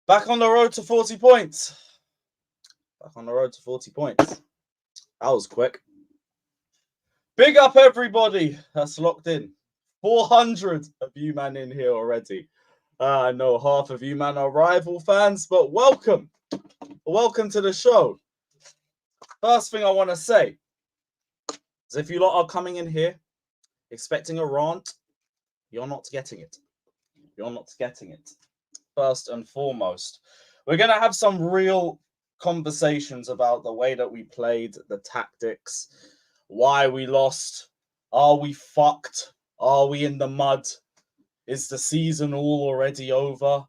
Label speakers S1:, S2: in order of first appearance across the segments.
S1: Back on the road to 40 points. Back on the road to 40 points. That was quick. Big up everybody that's locked in. 400 of you man in here already. I know half of you man are rival fans, but welcome. Welcome to the show. First thing I want to say is if you lot are coming in here expecting a rant, you're not getting it. You're not getting it. First and foremost, we're going to have some real conversations about the way that we played, the tactics, why we lost. Are we fucked? Are we in the mud? Is the season all already over?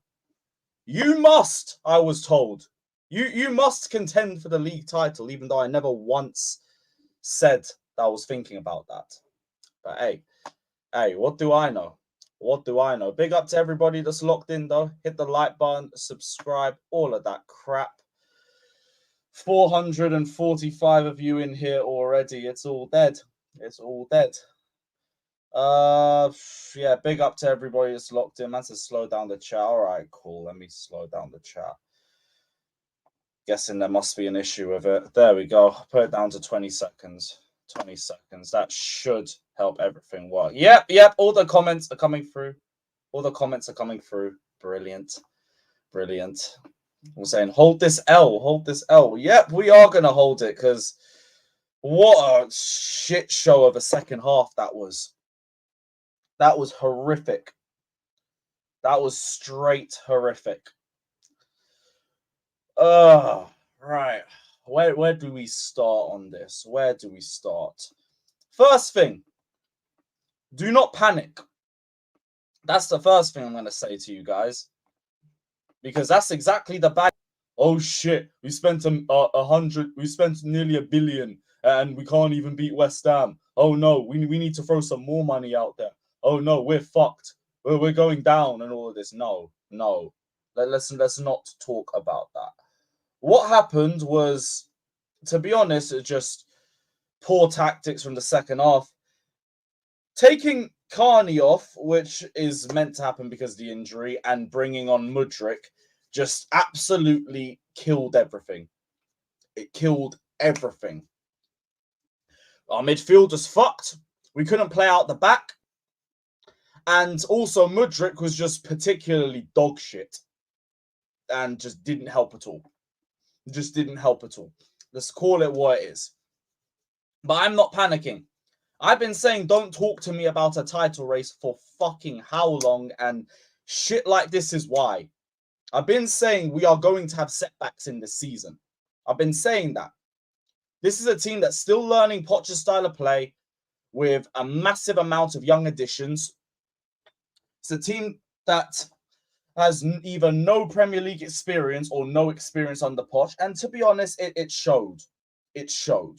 S1: You must, I was told. You must contend for the league title, even though I never once said that I was thinking about that. But hey, what do I know? What do I know? Big up to everybody that's locked in, though. Hit the like button, subscribe, all of that crap. 445 of you in here already. It's all dead. It's all dead. Yeah, big up to everybody that's locked in. Man says slow down the chat. All right, cool. Let me slow down the chat. Guessing there must be an issue with it. There we go. Put it down to 20 seconds. 20 seconds. That should help everything work. Yep. All the comments are coming through. All the comments are coming through. Brilliant. Brilliant. We're saying, hold this L. Hold this L. Yep, we are going to hold it because what a shit show of a second half that was. That was horrific. That was straight horrific. Right. Where do we start on this? Where do we start? First thing, do not panic. That's the first thing I'm going to say to you guys. Because that's exactly the bad. Oh shit, we spent we spent nearly $1 billion and we can't even beat West Ham. Oh no, we need to throw some more money out there. Oh no, we're fucked. We're going down and all of this. No. Let's not talk about that. What happened was, to be honest, it's just poor tactics from the second half. Taking Carney off, which is meant to happen because of the injury, and bringing on Mudryk just absolutely killed everything. It killed everything. Our midfield was fucked. We couldn't play out the back. And also Mudryk was just particularly dog shit. And just didn't help at all. Just didn't help at all. Let's call it what it is. But I'm not panicking. I've been saying don't talk to me about a title race for fucking how long, and shit like this is why. I've been saying we are going to have setbacks in this season. I've been saying that. This is a team that's still learning Poch's style of play with a massive amount of young additions. It's a team that has either no Premier League experience or no experience under Poch. And to be honest, it showed. It showed.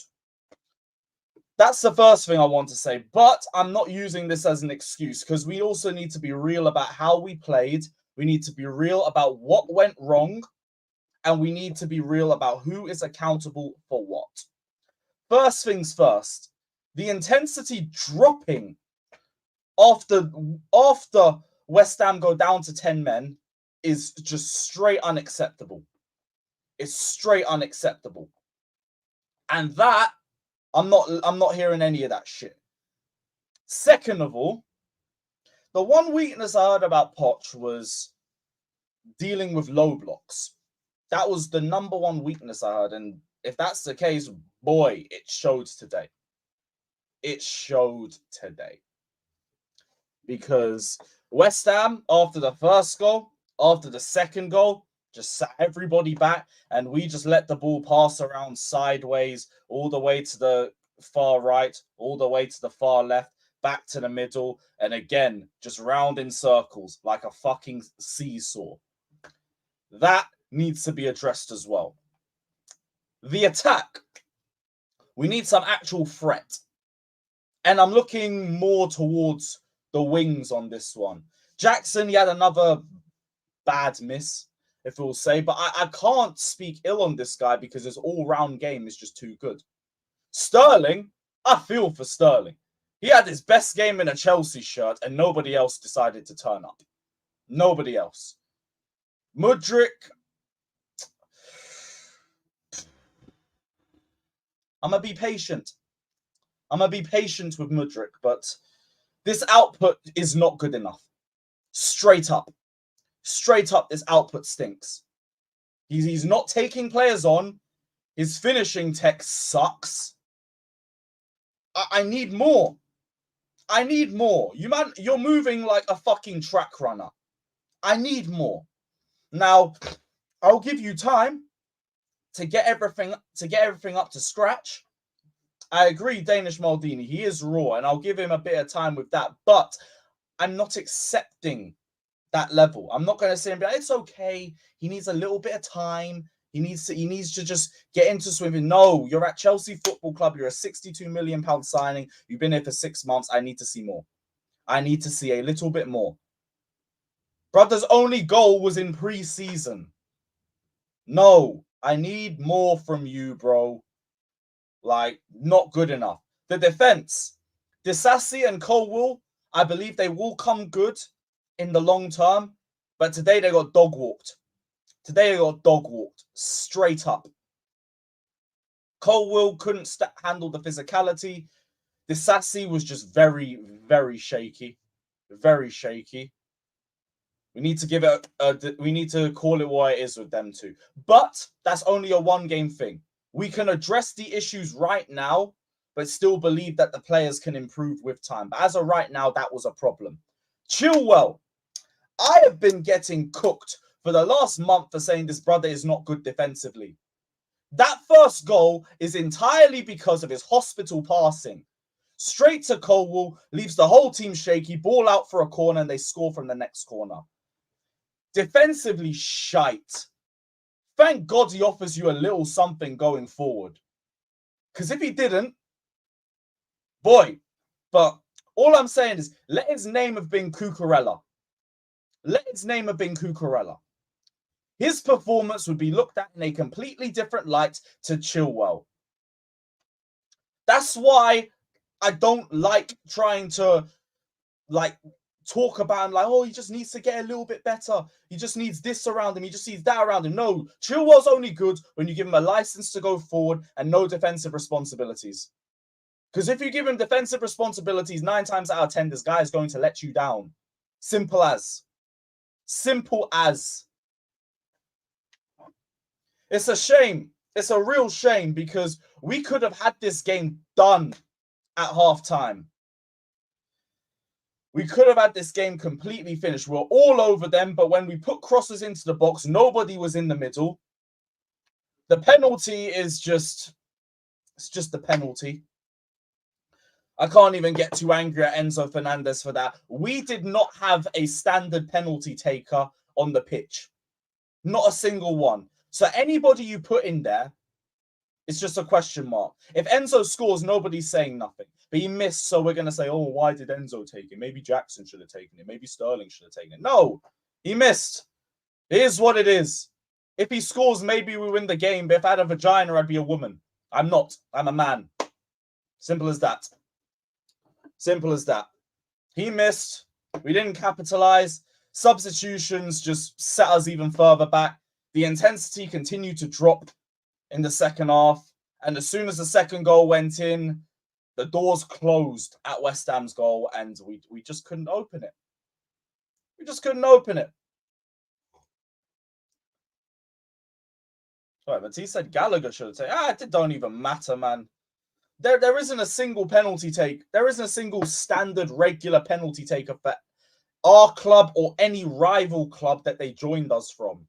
S1: That's the first thing I want to say. But I'm not using this as an excuse because we also need to be real about how we played. We need to be real about what went wrong. And we need to be real about who is accountable for what. First things first, the intensity dropping after West Ham go down to 10 men is just straight unacceptable. It's straight unacceptable. And that, I'm not hearing any of that shit. Second of all, the one weakness I heard about Poch was dealing with low blocks. That was the number one weakness I heard. And if that's the case, boy, it showed today. It showed today. Because West Ham, after the first goal, after the second goal, just sat everybody back and we just let the ball pass around sideways, all the way to the far right, all the way to the far left, back to the middle, and again, just round in circles like a fucking seesaw. That needs to be addressed as well. The attack. We need some actual threat. And I'm looking more towards the wings on this one. Jackson, he had another bad miss, if we'll say. But I can't speak ill on this guy because his all-round game is just too good. Sterling, I feel for Sterling. He had his best game in a Chelsea shirt and nobody else decided to turn up. Nobody else. Mudryk. I'm going to be patient. I'm going to be patient with Mudryk, but this output is not good enough. Straight up. Straight up, this output stinks. He's not taking players on. His finishing tech sucks. I need more. I need more. You're moving like a fucking track runner. I need more. Now, I'll give you time to get everything up to scratch. I agree, Danish Maldini, he is raw, and I'll give him a bit of time with that. But I'm not accepting that level. I'm not going to say it's okay. He needs a little bit of time. He needs to just get into swimming. No, you're at Chelsea Football Club. You're a £62 million signing. You've been here for 6 months. I need to see more. I need to see a little bit more. Brother's only goal was in pre-season. No, I need more from you, bro. Like, not good enough. The defense, Disasi and Chilwell, I believe they will come good in the long term, but today they got dog walked. Today they got dog walked straight up. Chilwell couldn't handle the physicality. Disasi was just very, very shaky. Very shaky. We need to give it we need to call it what it is with them two. But that's only a one-game thing. We can address the issues right now, but still believe that the players can improve with time. But as of right now, that was a problem. Chilwell. I have been getting cooked for the last month for saying this brother is not good defensively. That first goal is entirely because of his hospital passing. Straight to Chilwell, leaves the whole team shaky, ball out for a corner, and they score from the next corner. Defensively, shite. Thank God he offers you a little something going forward. Because if he didn't, boy. But all I'm saying is, let his name have been Cucurella. Let his name have been Cucurella. His performance would be looked at in a completely different light to Chilwell. That's why I don't like trying to, talk about him like, oh, he just needs to get a little bit better. He just needs this around him. He just needs that around him. No, Chilwell's only good when you give him a license to go forward and no defensive responsibilities. Because if you give him defensive responsibilities, 9 times out of 10, this guy is going to let you down. Simple as. Simple as. It's a shame. It's a real shame because we could have had this game done at halftime. We could have had this game completely finished. We're all over them, but when we put crosses into the box, nobody was in the middle. The penalty is just... It's just the penalty. I can't even get too angry at Enzo Fernandez for that. We did not have a standard penalty taker on the pitch. Not a single one. So anybody you put in there, it's just a question mark. If Enzo scores, nobody's saying nothing. But he missed, so we're going to say, oh, why did Enzo take it? Maybe Jackson should have taken it. Maybe Sterling should have taken it. No, he missed. It is what it is. If he scores, maybe we win the game. But if I had a vagina, I'd be a woman. I'm not. I'm a man. Simple as that. Simple as that. He missed. We didn't capitalize. Substitutions just set us even further back. The intensity continued to drop in the second half. And as soon as the second goal went in, the doors closed at West Ham's goal and we just couldn't open it. We just couldn't open it. Sorry, but he said Gallagher should have taken. It don't even matter, man. There isn't a single penalty take. There isn't a single standard regular penalty taker for our club or any rival club that they joined us from.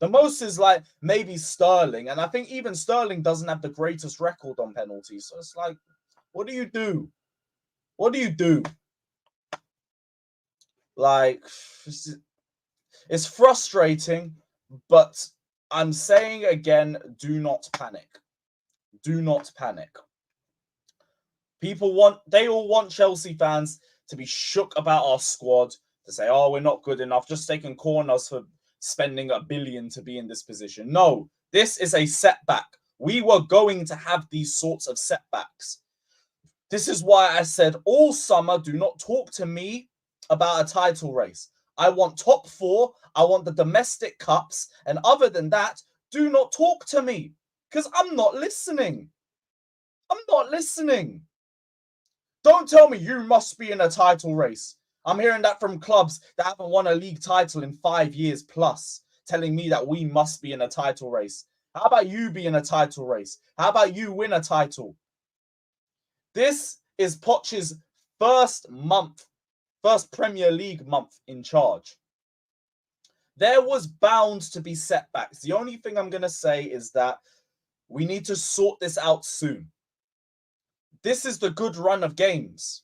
S1: The most is like maybe Sterling. And I think even Sterling doesn't have the greatest record on penalties. So it's like, what do you do? What do you do? Like, it's frustrating, but I'm saying again, do not panic. Do not panic. They all want Chelsea fans to be shook about our squad, to say, oh, we're not good enough, just taking corners for spending $1 billion to be in this position. No, this is a setback. We were going to have these sorts of setbacks. This is why I said all summer, do not talk to me about a title race. I want top 4. I want the domestic cups. And other than that, do not talk to me because I'm not listening. I'm not listening. Don't tell me you must be in a title race. I'm hearing that from clubs that haven't won a league title in 5 years plus, telling me that we must be in a title race. How about you be in a title race? How about you win a title? This is Poch's first Premier League month in charge. There was bound to be setbacks. The only thing I'm going to say is that we need to sort this out soon. This is the good run of games.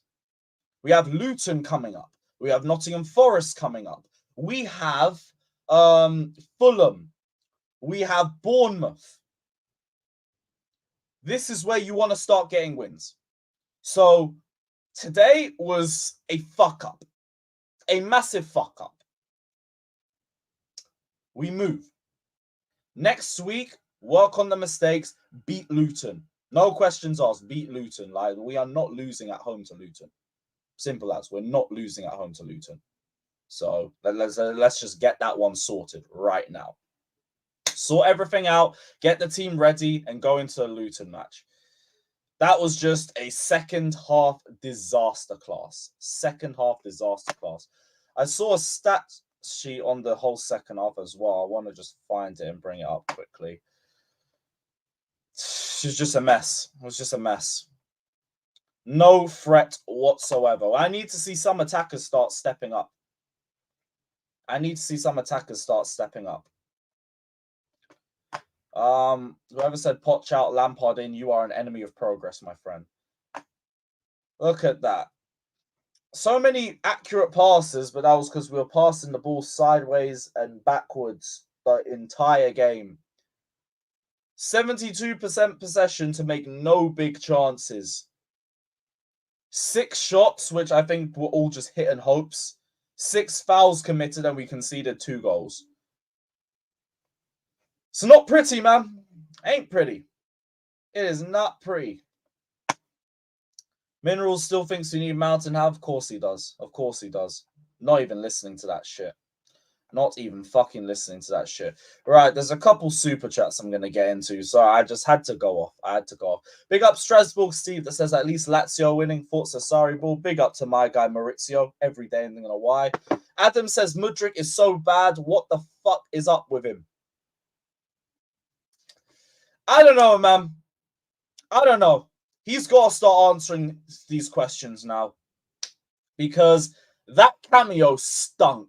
S1: We have Luton coming up. We have Nottingham Forest coming up. We have Fulham. We have Bournemouth. This is where you want to start getting wins. So today was a fuck up. A massive fuck up. We move. Next week, work on the mistakes, beat Luton. No questions asked, beat Luton. Like, we are not losing at home to Luton. Simple as, we're not losing at home to Luton. So let's just get that one sorted right now. Sort everything out, get the team ready, and go into a Luton match. That was just a second half disaster class. Second half disaster class. I saw a stat sheet on the whole second half as well. I want to just find it and bring it up quickly. It was just a mess. It was just a mess. No threat whatsoever. I need to see some attackers start stepping up. Whoever said Poch out, Lampard in, you are an enemy of progress, my friend. Look at that. So many accurate passes, but that was because we were passing the ball sideways and backwards the entire game. 72% possession to make no big chances. 6 shots, which I think were all just hit and hopes. 6 fouls committed, and we conceded 2 goals. It's not pretty, man. Ain't pretty. It is not pretty. Minerals still thinks we need Mountain Have. Of course he does. Of course he does. Not even listening to that shit. Not even fucking listening to that shit. Right, there's a couple super chats I'm going to get into. So I just had to go off. Big up Strasbourg Steve that says at least Lazio winning. Forza sorry ball. Big up to my guy Maurizio. Every day and a why. Adam says Mudryk is so bad. What the fuck is up with him? I don't know, man. I don't know. He's got to start answering these questions now. Because that cameo stunk.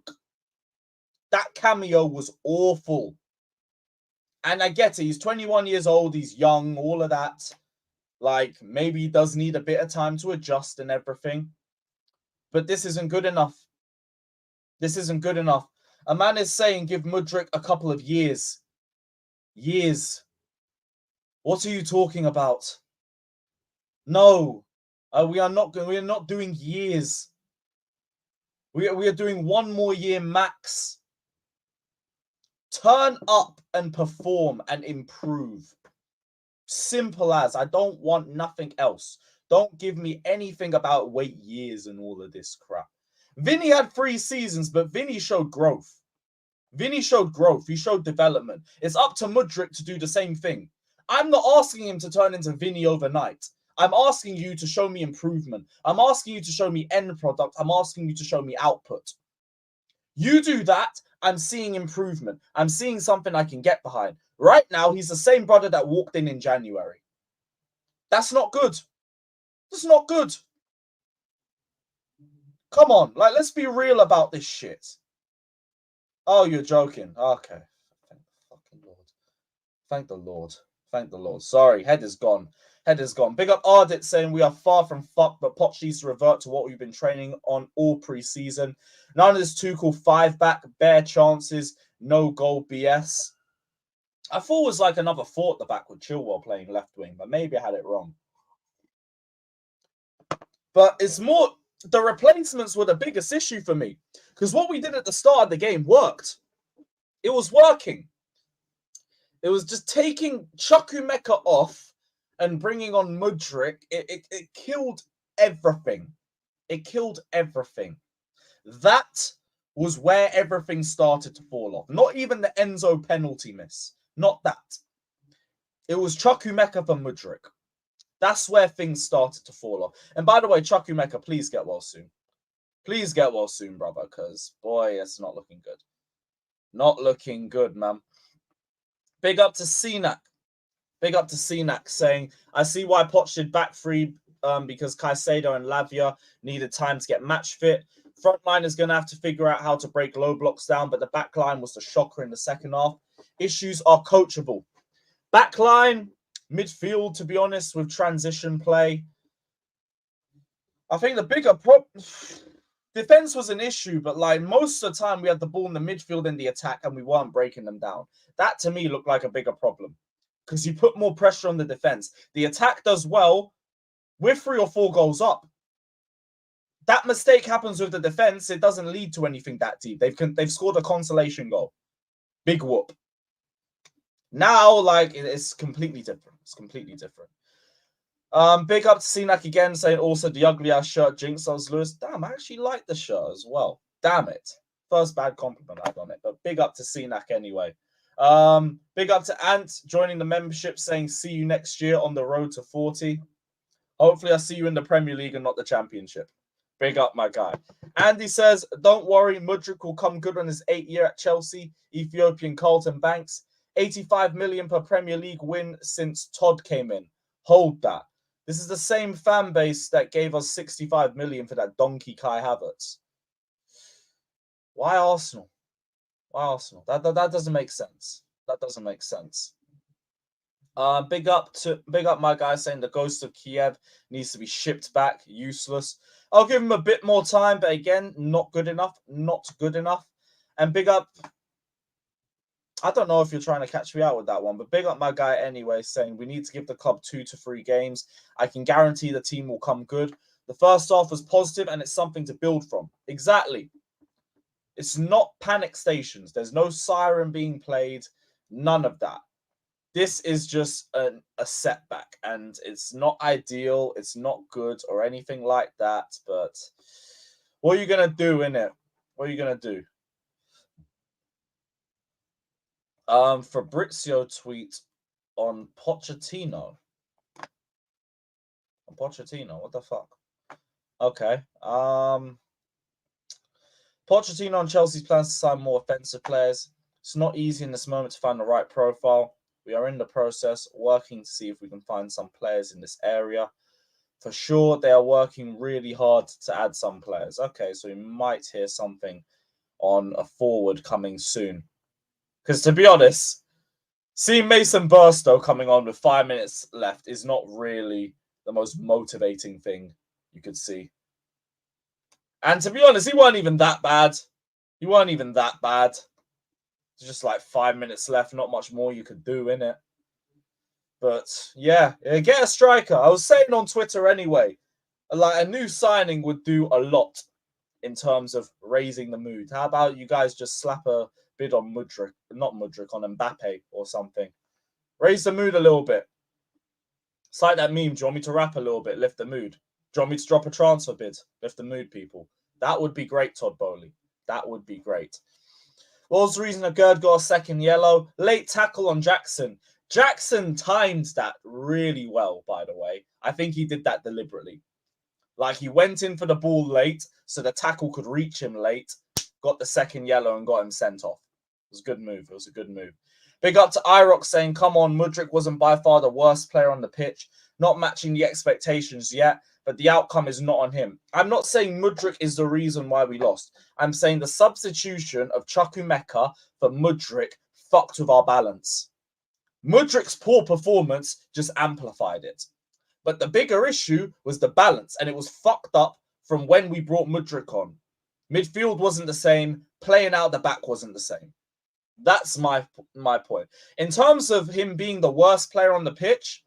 S1: That cameo was awful. And I get it. He's 21 years old. He's young. All of that. Like, maybe he does need a bit of time to adjust and everything. But this isn't good enough. This isn't good enough. A man is saying give Mudryk a couple of years. Years. What are you talking about? No. We are not doing years. We are doing 1 more year max. Turn up and perform and improve. Simple as. I don't want nothing else. Don't give me anything about wait years and all of this crap. Vinny had 3 seasons, but Vinny showed growth. Vinny showed growth. He showed development. It's up to Mudryk to do the same thing. I'm not asking him to turn into Vinny overnight. I'm asking you to show me improvement. I'm asking you to show me end product. I'm asking you to show me output. You do that, I'm seeing improvement. I'm seeing something I can get behind. Right now, he's the same brother that walked in January. That's not good. That's not good. Come on, like, let's be real about this shit. Oh, you're joking. Okay. Thank the fucking Lord. Thank the Lord. Thank the Lord. Sorry, head is gone. Head is gone. Big up Ardit saying we are far from fucked, but Poch needs to revert to what we've been training on all pre-season. None of this Tuchel 5-back, bare chances, no goal BS. I thought it was like another 4 at the back with Chilwell playing left wing, but maybe I had it wrong. But it's more, the replacements were the biggest issue for me. Because what we did at the start of the game worked. It was working. It was just taking Chukwuemeka off and bringing on Mudryk. It killed everything. It killed everything. That was where everything started to fall off. Not even the Enzo penalty miss. Not that. It was Chukwuemeka for Mudryk. That's where things started to fall off. And by the way, Chukwuemeka, please get well soon. Please get well soon, brother, because, boy, it's not looking good. Not looking good, man. Big up to Cenac. Big up to Cenac saying, I see why Poch did back three because Caicedo and Lavia needed time to get match fit. Front line is going to have to figure out how to break low blocks down, but the back line was the shocker in the second half. Issues are coachable. Back line, midfield, to be honest, with transition play. I think the bigger problem... Defense was an issue, but like most of the time we had the ball in the midfield and the attack and we weren't breaking them down. That to me looked like a bigger problem because you put more pressure on the defense. The attack does well. We're 3 or 4 goals up. That mistake happens with the defense. It doesn't lead to anything that deep. They've scored a consolation goal. Big whoop. Now, like, it's completely different. It's completely different. Big up to Cenac again, saying also the ugly ass shirt jinx us, Lewis. Damn, I actually like the shirt as well. Damn it. First bad compliment I had on it, but big up to Cenac anyway. Big up to Ant joining the membership, saying see you next year on the road to 40. Hopefully I see you in the Premier League and not the Championship. Big up, my guy. Andy says, don't worry, Mudryk will come good on his 8th year at Chelsea. Ethiopian Carlton Banks. 85 million per Premier League win since Todd came in. Hold that. This is the same fan base that gave us 65 million for that donkey Kai Havertz. Why Arsenal? Why Arsenal? That doesn't make sense. That doesn't make sense. Big up my guy saying the ghost of Kiev needs to be shipped back. Useless. I'll give him a bit more time, but again, not good enough. Not good enough. And big up. I don't know if you're trying to catch me out with that one, but big up my guy anyway, saying we need to give the club 2 to 3 games. I can guarantee the team will come good. The first half was positive and it's something to build from. Exactly. It's not panic stations. There's no siren being played. None of that. This is just a setback and it's not ideal. It's not good or anything like that. But what are you going to do, innit? What are you going to do? Fabrizio tweet on Pochettino. On Pochettino, what the fuck? Okay. Pochettino on Chelsea's plans to sign more offensive players. It's not easy in this moment to find the right profile. We are in the process, working to see if we can find some players in this area. For sure, they are working really hard to add some players. Okay, so we might hear something on a forward coming soon. Because to be honest, seeing Mason Burstow coming on with 5 minutes left is not really the most motivating thing you could see. And to be honest, he weren't even that bad. He weren't even that bad. It's just like 5 minutes left, not much more you could do, innit? But yeah, get a striker. I was saying on Twitter anyway, like a new signing would do a lot in terms of raising the mood. How about you guys just slap a bid on Mudryk, not Mudryk, on Mbappe or something. Raise the mood a little bit. It's like that meme. Do you want me to rap a little bit? Lift the mood. Do you want me to drop a transfer bid? Lift the mood, people. That would be great, Todd Bowley. That would be great. What was the reason a Gerd got a second yellow? Late tackle on Jackson. Jackson timed that really well, by the way. I think he did that deliberately. Like, he went in for the ball late, so the tackle could reach him late, got the second yellow and got him sent off. It was a good move. It was a good move. Big up to Irox saying, come on, Mudryk wasn't by far the worst player on the pitch. Not matching the expectations yet, but the outcome is not on him. I'm not saying Mudryk is the reason why we lost. I'm saying the substitution of Chukwuemeka for Mudryk fucked with our balance. Mudryk's poor performance just amplified it. But the bigger issue was the balance, and it was fucked up from when we brought Mudryk on. Midfield wasn't the same. Playing out the back wasn't the same. That's my point. In terms of him being the worst player on the pitch,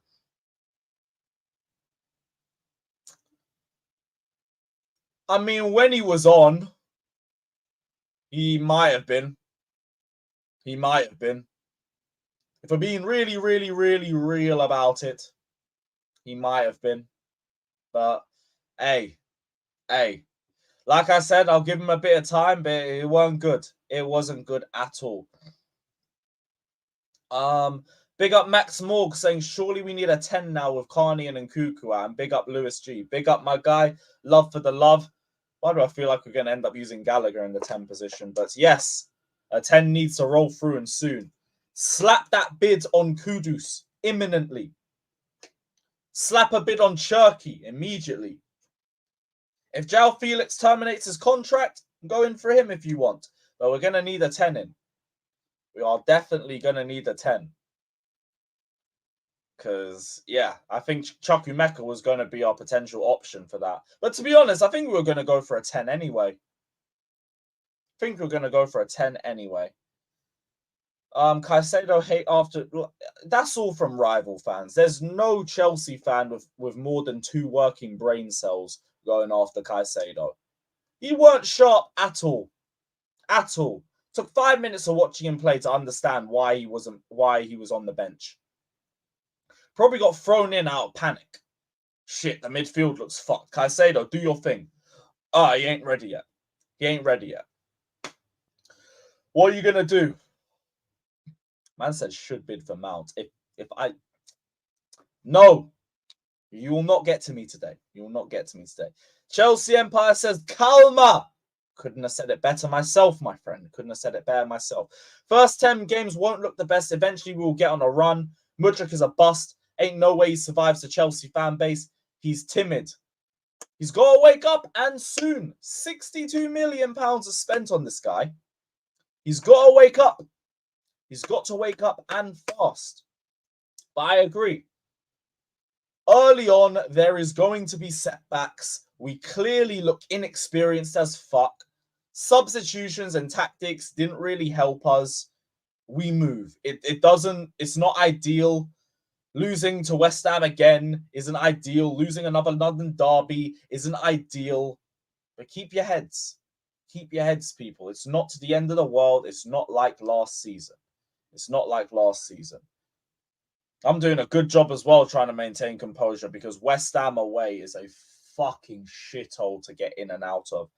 S1: I mean, when he was on, he might have been. He might have been. If we're being really, really, really real about it, he might have been. But, hey. Like I said, I'll give him a bit of time, but it weren't good. It wasn't good at all. Big up Max Morg saying, surely we need a 10 now with Carney and Nkuku out. And big up Lewis G. Big up my guy. Love for the love. Why do I feel like we're going to end up using Gallagher in the 10 position? But yes, a 10 needs to roll through and soon. Slap that bid on Kudus imminently. Slap a bid on Cherky immediately. If João Felix terminates his contract, go in for him if you want. But we're going to need a 10 in. We are definitely going to need a 10. Because, yeah, I think Chukwuemeka was going to be our potential option for that. But to be honest, I think we were going to go for a 10 anyway. Caicedo hate after... That's all from rival fans. There's no Chelsea fan with more than 2 working brain cells going after Caicedo. He weren't sharp at all. At all. Took 5 minutes of watching him play to understand why he was on the bench. Probably got thrown in out of panic. Shit, the midfield looks fucked. Caicedo, do your thing. He ain't ready yet. What are you going to do? Man said should bid for Mount. No. You will not get to me today. Chelsea Empire says, Calma. Couldn't have said it better myself, my friend. First 10 games won't look the best. Eventually, we will get on a run. Mudryk is a bust. Ain't no way he survives the Chelsea fan base. He's timid. He's got to wake up, and soon. £62 million are spent on this guy. He's got to wake up. And fast. But I agree. Early on, there is going to be setbacks. We clearly look inexperienced as fuck. Substitutions and tactics didn't really help us. We move. It's not ideal. Losing to West Ham again isn't ideal. Losing another London derby isn't ideal. But keep your heads. People. It's not to the end of the world. It's not like last season. I'm doing a good job as well trying to maintain composure because West Ham away is a fucking shithole to get in and out of.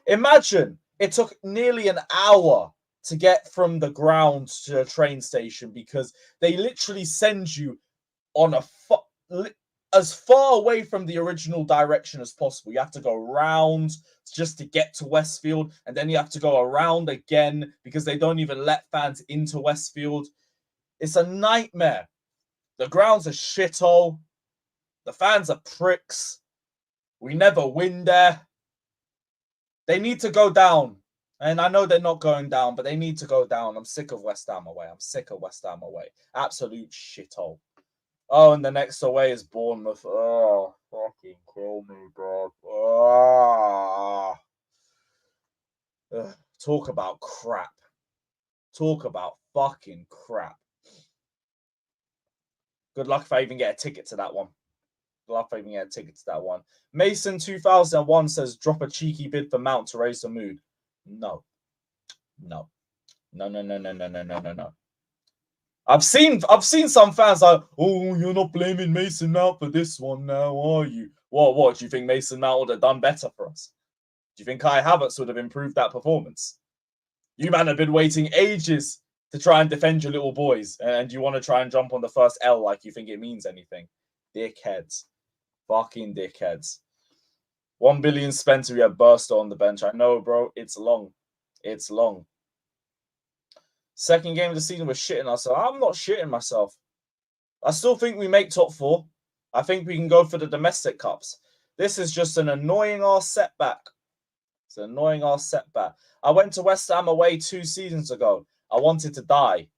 S1: Imagine it took nearly an hour to get from the ground to the train station because they literally send you on as far away from the original direction as possible. You have to go round just to get to Westfield, and then you have to go around again because they don't even let fans into Westfield. It's a nightmare. The ground's a shithole. The fans are pricks. We never win there. They need to go down. And I know they're not going down, but they need to go down. I'm sick of West Ham away. Absolute shithole. Oh, and the next away is Bournemouth. Oh, fucking kill me, bro. Oh. Talk about crap. Talk about fucking crap. Good luck if I even get a ticket to that one. Mason 2001 says, drop a cheeky bid for Mount to raise the mood. No. I've seen some fans like, oh, you're not blaming Mason Mount for this one now, are you? What? Do you think Mason Mount would have done better for us? Do you think Kai Havertz would have improved that performance? You man have been waiting ages to try and defend your little boys, and you want to try and jump on the first L like you think it means anything. Dickheads. Fucking dickheads. 1 billion spent we have Burster on the bench. I know, bro. It's long. Second game of the season, we're shitting ourselves. I'm not shitting myself. I still think we make top 4. I think we can go for the domestic cups. This is just an annoying ass setback. I went to West Ham away 2 seasons ago. I wanted to die.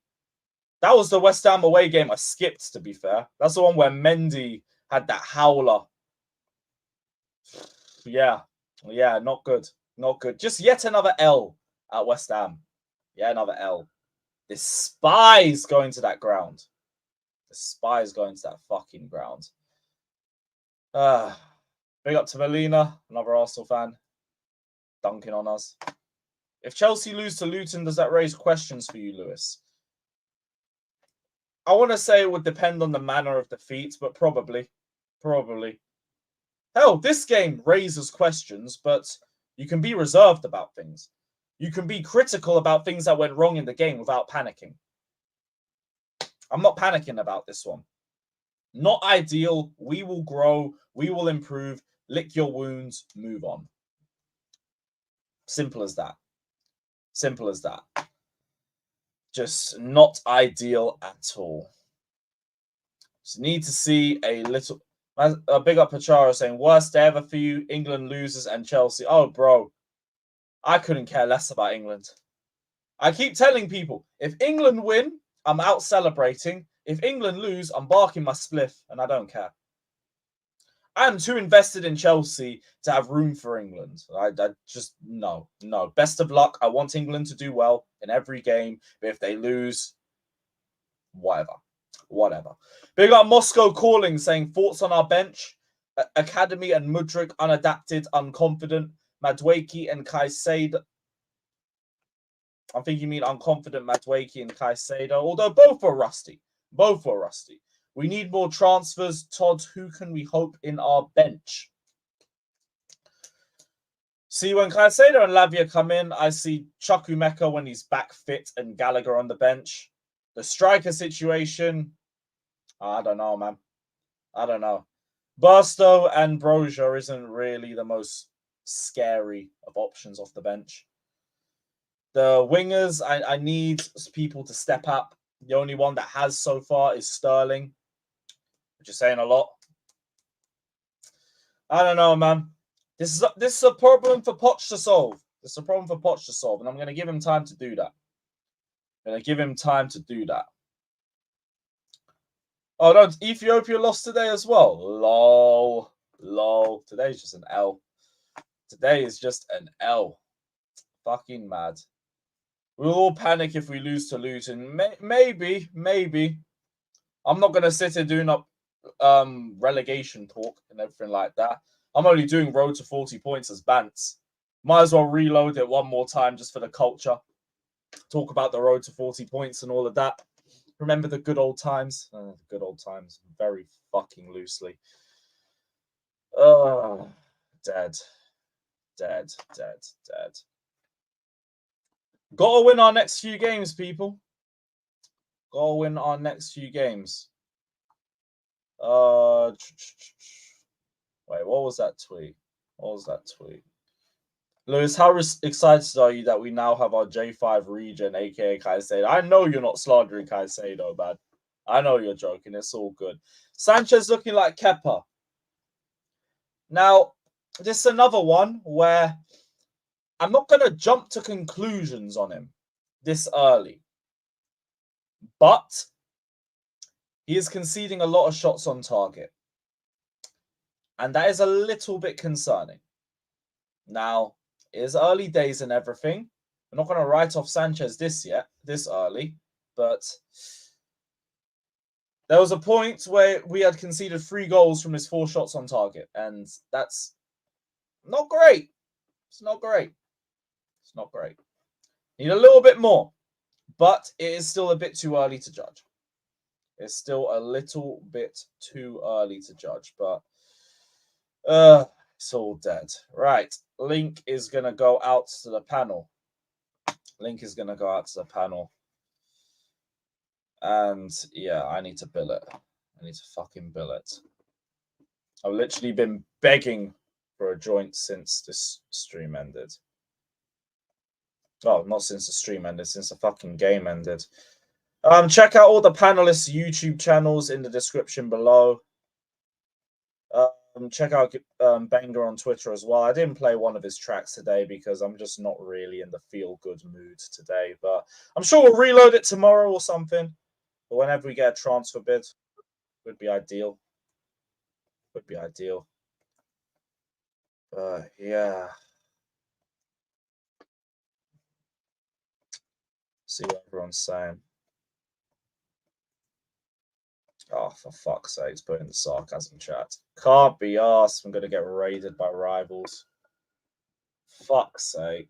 S1: That was the West Ham away game I skipped, to be fair. That's the one where Mendy had that howler. Yeah, not good. Just yet another L at West Ham. Yeah, another L. Despise going to that ground. Despise going to that fucking ground. Big up to Melina, another Arsenal fan, dunking on us. If Chelsea lose to Luton, does that raise questions for you, Lewis? I want to say it would depend on the manner of defeat, but probably. Hell, this game raises questions, but You can be reserved about things. You can be critical about things that went wrong in the game without panicking. I'm not panicking about this one. Not ideal. We will grow. We will improve. Lick your wounds. Move on. Simple as that. Simple as that. Just not ideal at all. Just need to see a little... Big up Pacharo saying, worst day ever for you. England loses and Chelsea. Oh, bro. I couldn't care less about England. I keep telling people, if England win, I'm out celebrating. If England lose, I'm barking my spliff, and I don't care. I'm too invested in Chelsea to have room for England. I just, no. Best of luck. I want England to do well in every game, but if they lose, whatever. Big up Moscow calling, saying, thoughts on our bench? Academy and Mudryk, unadapted, unconfident. Madueke and Caicedo. I think you mean unconfident Madueke and Caicedo, although both were rusty. We need more transfers. Todd, who can we hope in our bench? See, when Caicedo and Lavia come in, I see Chukwuemeka when he's back fit and Gallagher on the bench. The striker situation, I don't know, man. I don't know. Burstow and Brozier isn't really the most scary of options off the bench. The wingers, I need people to step up. The only one that has so far is Sterling, which is saying a lot. I don't know, man. This is a problem for Poch to solve. And I'm going to give him time to do that. Oh, no, Ethiopia lost today as well. Lol. Today's just an L. Fucking mad. We'll all panic if we lose to Luton. Maybe. I'm not going to sit here doing up relegation talk and everything like that. I'm only doing road to 40 points as Bants. Might as well reload it one more time just for the culture. Talk about the road to 40 points and all of that. Remember the good old times? The good old times. Very fucking loosely. Dead. Gotta win our next few games, people. Wait, what was that tweet? Lewis, how excited are you that we now have our J5 region, aka Caicedo? I know you're not slandering Caicedo, man. I know you're joking. It's all good. Sanchez looking like Kepa. Now, this is another one where I'm not going to jump to conclusions on him this early. But he is conceding a lot of shots on target. And that is a little bit concerning. Now, it is early days and everything. We're not going to write off Sanchez this early. But there was a point where we had conceded 3 goals from his 4 shots on target. And that's not great. It's not great. Need a little bit more. But it is still a bit too early to judge. It's still a little bit too early to judge. But it's all dead. Right. Link is going to go out to the panel. And yeah, I need to bill it. I need to fucking bill it. I've literally been begging for a joint since this stream ended. Well, not since the stream ended, since the fucking game ended. Check out all the panelists' YouTube channels in the description below. Check out Banger on Twitter as well. I didn't play one of his tracks today because I'm just not really in the feel-good mood today. But I'm sure we'll reload it tomorrow or something. But whenever we get a transfer bid, would be ideal. Yeah. See what everyone's saying. Oh, for fuck's sake, put in the sarcasm chat. Can't be arsed. I'm going to get raided by rivals. Fuck's sake.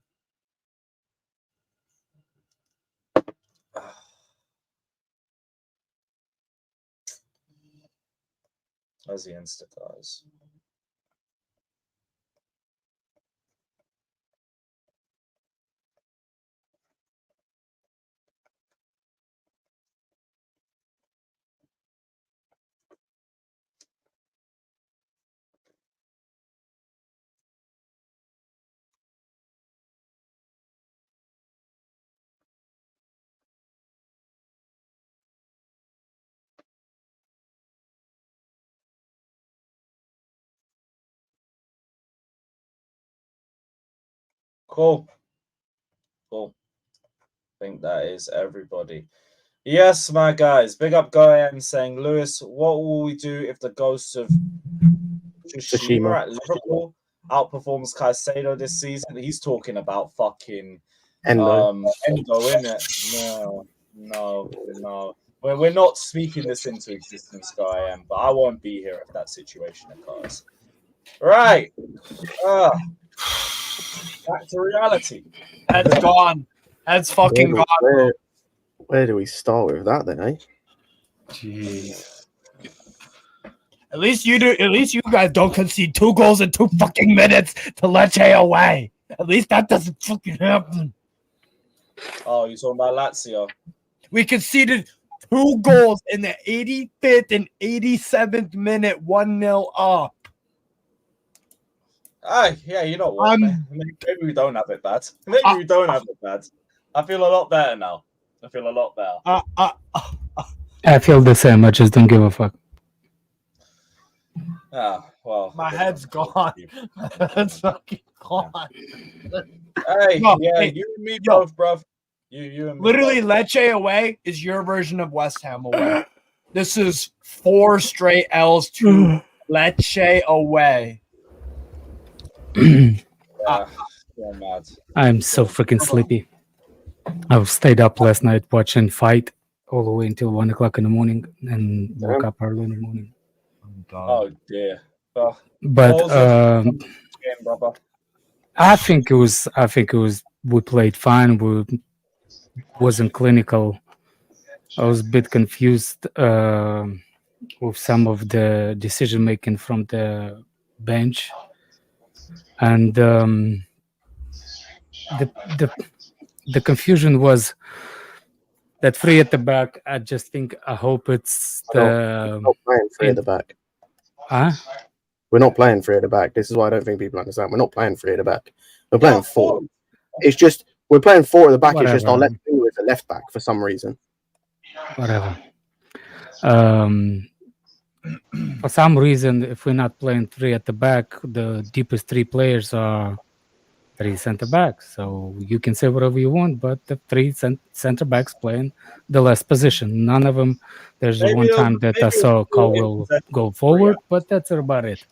S1: Where's the Insta guys? Cool. I think that is everybody. Yes, my guys. Big up Goem saying, Lewis, what will we do if the ghosts of Tsushima at Liverpool outperforms Caicedo this season? He's talking about fucking Endo, innit? No. We're not speaking this into existence, Goem, but I won't be here if that situation occurs. Right. Back to reality.
S2: That's gone. That's fucking gone.
S3: Where do we start with that then, eh?
S2: Jeez. At least you guys don't concede 2 goals in 2 fucking minutes to Lecce away. At least that doesn't fucking happen.
S1: Oh, you're talking about Lazio?
S2: We conceded 2 goals in the 85th and 87th minute, 1-0 up.
S1: Yeah, you know what? Maybe we don't have it bad. We don't have it bad. I feel a lot better now. I
S4: feel the same. I just don't give a fuck.
S1: Well.
S2: My head's gone. My head's fucking gone.
S1: Hey, you and me both, bruv. You and me.
S2: Literally, both. Lecce away is your version of West Ham away. This is 4 straight L's to Lecce away.
S4: I'm so freaking sleepy. I stayed up last night watching fight all the way until 1 o'clock in the morning and woke up early in the morning.
S1: Oh dear.
S4: But I think it was we played fine. We wasn't clinical. I was a bit confused with some of the decision making from the bench. And the confusion was that 3 at the back. I hope it's
S3: we're not playing 3 at the back. We're not playing 3 at the back. This is why I don't think people understand. We're not playing 3 at the back. We're playing 4. It's just we're playing 4 at the back. Whatever. It's just our left finger is a left back for some reason.
S4: Whatever. For some reason, if we're not playing 3 at the back, the deepest 3 players are 3 center backs. So you can say whatever you want, but the 3 center backs playing the last position. None of them. There's one time that I saw Chilwell go forward, but that's about it.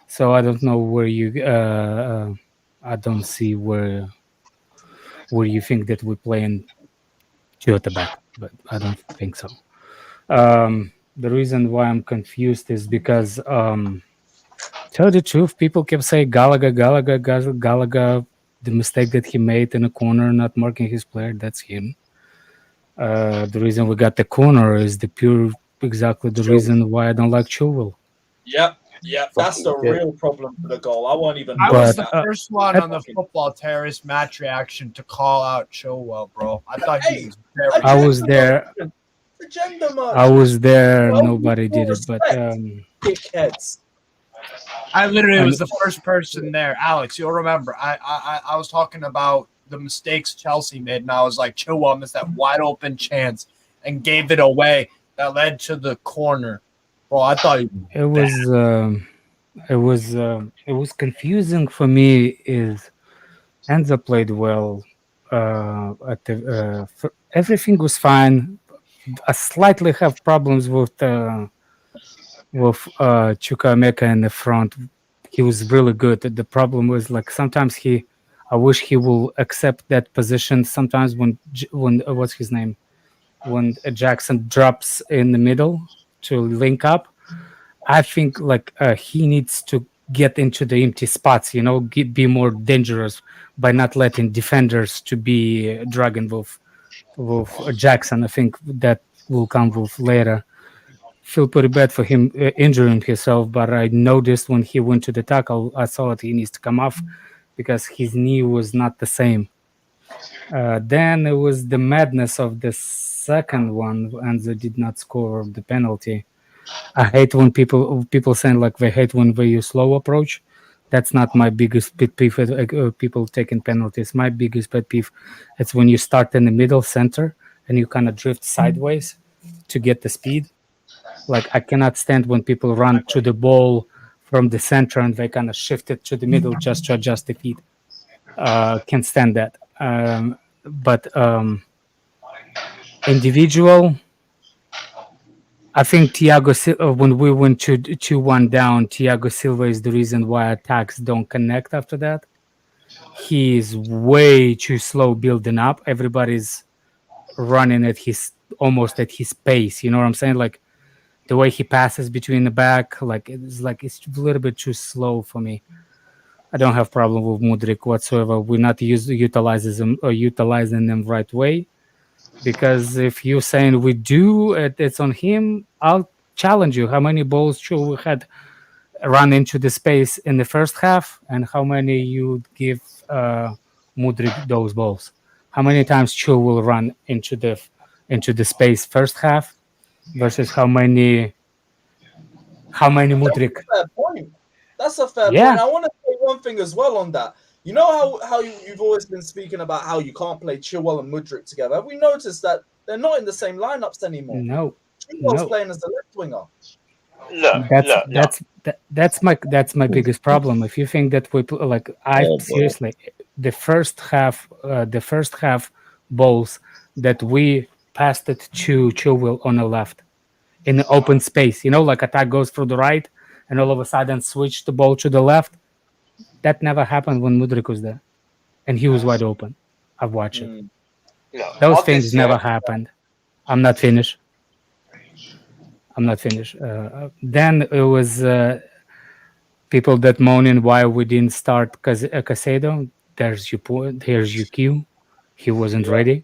S4: So I don't know where you. I don't see where you think that we're playing 2 at the back, but I don't think so. The reason why I'm confused is because, tell the truth, people kept saying Gallagher, the mistake that he made in a corner, not marking his player, that's him. The reason we got the corner is exactly the reason why I don't like Chilwell.
S1: Yep, that's the real problem for the goal. I won't even.
S2: I was the first one on the Football Terrorist match reaction to call out Chilwell, bro. I thought he was very.
S4: I was there. Nobody did it, but
S1: dickheads.
S2: I literally was the first person there. Alex, you'll remember. I was talking about the mistakes Chelsea made, and I was like, Chilwell missed that wide open chance and gave it away that led to the corner. Bro, I thought
S4: it was confusing for me. Is Enzo played well. Everything was fine. I slightly have problems with Chukwuemeka in the front. He was really good. The problem was sometimes I wish he will accept that position. Sometimes when what's his name? When Jackson drops in the middle to link up, I think he needs to get into the empty spots. Be more dangerous by not letting defenders to be dragging with Jackson. I think that will come with later. Feel pretty bad for him injuring himself, but I noticed when he went to the tackle, I saw that he needs to come off because his knee was not the same. Then it was the madness of the second one, and they did not score the penalty. I hate when people saying they hate when we use slow approach. That's not my biggest pet peeve. People taking penalties. My biggest pet peeve, it's when you start in the middle center and you kind of drift sideways to get the speed. I cannot stand when people run to the ball from the center and they kind of shift it to the middle just to adjust the feet. can stand that. But individual, I think Thiago Silva, when we went 2-1 down, Thiago Silva is the reason why attacks don't connect after that. He is way too slow building up. Everybody's running at almost at his pace. You know what I'm saying? Like the way he passes between the back, it's a little bit too slow for me. I don't have problem with Mudryk whatsoever. We're not utilizing them right way. Because if you're saying we do, it's on him. I'll challenge you. How many balls should we had run into the space in the first half, and how many you give Mudryk those balls? How many times Chu will run into the space first half versus how many Mudryk?
S1: That's a fair point. That's a fair point. I want to say one thing as well on that. You know how you've always been speaking about how you can't play Chilwell and Mudryk together. Have we noticed that they're not in the same lineups anymore?
S4: No.
S1: Chilwell's playing as the left winger.
S4: That's my biggest problem. If you think that seriously, the first half balls that we passed it to Chilwell on the left in the open space, like attack goes through the right and all of a sudden switch the ball to the left. That never happened when Mudryk was there, and he was wide open. I've watched it. Those things never happened. I'm not finished. Then it was people that moaning why we didn't start Casado. There's your point. Here's your cue. He wasn't ready.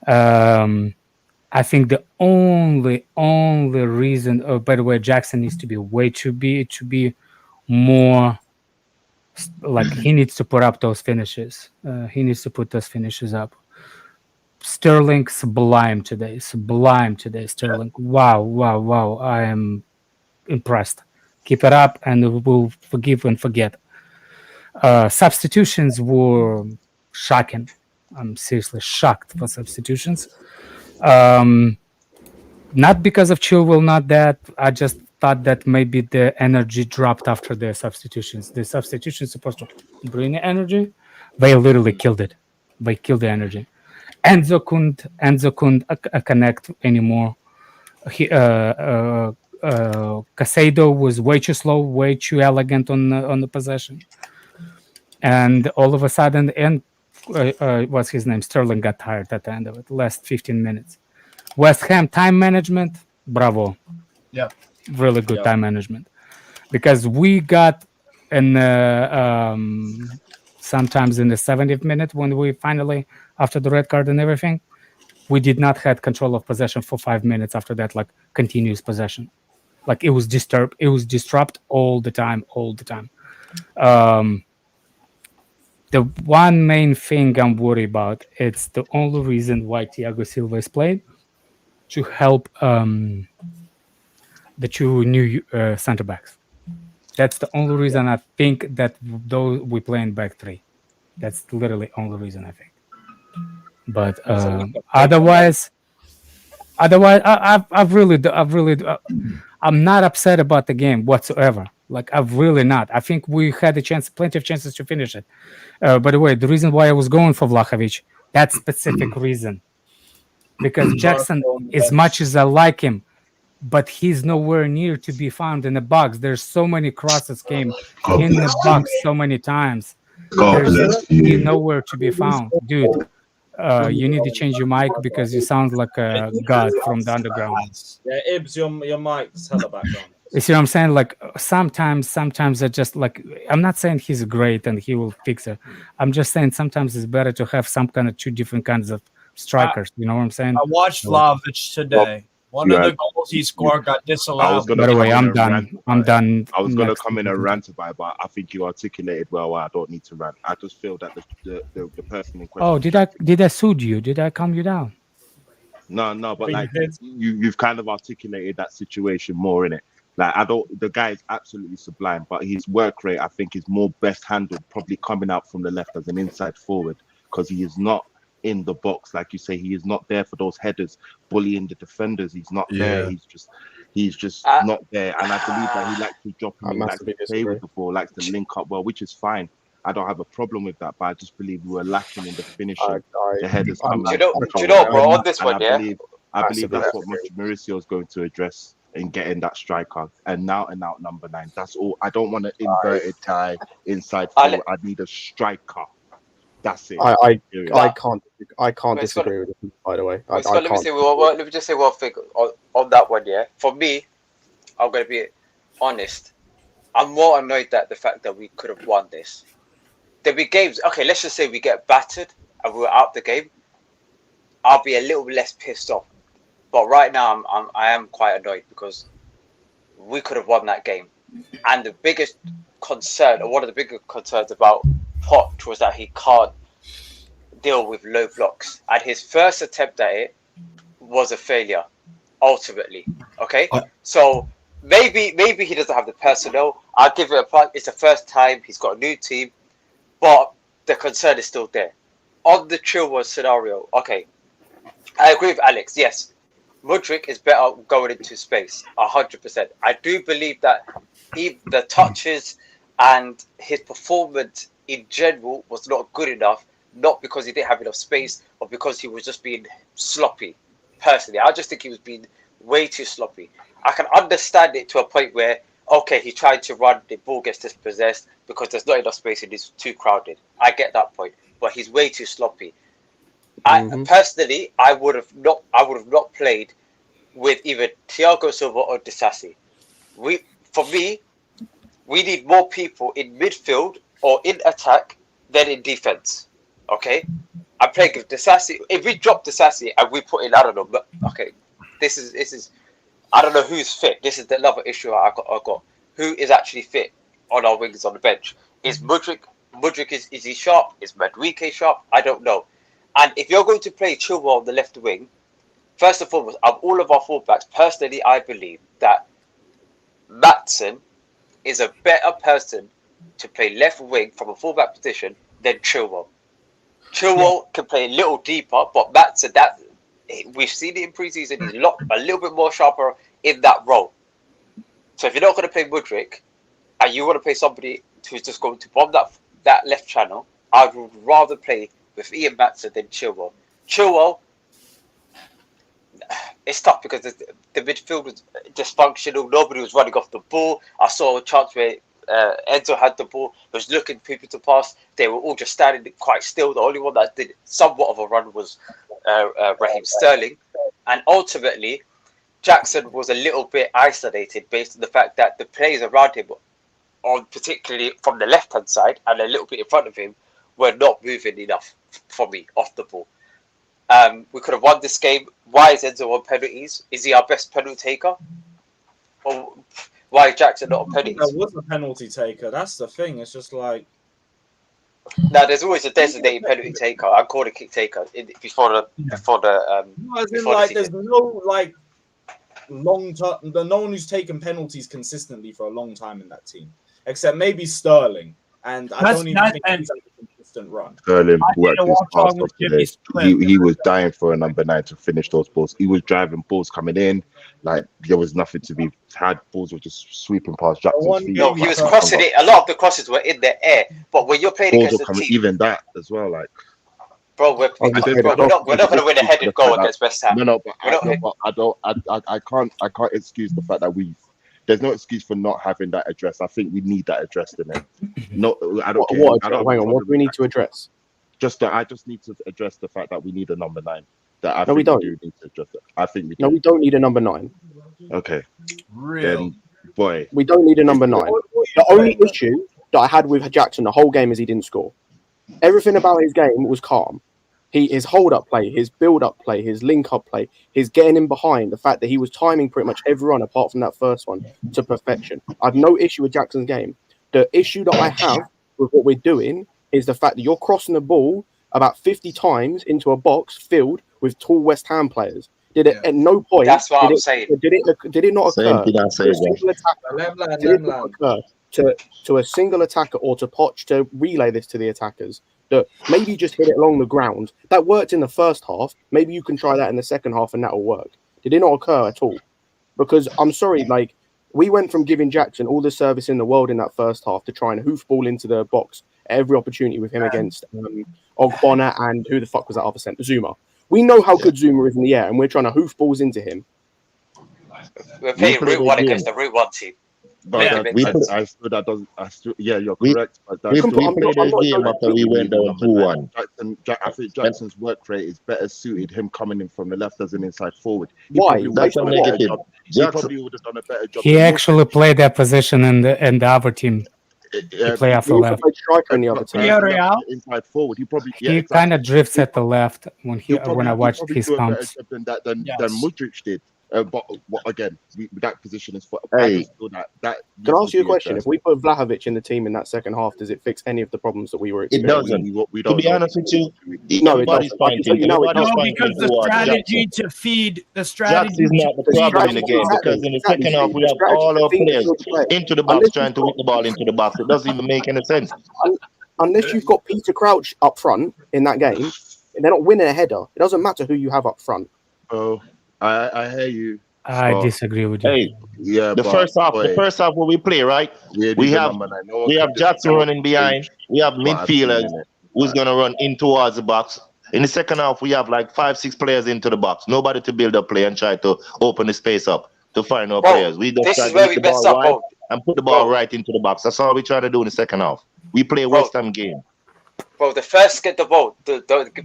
S4: I think the only reason. Oh, by the way, Jackson needs to be more. Like he needs to put up those finishes. He needs to put those finishes up. Sterling sublime today. Sterling. Wow. I am impressed. Keep it up, and we'll forgive and forget. Substitutions were shocking. I'm seriously shocked for substitutions. Not because of Chilwell, not that. I just thought that maybe the energy dropped after the substitutions. The substitutions supposed to bring the energy. They literally killed it. They killed the energy. Enzo couldn't connect anymore. Casado was way too slow, way too elegant on the possession. And all of a sudden, what's his name? Sterling got tired at the end of it. Last 15 minutes. West Ham time management, bravo.
S2: Yeah.
S4: Really good time management. Because we got sometimes in the 70th minute when we finally, after the red card and everything, we did not have control of possession for 5 minutes after that, like continuous possession. Like it was disrupt all the time. The one main thing I'm worried about, it's the only reason why Thiago Silva is playing, to help the two new center backs. That's the only reason I think that though we play in back three. That's literally only reason I think. But otherwise, I've really, I'm not upset about the game whatsoever. Like I've really not. I think we had plenty of chances to finish it. By the way, the reason why I was going for Vlahovic, that specific reason, because Jackson, as much as I like him, but he's nowhere near to be found in the box. There's so many crosses came in the box so many times. He's nowhere to be found, dude. You need to change your mic because you sound like a god from the underground.
S1: Yeah, Ibs, your mic's hella background.
S4: You see what I'm saying? Like sometimes I just like, I'm not saying he's great and he will fix it. I'm just saying sometimes it's better to have some kind of two different kinds of strikers. You know what I'm saying?
S2: I watched Vlahovic today. One of the goals he scored got disallowed.
S4: By the way, I'm done.
S5: I was going to come in and rant about it, but I think you articulated well why I don't need to rant. I just feel that the person in question.
S4: Oh, did I soothe you? Did I calm you down?
S5: No, but like you've kind of articulated that situation more in it. Like the guy is absolutely sublime, but his work rate I think is more best handled probably coming out from the left as an inside forward, because he is not in the box, like you say. He is not there for those headers, bullying the defenders. He's not there. He's just not there. And I believe that he likes to drop him, likes to play with the ball, likes to link up well, which is fine. I don't have a problem with that, but I just believe we were lacking in the finishing. The headers coming.
S6: Do you know, bro? On this one,
S5: I believe that's what Mauricio is going to address in getting that striker and out number 9. That's all. I don't want an inverted tie inside forward. I need a striker. That's it.
S3: I can't disagree with it. By the way,
S6: let me just say one thing on that one. Yeah, for me, I'm going to be honest. I'm more annoyed at the fact that we could have won this. There'll be games. Okay, let's just say we get battered and we're out the game. I'll be a little less pissed off. But right now, I am quite annoyed because we could have won that game. And the biggest concern, or one of the biggest concerns about Poch was that he can't deal with low blocks. And his first attempt at it was a failure, ultimately. Okay? So maybe he doesn't have the personnel. I'll give it a part. It's the first time. He's got a new team. But the concern is still there. On the Chilwell scenario, okay, I agree with Alex. Yes, Mudryk is better going into space, 100%. I do believe that the touches and his performance in general was not good enough, not because he didn't have enough space, or because he was just being sloppy. Personally, I just think he was being way too sloppy. I can understand it to a point where, okay, he tried to run, the ball gets dispossessed because there's not enough space and it's too crowded. I get that point, but he's way too sloppy. Personally, I would have not played with either Thiago Silva or Disasi. For me, we need more people in midfield or in attack than in defense. Okay, I'm playing with Disasi. If we drop Disasi and we put in, I don't know, but okay, this is. I don't know who's fit. This is another issue I got. Who is actually fit on our wings on the bench? Is Mudryk? Mudryk is he sharp? Is Mudryk sharp? I don't know. And if you're going to play Chilwell on the left wing, first and foremost, of all of our fullbacks, personally, I believe that Maatsen is a better person to play left wing from a fullback position than Chilwell. Chilwell can play a little deeper, but Maatsen, we've seen it in preseason. He's a little bit more sharper in that role. So if you're not going to play Mudryk and you want to play somebody who's just going to bomb that left channel, I would rather play with Ian Maatsen than Chilwell. Chilwell, it's tough because the midfield was dysfunctional. Nobody was running off the ball. I saw a chance where Enzo had the ball, was looking for people to pass. They were all just standing quite still. The only one that did somewhat of a run was Raheem Sterling. And ultimately, Jackson was a little bit isolated based on the fact that the players around him, particularly from the left-hand side and a little bit in front of him, were not moving enough for me off the ball. We could have won this game. Why is Enzo on penalties? Is he our best penalty taker? Or why is Jackson not on penalties?
S1: There was a penalty taker. That's the thing. It's just like...
S6: No, there's always a designated penalty taker and corner kick taker before the.
S1: No, as in, like, there's no like long term. No one who's taken penalties consistently for a long time in that team, except maybe Sterling. And I don't even think he's like a consistent run.
S5: Sterling worked his ass off today. He was dying for a number 9 to finish those balls. He was driving balls coming in. Like, there was nothing to be had. Balls were just sweeping past Jackson's feet.
S6: No, he was crossing it. A lot of the crosses were in the air. But when you're playing against the team...
S5: Even that as well, like...
S6: Bro, we're not going to win a headed goal against West Ham.
S5: No, but I can't excuse the fact that there's no excuse for not having that address. I think we need that addressed in it. No, I don't care.
S3: Hang on, what do we need to address?
S5: I just need to address the fact that we need a number 9.
S3: We don't.
S5: We do need to address it. I think we do.
S3: No, we don't need a number 9.
S5: Okay.
S2: Real.
S5: Boy.
S3: We don't need a number 9. The only issue that I had with Jackson the whole game is he didn't score. Everything about his game was calm. His hold-up play, his build-up play, his link-up play, his getting in behind, the fact that he was timing pretty much every run apart from that first one to perfection. I have no issue with Jackson's game. The issue that I have with what we're doing is the fact that you're crossing the ball about 50 times into a box filled with tall West Ham players. Did it at no point?
S6: That's what I'm saying.
S3: Did it not occur? To a single attacker or to Poch to relay this to the attackers? That maybe just hit it along the ground. That worked in the first half. Maybe you can try that in the second half and that'll work. Did it not occur at all? Because I'm sorry, like, we went from giving Jackson all the service in the world in that first half to try and hoofball into the box every opportunity with him against Ogbonna and who the fuck was that other centre? Zuma. We know how good Zuma is in the air, and we're trying to hoof balls into him.
S6: We're playing Route 1 against the Route 1 team.
S5: But I still that doesn't. Yeah, you're correct. But that's
S3: We
S5: still,
S3: played this game
S7: after we went down 2-1.
S5: I think Jackson's work rate is better suited him coming in from the left as an inside forward.
S3: Why?
S7: That's a negative.
S5: He probably would have done a better job.
S4: He actually played that position in the other team. He play off the left.
S3: Striker in the other team.
S5: Inside forward. He probably
S4: He kind of drifts at the left when I watched his pumps.
S5: Than Mudryk did. But again, that position is for.
S7: Hey.
S5: Can
S3: I ask you a question? If we put Vlahovic in the team in that second half, does it fix any of the problems that we were
S7: It
S3: experiencing?
S7: doesn't. To be honest with you,
S3: No, it
S7: everybody's
S3: doesn't.
S7: pointing.
S2: No, because the strategy to feed the strategy
S7: is not the problem in the game, because in the second half we have all our players into the box trying to whip the ball into the box. It doesn't even make any sense.
S3: Unless you've got Peter Crouch up front in that game, they're not winning a header. It doesn't matter who you have up front.
S5: Oh, I hear you.
S4: I disagree with you.
S7: Hey,
S5: Yeah,
S7: the first half where we play, right? We have Jackson running behind. We have midfielders who's gonna run in towards the box. In the second half, we have like 5-6 players into the box. Nobody to build up play and try to open the space up to find our players. We just try to get the ball wide and put the ball right into the box. That's all we try to do in the second half. We play West Ham game.
S6: Bro, the first get the ball.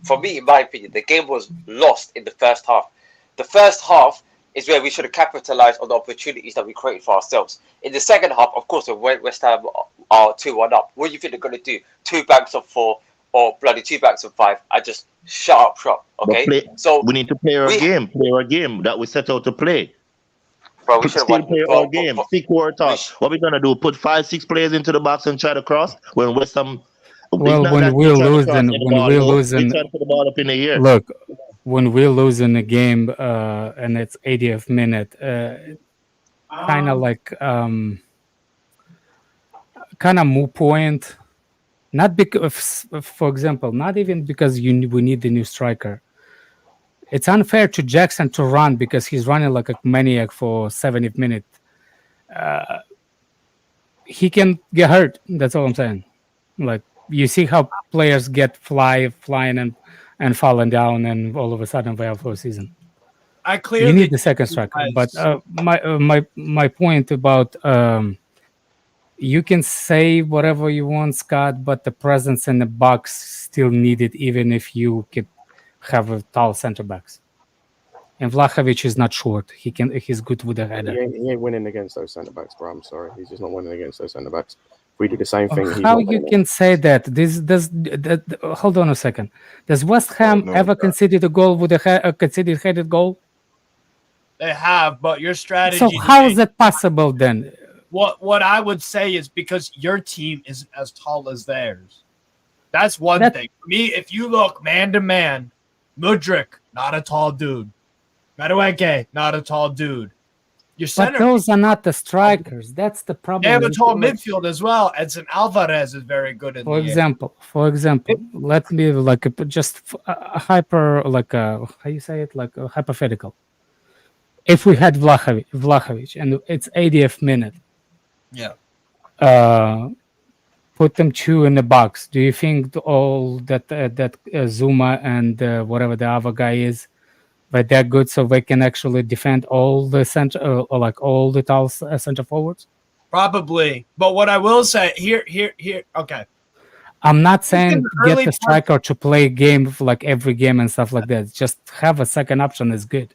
S6: For me, in my opinion, the game was lost in the first half. The first half is where we should have capitalized on the opportunities that we created for ourselves. In the second half, of course, when West Ham are 2-1 up, what do you think they're going to do? 2 banks of 4 or bloody 2 banks of 5 and just shut up shop, okay?
S7: So we need to play our game that we set out to play.
S6: Bro, we should
S7: still play our game. Stick to our task. What we gonna do? Put 5-6 players into the box and try to cross when West Ham.
S4: Well, when we lose, then
S7: we try to put the ball up in the air.
S4: Look, when we lose in a game and it's 80th minute, kind of like kind of moot point. Not because, for example, not even because we need the new striker. It's unfair to Jackson to run because he's running like a maniac for 70th minute. He can get hurt. That's all I'm saying. Like, you see how players get flying and falling down, and all of a sudden we have for a season. You need the second striker. But my point about you can say whatever you want, Scott, but the presence in the box still needed, even if you could have a tall center backs. And Vlahovic is not short. He's good with the header.
S3: He ain't winning against those center backs, bro. I'm sorry. He's just not winning against those center backs. If we do the same thing,
S4: how you can say that? Hold on a second. Does West Ham ever conceded a goal with a conceded headed goal?
S2: They have, but your strategy.
S4: So how is that possible then?
S2: What I would say is because your team isn't as tall as theirs. That's one thing. For me, if you look man to man, Mudryk, not a tall dude. Mudryk, not a tall dude. Your center,
S4: but those are not the strikers. That's the problem.
S2: They have a tall midfield as well. Edson Alvarez is very good in
S4: For example, let me just a hyper, how you say it, like a hypothetical. If we had Vlahovic and it's 80th minute, put them 2 in the box. Do you think all that Zuma and whatever the other guy is, but they're good so they can actually defend all the center or like all the tall center forwards?
S2: Probably. But what I will say here. Okay.
S4: I'm not saying get the striker to play game like every game and stuff like that. Just have a second option is good.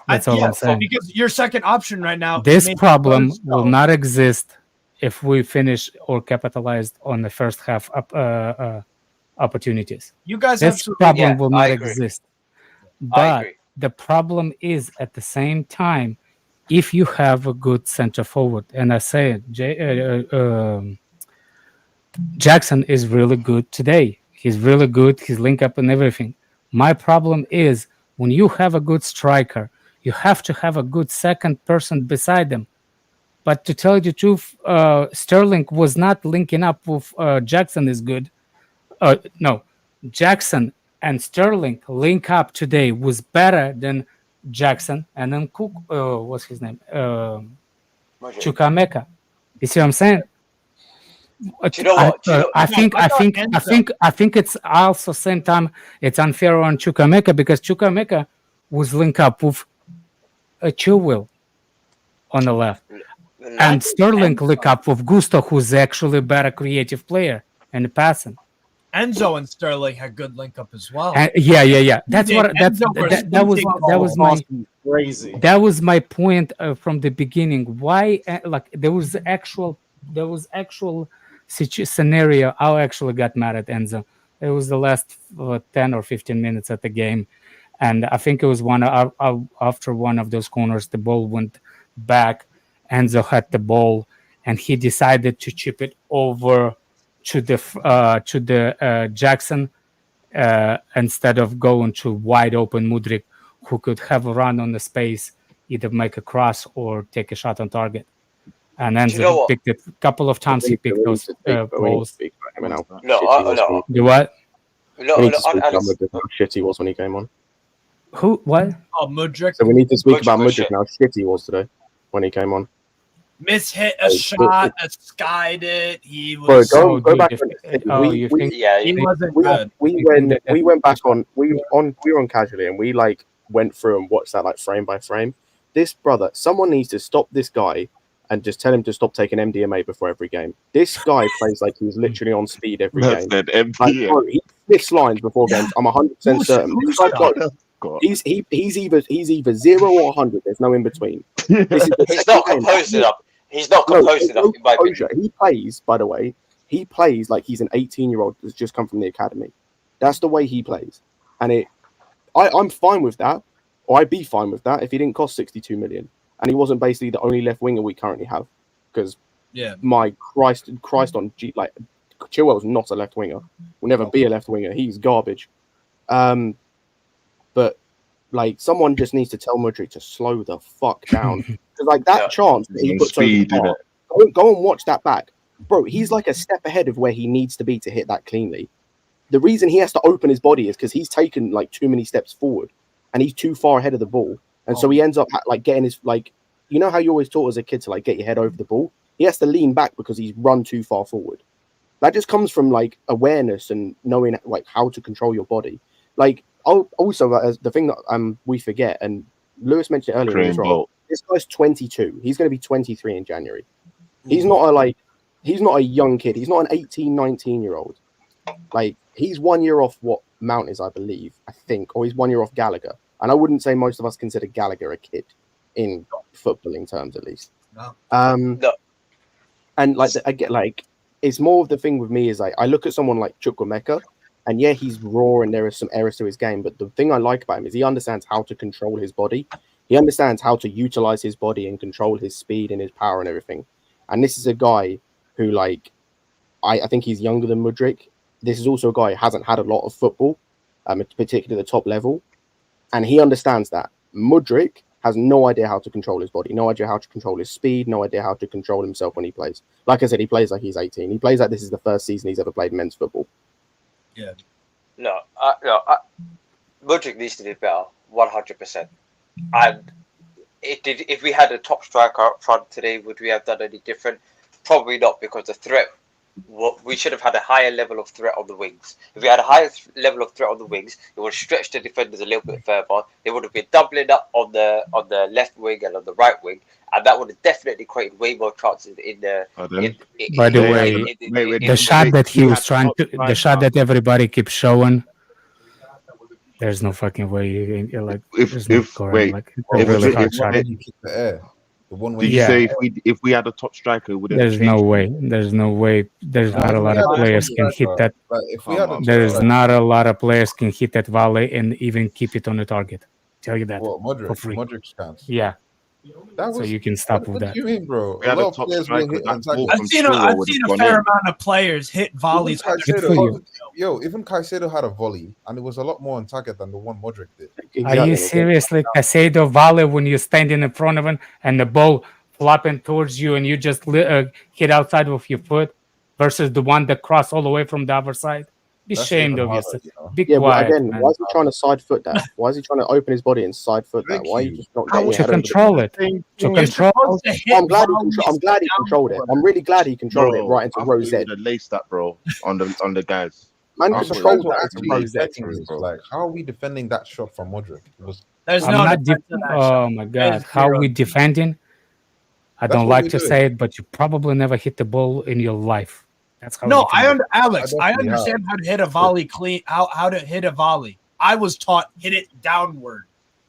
S4: That's all I'm saying.
S2: Because your second option right now.
S4: This problem will not exist if we finish or capitalized on the first half opportunities.
S2: You guys
S4: this problem will not exist. But the problem is at the same time, if you have a good center forward, and I say it, Jackson is really good today. He's really good. He's link up and everything. My problem is when you have a good striker, you have to have a good second person beside them. But to tell you the truth, Sterling was not linking up with Jackson is good. No, Jackson and Sterling link up today was better than Jackson and then Cook. What's his name? Chukwuemeka. You see what I'm saying?
S6: Do you know what?
S4: I think it's also same time it's unfair on Chukwuemeka because Chukwuemeka was linked up with Chilwell on the left, and Sterling linked up with Gusto, who's actually a better creative player and passing.
S2: Enzo and Sterling had good link up as well.
S4: Yeah. That was my point from the beginning. Why there was actual scenario. I actually got mad at Enzo. It was the last 10 or 15 minutes of the game, and I think it was after one of those corners, the ball went back. Enzo had the ball, and he decided to chip it over to the Jackson instead of going to wide open Mudryk, who could have a run on the space, either make a cross or take a shot on target. And Enzo picked it a couple of times. He picked those balls.
S6: No.
S4: Do what?
S3: We need to speak about Mudryk, how shit he was when he came on.
S4: Who? What?
S2: Oh, Mudryk.
S3: So we need to speak about Mudryk now. How shit he was today when he came on.
S2: Mishit a shot, skied it. He was.
S3: Bro, go back.
S2: He wasn't good.
S3: We went back on. We were on casually, and we went through and watched that frame by frame. This brother, someone needs to stop this guy and just tell him to stop taking MDMA before every game. This guy plays like he's literally on speed every game. He sniffs lines before games. I'm 100% certain. He's either 0 or 100. There's no in between.
S6: He's not composed enough. He's not composed enough. In my opinion.
S3: He plays, by the way. He plays like he's an 18-year-old that's just come from the academy. That's the way he plays, and I'm fine with that, or I'd be fine with that if he didn't cost 62 million, and he wasn't basically the only left winger we currently have. Because my Christ on G, Chilwell's not a left winger. Will never be a left winger. He's garbage. But someone just needs to tell Mudryk to slow the fuck down. Because that chance that he puts over the bar, go and watch that back. Bro, he's a step ahead of where he needs to be to hit that cleanly. The reason he has to open his body is because he's taken too many steps forward and he's too far ahead of the ball. And so he ends up getting his, you know how you always taught as a kid to get your head over the ball? He has to lean back because he's run too far forward. That just comes from awareness and knowing how to control your body. Also, the thing that we forget, and Lewis mentioned it earlier, this guy's 22. He's going to be 23 in January. He's not a young kid. He's not an 18, 19-year-old. He's 1 year off what Mount is, I believe, or he's 1 year off Gallagher. And I wouldn't say most of us consider Gallagher a kid in footballing terms, at least.
S6: No.
S3: And I get it's more of the thing with me is I look at someone like Chukwuemeka, and yeah, he's raw and there are some errors to his game. But the thing I like about him is he understands how to control his body. He understands how to utilize his body and control his speed and his power and everything. And this is a guy who, I think he's younger than Mudryk. This is also a guy who hasn't had a lot of football, particularly at the top level. And he understands that. Mudryk has no idea how to control his body, no idea how to control his speed, no idea how to control himself when he plays. Like I said, he plays like he's 18. He plays like this is the first season he's ever played men's football.
S2: Yeah.
S6: Mudryk needs to do better, 100%. And if we had a top striker up front today, would we have done any different? Probably not, because the threat, we should have had a higher level of threat on the wings. If we had a higher level of threat on the wings, it would have stretched the defenders a little bit further. They would have been doubling up on the left wing and on the right wing, and that would have definitely created way more chances in the.
S4: By the way, the shot that he was trying to, the shot that everybody keeps showing. There's no fucking way really hard shot.
S5: Did you say if we had a top striker, would it?
S4: There's no way. There's no way. There's not a lot of players can hit that. There's not a lot of players can hit that volley and even keep it on the target. Tell you that for free.
S8: Mudryk's chance.
S4: Yeah. So you can stop with that.
S8: What do you mean, bro?
S2: I've seen a fair amount of players hit volleys.
S8: Even Caicedo had a volley, and it was a lot more on target than the one Mudryk did.
S4: Are you seriously Caicedo volley when you're standing in front of him and the ball flopping towards you and you just hit outside with your foot versus the one that crossed all the way from the other side? Be
S8: That's
S4: ashamed
S8: even
S4: of
S8: harder,
S4: yourself.
S8: you know?
S4: Be
S3: Yeah, but
S4: quiet,
S3: again,
S4: man.
S3: why is he trying to side foot that? Why is he trying to open his body and side foot that?
S8: Thank
S3: Why are you
S8: you.
S3: just not getting your
S4: To
S3: head over the
S4: control it.
S7: Same
S4: To
S7: thing.
S2: You're
S4: control.
S2: supposed to hit
S3: I'm glad
S2: volleys
S3: he controlled it.
S2: downward.
S3: I'm really glad he controlled it
S5: Bro,
S3: right into
S5: I
S3: row
S5: thought
S3: Z.
S5: you would have laced that, bro, on the guys.
S3: Man
S8: Our
S3: controlled
S8: defense were
S3: that into
S8: actually
S3: row Z.
S8: defending this.
S5: bro.
S8: Like, how are we defending that shot from Mudryk? It was
S2: There's
S4: I'm
S2: no
S4: not.
S2: defense in that
S4: Oh
S2: shot.
S4: my
S2: There's
S4: God, how
S2: zero
S4: we
S2: defense.
S4: defending? I
S8: That's
S4: don't
S8: what
S4: like
S8: we're
S4: to
S8: doing.
S4: say it, but you probably never hit the ball in your life. That's how.
S2: No,
S4: we defend.
S2: Alex, I
S8: definitely
S2: understand how to hit a volley clean. How to hit a volley. I was taught hit it downward.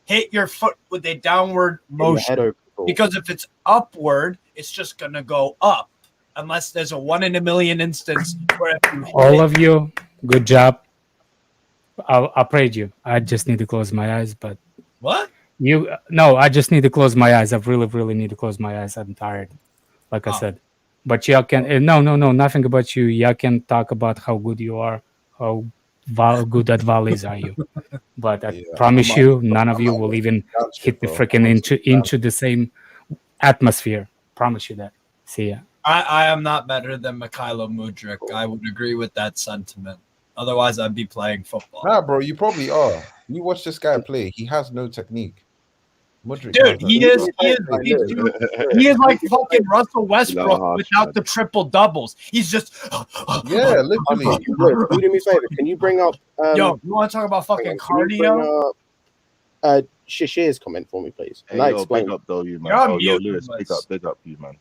S2: Hit your foot with a downward
S3: Get your
S2: motion.
S3: head over the ball.
S2: Because if it's upward, it's just gonna go up, unless there's a 1 in a million instance where if you hit
S4: All
S2: it,
S4: of you, good job. I praise you. I just need to close my eyes, but
S2: what?
S4: no, I just need to close my eyes. I really need to close my eyes. I'm tired, like I
S2: Oh.
S4: said. But y'all can no, nothing about you. Y'all can talk about how good you are, how good at volleys are you. But I promise you, none of you will even hit the freaking into the same atmosphere. Promise you that. See ya.
S2: I am not better than Mikhailo Mudryk. I would agree with that sentiment. Otherwise, I'd be playing football.
S8: Nah, bro, you probably are. You watch this guy play. He has no technique. Mudryk
S2: Dude,
S8: has no
S2: he is like fucking Russell Westbrook without the triple doubles. He's just
S8: Yeah, literally.
S3: Look, can you do me a favor? Can you bring up
S2: yo, you want to talk about fucking cardio?
S3: Shishir's comment for me, please?
S5: Hey, yo, big up though, you man.
S2: You're on
S5: Oh, yo,
S2: mute,
S5: Lewis,
S2: Lewis.
S5: big up you, man.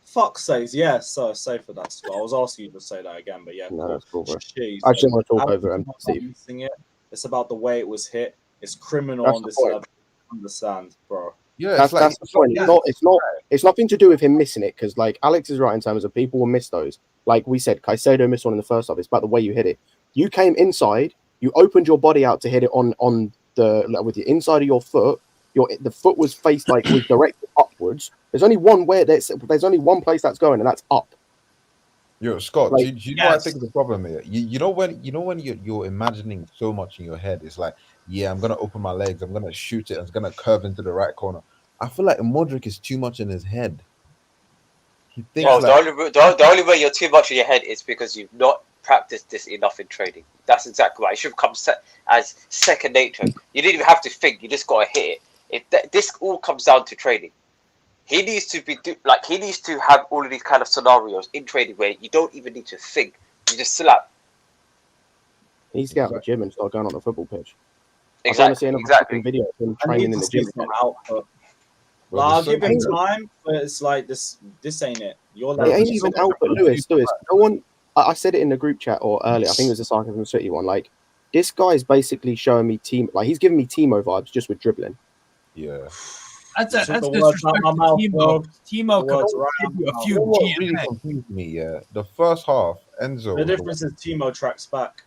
S1: Fuck says, yeah, so say for that. I was asking you to say that again, but yeah,
S3: No,
S1: cool.
S3: that's cool, bro.
S1: Jeez,
S3: I just want to talk
S1: I'm
S3: over him.
S1: not
S3: Steve.
S1: missing it. It's about the way it was hit. It's criminal
S3: That's
S1: on
S3: the
S1: this
S3: point.
S1: level. Understand, bro.
S8: Yeah,
S3: That's the point. It's nothing to do with him missing it, because like Alex is right in terms of people will miss those. Like we said, Caicedo missed one in the first half. It's about the way you hit it. You came inside, you opened your body out to hit it on the with the inside of your foot. The foot was faced was directed upwards. There's only one there's only one place that's going, and that's up.
S8: Yo, Scott,
S3: Like,
S8: do you know what I think is the problem here? You know when you're imagining so much in your head, it's like, yeah, I'm gonna open my legs, I'm gonna shoot it, it's gonna curve into the right corner. I feel like Mudryk is too much in his head. He thinks
S6: Well,
S8: like
S6: the only way you're too much in your head is because you've not practiced this enough in training. That's exactly why it should come as second nature. You didn't even have to think; you just gotta hit it. This all comes down to training. He needs to he needs to have all of these kind of scenarios in training where you don't even need to think; you just slap.
S3: He needs to get out of the gym and start going on the football pitch.
S6: Exactly.
S3: Video of him
S1: I
S3: training
S1: need
S3: in
S1: to
S3: the gym.
S1: see some output.
S8: Bro,
S1: I'll
S8: there's
S1: give him
S8: so-
S1: time, but it's like this ain't it. Your
S3: It
S1: level
S3: ain't
S1: is
S3: even
S1: so
S3: output, Lewis. No one. I said it in the group chat or earlier. I think it was the Sarcasm City one. Like, this guy's basically showing me he's giving me Timo vibes just with dribbling.
S8: Yeah.
S2: That's
S1: Took the
S2: disrespect
S1: words
S2: to
S1: out my mouth, bro.
S2: Timo. Timo
S1: The words
S2: could
S1: right
S2: give
S1: out
S2: you
S1: my
S2: a
S1: mouth.
S2: few
S8: You know what really
S2: GMA.
S8: confused me? Yeah, the first half, Enzo.
S1: The
S8: was
S1: difference is Timo tracks back.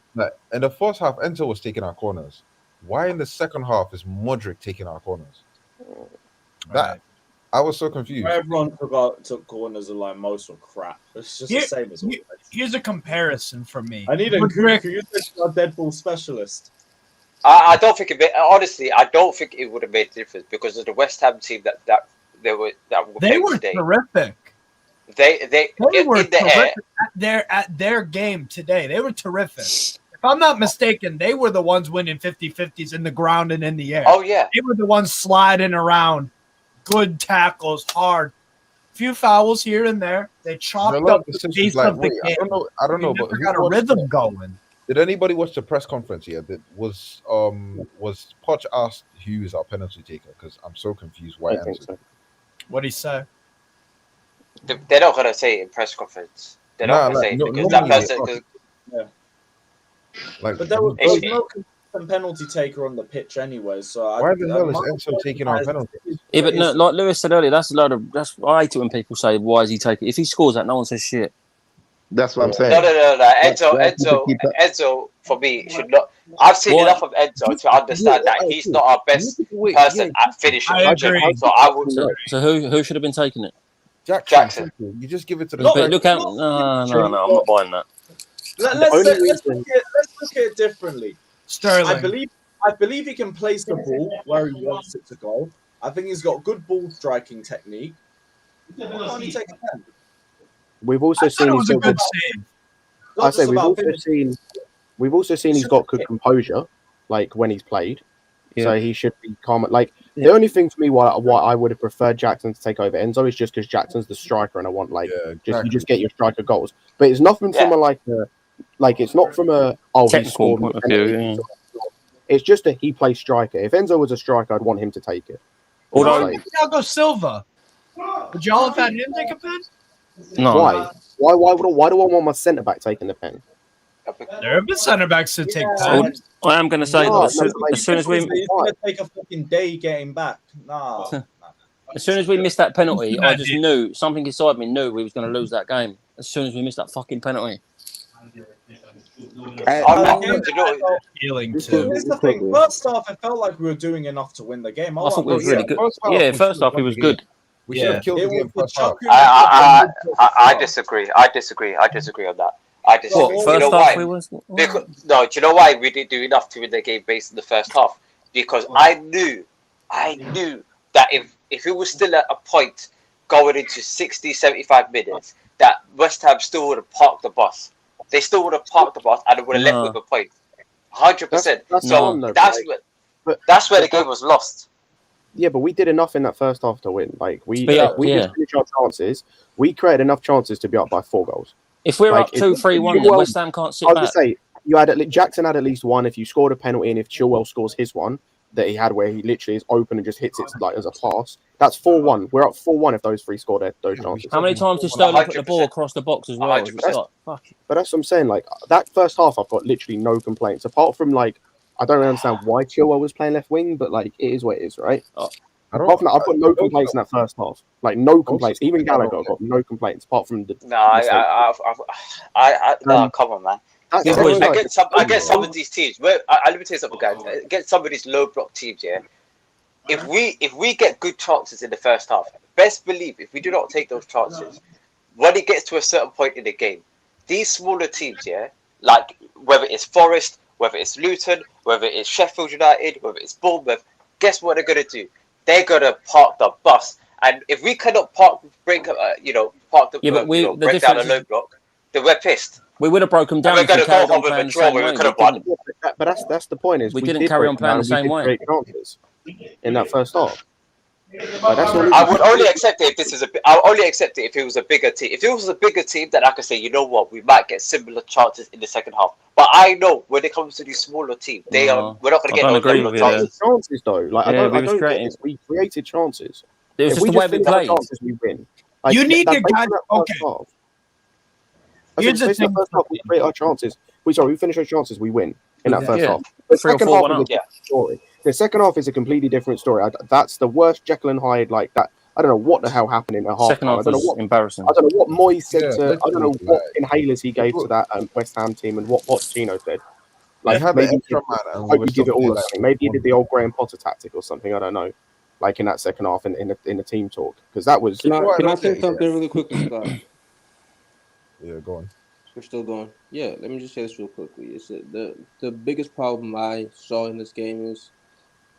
S8: in the first half, Enzo was taking our corners. Why in the second half is Mudryk taking our corners? That I was so confused.
S1: Everyone took corners and like most were crap. It's just the same as always.
S2: Here's a comparison for me.
S1: I need a
S2: Mudryk-
S1: Deadpool specialist.
S6: I don't think it made, honestly. I don't think it would have made a difference because of the West Ham team that they were
S2: They were
S6: today.
S2: terrific.
S6: They
S2: were
S6: in the air.
S2: terrific at their game today. They were terrific. If I'm not mistaken, they were the ones winning 50-50s in the ground and in the air.
S6: Oh yeah,
S2: They were the ones sliding around. Good tackles, hard. Few fouls here and there. They chopped up the pace of the game.
S8: I don't know, but
S2: They got a rhythm going.
S8: Did anybody watch the press conference here? Was Poch asked who is our penalty taker? Because I'm so confused why.
S3: I think so.
S2: What'd he say?
S6: they're not gonna say it in press conference. They're not gonna say it because that person.
S1: But there was no consistent penalty taker on the pitch anyway. So
S8: why the hell is Enzo taking our penalties?
S9: Yeah, but no, like Lewis said earlier, that's a load of. I hate it when people say, "Why is he taking?" If he scores that, no one says shit.
S7: That's what I'm saying.
S6: No. Enzo, for me, should not. I've seen enough of Enzo to understand that he's not our best person at finishing.
S2: I agree.
S6: So I would.
S9: So who should have been taking it?
S8: Jackson. You just give it to the.
S9: But look out! No, I'm not buying that.
S1: Let's look at it differently.
S2: Sterling.
S1: I believe he can place the ball where he wants it to go. I think he's got good ball striking technique. Why can't he take a pen?
S3: We've also
S2: I thought
S3: seen
S2: it was a good save.
S3: I say we've also seen he's got good composure, like when he's played.
S9: Yeah.
S3: So he should be calm. Like the only thing for me why I would have preferred Jackson to take over Enzo is just because Jackson's the striker, and I want you just get your striker goals. But it's nothing from it's not from a he
S9: technical
S3: scored
S9: point of view.
S3: It's just that he plays striker. If Enzo was a striker, I'd want him to take it.
S2: Although Thiago Silva, would y'all have had him take a pen?
S9: No.
S3: Why? Why do I want my centre back taking the pen?
S2: There have been centre backs to take pens.
S9: I am going to say as soon as we
S1: it's going to take a fucking day getting back. Nah.
S9: As soon as we missed that penalty, I just knew something inside me knew we was going to lose that game. As soon as we missed that fucking penalty.
S1: Here's the thing. First half, it felt like we were doing enough to win the game.
S9: I thought we was really good. Yeah, first half, he was good.
S8: We should have killed the game first half.
S6: I disagree. I disagree on that. I disagree.
S9: What, first half we was?
S6: No, do you know why we didn't do enough to win the game based on the first half? Because I knew that if it was still at a point going into 60, 75 minutes, that West Ham still would have parked the bus. They still would have parked the bus and it would have left with a point. 100%. So that's where the game was lost.
S3: Yeah, but we did enough in that first half to win. Like we just finished our chances. We created enough chances to be up by 4 goals.
S9: If we're up 2-3-1, then West Ham can't sit back.
S3: I was going to say Jackson had at least one. If you scored a penalty, and if Chilwell scores his one that he had, where he literally is open and just hits it like as a pass, that's 4-1. We're up 4-1 if those 3 scored those chances.
S9: How many times did Sterling put the ball across the box as well?
S3: But that's what I'm saying. Like that first half, I've got literally no complaints apart from I don't really understand why Chilwell was playing left wing, but it is what it is, right? Apart from that, I've got no complaints in that first half. No complaints. Even Gallagher got no complaints apart from the.
S6: No, come on, man. I get some of these teams. Let me tell you something, guys. Get some of these low block teams. Yeah, if we get good chances in the first half, best believe if we do not take those chances, when it gets to a certain point in the game, these smaller teams, like whether it's Forest, whether it's Luton, whether it's Sheffield United, whether it's Bournemouth, guess what they're gonna do? They're gonna park the bus, and if we cannot break down a low block, then we're pissed.
S9: We would have broken down.
S6: We're going to go home with a draw where we could have won.
S3: But that's the point. Is
S9: we didn't carry on playing the same way
S3: in that first half.
S6: I would only accept it if I'll only accept it if it was a bigger team. If it was a bigger team, then I could say, you know what, we might get similar chances in the second half. But I know when it comes to these smaller teams, we're not going to get those
S3: chances though. I don't get this. We created chances.
S9: It was just the way we played.
S3: We win.
S2: You need to get okay.
S3: Here's the thing. We create our chances. We finish our chances. We win in that first half. The second half is a different story. The second half is a completely different story. That's the worst Jekyll and Hyde like that. I don't know what the hell happened in a half.
S9: Second half was embarrassing.
S3: I don't know what Moyes said to. I don't know what inhalers he gave to that West Ham team and what Pochettino said. Maybe give it all. Maybe he did the old Graham Potter tactic or something. I don't know. In that second half in the team talk, because that was.
S10: Can I say something really quickly, Scott?
S8: Yeah, go on.
S10: We're still going. Yeah, let me just say this real quickly. It's the biggest problem I saw in this game is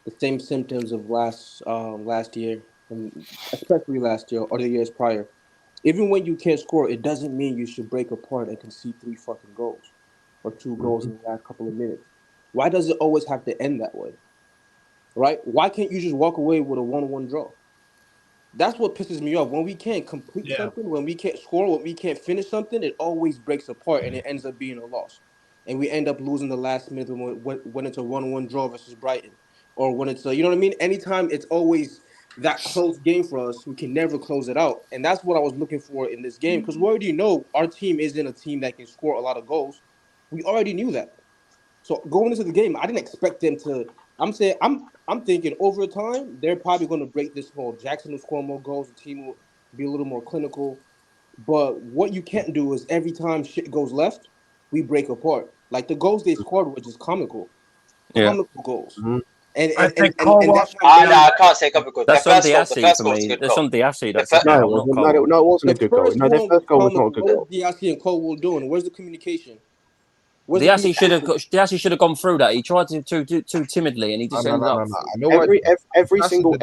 S10: the same symptoms of last year, and especially last year or the years prior. Even when you can't score, it doesn't mean you should break apart and concede 3 fucking goals or 2 goals in the last couple of minutes. Why does it always have to end that way? Right? Why can't you just walk away with a 1-1 draw? That's what pisses me off. When we can't complete something, when we can't score, when we can't finish something, it always breaks apart and it ends up being a loss. And we end up losing the last minute when it's a 1-1 draw versus Brighton. Or when it's you know what I mean? Anytime it's always that close game for us, we can never close it out. And that's what I was looking for in this game, because we already know our team isn't a team that can score a lot of goals. We already knew that. So going into the game, I didn't expect them to. I'm thinking over time, they're probably going to break this mold. Jackson will score more goals. The team will be a little more clinical. But what you can't do is every time shit goes left, we break apart. Like the goals they scored were just comical. Comical goals.
S3: Mm-hmm.
S10: And
S6: that's I can't say comical.
S9: That's on Diassi for me. That's on Diassi.
S3: No, it wasn't a good goal. No, their first goal was not a good goal.
S10: What are Diassi and Colwell doing? Where's the communication?
S9: Diassi should have gone through that. He tried to too timidly, and he just ended up.
S3: Every single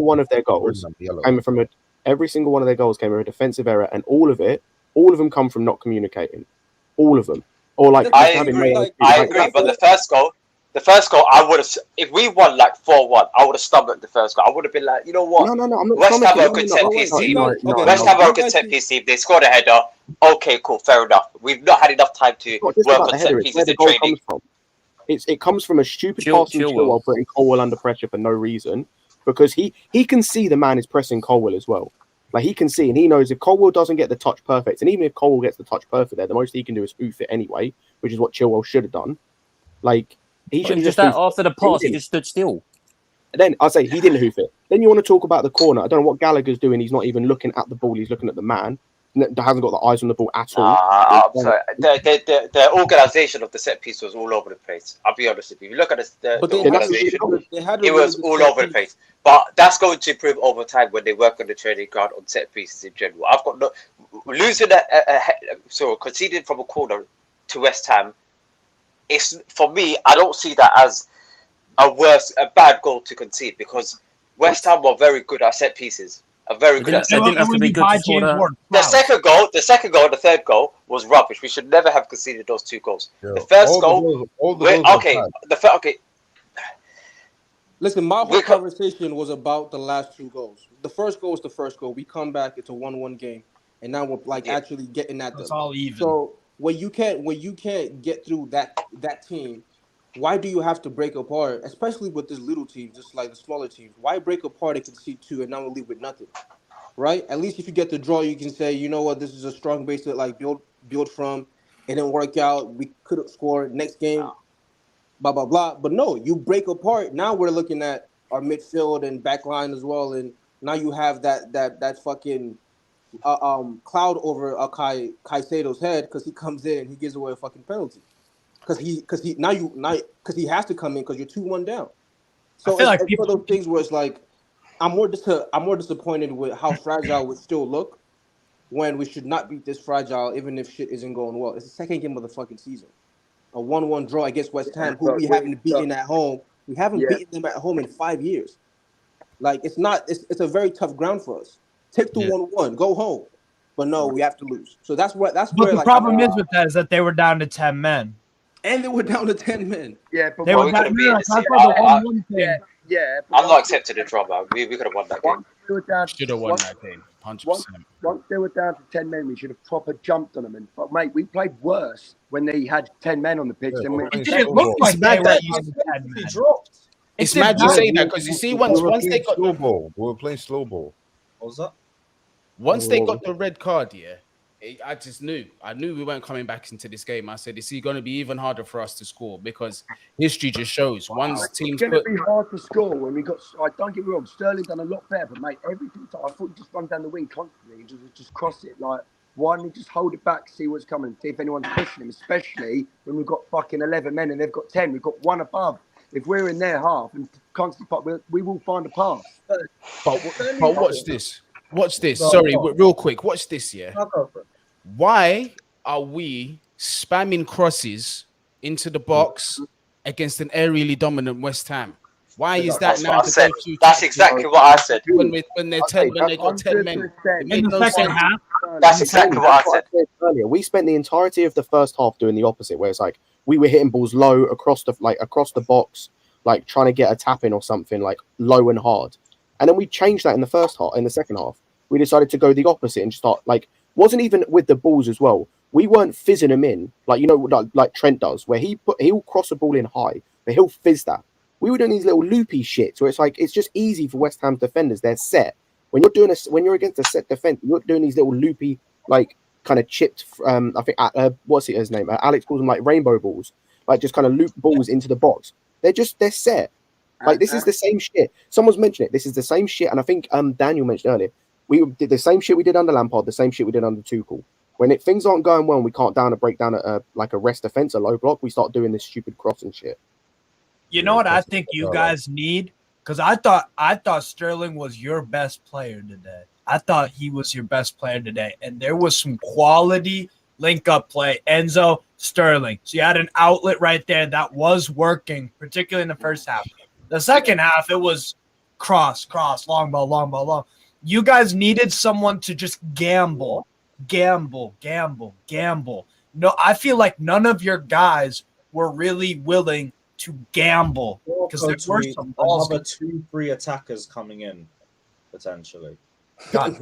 S3: one of their goals came from every single one of their goals came from a defensive error, and all of them come from not communicating. all of them. Or like
S6: I agree. But the first goal, I would have. If we won like 4-1, I would have stomached the first goal. I would have been like, you know what?
S3: No, I'm not.
S6: West Ham are a good set piece team. West Ham are a good set piece team. They scored a header. Okay, cool, fair enough. We've not had enough time to work on set pieces in training.
S3: It comes from a stupid pass from Chilwell putting Colwell under pressure for no reason, because he can see the man is pressing Colwell as well. Like, he can see, and he knows if Colwell doesn't get the touch perfect, and even if Colwell gets the touch perfect there, the most he can do is hoof it anyway, which is what Chilwell should have done. Like, he should
S9: just that after the pass, he just stood still.
S3: And then I say he didn't hoof it. Then you want to talk about the corner. I don't know what Gallagher's doing. He's not even looking at the ball. He's looking at the man. Hasn't got the eyes on the ball at all.
S6: I'm sorry. The organisation of the set piece was all over the place. I'll be honest with you. If you look at the organisation, it was all over the place. But that's going to improve over time when they work on the training ground on set pieces in general. I've got losing conceding from a corner to West Ham. It's, for me, I don't see that as a bad goal to concede, because West Ham were very good at set pieces. The second goal, the third goal was rubbish. We should never have conceded those two goals. The first goal, okay.
S10: Listen, my whole conversation was about the last two goals. The first goal was the first goal. We come back, it's a 1-1 game, and now we're actually getting at them.
S2: It's all even.
S10: So when you can't get through that team, why do you have to break apart, especially with this little team, just like the smaller teams? Why break apart and concede 2 and now we'll leave with nothing, right? At least if you get the draw, you can say, you know what, this is a strong base to like build from. It didn't work out. We could have scored next game, blah, blah, blah. But no, you break apart. Now we're looking at our midfield and back line as well. And now you have that fucking cloud over Caicedo's head, because he comes in and he gives away a fucking penalty. Because he has to come in because you're 2-1 down. So it's like one of those things where it's like, I'm more disappointed with how fragile we still look, when we should not be this fragile even if shit isn't going well. It's the second game of the fucking season. A 1-1 draw against West Ham, who we haven't beaten at home. We haven't beaten them at home in 5 years. Like, it's a very tough ground for us. Take the 1-1, go home. But no, we have to lose. So that's where
S2: the problem is with that is that they were down to 10 men.
S10: And they were down to 10 men.
S11: Yeah, but
S2: they were down to
S11: yeah.
S6: I'm not accepting the draw, man. We could have won that game.
S2: Should have won that game, 100%.
S11: Once they were down to 10 men, we should have proper jumped on them. And mate, we played worse when they had 10 men on the pitch.
S2: It didn't look like they were using 10 men.
S12: It's mad you say that, because you see, once they got
S8: slow ball, we were playing slow ball.
S1: What was that?
S12: Once they got the red card, I just knew. I knew we weren't coming back into this game. I said, it's going to be even harder for us to score, because history just shows once teams.
S11: It's going to be hard to score when we got. Don't get me wrong, Sterling done a lot better, but mate, everything. I thought you just run down the wing constantly, just cross it. Like, why don't you just hold it back, see what's coming, see if anyone's pushing him? Especially when we've got fucking 11 men and they've got 10. We've got one above. If we're in their half and constantly, we will find a pass.
S12: But watch this. Watch this. Sorry, real quick. Watch this. Yeah. Why are we spamming crosses into the box against an aerially dominant West Ham? Why is that now?
S6: That's exactly what I said.
S12: When they got 10 men,
S2: in the second half.
S6: That's exactly what I said
S3: earlier. We spent the entirety of the first half doing the opposite, where it's like we were hitting balls low across the box, like trying to get a tap in or something, like low and hard. And then we changed that in the second half. We decided to go the opposite and start like. Wasn't even with the balls as well. We weren't fizzing them in like Trent does, where he'll cross a ball in high, but he'll fizz that. We were doing these little loopy shits where it's like it's just easy for West Ham's defenders. They're set. When you're against a set defense, you're doing these little loopy, like kind of chipped. I think what's his name? Alex calls them like rainbow balls, like just kind of loop balls into the box. They're set. Like this is the same shit. Someone's mentioned it. This is the same shit, and I think Daniel mentioned earlier. We did the same shit we did under Lampard, the same shit we did under Tuchel. When things aren't going well, and we can't break down a rest defense, a low block, we start doing this stupid crossing shit.
S2: You know what I think you guys need? Because I thought Sterling was your best player today. I thought he was your best player today, and there was some quality link-up play. Enzo, Sterling. So you had an outlet right there that was working, particularly in the first half. The second half, it was cross, long ball. You guys needed someone to just gamble. I feel like none of your guys were really willing to gamble because there were some balls.
S1: Another 2-3 attackers coming in potentially.
S2: God.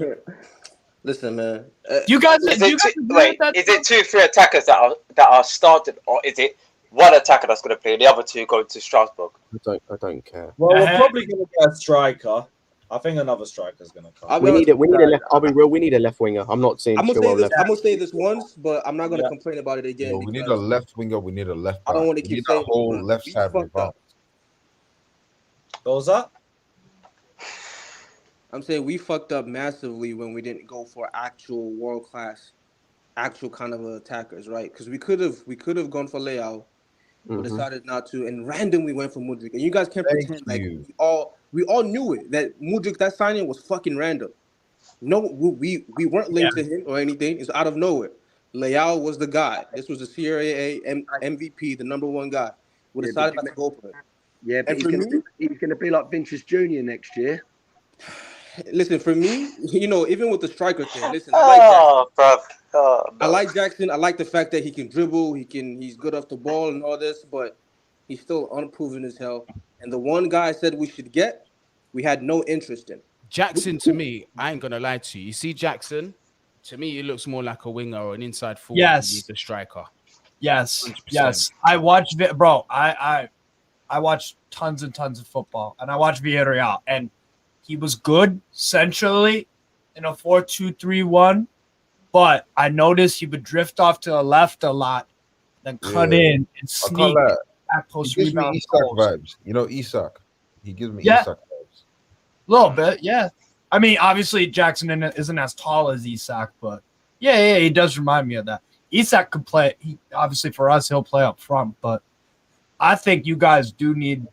S10: Listen, man.
S2: You guys,
S6: is it 2-3 attackers that are started, or is it one attacker that's going to play and the other two go to Strasbourg?
S3: I don't care.
S1: Well, we're probably going to get a striker. I think another striker is going to come.
S3: We need a left. I'll be real. We need a left winger. I'm not saying.
S10: I'm gonna say this once, but I'm not gonna complain about it again.
S8: We need a left winger. We need a left back.
S10: I don't want to keep saying
S8: the whole left side of the.
S1: What was that?
S10: I'm saying we fucked up massively when we didn't go for actual world class, actual kind of attackers, right? Because we could have gone for Leao, but decided not to, and randomly went for Mudryk. And you guys can't pretend like we all knew it that Mudryk, that signing was fucking random. No, we weren't linked to him or anything. It's out of nowhere. Leao was the guy. This was the Serie A MVP, the number one guy. We decided not to go for it.
S11: Yeah, but he's going to be like Vinicius Jr. next year.
S10: Listen, for me, even with the striker thing, listen,
S6: I
S10: like Jackson. I like the fact that he can dribble, he's good off the ball and all this, but he's still unproven as hell. And the one guy I said we should get, we had no interest in.
S12: Jackson, to me, I ain't gonna lie to you. You see Jackson, to me, he looks more like a winger or an inside forward.
S2: Yes,
S12: he's a striker.
S2: Yes,
S12: 100%.
S2: yes. I watched it, bro. I watched tons and tons of football, and I watched Villarreal, and he was good centrally in a 4-2-3-1, but I noticed he would drift off to the left a lot, then cut in and sneak back post rebound.
S8: Isak vibes. Isak. He gives me Isak vibes.
S2: A little bit, yeah. I mean, obviously Jackson isn't as tall as Isak, but yeah, he does remind me of that. Isak could play. Obviously for us, he'll play up front, but I think you guys do need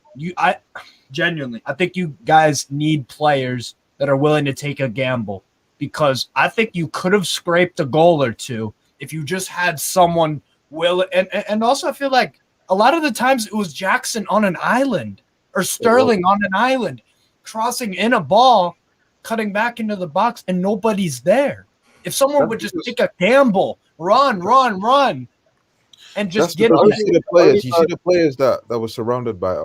S2: genuinely, I think you guys need players that are willing to take a gamble, because I think you could have scraped a goal or two if you just had someone willing. And also, I feel like a lot of the times it was Jackson on an island or Sterling on an island, crossing in a ball, cutting back into the box, and nobody's there. If someone would just take a gamble, run, and just get
S8: you see the players that were surrounded by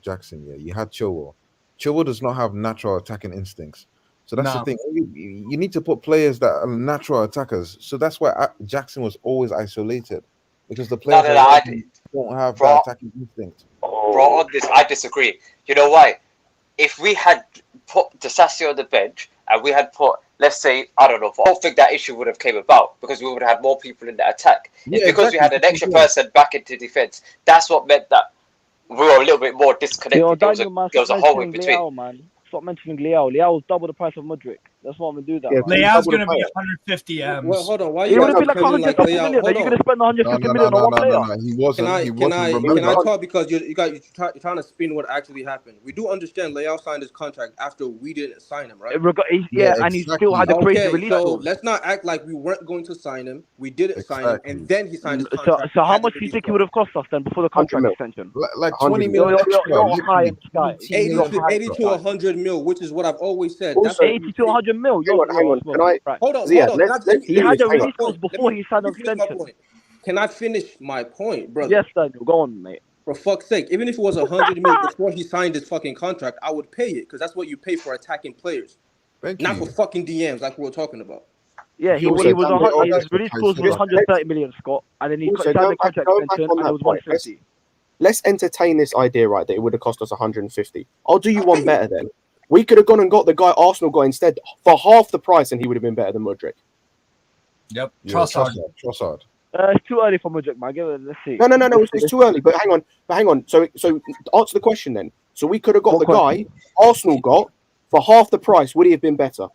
S8: Jackson. Yeah, you had Chilwell. Chilwell does not have natural attacking instincts, so that's the thing. You need to put players that are natural attackers. So that's why Jackson was always isolated, because the players don't have that attacking instinct.
S6: Bro, on this, I disagree. You know why? If we had put Disasio on the bench and we had put, let's say, I don't think that issue would have came about, because we would have had more people in the attack. It's because we had an extra person back into defense. That's what meant that we were a little bit more disconnected. There was a hole in between.
S13: Leao, man. Stop mentioning Leao. Leao was double the price of Mudryk. That's why I'm gonna do that.
S2: Yeah, Leao's gonna be 150 M's.
S10: Well, hold on. Why
S13: you're gonna be like 150
S10: Leao?
S13: million? You're gonna spend 150 million on one player.
S8: No, he wasn't.
S10: Can I talk, because you're trying to spin what actually happened? We do understand Leao signed his contract after we didn't sign him, right?
S13: And he still had the crazy release.
S10: So let's not act like we weren't going to sign him. We didn't sign him, and then he signed his contract.
S13: So how much do you think it would have cost us then before the contract extension?
S8: Like 20 million extra.
S10: 80 to 100 mil, which is what I've always said.
S13: 80 to 100 mil.
S3: Hang on. Can I?
S10: Hold on.
S3: He
S13: had a release clause before he signed an extension.
S10: Can I finish my point, brother?
S13: Yes, Daniel. Go on, mate.
S10: For fuck's sake, even if it was 100 mil before he signed his fucking contract, I would pay it, because that's what you pay for attacking players, not for fucking DMs like we were talking about.
S13: Yeah, his release clause was 130 million, Scott, and then he signed the contract extension, and it was 150.
S3: Let's entertain this idea, right, that it would have cost us 150. I'll do you one better then. We could have gone and got the guy Arsenal got instead for half the price, and he would have been better than Mudryk.
S2: Yep.
S8: Trossard.
S13: It's too early for Mudryk, man. Let's see.
S3: No. It's too early. But hang on. So answer the question then. So we could have got the guy Arsenal got for half the price. Would he have been better?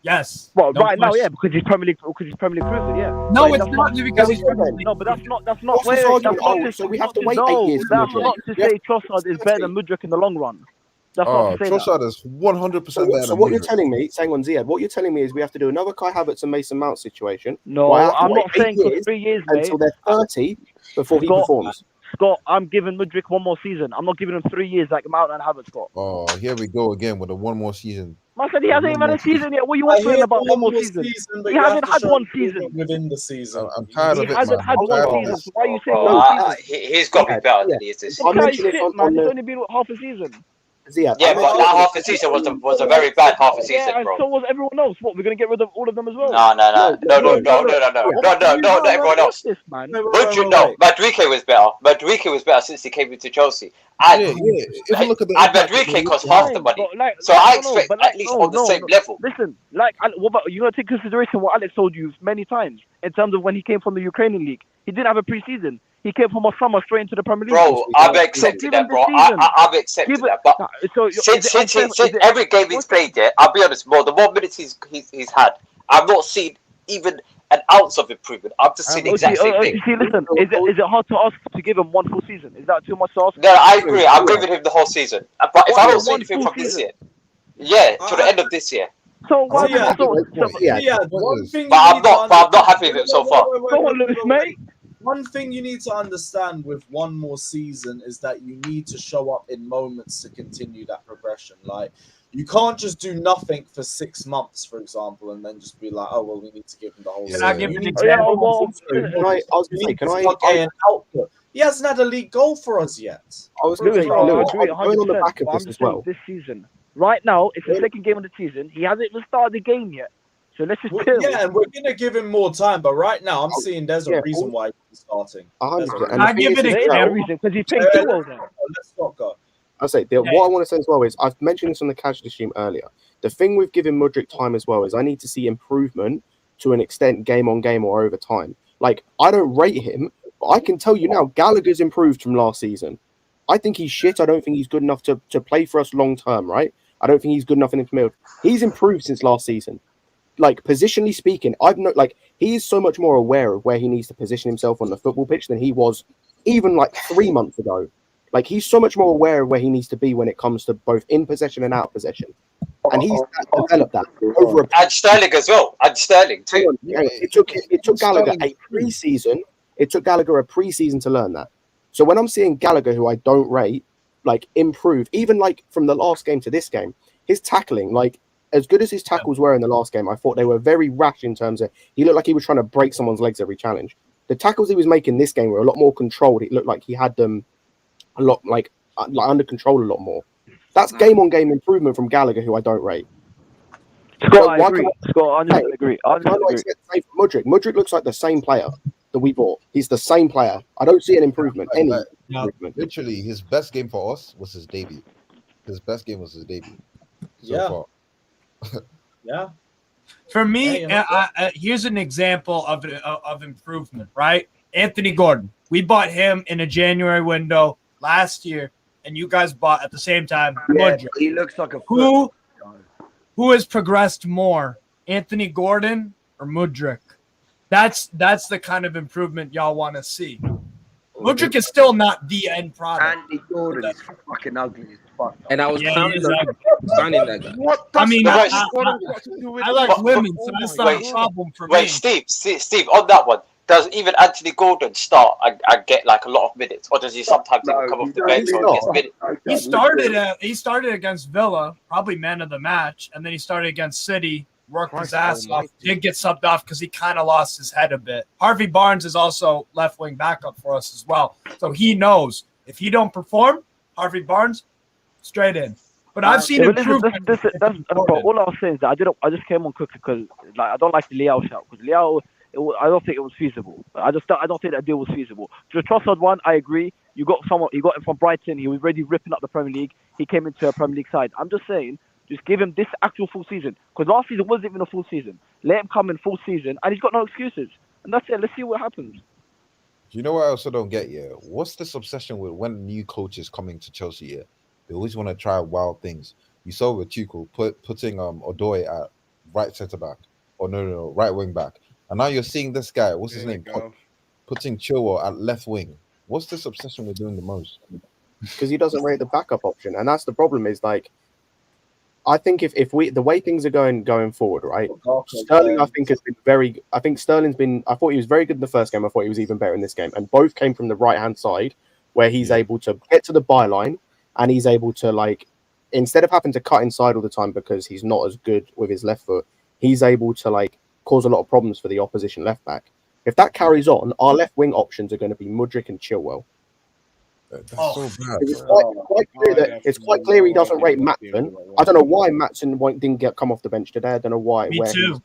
S2: Yes.
S13: Well, right now, yeah, because he's Premier League proven, yeah.
S2: No, it's not because he's Premier League.
S13: No, but that's not where.
S3: So we have to wait 8 years.
S13: That's not to say Trossard is better than Mudryk in the long run. That's not to say
S8: Trossard is 100% better.
S3: So what you're telling me, hang on, Ziad, what you're telling me is we have to do another Kai Havertz and Mason Mount situation.
S13: No, I'm not saying for 3 years, mate.
S3: Until they're 30 before he performs.
S13: Scott, I'm giving Mudryk one more season. I'm not giving him 3 years like Mount and Havertz got.
S8: Oh, here we go again with the one more season.
S13: Man said he hasn't even had a season yet. What are you whispering about one more season?
S1: But
S13: He hasn't had one season.
S1: Within the season.
S8: I'm tired of it, man.
S13: He hasn't had one season. So why are you saying
S6: Bro,
S13: one season?
S6: he's got to be better than he is this
S13: This
S6: season.
S13: guy's shit, man. It's only been half a season.
S6: Yeah, but that half a season was a very bad half a season,
S13: Yeah, and
S6: bro.
S13: so was everyone else. What, we're going to get rid of all of them as well?
S6: No, not everyone else. Mudryk was better. Mudryk was better since he came into Chelsea. And
S8: If you look at the
S6: Mudryk costs half the money. So I expect at least on the same level.
S13: Listen, what about, you got to take into consideration what Alex told you many times in terms of when he came from the Ukrainian league. He didn't have a pre-season. He came from a summer straight into the Premier League.
S6: Bro, I've accepted that, bro. I've accepted that. But since every game he's played, I'll be honest, bro, the more minutes he's had, I've not seen even an ounce of improvement. I've just seen the exact same thing.
S13: See, listen, is it hard to ask to give him one full season? Is that too much to ask?
S6: No, I agree. I'm giving him the whole season. But if I don't see anything from this year, to the end of this year.
S13: So why?
S1: One thing.
S6: But I'm not happy with it so far.
S13: Go on, Lewis, mate.
S1: One thing you need to understand with one more season is that you need to show up in moments to continue that progression. Like, you can't just do nothing for 6 months, for example, and then just be like, oh, well, we need to give him the whole season.
S3: Can I give an example?
S1: Output. He hasn't had a league goal for us yet.
S3: I was going to say, going on the back of this as well.
S13: This season, right now, it's the second game of the season. He hasn't even started the game yet. So let's just chill.
S1: Yeah, and we're going to give him more time. But right now, I'm seeing there's a reason why he's starting.
S3: I
S13: give it a reason because he's playing Chilwell now.
S1: Let's not go.
S3: I'll say, what I want to say as well is, I've mentioned this on the casual stream earlier. The thing with giving Mudryk time as well is I need to see improvement to an extent game on game or over time. Like, I don't rate him, but I can tell you now, Gallagher's improved from last season. I think he's shit. I don't think he's good enough to play for us long term, right? I don't think he's good enough in the midfield. He's improved since last season. Like, positionally speaking, he is so much more aware of where he needs to position himself on the football pitch than he was even like 3 months ago. Like, he's so much more aware of where he needs to be when it comes to both in possession and out of possession. And he's developed that over
S6: And Sterling as well. And Sterling too.
S3: It took Gallagher a pre-season. It took Gallagher a pre-season to learn that. So when I'm seeing Gallagher, who I don't rate, like, improve, even like from the last game to this game, his tackling, like, as good as his tackles were in the last game, I thought they were very rash in terms of he looked like he was trying to break someone's legs every challenge. The tackles he was making this game were a lot more controlled. It looked like he had them a lot like under control a lot more. That's game on game improvement from Gallagher, who I don't rate.
S13: Scott, I agree. Scott, I agree.
S3: Mudryk looks like the same player that we bought. He's the same player. I don't see an improvement. Improvement.
S8: Literally, his best game for us was his debut. His best game was his debut. So far.
S2: Yeah. For me, here's an example of improvement, right? Anthony Gordon. We bought him in a January window last year, and you guys bought at the same time Mudryk.
S11: He looks like a
S2: who has progressed more, Anthony Gordon or Mudryk? That's the kind of improvement y'all want to see. Mudryk is still not the end product.
S11: Anthony Gordon is fucking ugly as fuck.
S10: And I was standing that guy.
S11: What?
S2: I mean, I like women, so that's not a problem for me.
S6: Wait, Steve, on that one, does even Anthony Gordon start and get like a lot of minutes, or does he sometimes even come off the bench or gets minutes?
S2: He started against Villa, probably man of the match, and then he started against City, worked his ass off, did get subbed off because he kind of lost his head a bit. Harvey Barnes is also left wing backup for us as well, so he knows if he don't perform, Harvey Barnes straight in. But I've seen improvement.
S13: All I was saying is that I just came on quickly because I don't like the Leao shout because Leao. I don't think it was feasible. I don't think that deal was feasible. The Trossard one, I agree. You got him from Brighton. He was already ripping up the Premier League. He came into a Premier League side. I'm just saying, just give him this actual full season because last season wasn't even a full season. Let him come in full season, and he's got no excuses. And that's it. Let's see what happens.
S8: You know what I also don't get here? What's this obsession with when new coaches coming to Chelsea here? They always want to try wild things. You saw with Tuchel putting Odoi at right centre back, or no, right wing back. And now you're seeing this guy, what's his name? Putting Chilwell at left wing. What's this obsession with doing the most?
S3: Because he doesn't rate the backup option. And that's the problem is, like, I think if we, the way things are going forward, right? Sterling, I think, has been very, I think Sterling's been, I thought he was very good in the first game. I thought he was even better in this game. And both came from the right-hand side where he's able to get to the byline and he's able to, like, instead of having to cut inside all the time because he's not as good with his left foot, he's able to, like, cause a lot of problems for the opposition left back. If that carries on, our left wing options are going to be Mudryk and Chilwell.
S8: That's so bad.
S3: It's quite clear he doesn't rate Maatsen. I don't know why Maatsen didn't come off the bench today. I don't know why.
S2: Me too.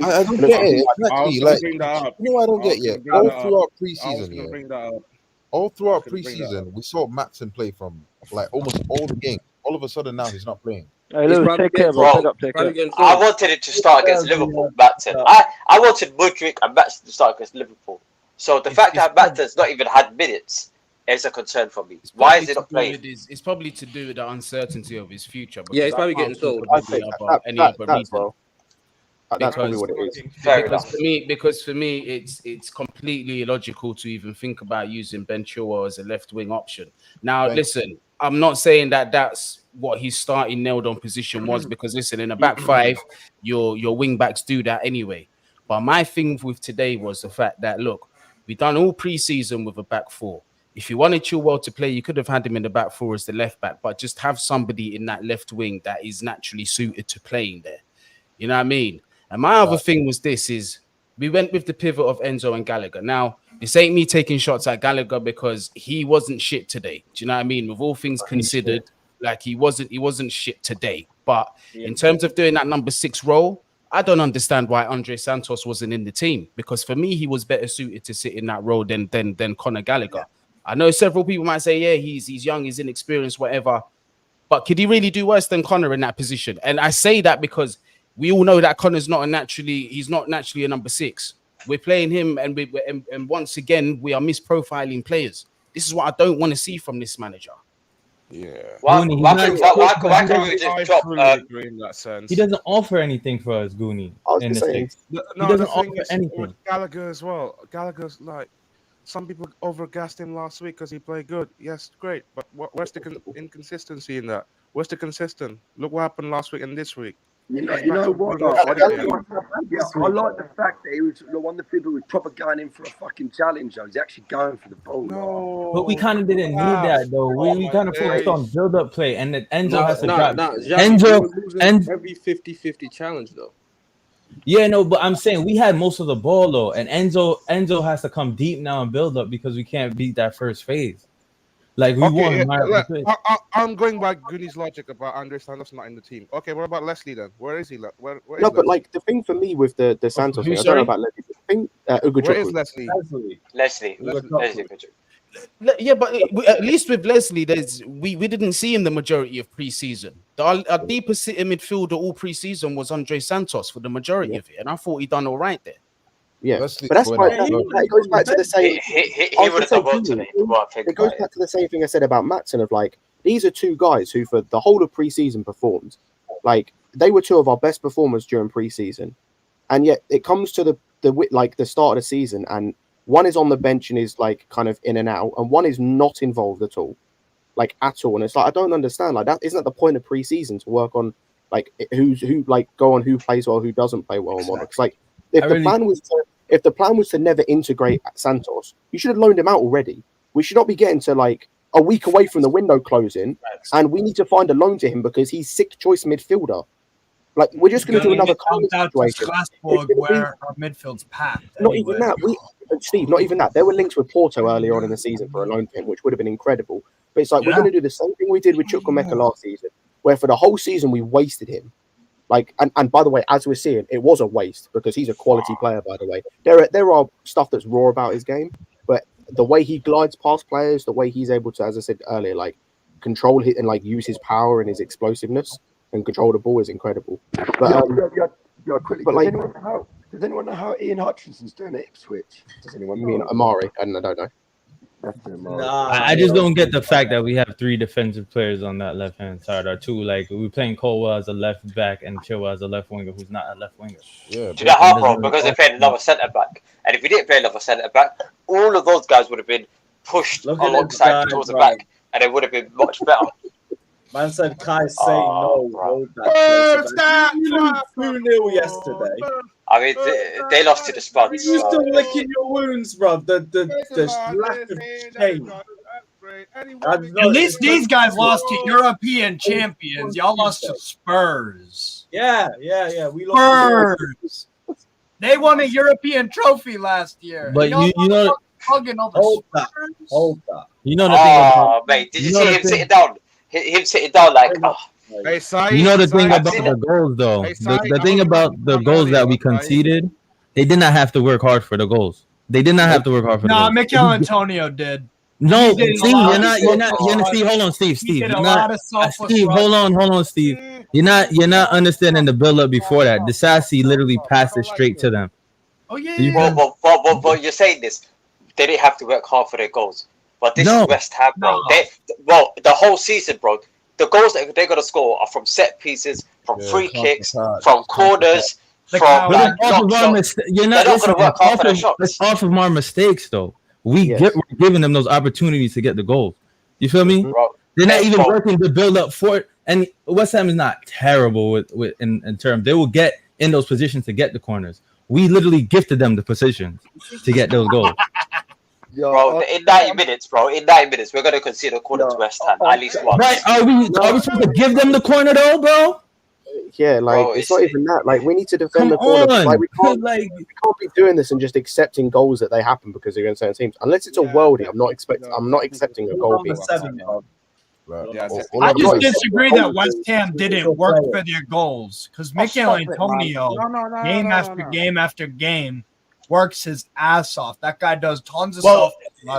S8: I don't get it. Exactly. Like, you know what I don't get yet? All throughout preseason, all throughout preseason, we saw Maatsen play from like almost all the games. All of a sudden now he's not playing.
S13: Hey, Lewis, take care, bro. Take care.
S6: I wanted it to start against Liverpool, Maatsen. I wanted Mudryk and Maatsen to start against Liverpool. So the fact that Maatsen's not even had minutes is a concern for me. Why is it not playing?
S12: It's probably to do with the uncertainty of his future.
S10: Yeah, he's probably getting sold.
S3: I think that's probably what it is.
S12: Because for me, it's completely illogical to even think about using Ben Chilwell as a left wing option. Now, listen, I'm not saying that that's what his starting nailed on position was, because listen, in a back five, your wing backs do that anyway. But my thing with today was the fact that, look, we've done all preseason with a back four. If you wanted Chilwell to play, you could have had him in the back four as the left back, but just have somebody in that left wing that is naturally suited to playing there. You know what I mean? And my other thing was this is we went with the pivot of Enzo and Gallagher. Now, this ain't me taking shots at Gallagher because he wasn't shit today. Do you know what I mean? With all things considered, like he wasn't shit today. But in terms of doing that number 6 role, I don't understand why Andre Santos wasn't in the team, because for me, he was better suited to sit in that role than Conor Gallagher. I know several people might say, yeah, he's young, he's inexperienced, whatever. But could he really do worse than Conor in that position? And I say that because we all know that Connor's he's not naturally a number 6. We're playing him, and once again, we are misprofiling players. This is what I don't want to see from this manager.
S14: Yeah.
S6: Why can't we just drop?
S14: Agree in that sense.
S15: He doesn't offer anything for us, Goonie.
S14: He doesn't offer anything. With Gallagher as well. Gallagher's like, some people overgassed him last week because he played good. Yes, great. But where's the inconsistency in that? Where's the consistent? Look what happened last week and this week.
S11: You know what? I like the fact that he was one of the people who was proper going in for a fucking challenge. He's actually going for the ball.
S14: No,
S15: but we kind of didn't need that though. We kind of focused on build-up play, and then Enzo has to drop.
S10: Enzo every 50-50 challenge though.
S15: Yeah, no, but I'm saying we had most of the ball though, and Enzo has to come deep now and build up because we can't beat that first phase. Like we won.
S14: I'm going by Goonie's logic about Andre Santos not in the team. Okay, what about Leslie then? Where is he? Where is
S3: no, but
S14: Leslie?
S3: Like the thing for me with the Santos thing, I don't know about Leslie. The thing,
S14: where is Leslie?
S6: Leslie.
S12: Yeah, but at least with Leslie, we didn't see him the majority of preseason. Our deepest sitting midfielder all preseason was Andre Santos for the majority of it, and I thought he done all right there.
S3: Yeah, but that's why it goes back to the same. It goes back to the same thing I said about Maatsen of like, these are two guys who for the whole of preseason performed. Like they were two of our best performers during preseason, and yet it comes to the start of the season, and one is on the bench and is like kind of in and out, and one is not involved at all, like at all. And it's like I don't understand. Like that isn't that the point of preseason to work on like who like go on who plays well, who doesn't play well, and what? It's like if the plan was to never integrate Santos, you should have loaned him out already. We should not be getting to like a week away from the window closing, and we need to find a loan to him because he's 6th choice midfielder. Like we're just going to do another situation.
S2: Where our midfield's packed.
S3: Not even that. Steve, not even that. There were links with Porto earlier on in the season for a loan for him, which would have been incredible. But it's like we're going to do the same thing we did with Chukwuemeka last season, where for the whole season we wasted him. Like, and by the way, as we're seeing, it was a waste because he's a quality player. By the way, there are stuff that's raw about his game, but the way he glides past players, the way he's able to, as I said earlier, like control it and like use his power and his explosiveness and control the ball is incredible. But
S11: quickly,
S3: but like,
S11: does anyone know how Ian Hutchinson's doing at Ipswich? Does anyone know?
S3: I mean Amari? I don't know.
S15: I just don't get the fact that we have 3 defensive players on that left hand side, or 2. Like we're playing Colwell as a left back and Chilwell as a left winger, who's not a left winger.
S6: Yeah, do you know how, bro? Because they played another centre back, and if we didn't play another centre back, all of those guys would have been pushed alongside towards the back, and it would have been much better.
S1: Man said Kai say no. 2-0 yesterday.
S6: I mean, they lost to the Spurs.
S1: You're still licking your wounds, bro. The lack of change.
S2: At least these guys lost to European champions. Y'all lost to Spurs.
S1: Yeah. We lost.
S2: Spurs. They won a European trophy last year.
S15: But you know,
S1: hold that.
S15: You know the thing about,
S6: mate, did you see him sitting down? Him sitting down like, oh.
S14: Hey, Savić,
S15: you know the thing
S14: Savić,
S15: about the goals, though.
S14: Hey,
S15: The thing about the goals that we conceded, they did not have to work hard for the goals. They did not have to work hard for the
S2: Nah,
S15: goals.
S2: Mikel Antonio did.
S15: No,
S2: He did
S15: Steve, you're not. Steve, hold on, Steve.
S2: He did
S15: You're
S2: a
S15: not.
S2: lot of selfless
S15: Steve,
S2: runs.
S15: hold on, Steve. You're not understanding the build up before that. Disasi literally passed it straight to them.
S2: Oh yeah.
S6: But you're saying this. They didn't have to work hard for their goals. But this is West Ham, bro. The whole season, bro. The goals that they're gonna score are from set pieces, from free kicks, from corners, from like shots.
S15: You're not gonna work hard for their shots. It's off of our mistakes, though. We're giving them those opportunities to get the goals. You feel me? They're not even working to build up for it. And West Ham is not terrible with in terms. They will get in those positions to get the corners. We literally gifted them the positions to get those goals.
S6: Bro, in 90 minutes, we're gonna concede a corner to West Ham at least once.
S15: Right? Are we supposed to give them the corner though, bro?
S3: Yeah, like it's not even that. Like we need to defend the corner. Like we can't be doing this and just accepting goals that they happen because they're against certain teams. Unless it's a worldie, I'm not accepting a goal being.
S2: I just disagree that West Ham didn't work for their goals because Mikel Antonio, game after game after game, works his ass off. That guy does tons of stuff.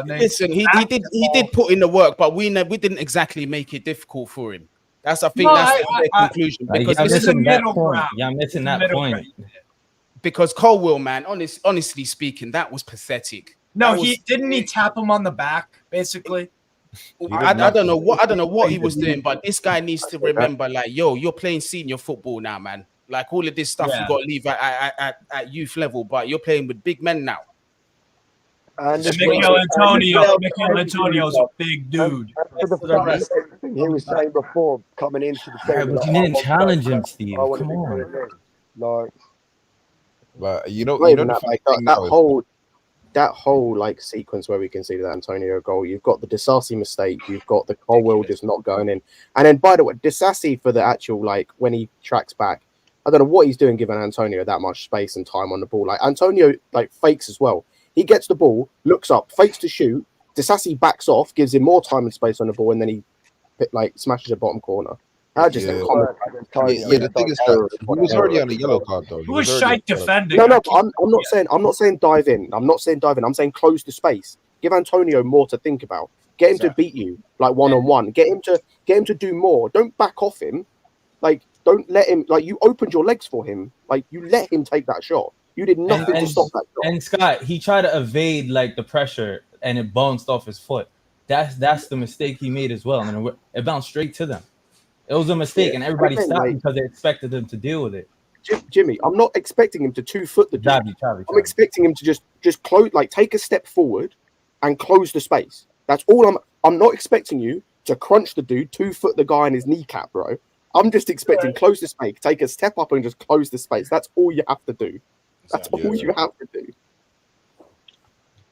S12: Listen, he did put in the work, but we didn't exactly make it difficult for him. That's the conclusion. Because
S15: you're missing that point. You're missing that point.
S12: Because Colwell, man, honestly speaking, that was pathetic.
S2: No, he tap him on the back, basically.
S12: I don't know what he was doing, but this guy needs to remember, like, yo, you're playing senior football now, man. Like all of this stuff you got to leave at youth level, but you're playing with big men now.
S11: And
S2: Mikel Antonio's a big dude.
S11: For the fact everything he was saying before coming into the game,
S15: but you didn't challenge him, Steve. Come on.
S11: Like,
S8: but
S3: that whole like sequence where we conceded that Antonio goal, you've got the Disasi mistake, you've got the Colwell just not going in, and then by the way, Disasi for the actual like when he tracks back, I don't know what he's doing giving Antonio that much space and time on the ball. Like Antonio like fakes as well. He gets the ball, looks up, fakes to shoot. Disasi backs off, gives him more time and space on the ball, and then he like smashes a bottom corner. The
S8: thing is that he was already on a yellow card though.
S2: He was shite defending.
S3: No, I'm not saying dive in. I'm saying close the space. Give Antonio more to think about. Get him to beat you like one-on-one. Get him to do more. Don't back off him. Like don't let him. Like you opened your legs for him. Like you let him take that shot. You did nothing to stop that shot.
S15: And Scott, he tried to evade like the pressure, and it bounced off his foot. That's the mistake he made as well, and it bounced straight to them. It was a mistake, and everybody stopped because they expected him to deal with it.
S3: Jimmy, I'm not expecting him to 2-foot the dude. I'm expecting him to just close, like take a step forward and close the space. That's all I'm not expecting you to crunch the dude, 2-foot the guy in his kneecap, bro. I'm just expecting close the space, take a step up and just close the space. That's all you have to do. That's all you have to do.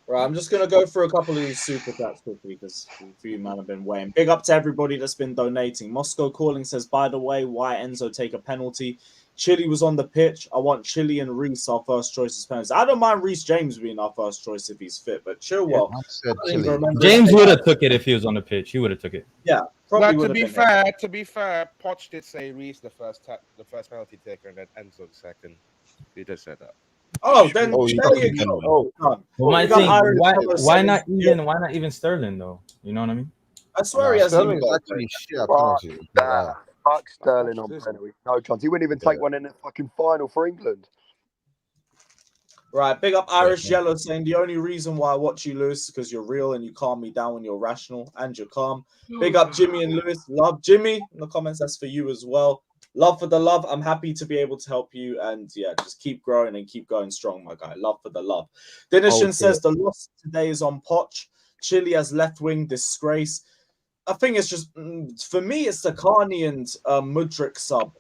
S1: Right, I'm just going to go through a couple of these super chats quickly because a few man have been weighing. Big up to everybody that's been donating. Moscow Calling says, by the way, why Enzo take a penalty? Chile was on the pitch. I want Chile and Reece our first choice as penalties. I don't mind Reece James being our first choice if he's fit, but Chilwell.
S15: James would have took it if he was on the pitch. He would have took it.
S1: Yeah,
S14: probably. But to be fair, Poch did say Reece the first penalty taker and then Enzo the second. He just said that.
S1: Oh, then there you go.
S15: Well, my thing, why not even Sterling though? You know what I mean?
S1: I swear he has
S11: Sterling's actually shit. Fuck Sterling on penalty. No chance. He wouldn't even take one in the fucking final for England.
S1: Right, big up Irish Yellow saying the only reason why I watch you, Lewis, is because you're real and you calm me down when you're rational and you're calm. Big up Jimmy and Lewis. Love Jimmy in the comments. That's for you as well. Love for the love. I'm happy to be able to help you. And yeah, just keep growing and keep going strong, my guy. Love for the love. Dinishan says the loss today is on Poch. Chile as left wing disgrace. I think it's just, for me, it's the Carney and Mudryk sub.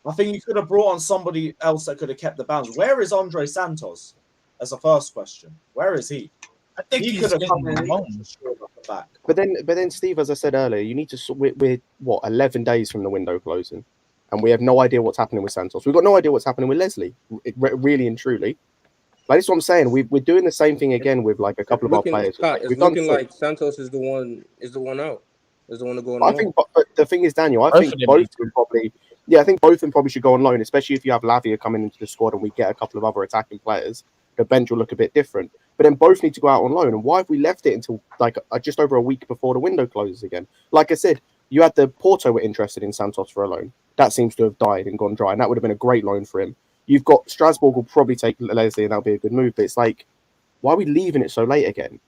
S1: I think you could have brought on somebody else that could have kept the balance. Where is Andre Santos? As a first question. Where is he?
S2: I think
S1: he
S2: he's
S1: could have
S2: getting
S1: come in
S2: loaned.
S1: and scored off the back.
S3: But then, Steve, as I said earlier, you need to. We're what 11 days from the window closing, and we have no idea what's happening with Santos. We've got no idea what's happening with Leslie. Really and truly, like that's what I'm saying. We're doing the same thing again with like a couple of our players.
S10: Scott, it's
S3: We've done
S10: looking like Santos is the one out. Is the one to go on
S3: I
S10: loan.
S3: think, but the thing is, Daniel, I think both of them probably. Yeah, I think both of them probably should go on loan, especially if you have Lavia coming into the squad and we get a couple of other attacking players. The bench will look a bit different. But then both need to go out on loan. And why have we left it until like just over a week before the window closes again? Like I said, you had the Porto were interested in Santos for a loan. That seems to have died and gone dry, and that would have been a great loan for him. You've got Strasbourg will probably take Leslie, and that'll be a good move. But it's like, why are we leaving it so late again?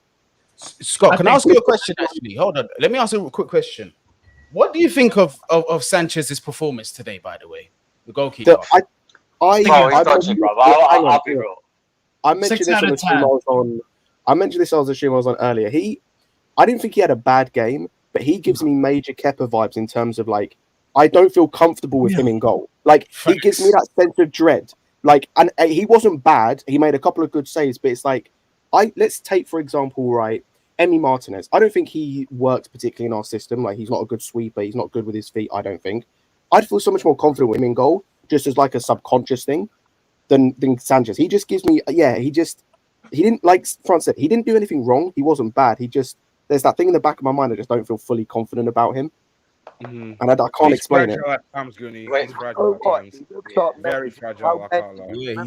S12: Scott, can I ask you a question? Actually, hold on. Let me ask you a quick question. What do you think of Sanchez's performance today? By the way, the goalkeeper.
S6: I'll be real.
S3: I mentioned this on the stream I was on. I mentioned this on the stream I was on earlier. I didn't think he had a bad game, but he gives me major Kepa vibes in terms of like, I don't feel comfortable with him in goal. Like he gives me that sense of dread. Like, and he wasn't bad. He made a couple of good saves, but it's like, let's take for example, right, Emi Martinez. I don't think he works particularly in our system. Like he's not a good sweeper. He's not good with his feet. I don't think. I'd feel so much more confident with him in goal, just as like a subconscious thing, than Sanchez. He just gives me, he didn't, like Franz said, he didn't do anything wrong. He wasn't bad. There's that thing in the back of my mind. I just don't feel fully confident about him. And I can't explain it.
S14: He's fragile at times. Very fragile.
S8: Yeah,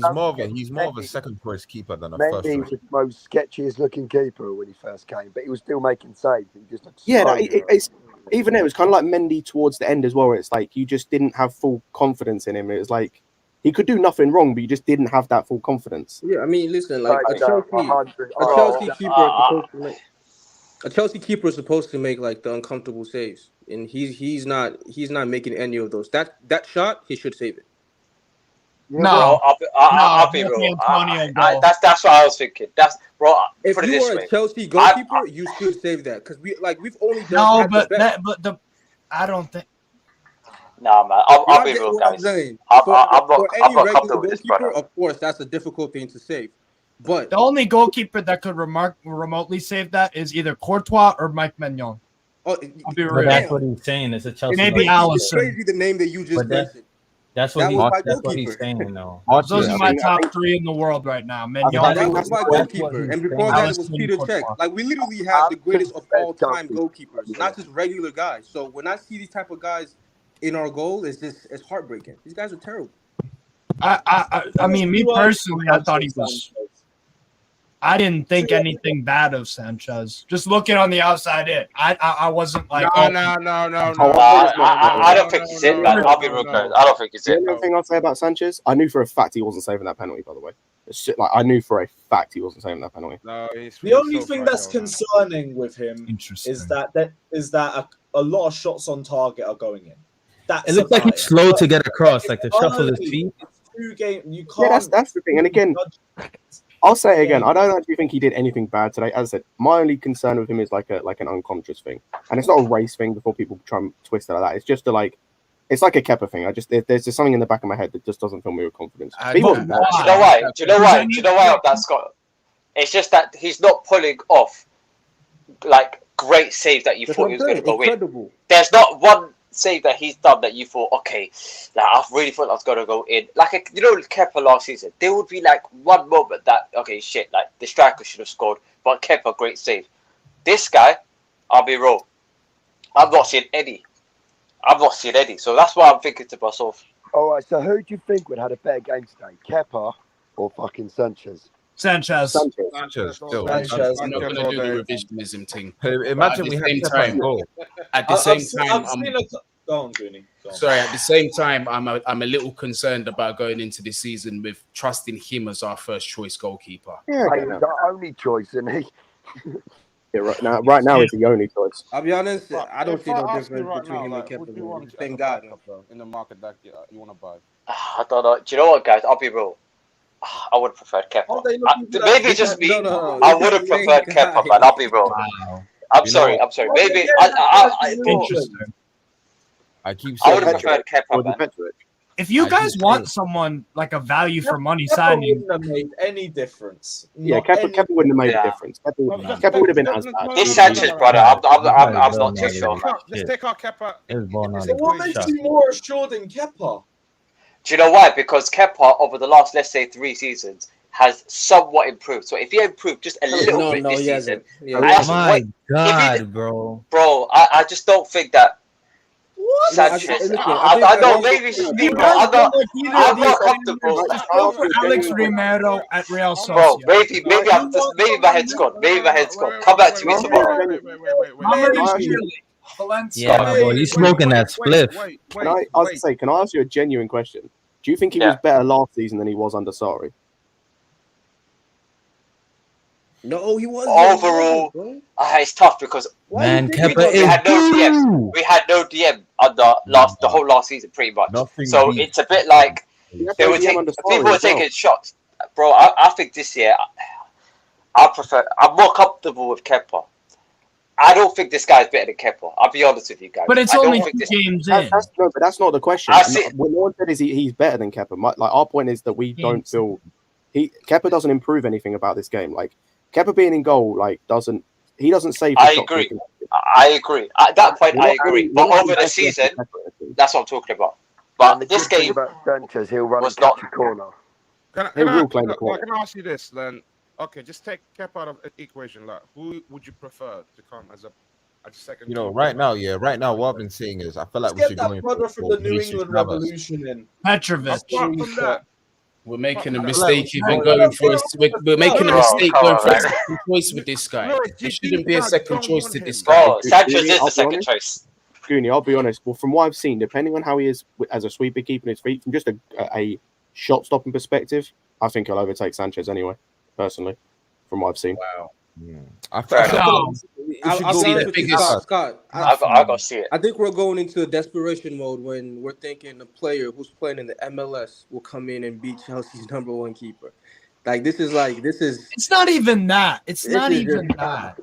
S8: he's more of a second choice keeper than a first
S11: Mendy
S8: choice.
S11: was the most sketchiest looking keeper when he first came, but he was still making saves. He just
S3: it's even it was kind of like Mendy towards the end as well. Where it's like you just didn't have full confidence in him. It was like he could do nothing wrong, but you just didn't have that full confidence.
S10: Yeah, I mean, listen, like a Chelsea keeper is supposed to make like the uncomfortable saves, and he's not making any of those. That shot, he should save it.
S6: No, I'll be real. That's what I was thinking. That's bro.
S10: If
S6: put it
S10: you
S6: this
S10: are
S6: way.
S10: a Chelsea goalkeeper, you should save that because we've only done
S2: I don't think.
S6: Nah, man. I'll be real, guys.
S10: For any regular goalkeeper, of course, that's a difficult thing to save. But
S2: the only goalkeeper that could remotely save that is either Courtois or Mike Maignan.
S10: I'll
S15: be real. That's what he's saying. It's a Chelsea.
S2: Maybe Allison.
S10: Crazy the name that you just mentioned.
S15: That's what he's saying, though.
S2: Those are my top three in the world right now.
S10: Maignan was my goalkeeper, and before that it was Peter Cech. Like we literally have the greatest of all time goalkeepers, not just regular guys. So when I see these type of guys in our goal, it's heartbreaking. These guys are terrible.
S2: I mean, me personally, I thought he was. I didn't think anything bad of Sanchez. Just looking on the outside in, I wasn't like.
S6: No. I don't think he's in, man. I'll be real clear. I don't think he's in.
S3: The only thing I'll say about Sanchez, I knew for a fact he wasn't saving that penalty. By the way, like I knew for a fact he wasn't saving that penalty.
S14: No,
S1: the only thing that's concerning with him is that a lot of shots on target are going in.
S15: It looks like he's slow to get across, like to shuffle his feet.
S1: You can't.
S3: Yeah, that's the thing. And again, I'll say it again. I don't actually think he did anything bad today. As I said, my only concern with him is like an unconscious thing, and it's not a race thing. Before people try and twist it like that, it's just it's like a Kepa thing. There's just something in the back of my head that just doesn't fill me with confidence.
S6: Do you know why? That's got. It's just that he's not pulling off like great save that you thought he was going to go in. There's not one save that he's done that you thought, okay, like, I really thought I was going to go in. Like, Kepa last season, there would be like one moment that, okay, shit, like the striker should have scored, but Kepa, great save. This guy, I'll be real, I've not seen any. So that's why I'm thinking to myself.
S11: All right, so who do you think would have had a better game today, Kepa or fucking Sanchez?
S2: Sanchez.
S12: I'm not going to do the revisionism thing.
S8: Imagine we had
S12: time goal. At the same time,
S1: go on, Goonie.
S12: Sorry. At the same time, I'm a little concerned about going into this season with trusting him as our first choice goalkeeper.
S11: Yeah, he's the only choice, isn't he?
S3: Yeah, right now, it's the only choice.
S10: I'll be honest, I don't see no difference between him and Kepa. Thank God.
S14: In the market that you want to buy.
S6: I don't know. Do you know what, guys? I'll be real. I would have preferred Kepa. Maybe just me.
S10: No.
S6: I would have preferred Kepa, man. I'll be real. Wow. I'm sorry. Maybe
S3: I keep saying
S6: I would have preferred Kepa, man.
S2: If you guys want someone like a value for money signing,
S1: wouldn't have made any difference.
S3: Yeah, Kepa wouldn't have made a difference. Kepa would have been as bad.
S6: This Sanchez, brother, I'm not too sure, man.
S14: Let's take out Kepa.
S1: What makes you more assured in Kepa?
S6: Do you know why? Because Kepa, over the last, let's say, 3 seasons, has somewhat improved. So if he improved just a little bit this season,
S15: my God, bro.
S6: Bro, I just don't think that. Sanchez, I know maybe people. I'm not comfortable.
S2: Alex Romero at Real Sociedad.
S6: Bro, maybe my head's gone. Come back to me tomorrow.
S15: Yeah, my boy, he's smoking that spliff.
S3: Can I ask you a genuine question? Do you think he was better last season than he was under Sarri?
S10: No, he wasn't.
S6: Overall, it's tough because we had no DM under the whole last season, pretty much. So it's a bit like people were taking shots, bro. I think this year I'm more comfortable with Kepa. I don't think this guy's better than Kepa. I'll be honest with you guys.
S2: But it's only 2 games in.
S3: But that's not the question. What no one said is he's better than Kepa. Like our point is that we don't feel Kepa doesn't improve anything about this game. Like Kepa being in goal, doesn't save.
S6: I agree. At that point, I agree. But over the season, that's what I'm talking about. But this game
S11: about Sanchez, he'll run
S6: was
S11: and
S6: not.
S11: catch a corner.
S14: Can I ask you this then? Okay, just take Kepa out of the equation. Like, who would you prefer to come as a second?
S8: You know, right now, what I've been seeing is I feel like we should go in
S1: brother from the New England Revolution in
S2: Petrovic.
S12: We're making a mistake even going for we're making a mistake going for a second choice with this guy. There shouldn't be a second choice to this guy.
S6: Oh, Sanchez is the second choice.
S3: Goonie, I'll be honest. Well, from what I've seen, depending on how he is as a sweeper keeping his feet, from just a shot stopping perspective, I think he'll overtake Sanchez anyway. Personally, from what I've seen.
S12: Wow.
S10: I'll see the biggest. Scott,
S6: I got to see it.
S10: I think we're going into desperation mode when we're thinking a player who's playing in the MLS will come in and beat Chelsea's #1 keeper. It's
S2: not even that. It's not even that.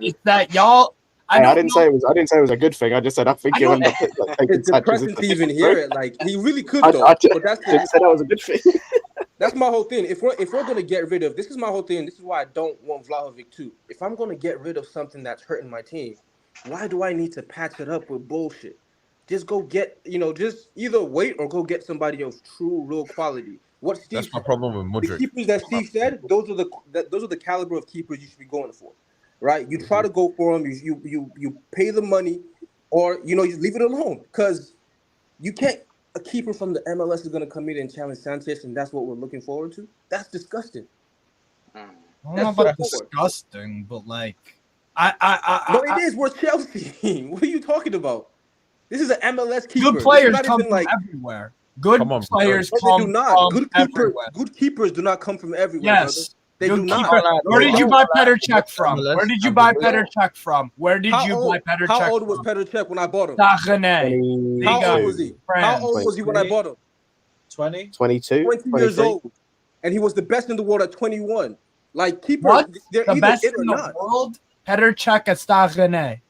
S2: It's that y'all.
S3: I didn't say it was a good thing. I just said I think he'll end up taking
S10: It's depressing to even hear it. Like he really could though.
S3: I didn't say that was a good thing.
S10: That's my whole thing. If we're gonna get rid of this is my whole thing. This is why I don't want Vlahovic too. If I'm gonna get rid of something that's hurting my team, why do I need to patch it up with bullshit? Just go get just either wait or go get somebody of true real quality.
S8: That's my problem with Mudryk.
S10: The keepers that Steve said, those are the caliber of keepers you should be going for, right? You try to go for them. You pay the money, or you leave it alone because you can't. A keeper from the MLS is going to come in and challenge Sanchez, and that's what we're looking forward to. That's disgusting.
S2: I don't know about disgusting, but no,
S10: it is. We're Chelsea. What are you talking about? This is an MLS keeper.
S2: Good players come from everywhere. Good players come
S10: they do not.
S2: from everywhere.
S10: Good keepers do not come from everywhere.
S2: Yes.
S10: Brother. They do not.
S2: Where did you buy Petr Cech from? Where did you buy Petr Cech from? Where did you buy Petr Cech?
S10: How old was Petr Cech when I bought him?
S2: How
S10: old was he? How old was he when I bought him?
S1: 20?
S3: 22?
S10: 20 years old. And he was the best in the world at 21. Like, keepers,
S2: what?
S10: They're
S2: the best in the world? Petr Cech at Stade Rennais.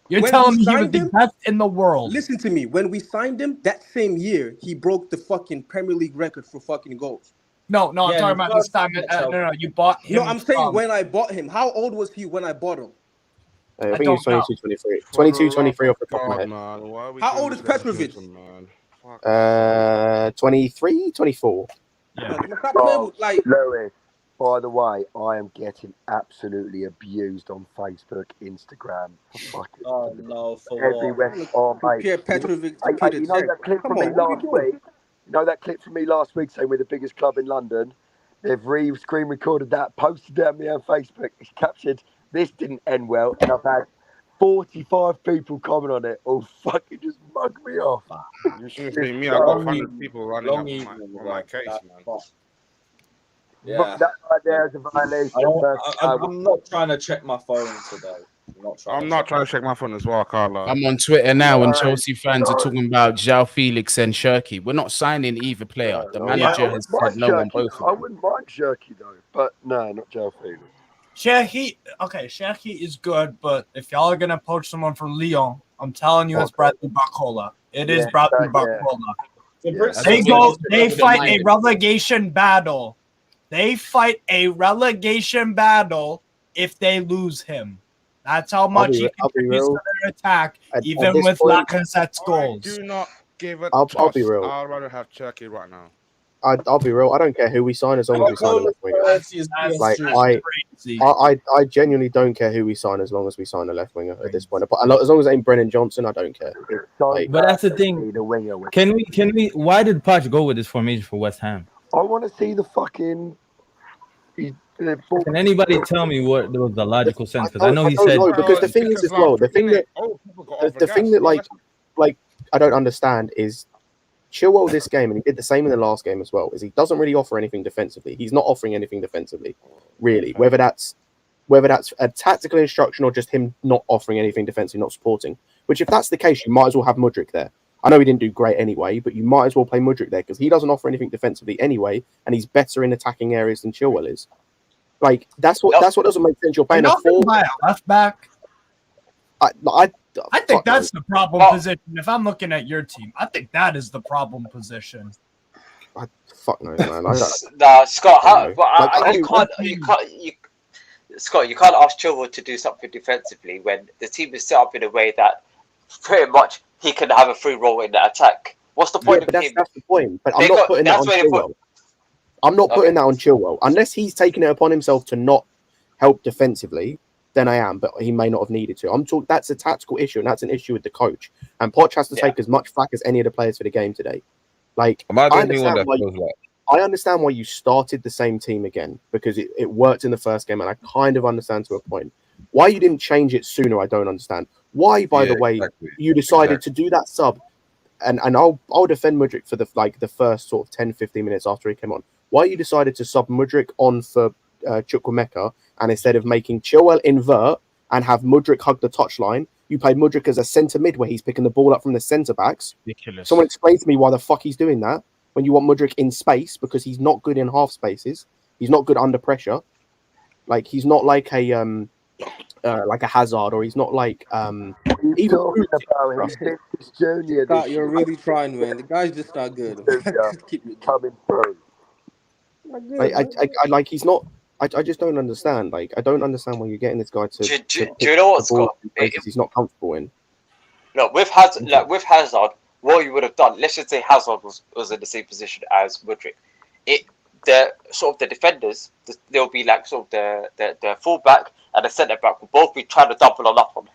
S2: You're telling me he was the best in the world.
S10: Listen to me. When we signed him, that same year, he broke the fucking Premier League record for fucking goals.
S2: No, I'm talking about this time. No, you bought him.
S10: No, I'm saying when I bought him. How old was he when I bought him?
S3: I think he was 22, 23. 22, 23 off the top of my head.
S10: How old is Petrovic?
S3: 23, 24.
S2: Yeah.
S11: Lewis, by the way, I am getting absolutely abused on Facebook, Instagram.
S1: Oh, no, for
S11: everywhere. Oh, mate.
S10: Petrovic.
S11: You know that clip from me last week? You know that clip from me last week saying we're the biggest club in London? They've screen recorded that, posted it on me on Facebook. It's captured. This didn't end well, and I've had 45 people comment on it. All fucking just mug me off.
S14: You should see me. I got 100 people running up on my case, man.
S1: Yeah.
S11: But that right there is a violation.
S1: I'm not trying to check my phone today.
S14: I'm not trying to check my phone as well, Carla.
S12: I'm on Twitter now, and Chelsea fans are talking about João Felix and Shirky. We're not signing either player. The manager has said no on both of them.
S11: I wouldn't mind Shirky though, but no, not João Felix.
S2: Shirky is good, but if y'all are gonna poach someone from Lyon, I'm telling you, it's Bradley Barcola. It is Bradley Barcola.
S1: Yeah.
S2: They fight a relegation battle. They fight a relegation battle if they lose him. That's how much he contributes to their attack, even with Lacazette's goals.
S14: Do not give it
S3: I'll be real.
S14: I'd rather have Turkey right now.
S3: I'll be real. I don't care who we sign as long as we sign a left winger. I genuinely don't care who we sign as long as we sign a left winger at this point. But as long as it ain't Brennan Johnson, I don't care.
S15: But that's the thing. Can we? Why did Poch go with this formation for West Ham?
S11: I want to see the fucking.
S15: Can anybody tell me what was the logical sense? Because I know he said.
S3: Because the thing is as well. The thing that like I don't understand is. Chilwell this game, and he did the same in the last game as well, is he doesn't really offer anything defensively. He's not offering anything defensively, really. Whether that's a tactical instruction or just him not offering anything defensively, not supporting. Which, if that's the case, you might as well have Mudryk there. I know he didn't do great anyway, but you might as well play Mudryk there because he doesn't offer anything defensively anyway, and he's better in attacking areas than Chilwell is. Like that's what doesn't make sense. You're playing a 4
S2: left back. I think that's the problem position. If I'm looking at your team, I think that is the problem position.
S3: Fuck no, man.
S6: Scott, Scott, you can't ask Chilwell to do something defensively when the team is set up in a way that pretty much he can have a free role in the attack. What's the point of him?
S3: That's the point. But I'm not putting that on Chilwell. I'm not putting that on Chilwell unless he's taken it upon himself to not help defensively. Then I am, but he may not have needed to. I'm talking. That's a tactical issue, and that's an issue with the coach. And Poch has to take as much flack as any of the players for the game today. Like, I understand why you started the same team again because it worked in the first game, and I kind of understand to a point. Why you didn't change it sooner, I don't understand. Why, by the way, you decided to do that sub, and I'll defend Mudryk for the first sort of 10, 15 minutes after he came on. Why you decided to sub Mudryk on for Chukwuemeka, and instead of making Chilwell invert and have Mudryk hug the touchline, you played Mudryk as a centre mid where he's picking the ball up from the centre backs.
S2: Ridiculous.
S3: Someone explain to me why the fuck he's doing that when you want Mudryk in space because he's not good in half spaces. He's not good under pressure. Like he's not like a Hazard, or he's not like even
S10: Scott, you're really trying, man. The guy's just not good. Keep it coming through.
S3: I like he's not. I just don't understand. Like I don't understand why you're getting this guy to.
S6: Do you know what, Scott?
S3: He's not comfortable in.
S6: Look, with Hazard, what you would have done. Let's just say Hazard was in the same position as Mudryk. The defenders, they'll be like sort of the fullback and the centre back will both be trying to double up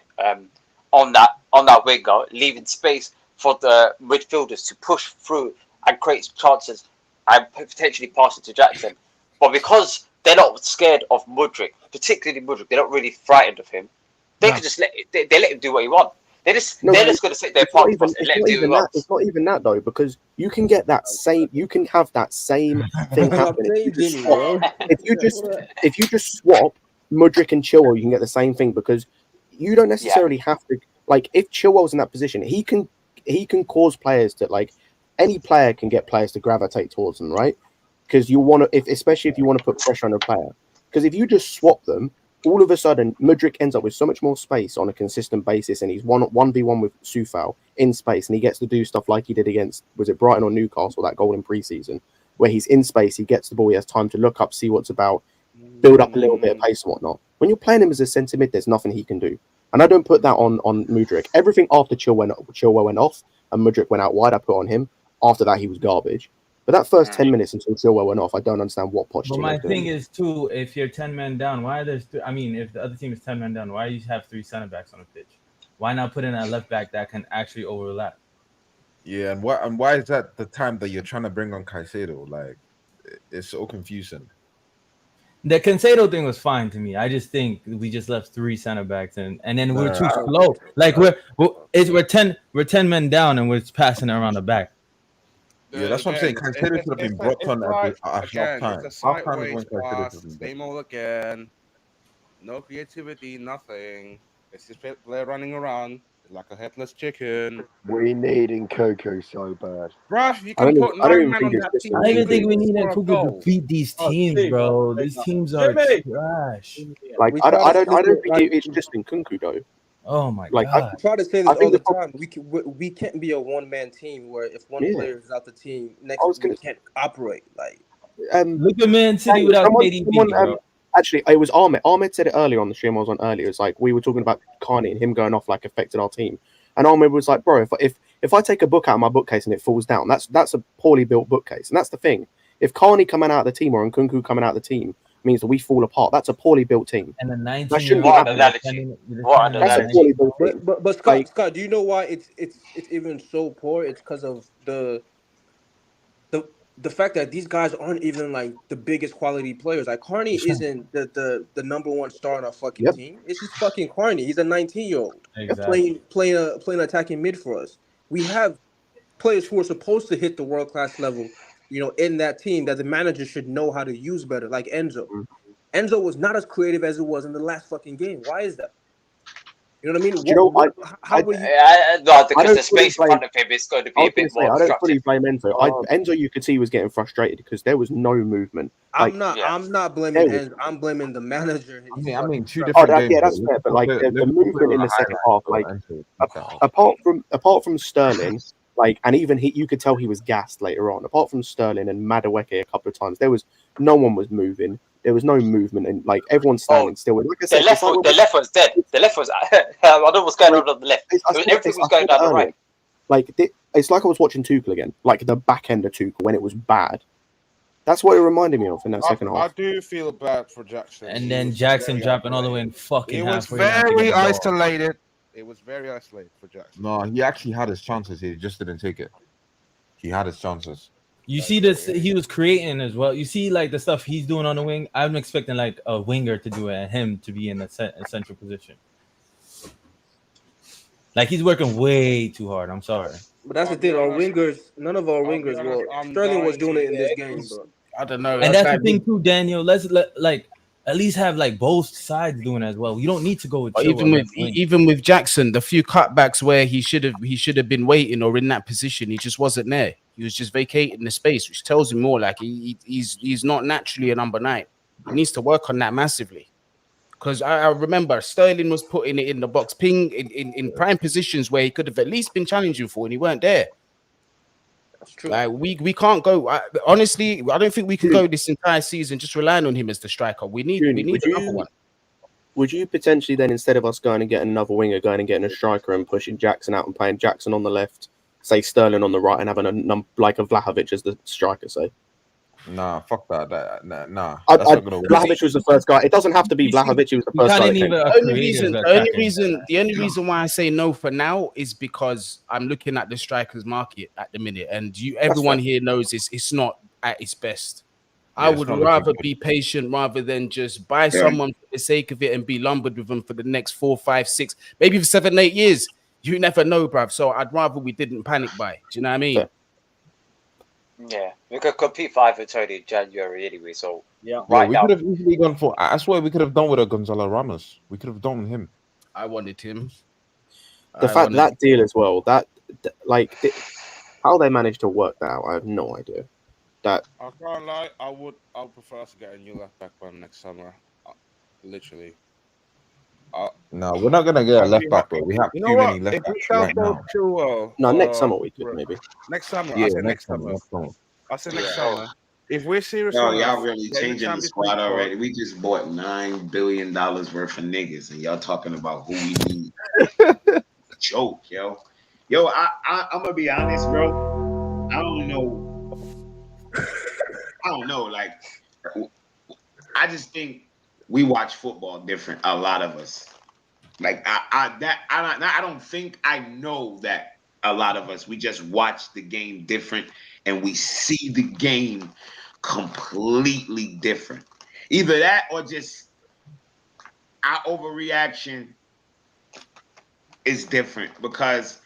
S6: on that winger, leaving space for the midfielders to push through and create chances and potentially pass it to Jackson. But because they're not scared of Mudryk, particularly Mudryk, they're not really frightened of him. They can just let him do what he wants. They're just going to sit there and let him do what he wants.
S3: It's not even that though, because you can get that same. You can have that same thing happen if you just swap Mudryk and Chilwell. You can get the same thing because you don't necessarily have to. Like if Chilwell's in that position, he can cause players to like. Any player can get players to gravitate towards them, right? Because you want to, especially if you want to put pressure on a player. Because if you just swap them, all of a sudden Mudryk ends up with so much more space on a consistent basis, and he's 1v1 with Soufal in space, and he gets to do stuff like he did against Brighton or Newcastle, that goal in pre-season, where he's in space, he gets the ball, he has time to look up, see what's about, build up a little bit of pace and whatnot. When you're playing him as a centre mid, there's nothing he can do, and I don't put that on Mudryk. Everything after Chilwell went off and Mudryk went out wide, I put on him. After that, he was garbage. But that first 10 minutes until Chilwell went off, I don't understand what Pochettino.
S15: But my thing is too, if you're 10 men down, why are there? If the other team is 10 men down, why do you have 3 center backs on the pitch? Why not put in a left back that can actually overlap?
S8: Yeah, and why is that the time that you're trying to bring on Caicedo? Like, it's so confusing.
S15: The Caicedo thing was fine to me. I just think we just left 3 center backs and then we're too slow. Like we're 10 men down and we're passing it around the back.
S8: Yeah, that's what I'm saying. Caicedo should have been brought on at half time.
S14: It's a sideways pass, same old again. No creativity, nothing. It's just player running around like a headless chicken.
S11: We need Nkunku so bad.
S14: Bruh, you can put 9 men on that team.
S15: I don't even think we need Nkunku to beat these teams, bro. These teams are trash.
S3: Like I don't think it's just Nkunku though.
S15: Oh my
S3: Like,
S15: god!
S10: I try to say this all the time. We can't be a one-man team where if one player is out the team, next we can't operate. Like,
S15: look at Man City without KDB, bro.
S3: Actually, it was Ahmed. Ahmed said it earlier on the stream I was on earlier. It's like we were talking about Carney and him going off like affected our team. And Ahmed was like, bro, if I take a book out of my bookcase and it falls down, that's a poorly built bookcase. And that's the thing. If Carney coming out of the team or Nkunku coming out of the team means that we fall apart, that's a poorly built team.
S15: And the
S3: 19-year-old. That's a poorly built team.
S10: But Scott, do you know why it's even so poor? It's because of the fact that these guys aren't even like the biggest quality players. Like Carney isn't the number one star on our fucking team. It's just fucking Carney. He's a 19-year-old playing attacking mid for us. We have players who are supposed to hit the world class level, in that team that the manager should know how to use better. Like Enzo. Enzo was not as creative as it was in the last fucking game. Why is that? You know what I mean? How were you?
S6: No, because the space in front of him is going to be a bit more
S3: I don't fully
S6: obstructive.
S3: blame Enzo. Enzo, you could see, was getting frustrated because there was no movement.
S10: I'm not blaming Enzo. I'm blaming the manager.
S8: I mean, two different games.
S3: Yeah, that's fair. But like the movement in the second half, like apart from Sterling, like, and even you could tell he was gassed later on. Apart from Sterling and Madueke a couple of times, no one was moving. There was no movement, and like everyone's standing still. Like I said,
S6: the left was dead. The left was. I don't know what's going on the left. Everything was going down the right.
S3: Like it's like I was watching Tuchel again, like the back end of Tuchel when it was bad. That's what it reminded me of in that second half.
S14: I do feel bad for Jackson.
S15: And then Jackson dropping all the way in fucking.
S14: It was very isolated. It was very isolated for Jackson.
S8: No, he actually had his chances. He just didn't take it. He had his chances.
S15: You see this, he was creating as well. You see, like, the stuff he's doing on the wing. I'm expecting, like, a winger to do it and him to be in a central position. Like, he's working way too hard. I'm sorry.
S10: But that's the thing. Our wingers, none of our wingers, Sterling was doing it in this game, but
S2: I don't know.
S15: And that's the thing, too, Daniel. Let's, at least have, like, both sides doing it as well. You don't need to go with Chilwell.
S2: Even with Jackson, the few cutbacks where he should have been waiting or in that position, he just wasn't there. He was just vacating the space, which tells him more like he's not naturally a number 9. He needs to work on that massively. Because I remember Sterling was putting it in the box, ping in prime positions where he could have at least been challenging for, and he weren't there.
S10: That's true.
S2: Like we can't go. Honestly, I don't think we can go this entire season just relying on him as the striker. We need another one.
S3: Would you potentially then, instead of us going and getting another winger, going and getting a striker and pushing Jackson out and playing Jackson on the left, say Sterling on the right, and having a Vlahovic as the striker, say?
S8: Nah, fuck that. Nah.
S3: Vlahovic was the first guy. It doesn't have to be Vlahovic. He was the first guy.
S2: The only reason why I say no for now is because I'm looking at the strikers market at the minute, and everyone here knows it's not at its best. I would rather be patient rather than just buy someone for the sake of it and be lumbered with them for the next 4, 5, 6, maybe for 7, 8 years. You never know, bruv. So I'd rather we didn't panic buy. Do you know what I mean?
S6: Yeah, we could compete for Ivan Toney in January anyway. So
S8: we could have easily gone for. I swear we could have done with a Gonzalo Ramos. We could have done with him.
S2: I wanted him.
S3: That deal as well. How they managed to work that out, I have no idea.
S14: I can't lie. I would prefer us to get a new left back by next summer. Literally.
S8: No, we're not gonna get a left back, bro. We have too many left backs right now.
S3: No, next summer we could maybe.
S14: Next summer,
S8: yeah,
S14: I said next summer. I said next summer. If we're serious,
S16: y'all really changing the squad already. We just bought $9 billion worth of niggas, and y'all talking about who we need. Joke, yo. I'm gonna be honest, bro. I don't know. Like, I just think we watch football different. A lot of us, like I don't think I know that a lot of us. We just watch the game different, and we see the game completely different. Either that, or just our overreaction is different because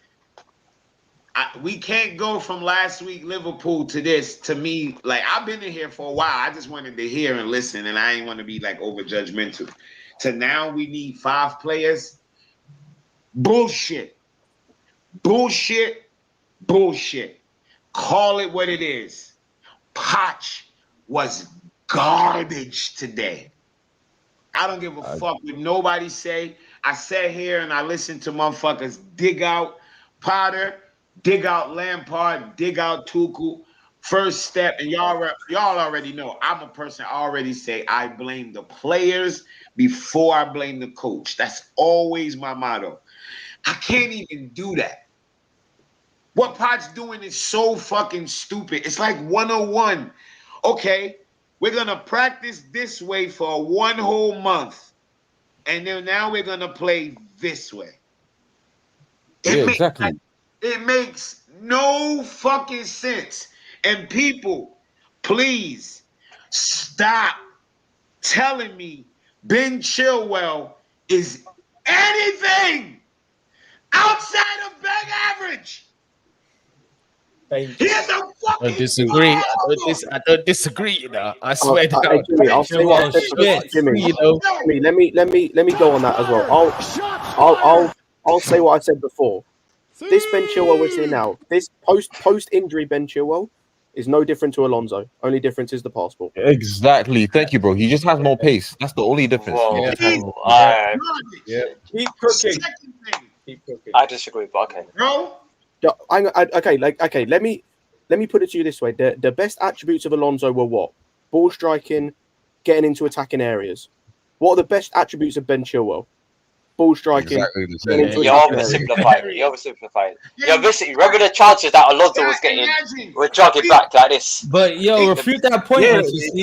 S16: we can't go from last week Liverpool to this. To me, like, I've been in here for a while. I just wanted to hear and listen, and I ain't want to be like over judgmental. To now we need 5 players. Bullshit. Call it what it is. Poch was garbage today. I don't give a fuck what nobody say. I sat here and I listened to motherfuckers dig out Potter, dig out Lampard, dig out Tuchel. First step, and y'all already know. I'm a person I already say I blame the players before I blame the coach. That's always my motto. I can't even do that. What Pot's doing is so fucking stupid. It's like 101. Okay, we're gonna practice this way for 1 whole month, and then now we're gonna play this way.
S15: Exactly.
S16: It makes no fucking sense. And people, please stop telling me Ben Chilwell is anything outside of bang average. He is a fucking.
S12: I disagree. I don't disagree. You know, I swear down.
S3: Jimmy, I'll say what I said before. Jimmy,
S12: You know,
S3: Jimmy, let me go on that as well. I'll say what I said before. This Ben Chilwell we're seeing now, this post injury Ben Chilwell is no different to Alonso. Only difference is the passport.
S15: Exactly. Thank you, bro. He just has more pace. That's the only difference.
S6: Whoa,
S1: Keep cooking. Keep cooking.
S6: I disagree, but okay.
S16: No.
S3: Okay. Let me put it to you this way: the best attributes of Alonso were what? Ball striking, getting into attacking areas. What are the best attributes of Ben Chilwell? Ball striking.
S15: Exactly
S6: You're oversimplifying it. You're oversimplifying it. You're basically, remember the chances that Alonso was getting? We're jogging back like this.
S15: But yo, refute that point.
S3: Actually,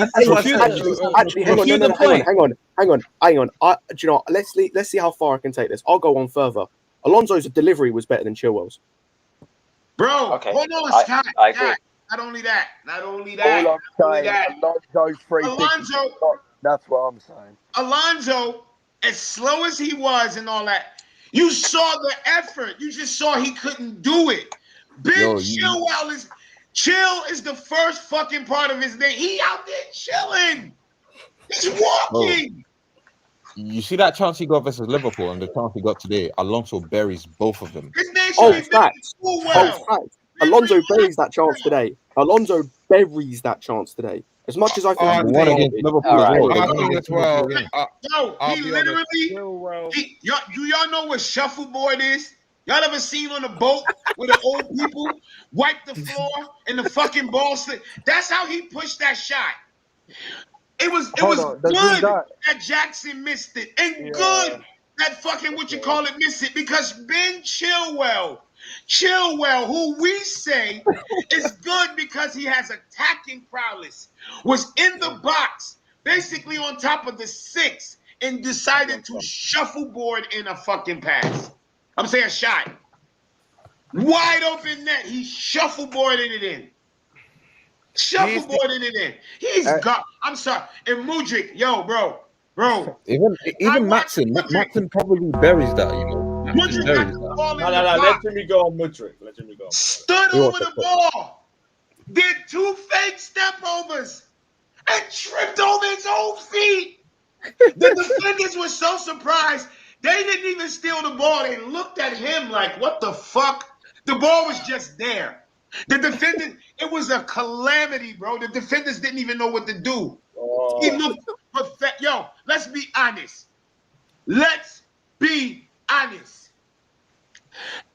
S3: hang on. Do you know? Let's see how far I can take this. I'll go on further. Alonso's delivery was better than Chilwell's.
S16: Bro,
S6: Okay.
S16: hold on, Scott.
S6: I agree.
S16: Not only that.
S11: All I'm saying, Alonso, that's what I'm saying.
S16: Alonso, as slow as he was and all that, you saw the effort. You just saw he couldn't do it. Chilwell is the first fucking part of his name. He out there chilling. He's walking.
S15: You see that chance he got versus Liverpool and the chance he got today? Alonso buries both of them.
S16: His name should be
S3: facts.
S16: Chilwell.
S3: Alonso buries that chance today. Alonso buries that chance today. As much as I think
S15: won against Liverpool
S14: as well.
S16: He literally. Do y'all know what shuffleboard is? Y'all ever seen on a boat where the old people wipe the floor and the fucking ball slip? That's how he pushed that shot. It was good that Jackson missed it, and good that fucking missed it, because Ben Chilwell, who we say is good because he has attacking prowess, was in the box, basically on top of the 6, and decided to shuffleboard in a fucking pass. I'm saying shot. Wide open net. He shuffleboarded it in. Shuffleboarded it in. He's got. I'm sorry. And Mudryk, bro.
S15: Even Matson probably buries that, you know.
S16: Mudryk got the ball in the box.
S1: Let Jimmy go on Mudryk.
S16: Stood over the ball. Did 2 fake step overs and tripped over his own feet. The defenders were so surprised. They didn't even steal the ball. They looked at him like, what the fuck? The ball was just there. The defenders, it was a calamity, bro. The defenders didn't even know what to do. He looked perfect. Yo, let's be honest.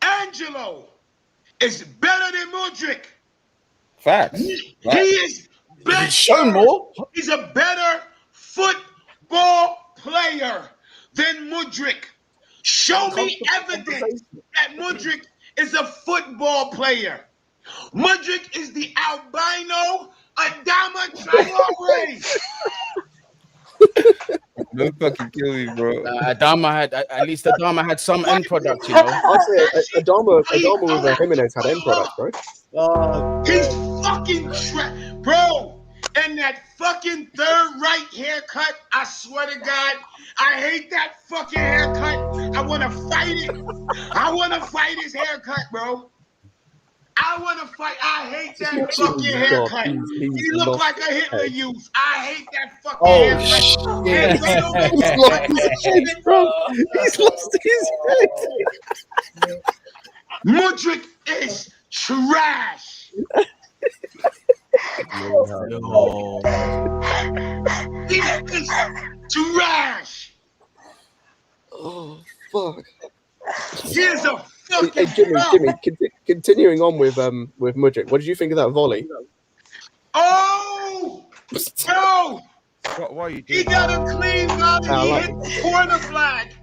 S16: Angelo is better than Mudryk.
S15: Facts.
S16: He is better.
S12: Show more.
S16: He's a better football player than Mudryk. Show me evidence that Mudryk is a football player. Mudryk is the albino Adama Traore.
S15: No fucking kill me, bro.
S12: At least Adama had some end product, you know.
S3: I'll say Adama with Jimenez had end product, bro.
S16: He's fucking bro. And that fucking third right haircut, I swear to God, I hate that fucking haircut. I want to fight it. I want to fight his haircut, bro. I hate that fucking haircut. He looked like a Hitler youth. I hate that fucking haircut.
S3: He's lost his head, bro. He's lost his head.
S16: Mudryk is trash. He is trash.
S3: fuck?
S16: Here's a fucking
S3: Jimmy, continuing on with Mudryk. What did you think of that volley?
S16: Oh no!
S14: What are you doing?
S16: He got a clean volley. He hit the corner flag.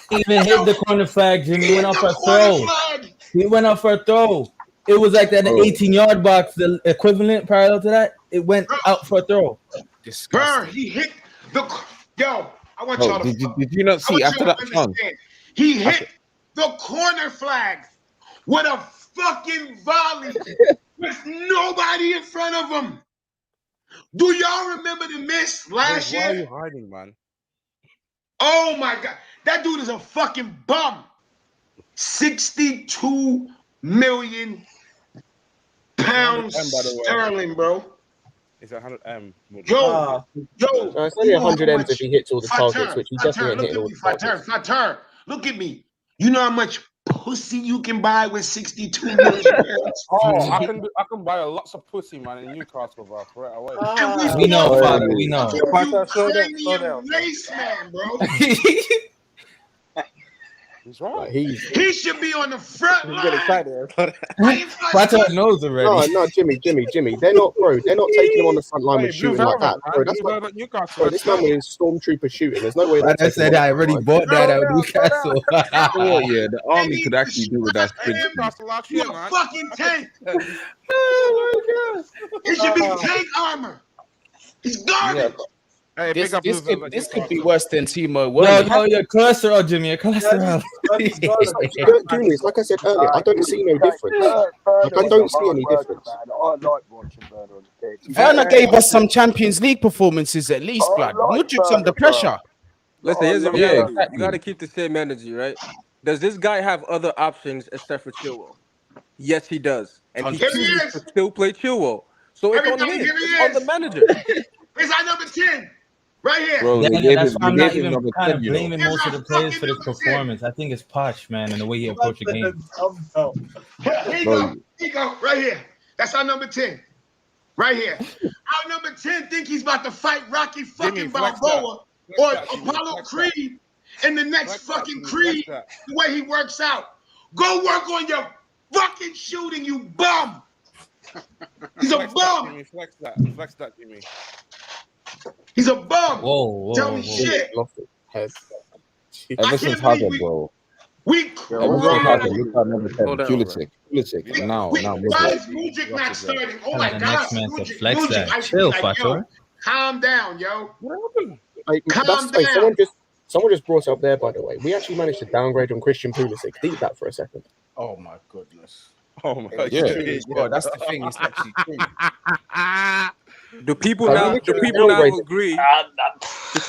S15: He even hit the corner flag, Jimmy. He went off for a throw. He went off for a throw. It was like that in the 18-yard box, the equivalent parallel to that. It went out for a throw.
S16: Burr, he hit the I want y'all to.
S8: Did you not see after that chunk?
S16: He hit the corner flag with a fucking volley with nobody in front of him. Do y'all remember the miss last year?
S14: Why are you hiding, man?
S16: Oh my God. That dude is a fucking bum. 62 million pounds sterling, bro.
S14: It's 100 M.
S16: Yo.
S3: It's only 100 M's if he hits all the targets, which he definitely hit all the targets.
S16: Fatur, look at me. You know how much pussy you can buy with 62 million pounds?
S14: Oh, I can buy lots of pussy, man, in Newcastle, bro. Right away.
S15: We know, Father. We know.
S16: Ukrainian race man, bro.
S14: He's right.
S16: He should be on the front line.
S3: He's getting excited.
S15: Fatah knows already.
S3: No, Jimmy. They're not, bro. They're not taking him on the front line with shooting like that, bro. That's like, bro, this man was stormtrooper shooting. There's no way.
S15: I said I already bought that at Newcastle.
S8: Yeah, the army could actually do with that sprint.
S16: You're a fucking tank. Oh my God. It should be tank armor. He's garbage.
S12: Hey, this could be worse than Timo.
S15: No, your cholesterol, Jimmy. Your cholesterol.
S3: Like I said earlier, I don't see no difference. I don't see any difference.
S11: I like watching Bernard on the pitch.
S12: Werner gave us some Champions League performances at least, blood. Mudryk's under pressure.
S10: Listen, here's the reality. You got to keep the same energy, right? Does this guy have other options except for Chilwell? Yes, he does. And he chooses to still play Chilwell. So it's on him. It's on the manager.
S16: It's our number 10. Right here.
S15: Bro, that's why I'm not even kind of blaming most of the players for this performance. I think it's Poch, man, and the way he approached the game.
S16: Here you go. Right here. That's our number 10. Right here. Our number 10 think he's about to fight Rocky fucking Balboa or Apollo Creed in the next fucking Creed the way he works out. Go work on your fucking shooting, you bum. He's a bum.
S14: Jimmy, flex that, Jimmy.
S16: He's a bum.
S15: Whoa.
S16: Tell me shit.
S8: Ever since Hazard, bro. Pulisic. Now.
S16: Why is Mudryk not starting? Oh my God. Calm down, yo. Calm down.
S3: Someone just brought up there, by the way. We actually managed to downgrade on Christian Pulisic. Think that for a second.
S12: Oh my goodness.
S14: Oh my God.
S12: Yeah. Bro, that's the thing. It's actually true.
S10: Do people now agree? Do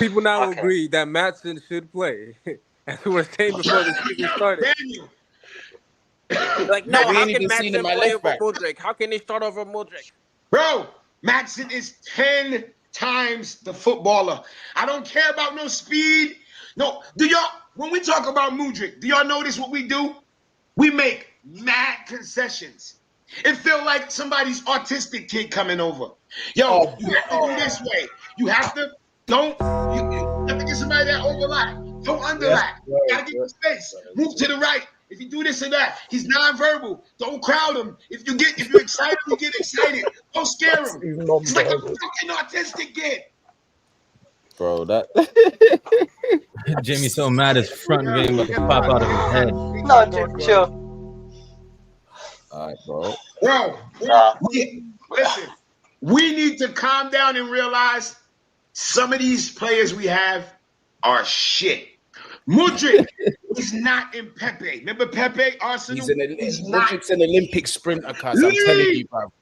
S10: people now agree that Maatsen should play? As we were saying before the season started. Like, no, how can Maatsen play over Mudryk? How can they start over Mudryk?
S16: Bro, Maatsen is 10 times the footballer. I don't care about no speed. No, when we talk about Mudryk, do y'all notice what we do? We make mad concessions. It feel like somebody's autistic kid coming over. Yo, you have to do this way. You have to you have to get somebody that overlap. Don't underlap. You gotta get the space. Move to the right. If you do this or that, he's nonverbal. Don't crowd him. If you're excited, you get excited. Don't scare him. It's like a fucking autistic kid.
S8: Bro, that
S15: Jimmy's so mad his front vein about to pop out of his head.
S6: No, Jimmy, chill.
S8: All right, bro.
S16: Listen, we need to calm down and realize some of these players we have are shit. Mudryk is not in Pepe. Remember Pepe, Arsenal?
S12: Mudryk's an Olympic sprinter, cuz I'm telling you, bro.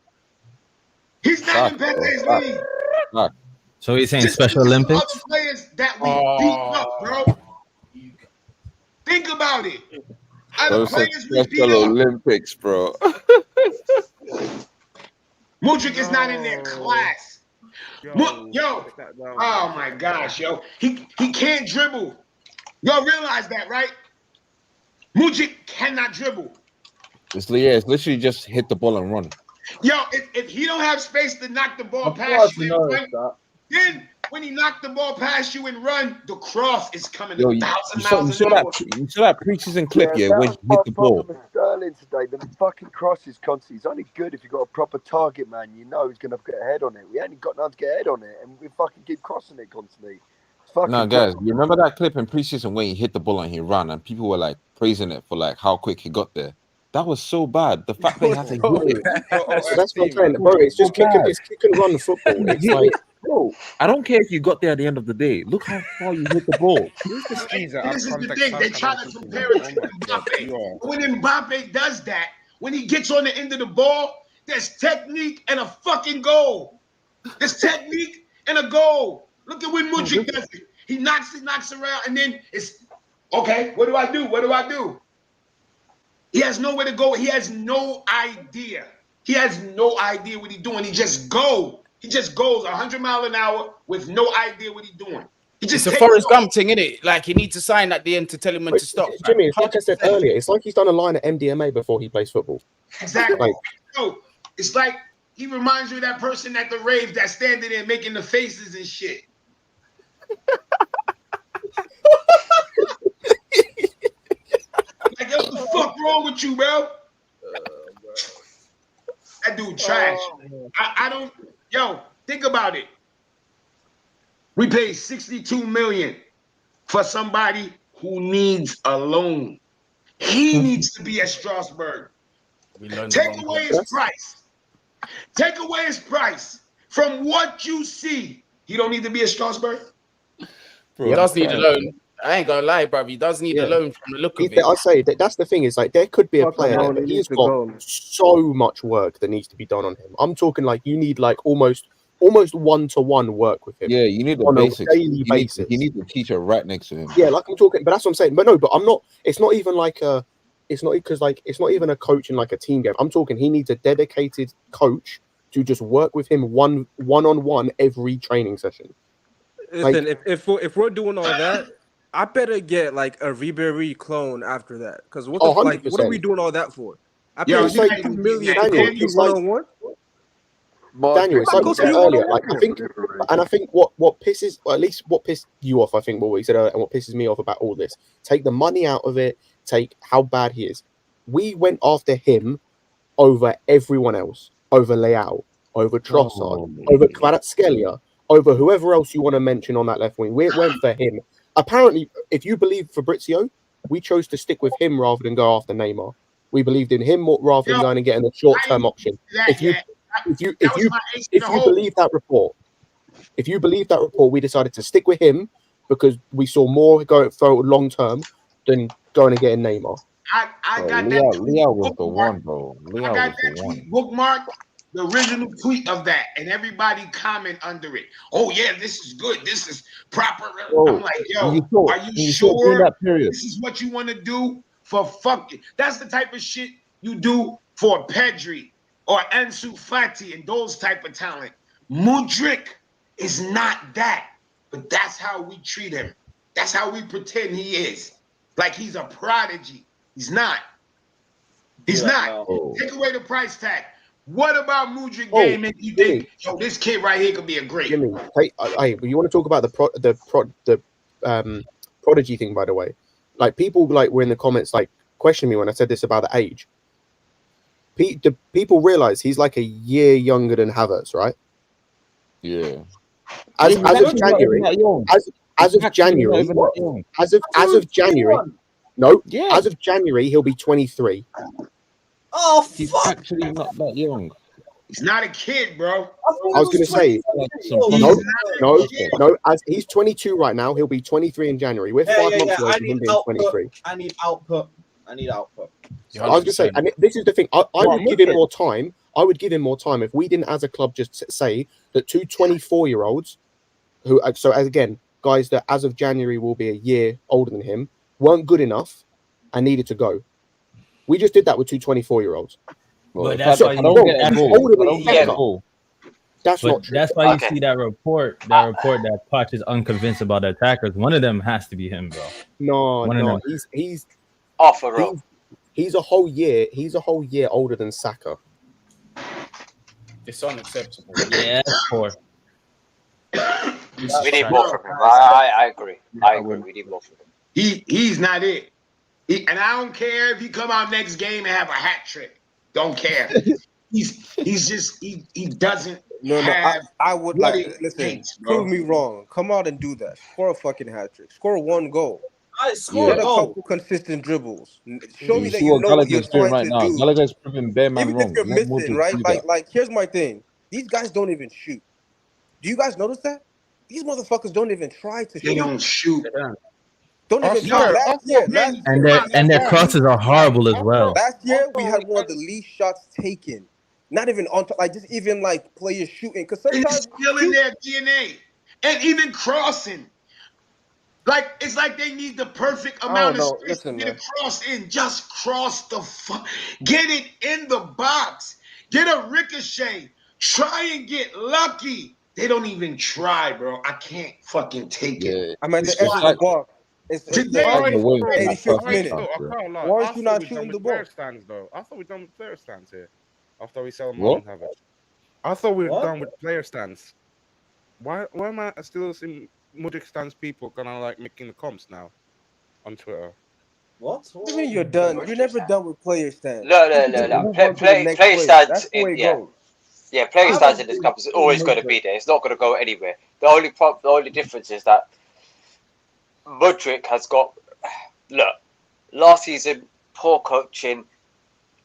S16: He's not in Pepe's league.
S15: So he's saying Special Olympics?
S16: Other players that we beat up, bro. Think about it.
S8: Those are Special Olympics, bro.
S16: Mudryk is not in their class. Oh my gosh, yo. He can't dribble. Y'all realize that, right? Mudryk cannot dribble.
S8: It's literally just hit the ball and run.
S16: Yo, if he don't have space to knock the ball past you, then when he knocked the ball past you and run, the cross is coming
S8: Yo,
S16: 1,000 miles an hour.
S8: you saw that preseason clip, yeah,
S11: that
S8: where
S11: was
S8: he
S11: my
S8: hit the ball.
S11: problem with Sterling today. The fucking cross is constantly. It's only good if you've got a proper target man. You know he's going to get a head on it. We ain't got nothing to get a head on it, and we fucking keep crossing it constantly.
S8: No, guys, you remember that clip in preseason when he hit the ball and he ran, and people were like praising it for like how quick he got there. That was so bad. The fact that he had to hit it.
S3: That's what I'm saying, bro. It's just kick and run football. It's like,
S8: bro, I don't care if you got there at the end of the day. Look how far you hit the ball.
S16: This is the thing. They try to compare it to Mbappe. When Mbappe does that, when he gets on the end of the ball, there's technique and a fucking goal. There's technique and a goal. Look at when Mudryk does it. He knocks around, and then it's okay. What do I do? What do I do? He has nowhere to go. He has no idea. He has no idea what he's doing. He just goes 100 miles an hour with no idea what he's doing.
S12: It's a Forrest Gump thing, isn't it? Like he needs a sign at the end to tell him when to stop.
S3: Jimmy, it's like I said earlier. It's like he's done a line at MDMA before he plays football.
S16: Exactly. It's like he reminds you of that person at the rave that's standing there making the faces and shit. Like, what the fuck wrong with you, bro? That dude trash. I don't. Yo, think about it. We paid $62 million for somebody who needs a loan. He needs to be at Strasbourg. Take away his price. Take away his price. From what you see, he don't need to be at Strasbourg.
S12: He does need a loan. I ain't gonna lie, bro. He does need a loan from the look of it.
S3: I say that's the thing. Is like there could be a player there, but he's got so much work that needs to be done on him. I'm talking like you need like almost 1-to-1 work with him.
S8: Yeah, you need the
S3: on
S8: basics.
S3: a daily basis.
S8: You need the teacher right next to him.
S3: Yeah, like I'm talking, but that's what I'm saying. But no, but I'm not. It's not even like a. It's not because like it's not even a coach in like a team game. I'm talking. He needs a dedicated coach to just work with him one-on-one every training session.
S17: Listen, like, if we're doing all that, I better get like a Ribery clone after that. Because what are we doing all that for? I paid like $2 million one-on-one.
S3: Daniel, it's like we said earlier. Like I think what pisses, or at least what pissed you off, I think what we said earlier, and what pisses me off about all this. Take the money out of it. Take how bad he is. We went after him over everyone else, over Leao, over Trossard, over Kvaratskhelia, over whoever else you want to mention on that left wing. We went for him. Apparently, if you believe Fabrizio, we chose to stick with him rather than go after Neymar. We believed in him more rather than going and getting a short-term option. If you believe that report, we decided to stick with him because we saw more going for long-term than going and getting Neymar.
S16: I got
S8: Leo was the one, bro. Leo was the one.
S16: Bookmark the original tweet of that, and everybody comment under it. Oh yeah, this is good. This is proper. I'm like, yo, are you sure this is what you want to do for fucking? That's the type of shit you do for Pedri or Ansu Fati and those type of talent. Mudryk is not that, but that's how we treat him. That's how we pretend he is. Like he's a prodigy. He's not. He's not. Take away the price tag. What about Mudryk game and you think, yo, this kid right here could be a great?
S3: Jimmy, hey, you want to talk about the prodigy thing, by the way? Like people like were in the comments like questioning me when I said this about the age. Do people realize he's like a year younger than Havertz, right?
S8: Yeah.
S3: As of January, as of January, he'll be 23.
S1: Oh,
S8: he's actually not that young.
S16: He's not a kid, bro.
S3: I was going to say, no. As he's 22 right now, he'll be 23 in January. We're 5 months away from him being 23.
S1: I need output. I was
S3: going to say, and this is the thing. I would give him more time. I would give him more time if we didn't, as a club, just say that 2 24-year-olds, who, so as again, guys that as of January will be a year older than him, weren't good enough and needed to go. We just did that with 2 24-year-olds.
S15: Well, that's why you
S3: That's not true.
S15: That's why you see that report that Poch is unconvinced about the attackers. One of them has to be him, bro.
S3: No. He's
S6: off a roll.
S3: He's a whole year. He's a whole year older than Saka.
S12: It's unacceptable.
S15: Yeah, poor.
S6: We need more from him. I agree. I agree. We need more from him.
S16: He's not it. And I don't care if he come out next game and have a hat trick. Don't care. He's just he doesn't have.
S17: I would listen. Prove me wrong. Come out and do that. Score a fucking hat trick. Score one goal.
S1: Score
S17: a couple consistent dribbles. Show me that you know what you're
S15: doing
S17: trying
S15: right
S17: to
S15: now.
S17: do.
S15: Gallagher's proving bare man
S17: Even
S15: wrong.
S17: if you're missing, right? Like here's my thing. These guys don't even shoot. Do you guys notice that? These motherfuckers don't even try to shoot.
S16: They don't shoot.
S17: Don't even try.
S15: And their crosses are horrible as well.
S17: Last year we had one of the least shots taken. Not even on like just even like players shooting. Because sometimes
S16: it's still in their DNA. And even crossing. Like it's like they need the perfect amount of space to get a cross in. Just cross the get it in the box. Get a ricochet. Try and get lucky. They don't even try, bro. I can't fucking take it.
S17: I'm at the edge of the bar. It's
S14: Today,
S17: the 85th minute.
S14: Why
S17: aren't you not shooting the ball?
S14: Stands, though. I thought we done with player stands here. After we sell Martin Havertz. I thought we were done with player stands. Why am I still seeing Mudryk stands people kind of like making the comps now on Twitter?
S1: What?
S17: What do you mean you're done? You're never done with player stands.
S6: No. Player stands. Yeah, player stands in this cup is always going to be there. It's not going to go anywhere. The only difference is that Mudryk has got. Look, last season, poor coaching.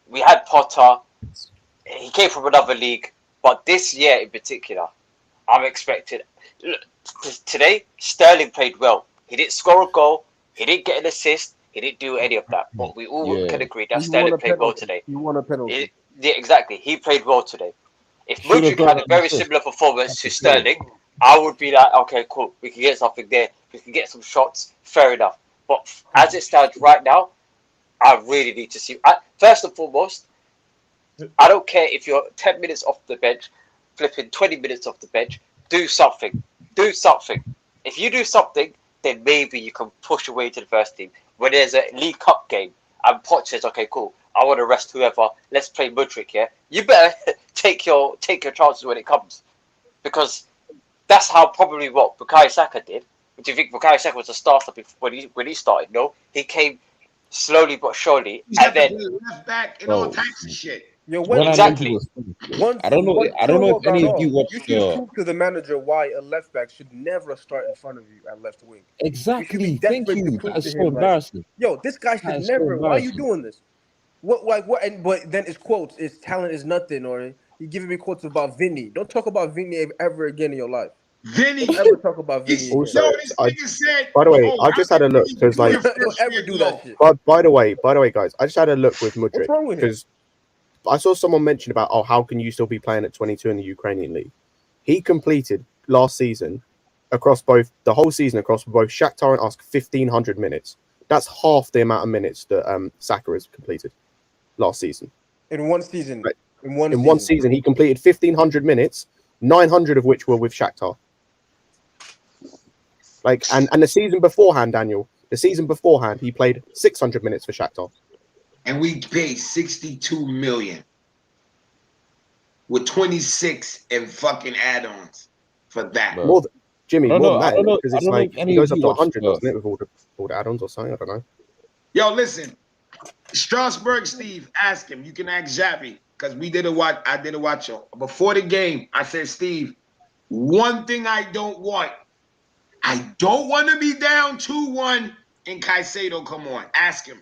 S6: We had Potter. He came from another league, but this year in particular, I'm expecting. Look, today, Sterling played well. He didn't score a goal. He didn't get an assist. He didn't do any of that. But we all can agree that Sterling played well today.
S17: You won a penalty.
S6: Yeah, exactly. He played well today. If Mudryk had a very similar performance to Sterling, I would be like, okay, cool. We can get something there. We can get some shots. Fair enough. But as it stands right now, I really need to see. First and foremost, I don't care if you're 10 minutes off the bench, flipping 20 minutes off the bench. Do something. Do something. If you do something, then maybe you can push away to the first team. When there's a League Cup game and Poch says, okay, cool, I want to rest whoever. Let's play Mudryk here. You better take your chances when it comes, because that's how probably what Bukayo Saka did. Do you think Bukayo Saka was a starter when he started? No, he came slowly but surely, and then
S16: left back and all types of shit.
S6: Exactly.
S15: I don't know if any of you watched.
S17: You should prove to the manager why a left back should never start in front of you at left wing.
S15: Exactly. Thank you. That's so embarrassing.
S17: Yo, this guy should never. Why are you doing this? What? But then his quotes, his talent is nothing, or he giving me quotes about Vinny. Don't talk about Vinny ever again in your life.
S16: Vinny,
S17: don't ever talk about Vinny.
S3: Also, by the way, I just had a look because like,
S17: don't ever do that shit.
S3: By the way, guys, I just had a look with Mudryk because I saw someone mention about how can you still be playing at 22 in the Ukrainian league? He completed last season across both the whole season across both Shakhtar and Usk 1,500 minutes. That's half the amount of minutes that Saka has completed last season.
S17: In one season.
S3: Right. In one season, he completed 1,500 minutes, 900 of which were with Shakhtar. Like, and the season beforehand, Daniel, he played 600 minutes for Shakhtar.
S16: And we paid 62 million with 26 and fucking add-ons for that.
S3: More than, Jimmy, more than that, because it's like he goes up to 100, doesn't it, with all the add-ons or something? I don't know.
S16: Yo, listen, Strasbourg Steve, ask him. You can ask Xavi, because I did a watch before the game. I said, Steve, one thing I don't want to be down 2-1 and Caicedo come on. Ask him.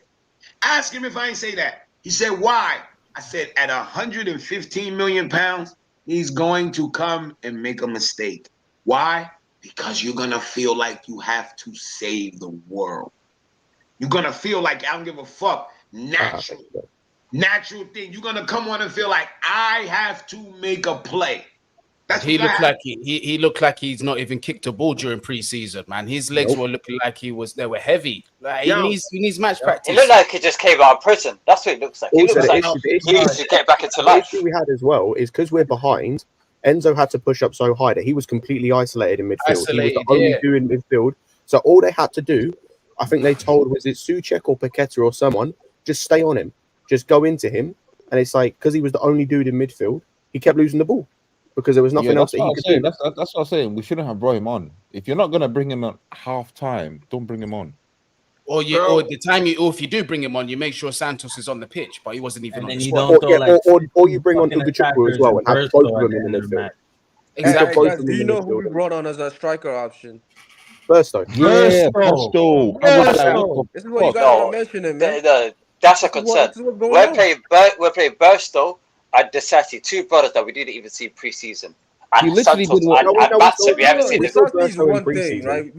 S16: Ask him if I ain't say that. He said, why? I said, at 115 million pounds, he's going to come and make a mistake. Why? Because you're going to feel like you have to save the world. You're going to feel like, I don't give a fuck. Natural thing. You're going to come on and feel like, I have to make a play.
S12: He looked like he's not even kicked a ball during preseason, man. His legs were looking like they were heavy. Like he needs match practice.
S6: He looked like he just came out of prison. That's what it looks like. He looks like he needs to get back into life.
S3: The issue we had as well is because we're behind, Enzo had to push up so high that he was completely isolated in midfield. He was the only dude in midfield. So all they had to do, I think they told, was it Souček or Paqueta or someone, just stay on him. Just go into him. And it's like, because he was the only dude in midfield, he kept losing the ball. because there was nothing else that he could do.
S8: That's what I'm saying. We shouldn't have brought him on. If you're not gonna bring him on half time, don't bring him on.
S12: Or if you do bring him on, you make sure Santos is on the pitch, but he wasn't even on the squad.
S3: Or you bring on Ugochukwu as well and have both of them in the midfield.
S12: Exactly.
S17: Guys, do you know who we brought on as a striker option?
S3: Burstow.
S7: Yeah, Burstow.
S17: This is what you guys are mentioning, man.
S6: That's a concern. We're playing Burstow and Desati, two brothers that we didn't even see pre-season. And
S8: You literally
S6: Santos
S8: did what-
S6: and Matson, we haven't seen them.
S17: Desati's one thing, right?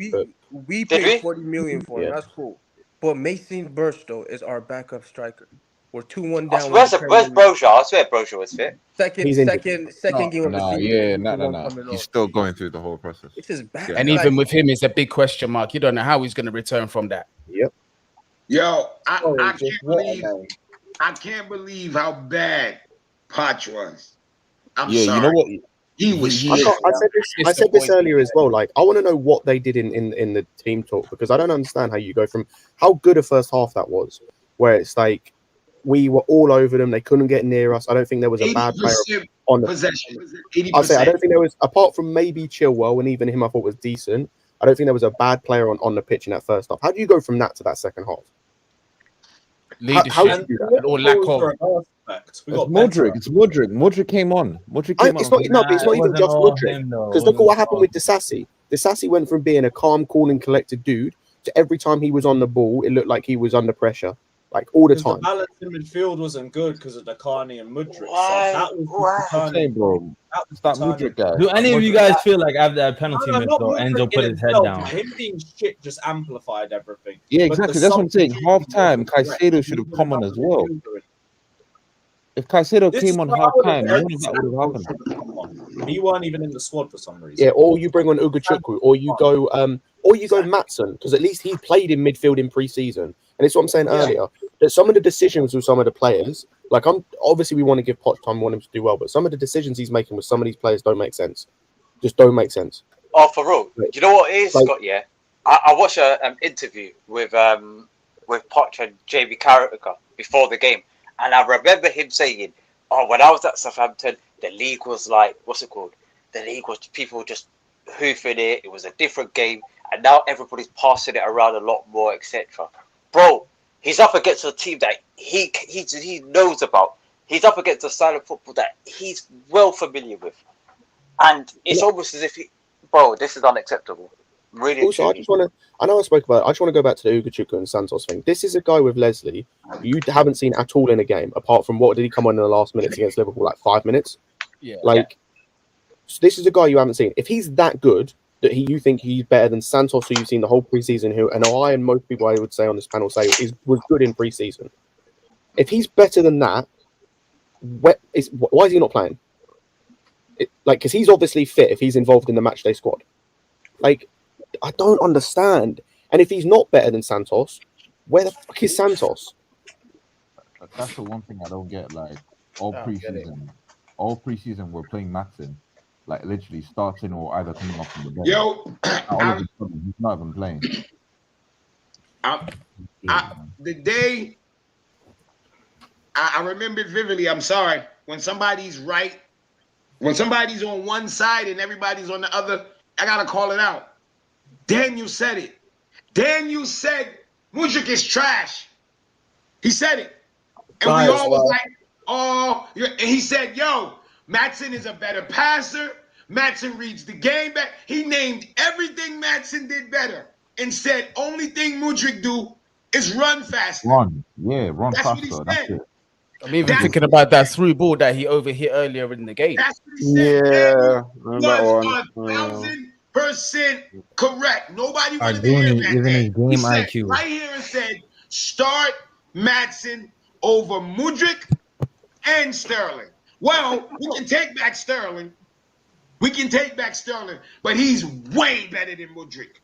S17: We paid 40 million for him. That's cool. But Mason Burstow is our backup striker. We're 2-1 down.
S6: Where's Broja? I swear Broja was fit.
S17: Second game of the season.
S8: No. He's still going through the whole process.
S17: It's his back.
S12: And even with him, it's a big question mark. You don't know how he's going to return from that.
S3: Yep.
S16: Yo, I can't believe how bad Poch was. I'm sorry.
S8: You know what?
S16: He was.
S3: I said this earlier as well. Like, I want to know what they did in the team talk, because I don't understand how you go from how good a first half that was, where it's like we were all over them. They couldn't get near us. I don't think there was a bad player on the
S16: possession.
S3: I say I don't think there was, apart from maybe Chilwell, and even him I thought was decent. I don't think there was a bad player on the pitch in that first half. How do you go from that to that second half?
S12: Leadership
S3: how do you do that?
S12: or lack of.
S8: It's Mudryk. It's Mudryk. Mudryk came on.
S3: It's not even just Mudryk. Because look at what happened with Disasi. Disasi went from being a calm, cool, and collected dude to every time he was on the ball, it looked like he was under pressure, like all the time.
S1: The balance in midfield wasn't good because of Dakani and Mudryk. So that was
S8: bro. It's that Mudryk guy.
S15: Do any of you guys feel like after that penalty miss, though, Enzo put his head down?
S1: Him being shit just amplified everything.
S8: Yeah, exactly. That's what I'm saying. Half time, Caicedo should have come on as well. If Caicedo came on half time, none of that would have happened.
S1: He weren't even in the squad for some reason.
S3: Yeah, or you bring on Ugochukwu, or you go Matson, because at least he played in midfield in pre-season. And it's what I'm saying earlier, that some of the decisions with some of the players, like obviously we want to give Poch time, we want him to do well, but some of the decisions he's making with some of these players don't make sense. Just don't make sense.
S6: Oh, for real. You know what it is, Scott? Yeah, I watched an interview with Poch and JB Carragher before the game, and I remember him saying, "Oh, when I was at Southampton, the league was like, what's it called? The league was people just hoofing it. It was a different game, and now everybody's passing it around a lot more, etc." Bro, he's up against a team that he knows about. He's up against a style of football that he's well familiar with, and it's almost as if this is unacceptable. Really.
S3: Also, I know I spoke about it. I just want to go back to the Ugochukwu and Santos thing. This is a guy with Leslie you haven't seen at all in a game, apart from what did he come on in the last minutes against Liverpool, like 5 minutes?
S12: Yeah.
S3: So this is a guy you haven't seen. If he's that good, that you think he's better than Santos, who you've seen the whole preseason, who I and most people I would say on this panel say was good in preseason. If he's better than that, why is he not playing? Because he's obviously fit if he's involved in the matchday squad. I don't understand. And if he's not better than Santos, where the fuck is Santos?
S8: That's the one thing I don't get. Like all preseason, we're playing Matson, like literally starting or either coming off from the bench. He's not even playing.
S16: The day I remember it vividly. I'm sorry, when somebody's right, when somebody's on one side and everybody's on the other, I gotta call it out. Daniel said it. Daniel said Mudryk is trash. He said it. And we all was like, oh, and he said, yo, Matson is a better passer. Matson reads the game better. He named everything Matson did better and said only thing Mudryk do is run faster.
S8: Run
S16: That's
S8: faster.
S16: what he said.
S8: That's it.
S12: I'm even thinking about that through ball that he overhit earlier in the game.
S16: That's what he said.
S8: Yeah,
S16: was 1,000% correct. Nobody wanted to
S15: doing
S16: hear
S15: it,
S16: that.
S15: even his game
S16: He said
S15: IQ.
S16: right here and said start Matson over Mudryk and Sterling. Well, we can take back Sterling. But he's way better than Mudryk.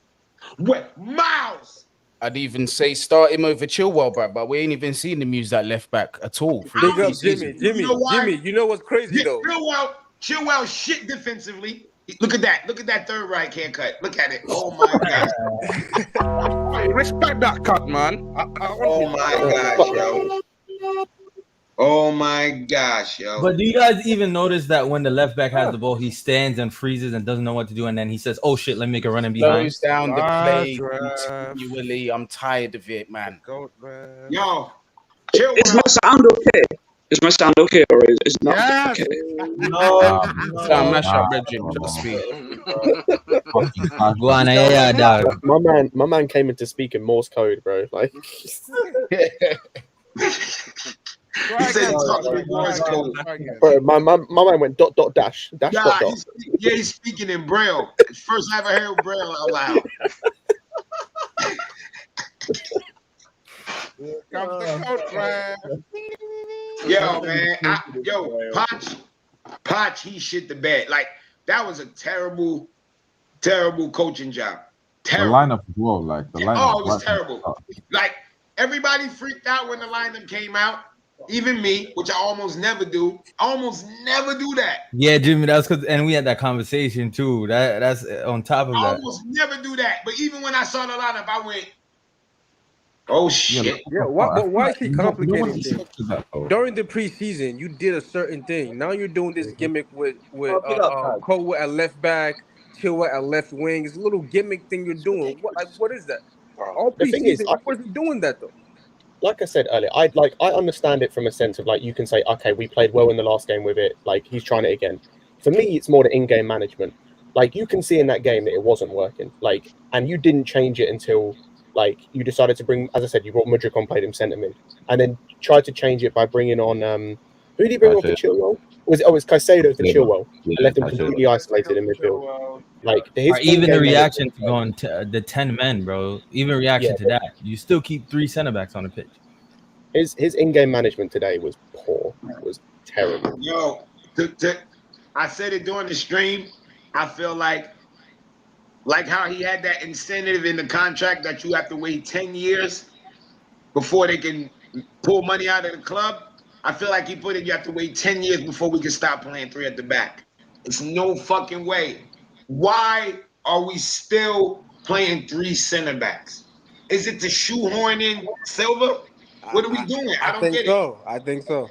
S16: Miles.
S12: I'd even say start him over Chilwell, but we ain't even seen him use that left back at all.
S17: Big up Jimmy. You know what's crazy though?
S16: Chilwell shit defensively. Look at that third right haircut. Look at it. Oh my god.
S14: Hey, respect that cut, man.
S16: Oh my gosh, yo. Oh my gosh, yo.
S15: But do you guys even notice that when the left back has the ball, he stands and freezes and doesn't know what to do, and then he says, "Oh shit, let me make a run in behind."
S12: Slows down the play continually. I'm tired of it, man.
S16: Yo,
S18: is my sound okay? Is my sound okay, or is it not okay?
S16: No,
S12: sound mash up, Reggie. Trust me.
S3: Go on, yeah, dog. My man came into speaking Morse code, bro. Like,
S16: he said talking Morse code.
S3: Bro, my man went dot dot dash dash
S16: Nah,
S3: dot dot.
S16: he's speaking in Braille. First I ever heard Braille out loud.
S12: Here comes the coach, man.
S16: Yo, man. Potch, he shit the bed. Like, that was a terrible coaching job. Terrible.
S8: The lineup as well, like the lineup.
S16: Oh, it was terrible. Like, everybody freaked out when the lineup came out. Even me, which I almost never do. I almost never do that.
S15: Yeah, Jimmy, that's because, and we had that conversation too. That's on top of
S16: I
S15: that.
S16: almost never do that. But even when I saw the lineup, I went, oh shit.
S17: Yeah, why is he complicating things? During the preseason, you did a certain thing. Now you're doing this gimmick with Cole at left back, Chilwell at left wing. It's a little gimmick thing you're doing. What is that? All
S3: The thing is,
S17: preseason, he wasn't doing that though.
S3: Like I said earlier, I understand it from a sense of like you can say, okay, we played well in the last game with it. Like he's trying it again. For me, it's more the in-game management. Like you can see in that game that it wasn't working. Like, and you didn't change it until like you decided to bring, as I said, you brought Mudryk on, played him centre mid, and then tried to change it by bringing on who did he bring on for Chilwell? It was Caicedo for Chilwell. And left him completely isolated in midfield. Like
S15: even the reaction to going to the 10 men, bro. Even reaction to that, you still keep 3 centre backs on the pitch.
S3: His in-game management today was poor. It was terrible.
S16: Yo, I said it during the stream. I feel like how he had that incentive in the contract that you have to wait 10 years before they can pull money out of the club. I feel like he put it, you have to wait 10 years before we can stop playing 3 at the back. It's no fucking way. Why are we still playing 3 center backs? Is it to shoehorn in Silva? What are we doing? I don't get it.
S17: I think so.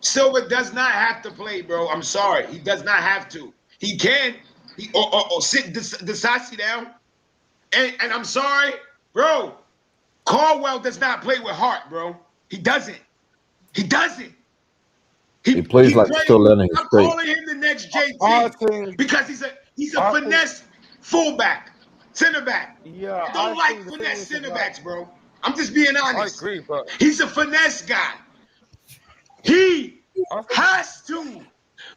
S16: Silva does not have to play, bro. I'm sorry. He does not have to. He can. Or sit Disasi down. And I'm sorry, bro. Caldwell does not play with heart, bro. He doesn't. He doesn't.
S8: He plays like still learning his
S16: I'm calling him the next JT because he's a finesse fullback, center back.
S14: Yeah,
S16: I don't like finesse center backs, bro. I'm just being honest.
S14: I agree, but
S16: he's a finesse guy. He has to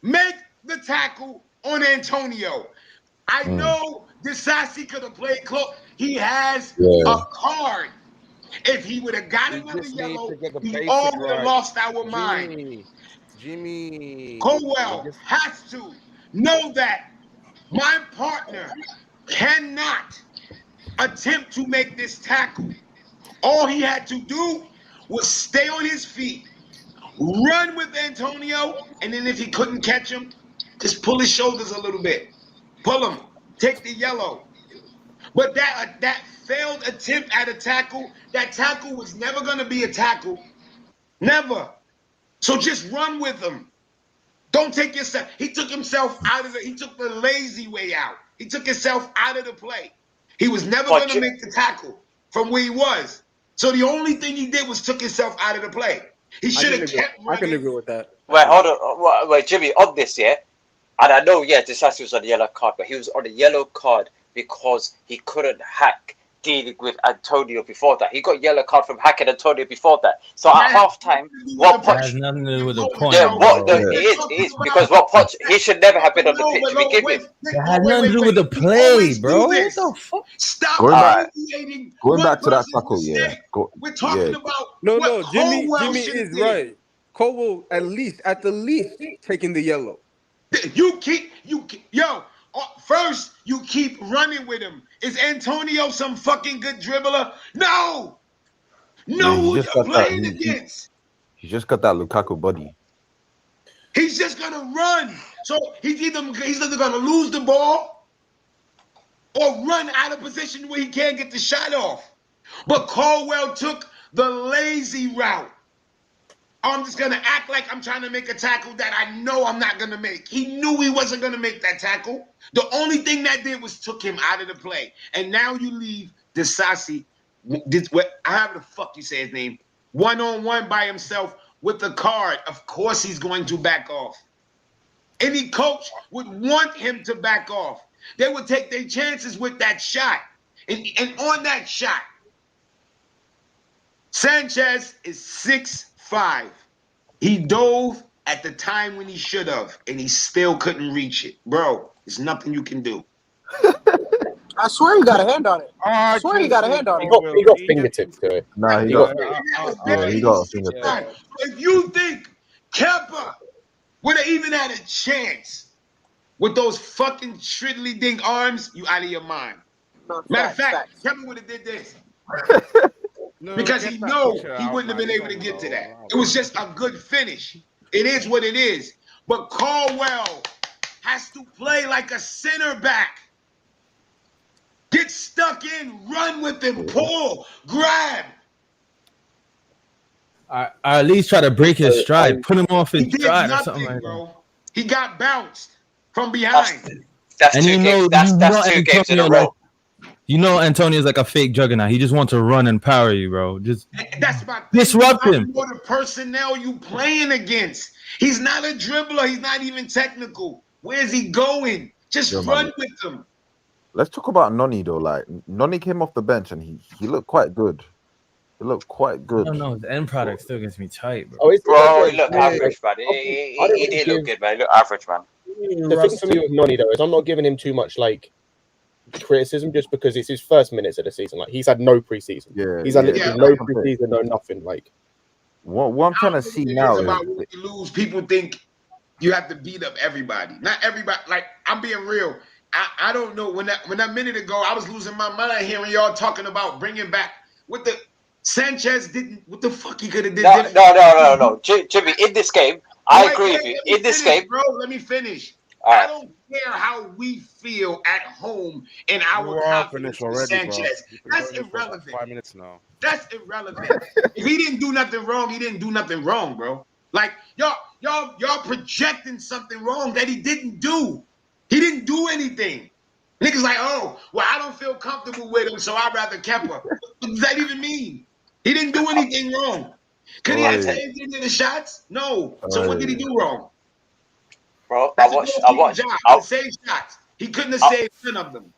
S16: make the tackle on Antonio. I know Disasi could have played close. He has a card. If he would have got another yellow, we all would have lost our mind.
S14: Jimmy.
S16: Colwell has to know that my partner cannot attempt to make this tackle. All he had to do was stay on his feet, run with Antonio, and then if he couldn't catch him, just pull his shoulders a little bit. Pull him. Take the yellow. But that failed attempt at a tackle, that tackle was never going to be a tackle. Never. So just run with him. Don't take yourself. He took himself out of he took the lazy way out. He took himself out of the play. He was never going to make the tackle from where he was. So the only thing he did was took himself out of the play. He should have kept running.
S17: I can agree with that.
S6: Wait, hold on. Wait, Jimmy, on this, yeah? And I know, Disasi was on the yellow card, but he was on the yellow card because he couldn't hack dealing with Antonio before that. He got yellow card from hacking Antonio before that. So at halftime, what Poch...
S15: has nothing to do with the point.
S6: Yeah, it is because what Poch, he should never have been on the pitch. We give him.
S15: It has nothing to do with the play, bro. What the fuck?
S16: Stop
S8: going back to that tackle,
S16: We're talking about
S17: No, Jimmy
S16: should
S17: is
S16: do.
S17: right. Cole at the least taking the yellow.
S16: First, you keep running with him. Is Antonio some fucking good dribbler? No! Who you're playing against.
S8: He just got that Lukaku body.
S16: He's just going to run. So he's either going to lose the ball or run out of position where he can't get the shot off. But Caldwell took the lazy route. I'm just going to act like I'm trying to make a tackle that I know I'm not going to make. He knew he wasn't going to make that tackle. The only thing that did was took him out of the play. And now you leave Disasi, however the fuck you say his name, one-on-one by himself with the card. Of course he's going to back off. Any coach would want him to back off. They would take their chances with that shot. And on that shot, Sanchez is 6'5". He dove at the time when he should have, and he still couldn't reach it. Bro, there's nothing you can do.
S19: I swear he got a hand on it. I swear he got a hand on it.
S3: He got fingertips to it.
S8: Nah, he got a fingertip.
S16: If you think Kemper would have even had a chance with those fucking shriddly ding arms, you out of your mind.
S19: No,
S16: Matter of fact, Kemper would have did this. Because he knows he wouldn't have been able to get to that. It was just a good finish. It is what it is. But Caldwell has to play like a center back. Get stuck in, run with him, pull, grab.
S15: I at least try to break his stride, put him off his stride or something like that.
S16: He got bounced from behind.
S6: That's
S15: And
S6: two
S15: you
S6: games.
S15: know,
S6: That's 2 games in a row.
S15: You know, Antonio's like a fake juggernaut. He just wants to run and power you, bro. Just
S16: That's my
S15: disrupt him.
S16: What the personnel you playing against? He's not a dribbler. He's not even technical. Where's he going? Just run with him.
S8: Let's talk about Noni though. Like Noni came off the bench and he looked quite good. He looked quite good.
S15: I don't know. The end product still gets me tight, bro.
S6: Bro, he looked average, man. He did look good, man. He looked average, man.
S3: The thing for me with Noni though is I'm not giving him too much like criticism just because it's his first minutes of the season. Like he's had no preseason. He's had literally no preseason, no nothing. Like
S8: what I'm trying to see now is
S16: about when you lose, people think you have to beat up everybody. Not everybody. Like I'm being real. I don't know when that minute ago I was losing my mind hearing y'all talking about bringing back what the Sanchez didn't. What the fuck he could have did?
S6: No. Jimmy, in this game, I agree with you. In this game,
S16: bro, let me finish. I don't care how we feel at home in our confidence with Sanchez. That's irrelevant.
S14: 5 minutes now.
S16: That's irrelevant. If he didn't do nothing wrong, he didn't do nothing wrong, bro. Like y'all projecting something wrong that he didn't do. He didn't do anything. Niggas like, oh, well, I don't feel comfortable with him, so I'd rather Kemper. What does that even mean? He didn't do anything wrong. Could he have saved any of the shots? No. So what did he do wrong?
S6: Bro,
S16: I watched. Saved shots. He couldn't have saved none of them.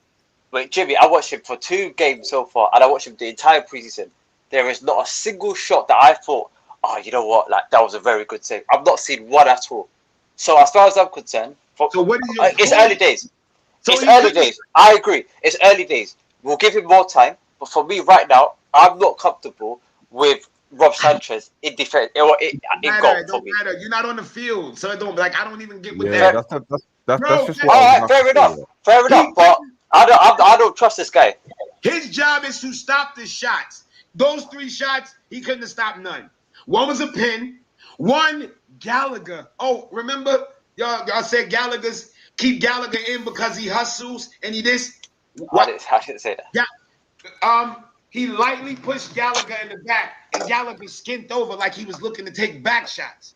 S6: Wait, Jimmy, I watched him for 2 games so far, and I watched him the entire preseason. There is not a single shot that I thought, oh, you know what, like that was a very good save. I've not seen one at all. So as far as I'm concerned, it's early days. It's early days. I agree. It's early days. We'll give him more time. But for me right now, I'm not comfortable with Rob Sanchez in defense. In goal for me.
S16: Matter. You're not on the field, so it don't like. I don't even get with
S8: that. That's just what
S6: all right, fair enough. Fair enough. But I don't trust this guy.
S16: His job is to stop the shots. Those 3 shots, he couldn't have stopped none. One was a pin. One Gallagher. Oh, remember y'all said Gallagher's keep Gallagher in because he hustles and he this.
S6: I didn't say that.
S16: Yeah. He lightly pushed Gallagher in the back, and Gallagher skinned over like he was looking to take back shots.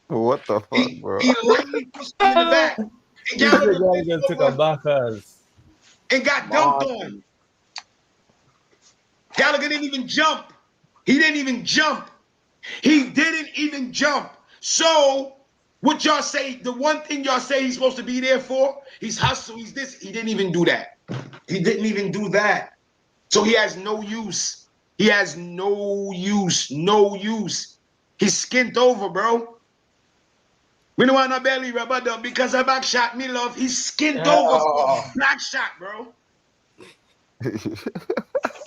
S8: What the fuck, bro?
S16: He lightly pushed him in the back, and Gallagher
S15: took a backers
S16: and got dunked on. Gallagher didn't even jump. He didn't even jump. So, what y'all say? The one thing y'all say he's supposed to be there for? He's hustle. He's this. He didn't even do that. So he has no use. No use. He's skint over, bro. We don't want no belly rubber though because a back shot, me love. He's skint over. Back shot, bro.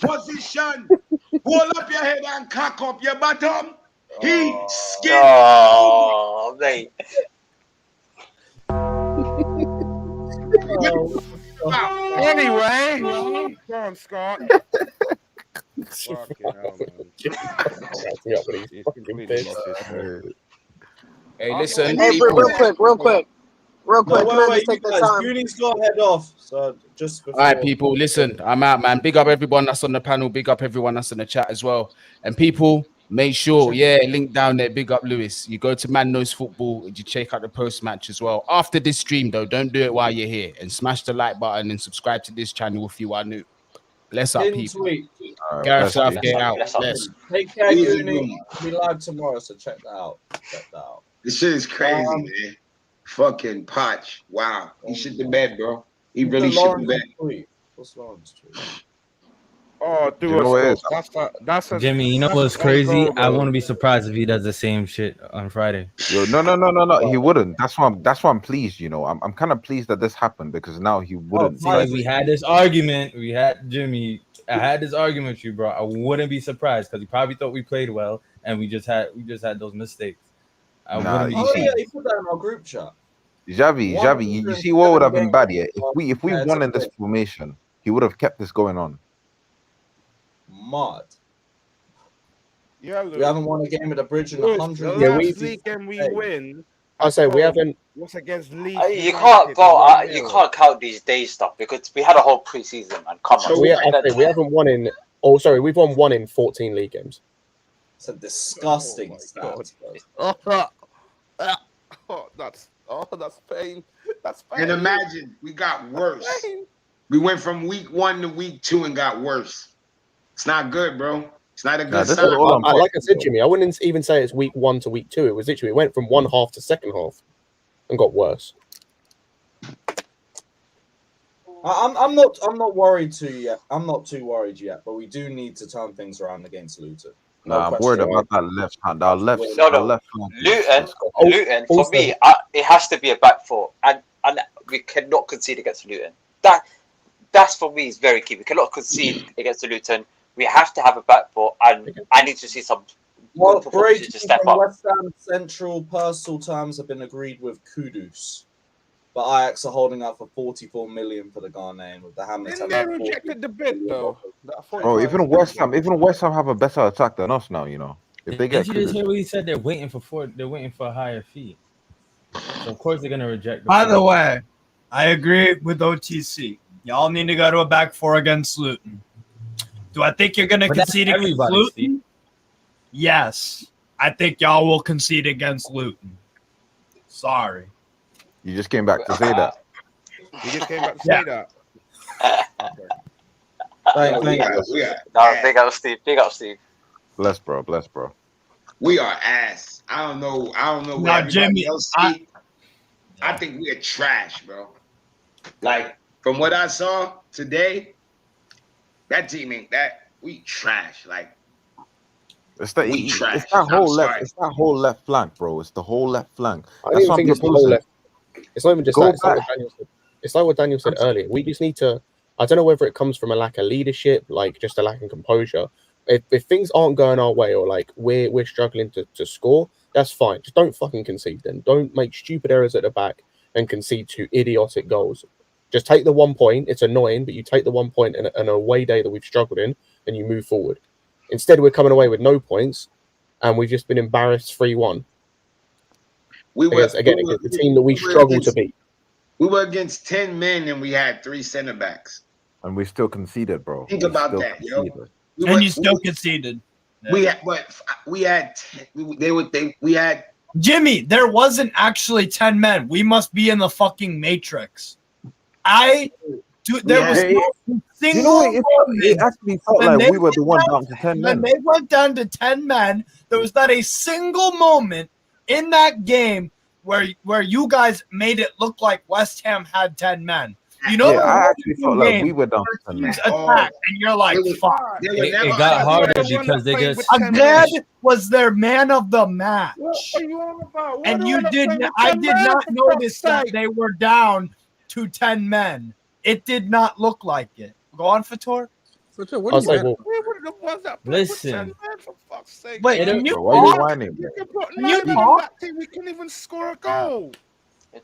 S16: Position. Hold up your head and cock up your bottom. He skint over.
S6: Mate.
S14: Anyway, go on, Scott. Fucking hell, man.
S12: Hey, listen.
S19: Hey, real quick.
S1: Wait, take the time. Goonies got head off. So just before.
S12: All right, people, listen. I'm out, man. Big up everyone that's on the panel. Big up everyone that's in the chat as well. And people, Make sure, link down there. Big up, Lewis. You go to Man Knows Football. You check out the post match as well. After this stream, though, don't do it while you're here. And smash the like button and subscribe to this channel if you are new. Bless up, people.
S1: Tweet.
S12: Gareth Southgate out. Bless.
S1: Take care, Uni. We'll be live tomorrow, so check that out.
S16: This shit is crazy, man. Fucking Poch. Wow. He shit the bed, bro. He really shit the bed.
S1: What's Lawrence tweet?
S14: Oh, dude,
S8: You know what it is?
S14: that's a,
S15: Jimmy, you know what's crazy? I wouldn't be surprised if he does the same shit on Friday.
S8: Yo, no. He wouldn't. That's why I'm pleased. You know, I'm kind of pleased that this happened because now he wouldn't.
S15: We had this argument. Jimmy. I had this argument with you, bro. I wouldn't be surprised because he probably thought we played well, and we just had those mistakes.
S1: He put that in our group chat.
S8: Javi, you see what would have been bad? Yeah, if we won in this formation, he would have kept this going on.
S1: Mud.
S14: Yeah,
S1: we haven't won a game at the bridge in 100
S14: years. The last game we win.
S3: I say we haven't.
S14: What's against Leeds?
S6: You can't, bro. You can't count these days stuff because we had a whole preseason, man. Come on.
S3: We haven't won in. Oh, sorry, we've won 1 in 14 league games.
S1: It's a disgusting stat.
S14: That's pain. That's pain.
S16: And imagine we got worse. We went from week 1 to week 2 and got worse. It's not good, bro. It's not a good sign.
S3: Like I said, Jimmy, I wouldn't even say it's week 1 to week 2. It was literally, it went from one half to second half and got worse.
S1: I'm not worried too yet. I'm not too worried yet, but we do need to turn things around against Luton.
S8: I'm worried about that left hand. Our left.
S6: Luton. For me, it has to be a back four, and we cannot concede against Luton. That's for me is very key. We cannot concede against Luton. We have to have a back four, and I need to see some good performances to step up.
S1: West Ham Central personal terms have been agreed with Kudus, but Ajax are holding out for 44 million for the Ghanaian with the Hammers.
S14: Didn't they rejected the bid though?
S8: Oh, even West Ham have a better attack than us now. You know, if they get.
S15: Did you just hear what he said? They're waiting for a higher fee. So of course they're gonna reject.
S2: By the way, I agree with OTC. Y'all need to go to a back four against Luton. Do I think you're gonna concede against Luton? Steve. Yes, I think y'all will concede against Luton. Sorry.
S8: You just came back to say that.
S14: You just came back to say that.
S6: Big up, Steve. Big up, Steve.
S8: Bless, bro.
S16: We are ass. I don't know.
S2: Now, Jimmy,
S16: I think we are trash, bro. Like from what I saw today, that team ain't that. We trash. Like
S8: it's that whole left flank, bro. It's the whole left flank.
S3: I don't even think it's the whole left. It's not even just that. It's like what Daniel said earlier. We just need to. I don't know whether it comes from a lack of leadership, like just a lack of composure. If things aren't going our way or like we're struggling to score, that's fine. Just don't fucking concede then. Don't make stupid errors at the back and concede 2 idiotic goals. Just take the 1 point. It's annoying, but you take the 1 point in an away day that we've struggled in and you move forward. Instead, we're coming away with no points and we've just been embarrassed 3-1. Against the team that we struggle to beat.
S16: We were against 10 men and we had 3 center backs.
S8: And we still conceded, bro.
S16: Think about that, yo.
S2: You still conceded.
S16: Yeah. We had
S2: Jimmy, there wasn't actually 10 men. We must be in the fucking Matrix. There was no single
S8: it actually felt like we were the one down to 10 men.
S2: When they went down to 10 men, there was not a single moment in that game where you guys made it look like West Ham had 10 men. You know,
S8: I actually felt like we were down to 10 men.
S2: Attack, and you're like, fuck.
S15: It got harder because they just.
S2: Agad was their man of the match. And I did not notice that they were down to 10 men. It did not look like it. Go on, Fator.
S15: Listen.
S2: Wait, can you
S8: talk?
S14: We couldn't even score a goal.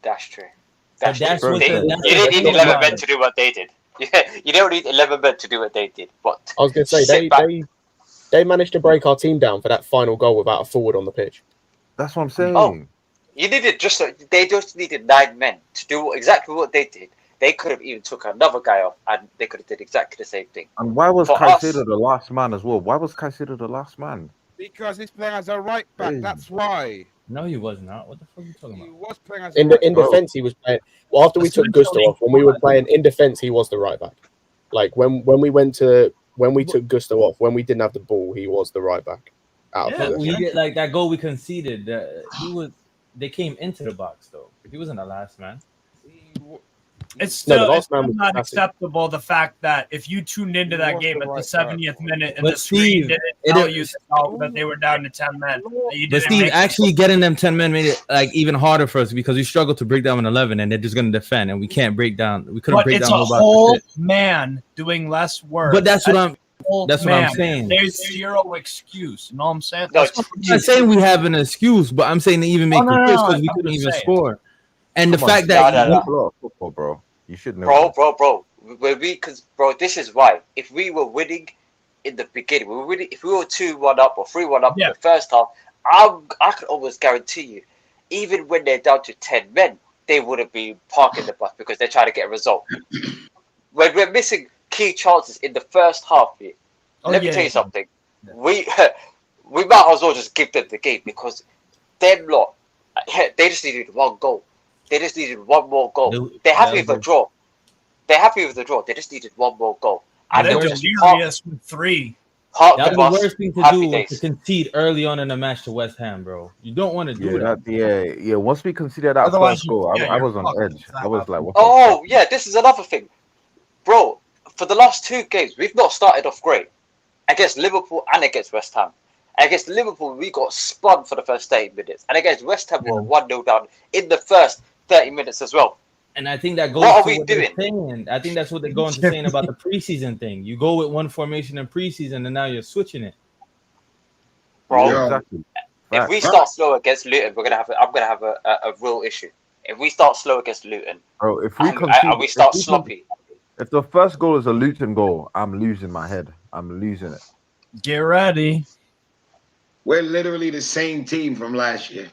S6: That's true.
S9: You didn't need 11 men to do what they did. You don't need 11 men to do what they did. But
S3: I was going to say, they managed to break our team down for that final goal without a forward on the pitch.
S8: That's what I'm saying.
S6: Oh, they just needed 9 men to do exactly what they did. They could have even took another guy off, and they could have did exactly the same thing.
S8: And why was Caicedo the last man as well? Why was Caicedo the last man?
S14: Because he's playing as a right back. That's why.
S15: No, he was not. What the fuck are you talking
S14: He
S15: about?
S14: was playing as
S3: In defense, he was playing. Well, after we took Gusto off, when we were playing in defense, he was the right back. Like when we took Gusto off, when we didn't have the ball, he was the right back.
S15: Yeah, we did like that goal we conceded. They came into the box though. He wasn't the last man.
S2: It's still, not acceptable the fact that if you tuned into that game at the 70th minute and the screen didn't tell you that they were down to 10 men.
S15: But Steve, actually getting them 10 men made it like even harder for us because we struggled to break down an 11 and they're just going to defend and we can't break down. We couldn't break down.
S2: But it's a whole man doing less work.
S15: But that's what I'm saying.
S2: There's zero excuse. You know what I'm saying?
S15: I'm not saying we have an excuse, but I'm saying to even make the pitch because we couldn't even score. And the fact that
S8: football, bro, you should know.
S6: Bro. Bro, this is why. If we were winning in the beginning, if we were 2-1 up or 3-1 up in the first half, I could almost guarantee you, even when they're down to 10 men, they wouldn't be parking the bus because they're trying to get a result. When we're missing key chances in the first half, let me tell you something. We might as well just give them the game because them lot, they just needed one goal. They just needed one more goal. They're happy with the draw. They just needed one more goal. And
S2: they're delirious with 3.
S15: That's the worst thing to do was to concede early on in the match to West Ham, bro. You don't want to do that.
S8: Yeah. Once we conceded that first goal, I was on edge. I was like, what
S6: this is another thing. Bro, for the last 2 games, we've not started off great. Against Liverpool and against West Ham. Against Liverpool, we got spun for the first 30 minutes. And against West Ham, we were 1-0 down in the first 30 minutes as well.
S15: And I think that goes
S6: what are
S15: to
S6: we
S15: what
S6: doing?
S15: they're saying. I think that's what they're going to saying about the preseason thing. You go with one formation in preseason, and now you're switching it.
S6: Bro, exactly. If we start slow against Luton, I'm gonna have a real issue. If we start slow against Luton,
S8: bro, if we
S6: start sloppy.
S8: If the first goal is a Luton goal, I'm losing my head. I'm losing it.
S2: Get ready.
S16: We're literally the same team from last year.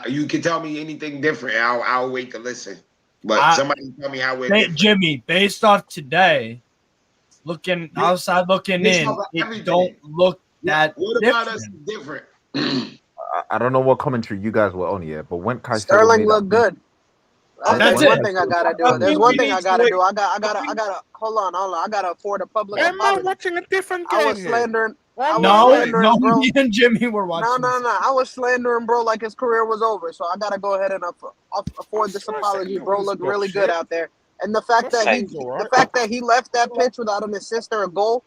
S16: You can tell me anything different. I'll wait to listen. But somebody tell me how we're different.
S2: Jimmy, based off today, looking outside, looking in, it don't look that
S16: What about us different?
S8: I don't know what commentary you guys were on here, but when Kai
S19: Sterling looked good. There's one thing I gotta do.
S14: I
S19: gotta hold on. I gotta afford a public
S14: Am I
S19: apology.
S14: watching a different game?
S19: I was slandering.
S2: No,
S19: bro.
S2: me and Jimmy were watching.
S19: No. I was slandering, bro, like his career was over. So I gotta go ahead and afford this apology. Bro looked really good out there. And the fact that he left that pitch without an assist or a goal,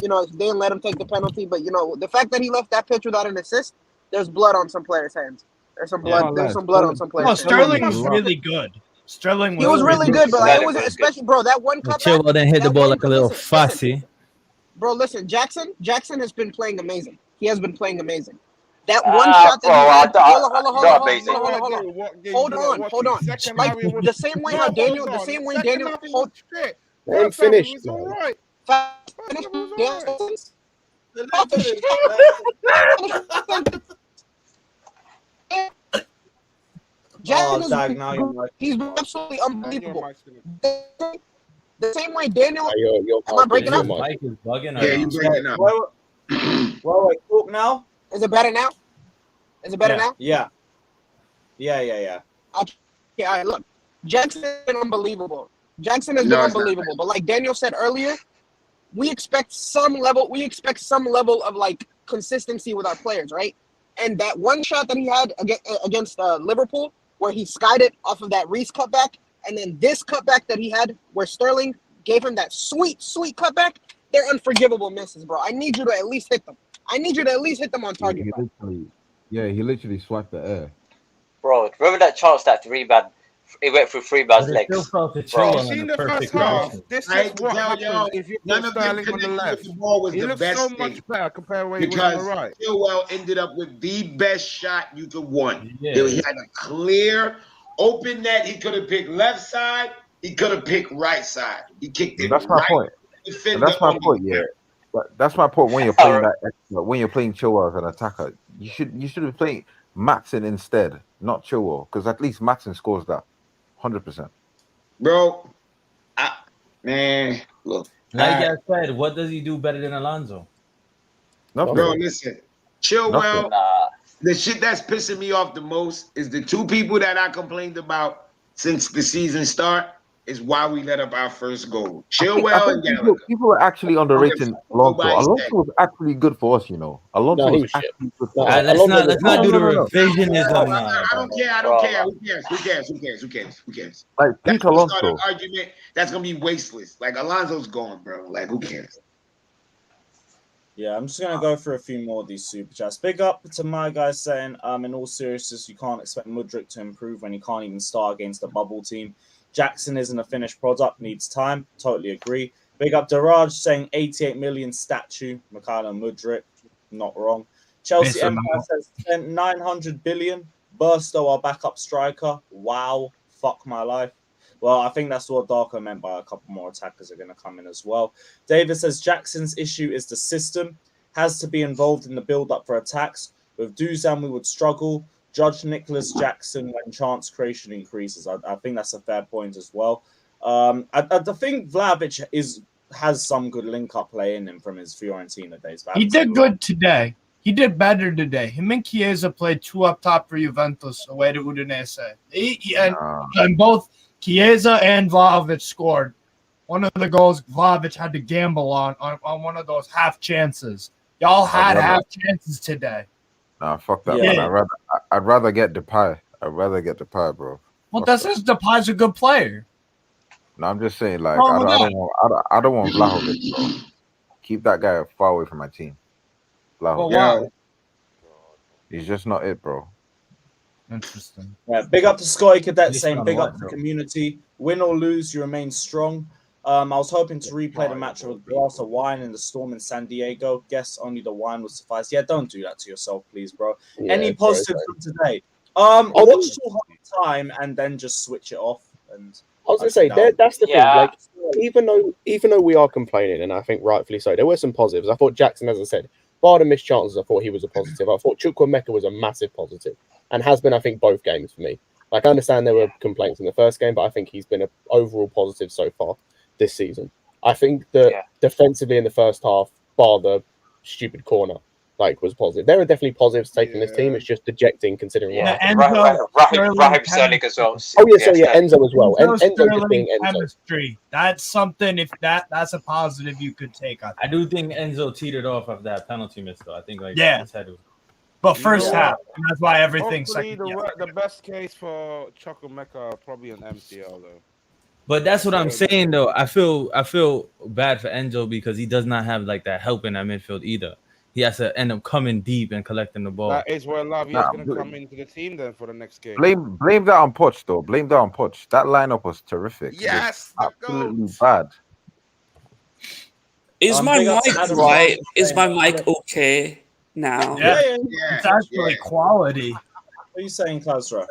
S19: they didn't let him take the penalty. But the fact that he left that pitch without an assist, there's blood on some players' hands. There's some blood. There's some blood on some players.
S2: No, Sterling was really good.
S19: He was really good, but it was especially, bro, that one cutback.
S15: Chilwell didn't hit the ball like a little fussy.
S19: Bro, listen, Jackson has been playing amazing. He has been playing amazing. That one shot that he had, hold on. Like the same way how Daniel,
S3: I'm finished.
S19: Jackson he's absolutely unbelievable. The same way Daniel. Am I breaking up?
S15: Mike is bugging.
S16: Yeah, you breaking up.
S1: Well, talk now.
S19: Is it better now? Now?
S1: Yeah.
S19: Okay, all right, look. Jackson has been unbelievable. But like Daniel said earlier, we expect some level of like consistency with our players, right? And that one shot that he had against Liverpool, where he skied it off of that Reece cutback, and then this cutback that he had where Sterling gave him that sweet cutback, they're unforgivable misses, bro. I need you to at least hit them. On target.
S8: He literally swiped the air.
S6: Bro, remember that chance that 3-man, it went through 3-man's legs.
S14: You seen the first half. This is what happens if you put Sterling on the left. He looks so much better compared to where he was on the right.
S16: Chilwell ended up with the best shot you could want. He had a clear, open net. He could have picked left side. He could have picked right side. He kicked it.
S8: That's my point. That's my point. Yeah, but that's my point. When you're playing when you're playing Chilwell as an attacker, you should be playing Matson instead, not Chilwell, because at least Matson scores that 100%.
S16: Bro, man, look.
S15: Like I said, what does he do better than Alonso?
S7: Bro, listen. Chilwell, the shit that's pissing me off the most is the two people that I complained about since the season start is why we let up our first goal. Chilwell and Gallagher.
S8: People are actually underrating Alonso. Alonso was actually good for us, you know. Alonso was actually good for us.
S15: Let's not do the revisionism.
S7: I don't care. Who cares?
S8: Like
S7: That's
S8: Pete
S7: gonna start
S8: Alonso.
S7: an argument that's gonna be wasteless. Like Alonso's gone, bro. Like who cares?
S1: Yeah, I'm just gonna go through a few more of these super chats. Big up to my guy saying, in all seriousness, you can't expect Mudryk to improve when he can't even start against a bubble team. Jackson isn't a finished product, needs time. Totally agree. Big up Daraj saying 88 million statue, Mikhailo Mudryk, not wrong. Chelsea Empire says spent 900 billion. Burstow, our backup striker. Wow, fuck my life. Well, I think that's what Darko meant by a couple more attackers are going to come in as well. David says Jackson's issue is the system. Has to be involved in the build-up for attacks. With Dusan, we would struggle. Judge Nicholas Jackson when chance creation increases. I think that's a fair point as well. I think Vlahovic has some good link-up play in him from his Fiorentina days.
S2: He did good today. He did better today. Him and Chiesa played two up top for Juventus away to Udinese. And both Chiesa and Vlahovic scored. One of the goals Vlahovic had to gamble on one of those half chances. Y'all had half chances today.
S8: Nah, fuck that, man. I'd rather get Depay. Bro.
S2: Well, that's just Depay's a good player.
S8: No, I'm just saying, like, I don't want Vlahovic, bro. Keep that guy far away from my team. Vlahovic.
S2: Well, why?
S8: He's just not it, bro.
S2: Interesting.
S1: Yeah, big up to Scotty Cadet saying big up to the community. Win or lose, you remain strong. I was hoping to replay the match with a glass of wine in the storm in San Diego. Guess only the wine would suffice. Yeah, don't do that to yourself, please, bro.
S3: Yeah,
S1: Any positives from today? Watch till half time and then just switch it off. And
S3: I was gonna say that's the thing. Like, even though we are complaining, and I think rightfully so, there were some positives. I thought Jackson, as I said, bar the missed chances, I thought he was a positive. I thought Chukwuemeka was a massive positive, and has been, I think, both games for me. Like, I understand there were complaints in the first game, but I think he's been an overall positive so far this season. I think that defensively in the first half, bar the stupid corner, like, was positive. There are definitely positives taking this team. It's just dejecting considering what happened.
S6: Raheem Sterling as well.
S3: Oh yeah, Enzo as well. Enzo just being Enzo.
S2: Chemistry. That's something. If that's a positive you could take.
S15: I do think Enzo teetered off of that penalty miss, though. I think his head was.
S2: But first half, and that's why everything's
S14: the best case for Chukwuemeka probably an MCL though.
S15: But that's what I'm saying, though. I feel bad for Enzo because he does not have like that help in that midfield either. He has to end up coming deep and collecting the ball.
S14: That is where Lavia is going to come into the team then for the next game.
S8: Blame that on Poch, though. Blame that on Poch. That lineup was terrific.
S14: Yes,
S8: absolutely bad.
S18: Is my mic right? Is my mic okay now?
S2: Yeah. It's actually quality.
S1: What are you saying, Klausra?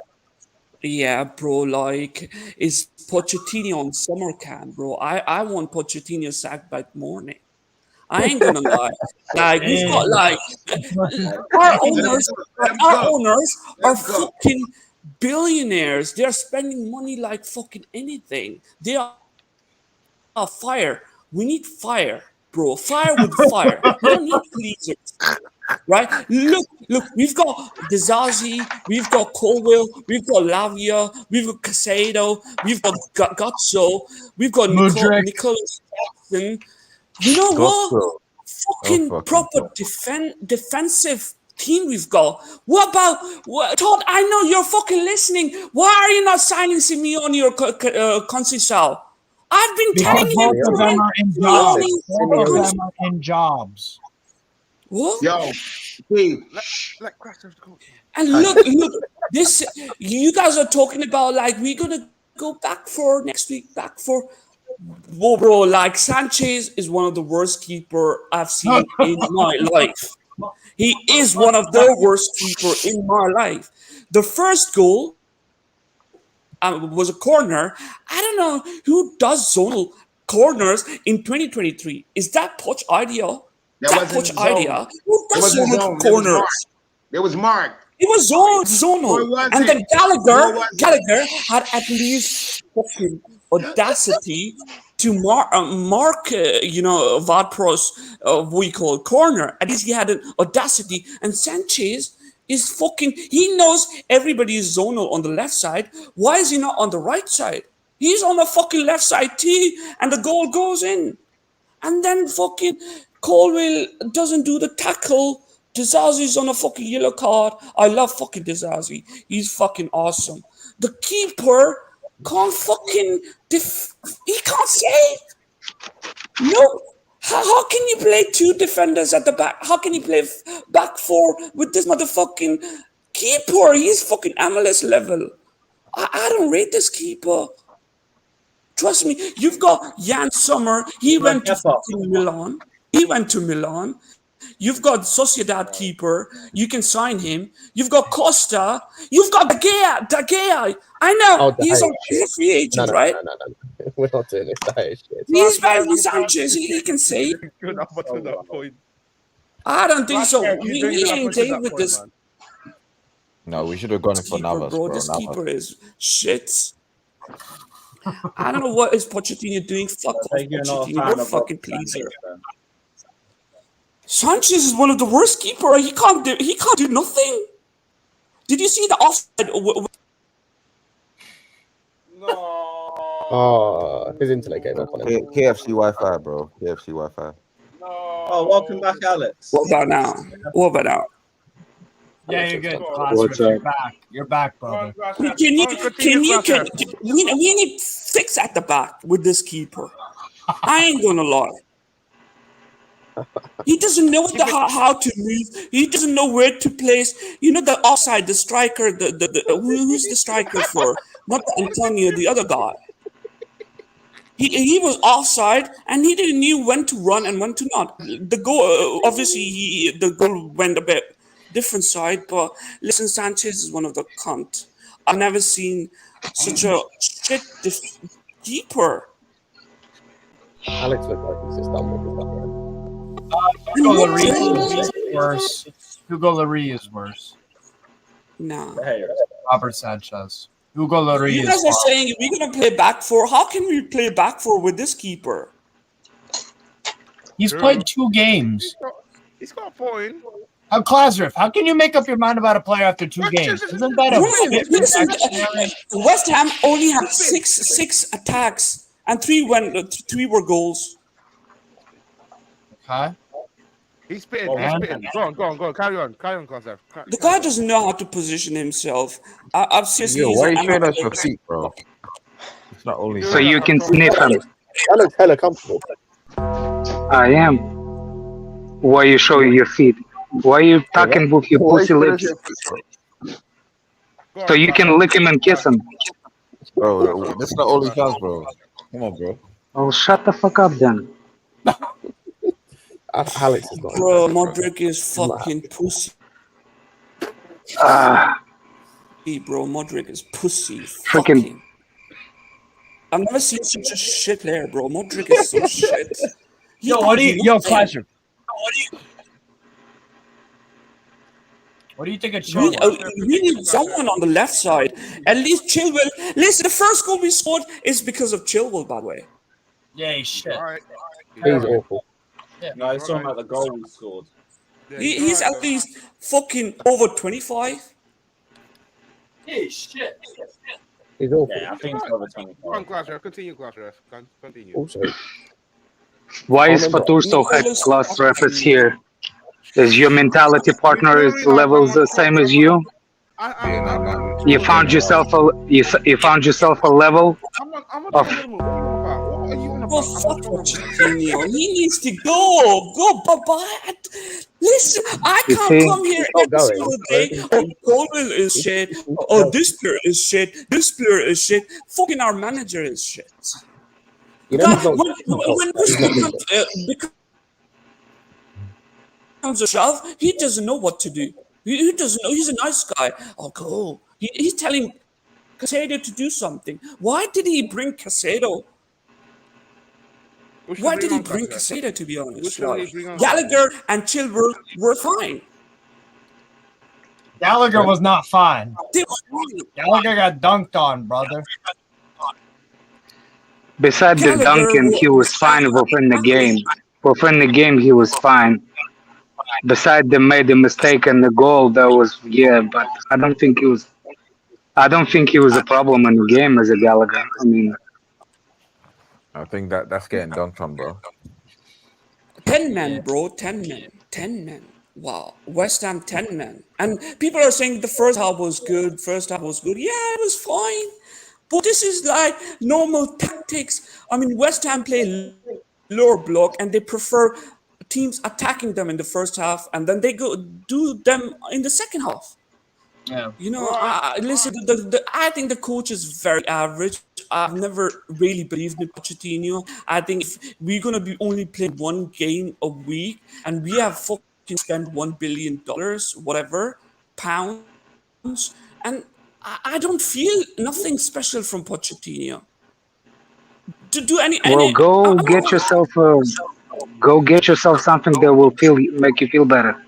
S18: Yeah, bro. Like, is Pochettino on summer camp, bro? I want Pochettino sacked by morning. I ain't gonna lie. Like, we've got like our owners are fucking billionaires. They are spending money like fucking anything. They are fire. We need fire, bro. Fire with fire. We don't need pleasers. Right? Look, we've got Dizazi, we've got Colwell, we've got Lavia, we've got Casado, we've got Gutso, we've got Nicholas Jackson. You know what? Fucking proper defensive team we've got. What about Todd? I know you're fucking listening. Why are you not signing Simeone or Conceição? I've been telling him.
S2: Both of them are in jobs. Both of them are in jobs.
S18: What?
S7: Yo,
S18: and look, this you guys are talking about like we're gonna go back for next week, Whoa, bro, like Sanchez is one of the worst keeper I've seen in my life. He is one of the worst keeper in my life. The first goal was a corner. I don't know who does zonal corners in 2023. Is that Poch idea? That Poch idea? Who does zonal corners?
S7: It was Mark.
S18: It was zonal. And then Gallagher had at least fucking audacity to mark, Vadpro's what you call corner. At least he had an audacity. And Sanchez is fucking. He knows everybody is zonal on the left side. Why is he not on the right side? He's on the fucking left side too, and the goal goes in. And then fucking Colwell doesn't do the tackle. Dizazi's on a fucking yellow card. I love fucking Dizazi. He's fucking awesome. The keeper can't fucking he can't save. No. How can you play two defenders at the back? How can you play back four with this motherfucking keeper? He's fucking MLS level. I don't rate this keeper. Trust me. You've got Jan Sommer. He went to fucking Milan. You've got Sociedad keeper. You can sign him. You've got Costa. You've got De Gea. I know. He's a free agent, right?
S3: No. We're not doing this. That is shit.
S18: He's better than Sanchez. He can say.
S14: Good up to that point.
S18: I don't think so. We ain't dealing with this.
S8: No, we should have gone for Navas, bro.
S18: This keeper is shit. I don't know what is Pochettino doing. Fuck off, Pochettino. What a fucking pleaser. Sanchez is one of the worst keeper. He can't do nothing. Did you see the offside?
S3: Oh, his internet gave up on him.
S8: KFC Wi-Fi, bro. KFC Wi-Fi.
S1: Oh, welcome back, Alex.
S18: What about now?
S2: Yeah, you're good. You're back. You're back, brother.
S18: We need 6 at the back with this keeper. I ain't gonna lie. He doesn't know how to move. He doesn't know where to place. You know the offside, the striker. Who's the striker for? Not Antonio, the other guy. He was offside, and he didn't know when to run and when to not. The goal, obviously, the goal went a bit different side. But listen, Sanchez is one of the cunt. I've never seen such a shit keeper.
S3: Alex looked like he's just done with that.
S2: Hugo Lloris is worse. Hugo Lloris is worse.
S18: No.
S2: Robert Sanchez. Hugo Lloris.
S18: You guys are saying we're gonna play back four. How can we play back four with this keeper?
S2: He's played 2 games.
S14: He's got a point.
S2: Klasrif, how can you make up your mind about a player after 2 games? Isn't that a
S18: West Ham only had six attacks and 3 were goals.
S2: Okay.
S14: He's spitting. Go on. Carry on, Klasrif.
S18: The guy doesn't know how to position himself. I've seriously.
S8: Yo, why are you showing us your feet, bro? It's not only.
S4: So you can sniff him.
S3: I look hella comfortable.
S4: I am. Why are you showing your feet? Why are you talking with your pussy lips? So you can lick him and kiss him.
S8: Bro, that's not only chance, bro. Come on, bro.
S4: Oh, shut the fuck up then.
S3: Alex is not.
S18: Bro, Mudryk is fucking pussy. Bro, Mudryk is pussy.
S4: Freaking.
S18: I've never seen such a shit player, bro. Mudryk is so shit.
S2: Klasrif. What do you think of Chilwell?
S18: We need someone on the left side. At least Chilwell. Listen, the first goal we scored is because of Chilwell, by the way.
S2: Yeah, he's shit.
S3: He's awful.
S1: Yeah. No, it's talking about the goal we scored.
S18: He's at least fucking over 25.
S2: He's shit.
S3: He's awful.
S1: Yeah, I think it's over 25.
S14: Come on, Klasrif. Continue.
S3: Also,
S4: why is Fatur so high class reference here? Is your mentality partner is levels the same as you? You found yourself a level of.
S18: Oh, fuck Pochettino. He needs to go. Go, bye-bye. Listen, I can't come here every single day. Oh, Colwell is shit. Oh, this player is shit. This player is shit. Fucking our manager is shit.
S3: You know,
S18: when comes a shove, he doesn't know what to do. He doesn't know. He's a nice guy. Oh, go. He's telling Casado to do something. Why did he bring Casado? Why did he bring Casado, to be honest? Gallagher and Chilwell were fine.
S2: Gallagher was not fine. Gallagher got dunked on, brother.
S4: Besides the Duncan, he was fine within the game. Within the game, he was fine. Besides, they made a mistake and the goal. That was but I don't think he was. I don't think he was a problem in the game as a Gallagher. I mean,
S8: I think that's getting dunked on, bro.
S18: 10 men, bro. 10 men. 10 men. Wow. West Ham 10 men. And people are saying the first half was good. Yeah, it was fine. But this is like normal tactics. I mean, West Ham play lower block and they prefer teams attacking them in the first half and then they go do them in the second half.
S2: Yeah.
S18: You know, listen, I think the coach is very average. I've never really believed in Pochettino. I think if we're going to be only playing one game a week and we have fucking spent $1 billion, whatever, pounds, and I don't feel nothing special from Pochettino. To do any
S4: go get yourself something that will make you feel better.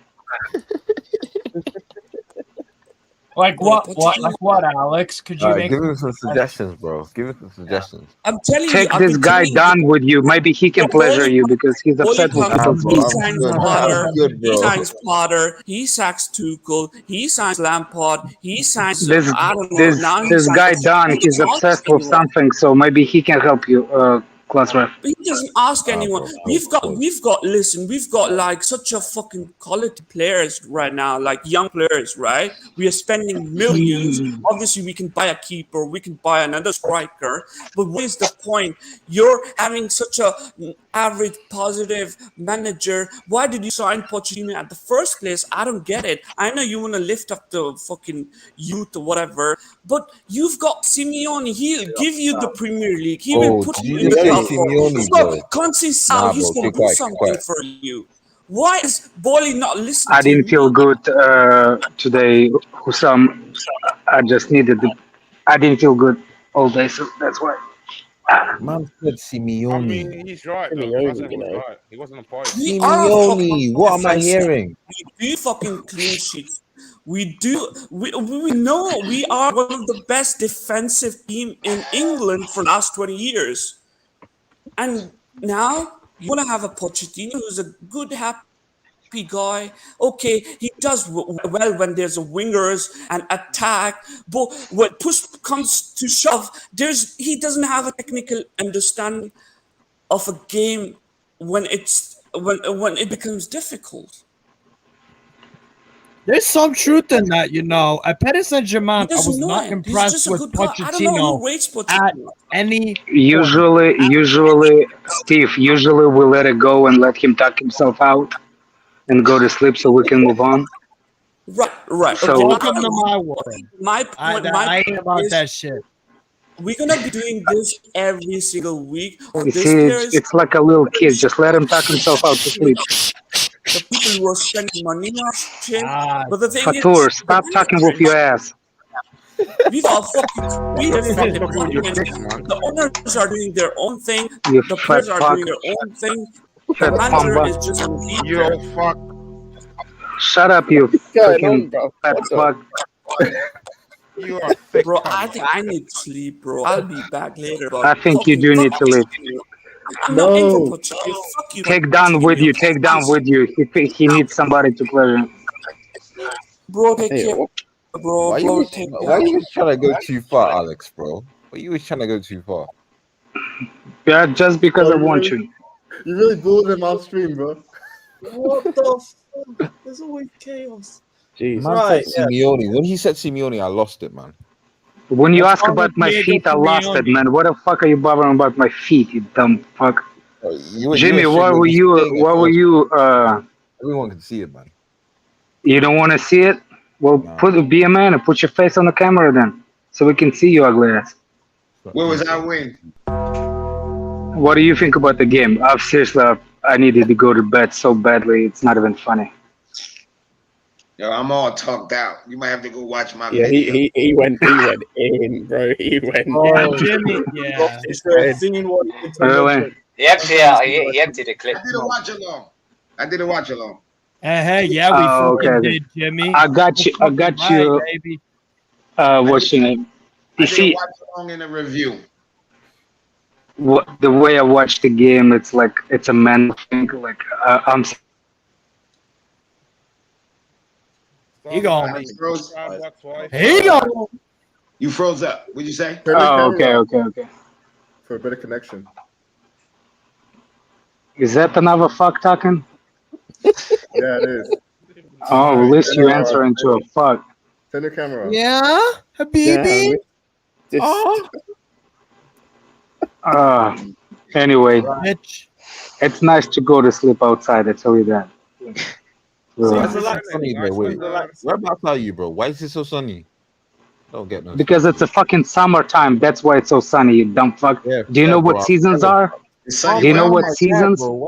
S2: Like what? Like what, Alex? Could you
S8: give him some suggestions, bro? Give him some suggestions.
S18: I'm telling you,
S4: take this guy down with you. Maybe he can pleasure you because he's upset with
S18: He signs Potter. He sacks Tuchel. He signs Lampard. He signs.
S4: This guy Don. He's obsessed with something, so maybe he can help you. Class ref.
S18: He doesn't ask anyone. We've got like such a fucking quality players right now, like young players, right? We are spending millions. Obviously, we can buy a keeper, we can buy another striker, but what is the point? You're having such a average, positive manager. Why did you sign Pochettino at the first place? I don't get it. I know you want to lift up the fucking youth or whatever, but you've got Simeone. He'll give you the Premier League. He will put you in the Conceição, he's going to do something for you. Why is Bolly not listening?
S4: I didn't feel good today, Hussam. I just needed I didn't feel good all day, so that's why.
S8: Man said Simeone.
S14: I mean, he's right.
S8: Simeone,
S14: you know. Right. He wasn't a point.
S8: Simeone, what am I hearing?
S18: We do fucking clean sheets. We do. We know we are one of the best defensive team in England for the last 20 years. And now you want to have a Pochettino who's a good, happy guy. Okay, he does well when there's a wingers and attack, but when push comes to shove, he doesn't have a technical understanding of a game when it becomes difficult.
S2: There's some truth in that, you know. At Paris Saint-Germain, I was not impressed with Pochettino at any.
S4: Usually, Steve. Usually, we let it go and let him tuck himself out and go to sleep so we can move on.
S18: Right.
S4: So,
S2: welcome to my world.
S18: My point.
S2: I ain't about that shit.
S18: We're gonna be doing this every single week.
S4: It's like a little kid. Just let him tuck himself out to sleep.
S18: The people who are spending money on shit. But the thing
S4: Fatur, stop talking with your ass.
S18: The owners are doing their own thing. The players are doing their own thing. The manager is just
S14: you fuck.
S4: Shut up, you fucking fat fuck.
S14: You are thick,
S18: bro. I think I need to sleep, bro. I'll be back later. Bro.
S4: I think you do need to leave.
S18: No.
S4: Take down with you. He needs somebody to play with.
S18: Bro, take care. Bro,
S8: why are you trying to go too far, Alex, bro? Why are you trying to go too far?
S4: Yeah, just because I want you.
S3: You really bullied him off stream, bro.
S1: What the fuck? There's always chaos.
S8: Jeez. Man said Simeone. When he said Simeone, I lost it, man.
S4: When you ask about my feet, I lost it, man. What the fuck are you bothering about my feet, you dumb fuck? Jimmy, why were you?
S8: Everyone can see it, man.
S4: You don't want to see it? Well, be a man and put your face on the camera then, so we can see you ugly ass.
S16: Where was I win?
S4: What do you think about the game? Seriously, I needed to go to bed so badly. It's not even funny.
S16: Yo, I'm all talked out. You might have to go watch my
S10: video. He went in, bro. He went in.
S2: Jimmy, yeah.
S4: Really?
S6: He emptied the clip.
S16: I didn't watch along.
S2: Hey, yeah, we fucking did, Jimmy.
S4: I got you.
S2: Baby.
S4: What's your name?
S16: I didn't watch along in a review.
S4: the way I watch the game, it's like it's a mental thing. Like I'm.
S2: He gone.
S16: You froze.
S2: He gone.
S16: You froze up. What'd you say?
S4: Oh, okay.
S3: For a better connection.
S4: Is that another fuck talking?
S3: Yeah, it is.
S4: Oh, at least you answer into a fuck.
S3: Turn your camera on.
S2: Yeah, Habibi.
S4: Anyway, it's nice to go to sleep outside. I tell you that.
S8: Sunny, bro. Wait, whereabouts are you, bro? Why is it so sunny? Don't get no.
S4: Because it's a fucking summertime. That's why it's so sunny. You dumb fuck.
S8: Yeah,
S4: Do you know what seasons are? Do you know what seasons?
S8: Bro. Why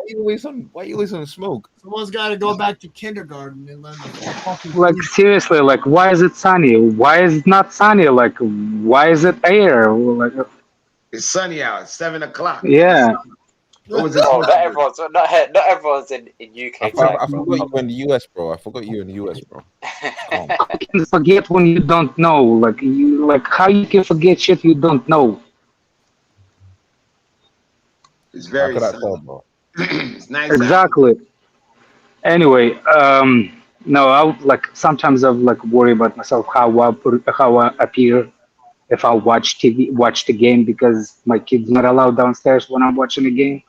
S8: you always on smoke?
S2: Someone's got to go back to kindergarten and learn the fucking.
S4: Like seriously, like why is it sunny? Why is it not sunny? Like why is it air? Like
S16: It's sunny out. It's 7 o'clock.
S4: yeah.
S16: What was it?
S6: Oh, not everyone's in UK.
S8: I forgot you in the US, bro. I forgot you in the US, bro.
S4: I can forget when you don't know. Like how you can forget shit you don't know.
S16: It's very
S8: How could I
S16: sunny.
S8: tell, bro?
S16: It's nice.
S4: Exactly. Anyway, no, I like sometimes I like worry about myself how I appear if I watch the game because my kid's not allowed downstairs when I'm watching the game.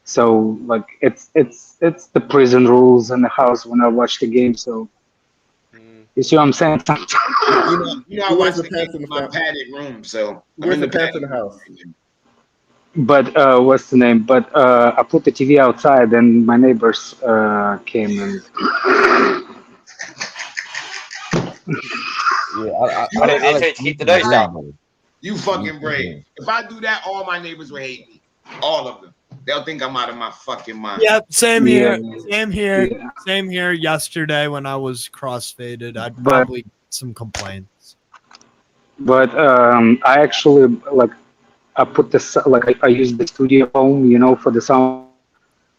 S4: So like it's the prison rules in the house when I watch the game. So you see what I'm saying?
S16: You know I watch the game in my padded room, so I'm in the
S3: pants in the house.
S4: But what's the name? But I put the TV outside, and my neighbors came and.
S16: Keep the noise down. You fucking brave. If I do that, all my neighbors will hate me. All of them. They'll think I'm out of my fucking mind.
S2: Yep, same here.
S4: Yeah.
S2: Same here. Yesterday when I was crossfaded, I'd probably get some complaints.
S4: But I actually like I put this I use the studio home, for the sound.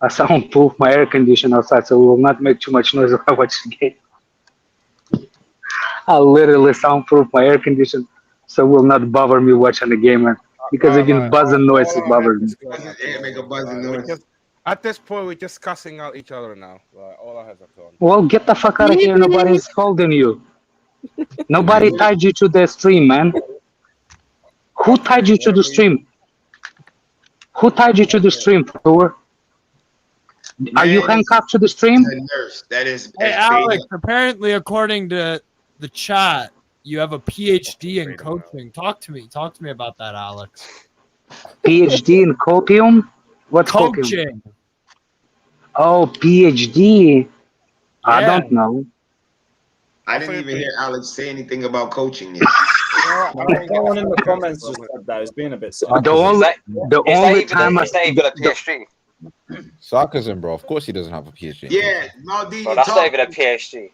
S4: I soundproof my air conditioner outside, so it will not make too much noise when I watch the game. I literally soundproof my air conditioner, so it will not bother me watching the game, because even buzzing noises bother me.
S16: Make a buzzing noise.
S14: At this point, we're just cussing out each other now. Like, all I have to on.
S4: Well, get the fuck out of here! Nobody's holding you. Nobody tied you to the stream, man. Who tied you to the stream? Who tied you to the stream, Thor? Are you handcuffed to the stream?
S16: That is.
S2: Hey, Alex. Apparently, according to the chat, you have a PhD in coaching. Talk to me about that, Alex.
S4: PhD in copium? What's
S2: coaching?
S4: Oh, PhD. I don't know.
S16: I didn't even hear Alex say anything about coaching yet.
S1: Someone in the comments just said that. It's being a bit sad.
S4: The only time
S6: it's not even a PhD.
S8: Sarcasm, bro. Of course he doesn't have a PhD.
S16: Yeah, no,
S6: Bro, that's not even a PhD.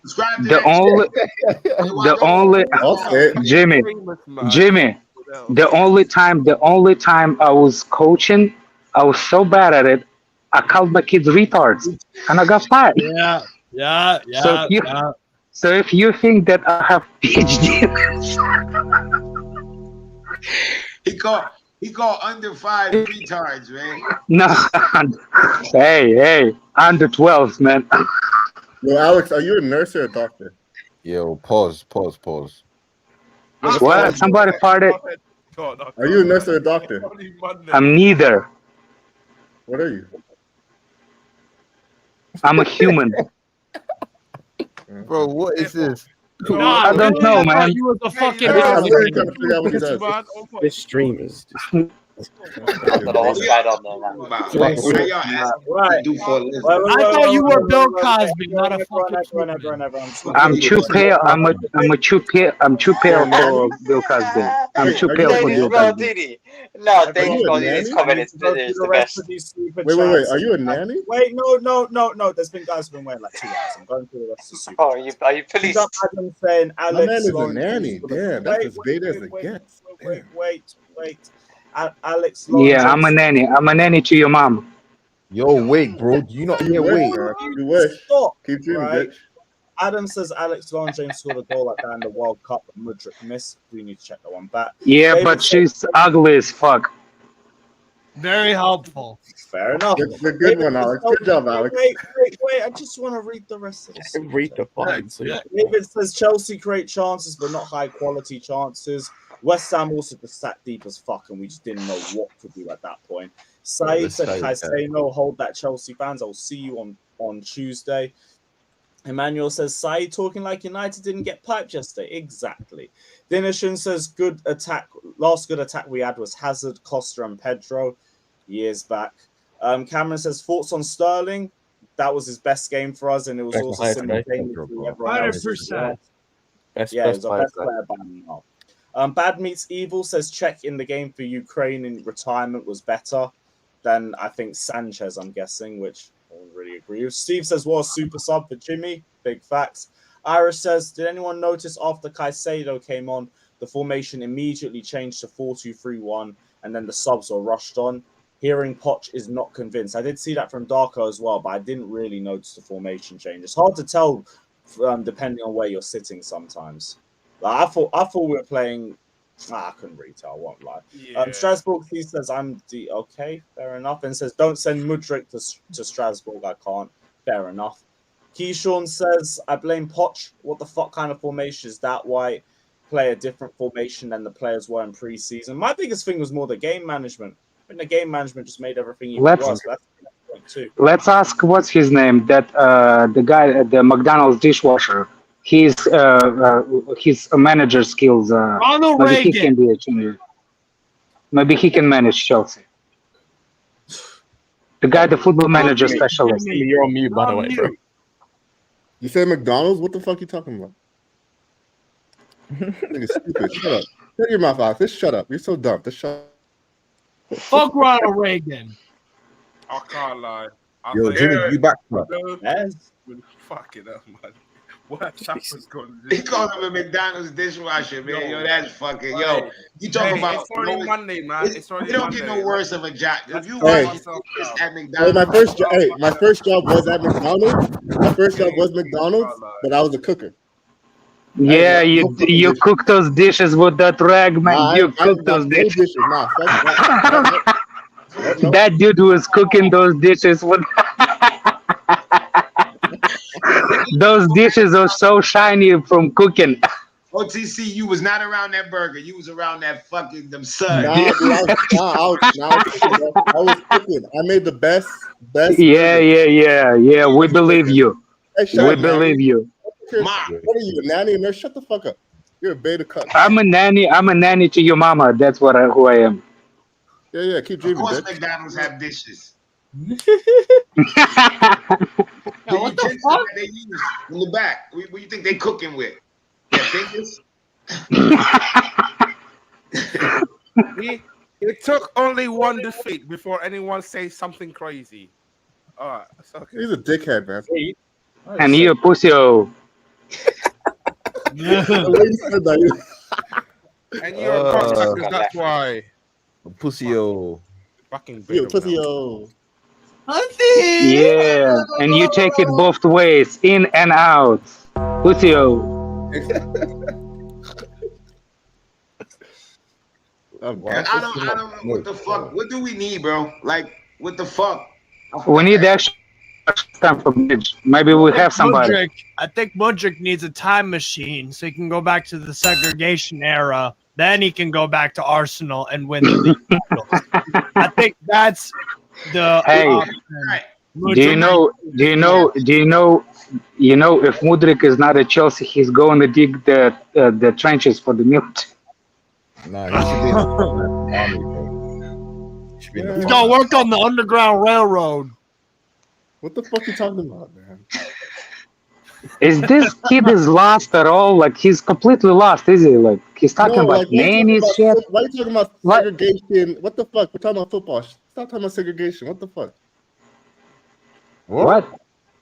S4: The only Jimmy, the only time I was coaching, I was so bad at it, I called my kids retards, and I got fired.
S2: Yeah.
S4: So if you think that I have PhD,
S16: he called under 5 retards, man.
S4: No, hey, under 12s, man.
S3: Yo, Alex, are you a nurse or a doctor?
S8: Yo, pause.
S4: What? Somebody farted.
S3: Are you a nurse or a doctor?
S4: I'm neither.
S3: What are you?
S4: I'm a human.
S8: Bro, what is this?
S4: I don't know, man.
S2: You was a fucking.
S3: I'm really trying to figure out what he does.
S20: This stream is just.
S6: I don't know what's going on there, man.
S2: I thought you were Bill Cosby, not a fucking.
S4: I'm too pale. I'm too pale for Bill Cosby. I'm too pale for Bill Cosby.
S6: No, Dave's got his comment is the best.
S3: Wait. Are you a nanny?
S1: Wait, no. There's been guys who've been waiting like 2 hours. I'm going through the rest of the super.
S6: Oh, are you police?
S1: Adam saying
S3: My
S1: Alex.
S3: man is a nanny. Damn, that's as bait as it gets.
S1: Wait. Alex.
S4: Yeah, I'm a nanny. I'm a nanny to your mom.
S8: Yo, wait, bro. Do you not hear? Wait.
S3: You wish.
S1: Stop.
S3: Keep dreaming,
S1: Right.
S3: bitch.
S1: Adam says Alex Long James scored a goal like that in the World Cup, but Mudryk missed. We need to check that one back.
S4: Yeah,
S1: David
S4: but
S1: said-
S4: she's ugly as fuck.
S2: Very helpful.
S1: Fair enough.
S3: Good one, Alex. Good job, Alex.
S1: Wait. I just want to read the rest of this.
S3: Read the fine.
S1: David says Chelsea create chances, but not high quality chances. West Ham also just sat deep as fuck, and we just didn't know what to do at that point. Said Caicedo, hold that Chelsea fans. I'll see you on Tuesday. Emmanuel says Said talking like United didn't get piped yesterday. Exactly. Dinishin says good attack. Last good attack we had was Hazard, Costa, and Pedro years back. Cameron says thoughts on Sterling. That was his best game for us, and it was also simultaneously
S2: 100%.
S1: It was our best player by now. Bad Meets Evil says check in the game for Ukraine in retirement was better than I think Sanchez, I'm guessing, which I don't really agree with. Steve says, well, super sub for Jimmy. Big facts. Irish says, did anyone notice after Caicedo came on, the formation immediately changed to 4-2-3-1, and then the subs were rushed on? Hearing Poch is not convinced. I did see that from Darko as well, but I didn't really notice the formation change. It's hard to tell depending on where you're sitting sometimes. Like, I thought we were playing. I couldn't really tell. I won't lie. Yeah. Strasbourg, he says, okay, fair enough. And says, don't send Mudryk to Strasbourg. I can't. Fair enough. Keyshawn says, I blame Poch. What the fuck kind of formation is that? Why play a different formation than the players were in preseason? My biggest thing was more the game management. I think the game management just made everything even worse. That's the point too.
S4: Let's ask what's his name? That the guy at the McDonald's dishwasher. His manager skills.
S2: Ronald
S4: maybe
S2: Reagan.
S4: He can be a junior. Maybe he can manage Chelsea. The guy, the football manager specialist.
S3: You're on mute, by the way, bro. You said McDonald's? What the fuck are you talking about? Nigga, stupid. Shut up. Shut your mouth, Alex. Just shut up. You're so dumb. Just shut up.
S2: Fuck Ronald Reagan.
S14: I can't lie.
S8: Yo, Jimmy, you back, bro?
S14: Fuck it up, man. What Chapman's going to
S16: do? He called him a McDonald's dishwasher, man. Yo, that's fucking You talking about?
S14: It's already Monday, man. It's already
S16: You don't
S14: Monday.
S16: get no worse of a job. If you
S3: Hey.
S16: at McDonald's,
S3: my first job was at McDonald's. My first job was McDonald's, but I was a cooker.
S4: Yeah, you cook those dishes with that rag, man. You cook those dishes.
S3: Nah, fuck that.
S4: That dude was cooking those dishes with. Those dishes are so shiny from cooking.
S16: OTC, you was not around that burger. You was around that fucking them sun.
S3: I was cooking. I made the best.
S4: Yeah. We believe you. We believe you.
S3: What are you, a nanny? No, shut the fuck up. You're a beta cut.
S4: I'm a nanny to your mama. That's who I am.
S3: Yeah. Keep dreaming.
S16: Of course,
S3: bitch.
S16: McDonald's have dishes.
S2: What the fuck?
S16: They use in the back. What do you think they cooking with? Their fingers?
S14: It took only one defeat before anyone says something crazy. All right, okay.
S3: He's a dickhead, man.
S4: And you a pussy.
S14: And you're a cocksucker, that's why.
S8: Pussy-o.
S14: Fucking
S3: pussy-o.
S4: Yeah, and you take it both ways, in and out. Pussy-o.
S16: I don't know what the fuck. What do we need, bro? Like, what the fuck?
S4: We need extra time for Midge. Maybe we have somebody.
S2: I think Mudryk needs a time machine so he can go back to the segregation era. Then he can go back to Arsenal and win the league titles. I think that's the option.
S4: Do you know if Mudryk is not at Chelsea, he's going to dig the trenches for the milk.
S8: Nah, he should be in the army, bro. He should be in the
S2: He's got to work on the Underground Railroad.
S3: What the fuck are you talking about, man?
S4: Is this kid is lost at all? Like, he's completely lost, is he? Like, he's talking about nannies shit.
S3: Why are you talking about segregation? What the fuck? We're talking about football. Stop talking about segregation. What the fuck?
S4: What?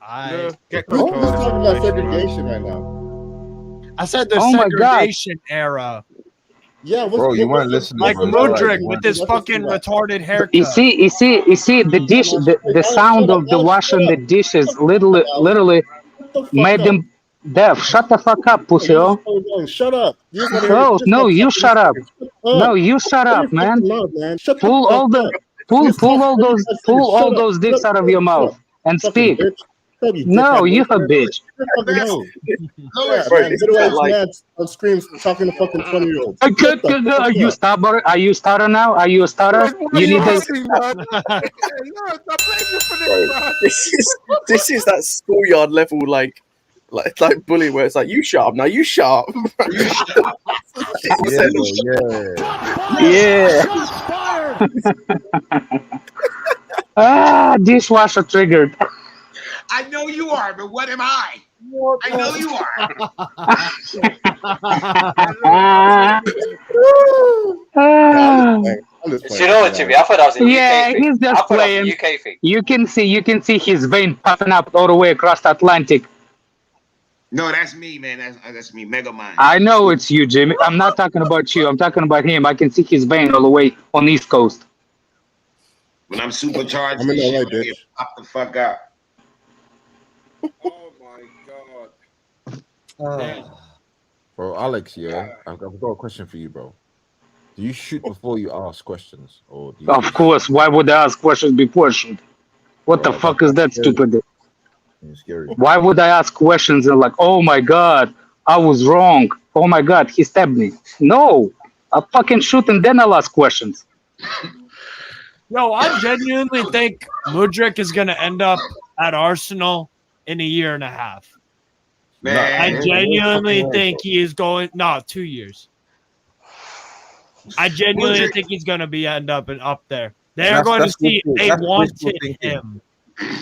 S3: We're just talking about segregation right now.
S2: I said the segregation era.
S3: Yeah,
S8: bro, you weren't listening.
S2: Like Mudryk with his fucking retarded haircut.
S4: You see, the dish, the sound of the washing the dishes literally made them deaf. Shut the fuck up, pussy.
S3: Shut up.
S4: No, you shut up. No, you shut up, man. Pull all the Pull all those dicks out of your mouth and speak. No, you a bitch.
S3: On screams talking to fucking 20-year-olds.
S4: Are you starter? Are you starter now? Are you a starter? You need to.
S20: This is that schoolyard level like bullying where it's like you sharp now, you sharp.
S4: Yeah. Dishwasher triggered.
S16: I know you are, but what am I? I know you are.
S6: You know what, Jimmy? I thought that was a UK thing.
S4: He's just playing.
S6: UK thing.
S4: You can see his vein puffing up all the way across the Atlantic.
S16: No, that's me, man. That's me, Mega Mind.
S4: I know it's you, Jimmy. I'm not talking about you. I'm talking about him. I can see his vein all the way on the East Coast.
S16: When I'm supercharged,
S3: I'm in LA, bitch.
S16: Pop the fuck out.
S14: Oh my god.
S8: Bro, Alex, I've got a question for you, bro. Do you shoot before you ask questions, or do you?
S4: Of course. Why would I ask questions before shoot? What the fuck is that stupid?
S8: It's scary.
S4: Why would I ask questions and like, oh my god, I was wrong. Oh my god, he stabbed me. No, I'll fucking shoot and then I'll ask questions.
S2: Yo, I genuinely think Mudryk is going to end up at Arsenal in a year and a half.
S16: Man,
S2: I genuinely think he is going. No, 2 years. I genuinely think he's going to end up there. They're going to see they wanted him.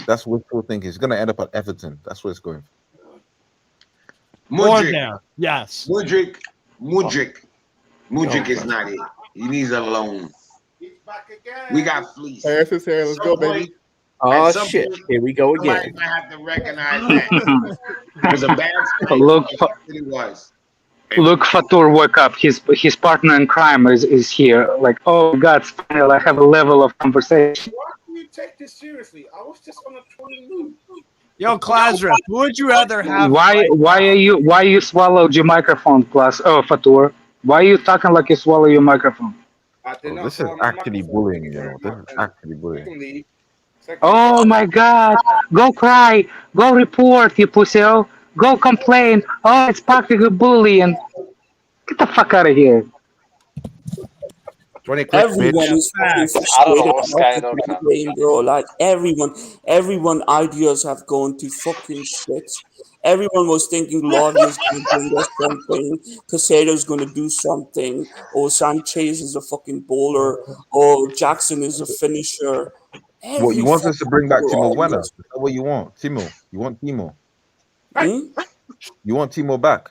S8: That's wishful thinking. He's going to end up at Everton. That's where it's going.
S2: More there. Yes.
S16: Mudryk is not it. He needs a loan. We got fleece.
S3: Harris is here. Let's go, baby.
S20: Oh shit! Here we go again.
S16: Somebody might have to recognize that. It was a bad spell.
S4: Look, Fatur woke up. His partner in crime is here. Like, oh God, finally I have a level of conversation.
S14: Why do you take this seriously? I was just on a trolling mood.
S2: Yo, Klazra, who would you rather have?
S4: Why you swallowed your microphone, Klas? Oh, Fatur, why are you talking like you swallow your microphone?
S8: This is actually bullying, you know. This is actually bullying.
S4: Oh my God! Go cry! Go report, you pussy! Go complain! Oh, it's practically bullying! Get the fuck out of here!
S18: Everyone is fucking frustrated about the game, bro. Like everyone ideas have gone to fucking shit. Everyone was thinking Lavia's going to bring us something, Casado's going to do something, or Sanchez is a fucking bowler, or Jackson is a finisher.
S8: What you want us to bring back Timo Werner? Is that what you want? Timo? You want Timo? You want Timo back?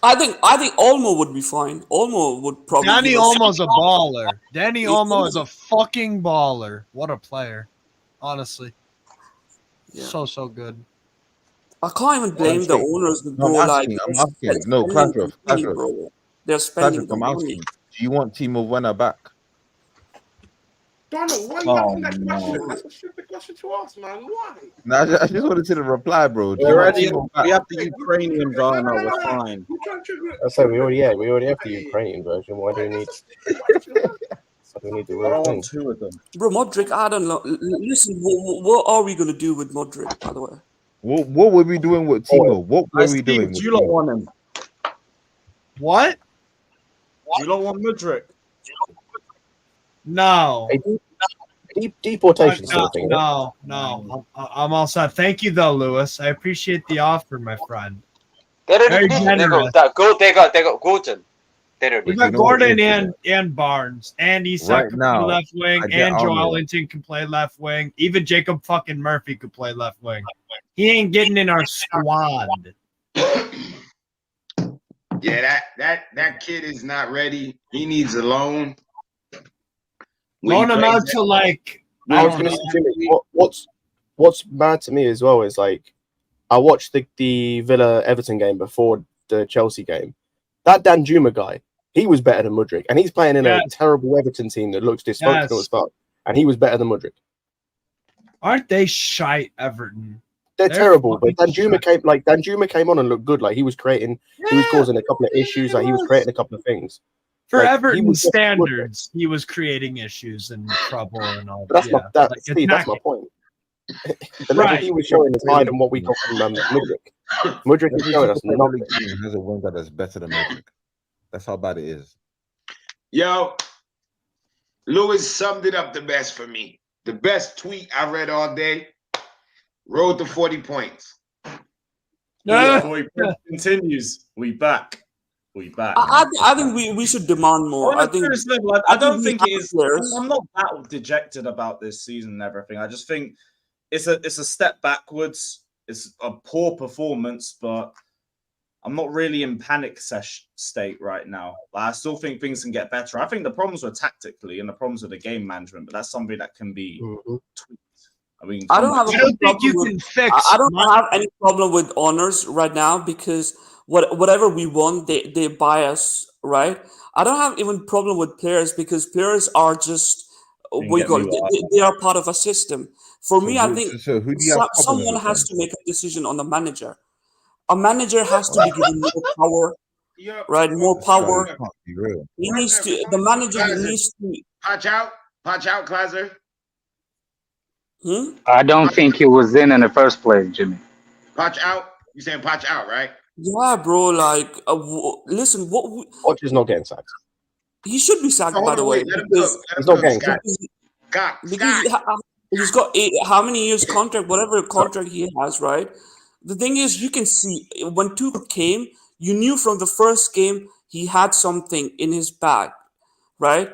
S18: I think Olmo would be fine. Olmo would probably.
S2: Danny Olmo's a baller. Danny Olmo is a fucking baller. What a player, honestly.
S18: Yeah.
S2: So good.
S18: I can't even blame the owners.
S8: I'm asking. No, Klaus,
S18: they're spending the
S8: I'm
S18: money.
S8: asking. Do you want Timo Werner back?
S14: Donald, why you asking that question? That's a stupid question to ask, man. Why?
S8: No, I just wanted to reply, bro.
S1: We have the Ukrainian version. We're fine.
S3: We already have the Ukrainian version. Why do we need? We need the real thing.
S1: Two of them.
S18: Bro, Mudryk, I don't know. Listen, what are we gonna do with Mudryk, by the way?
S8: What were we doing with Timo? What were we doing?
S1: Do you not want him?
S2: What?
S1: Do you not want Mudryk?
S2: No.
S3: Deportation sort of thing.
S2: No. I'm all set. Thank you, though, Lewis. I appreciate the offer, my friend. Very generous.
S6: They got Gordon.
S2: We got Gordon and Barnes and Isak
S8: Right
S2: can
S8: now,
S2: play left wing,
S8: I get
S2: and Joe
S8: Arnold.
S2: Ellington can play left wing. Even Jacob fucking Murphy could play left wing. He ain't getting in our squad.
S16: Yeah, that kid is not ready. He needs a loan.
S2: Loan him out to like.
S3: I was going to say, Jimmy, what's mad to me as well is like I watched the Villa Everton game before the Chelsea game. That Danjuma guy, he was better than Mudryk, and he's playing in a terrible Everton team that looks dysfunctional as fuck, and he was better than Mudryk.
S2: Aren't they shite, Everton?
S3: They're terrible, but Danjuma came on and looked good. Like he was creating, he was causing a couple of issues. Like he was creating a couple of things.
S2: For
S3: Like,
S2: Everton standards, he was creating issues and trouble and all.
S3: But that's
S2: yeah,
S3: Steve, that's my point. The level
S2: Right.
S3: he was showing is higher than what we got from Mudryk. Mudryk is
S8: Every
S3: showing
S8: single
S3: us
S8: Premier
S3: nothing.
S8: League team has a winger that's better than Mudryk. That's how bad it is.
S16: Yo, Lewis summed it up the best for me. The best tweet I read all day. Road to 40 points.
S1: Boy, continues. We back.
S18: I think we should demand more.
S1: On a serious level, I don't think it is.
S18: players.
S1: I'm not that dejected about this season and everything. I just think it's a step backwards. It's a poor performance, but I'm not really in panic state right now. I still think things can get better. I think the problems were tactically and the problems with the game management, but that's something that can be tweaked.
S18: I don't have any problem with honors right now because whatever we want, they buy us, right? I don't have even problem with players because players are just they are part of a system. For me, I think
S8: who do you have
S18: someone has to make a decision on the manager. A manager has to be given more power, right? More power. He needs to. The manager needs to.
S16: Patch out, Kaiser.
S21: I don't think he was in the first place, Jimmy.
S16: Patch out. You saying patch out, right?
S18: Yeah, bro. Like, listen,
S3: Hodge is not getting sacked.
S18: He should be sacked, by the way.
S3: He's not getting sacked.
S18: He's got how many years contract, whatever contract he has, right? The thing is, you can see when Tuchel came, you knew from the first game he had something in his bag, right?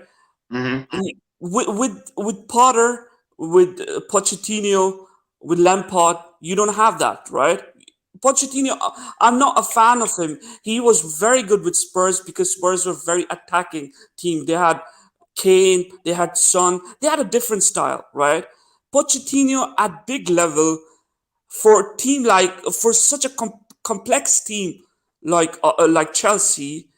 S18: With Potter, with Pochettino, with Lampard, you don't have that, right? Pochettino, I'm not a fan of him. He was very good with Spurs because Spurs were a very attacking team. They had Kane, they had Son, they had a different style, right? Pochettino at big level for a team for such a complex team like Chelsea.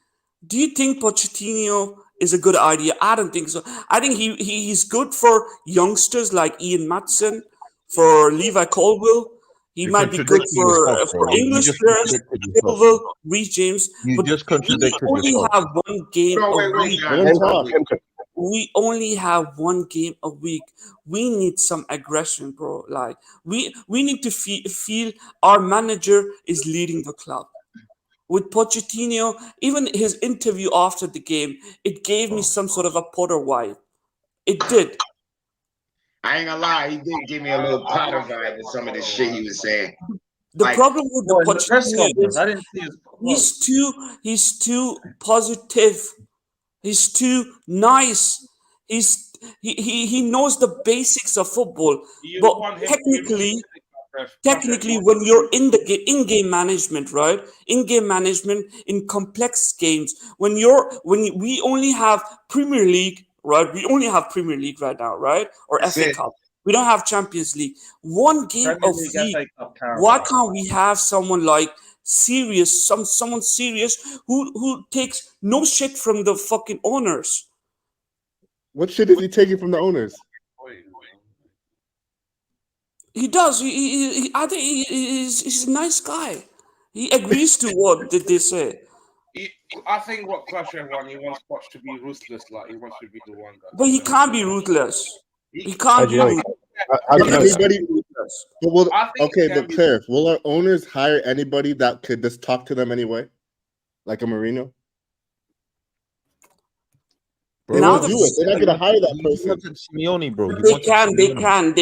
S18: Do you think Pochettino is a good idea? I don't think so. I think he's good for youngsters like Ian Maatsen, for Levi Colwill. He might be good for English players, Chilwell, Reece James.
S8: You just contradicted
S18: only
S8: yourself.
S18: have one game a week. We only have one game a week. We need some aggression, bro. Like we need to feel our manager is leading the club. With Pochettino, even his interview after the game, it gave me some sort of a Potter vibe. It did.
S16: I ain't gonna lie, he did give me a little Potter vibe with some of the shit he was saying.
S18: The problem with the Pochettino is
S1: I didn't see
S18: he's too positive. He's too nice. He knows the basics of football, but technically, when you're in the in-game management, right? In-game management in complex games, when we only have Premier League, right? We only have Premier League right now, right? Or FA Cup. We don't have Champions League. One game a week. Why can't we have someone like serious, someone serious who takes no shit from the fucking owners?
S22: What shit is he taking from the owners?
S18: He does. I think he's a nice guy. He agrees to what did they say.
S14: I think what Clash wants, he wants Poch to be ruthless. Like he wants to be the one guy.
S18: But he can't be ruthless. He can't be ruthless.
S22: But Claire, will our owners hire anybody that could just talk to them anyway, like a Mourinho? They won't do it. They're not gonna hire that person.
S8: Simeone, bro.
S18: They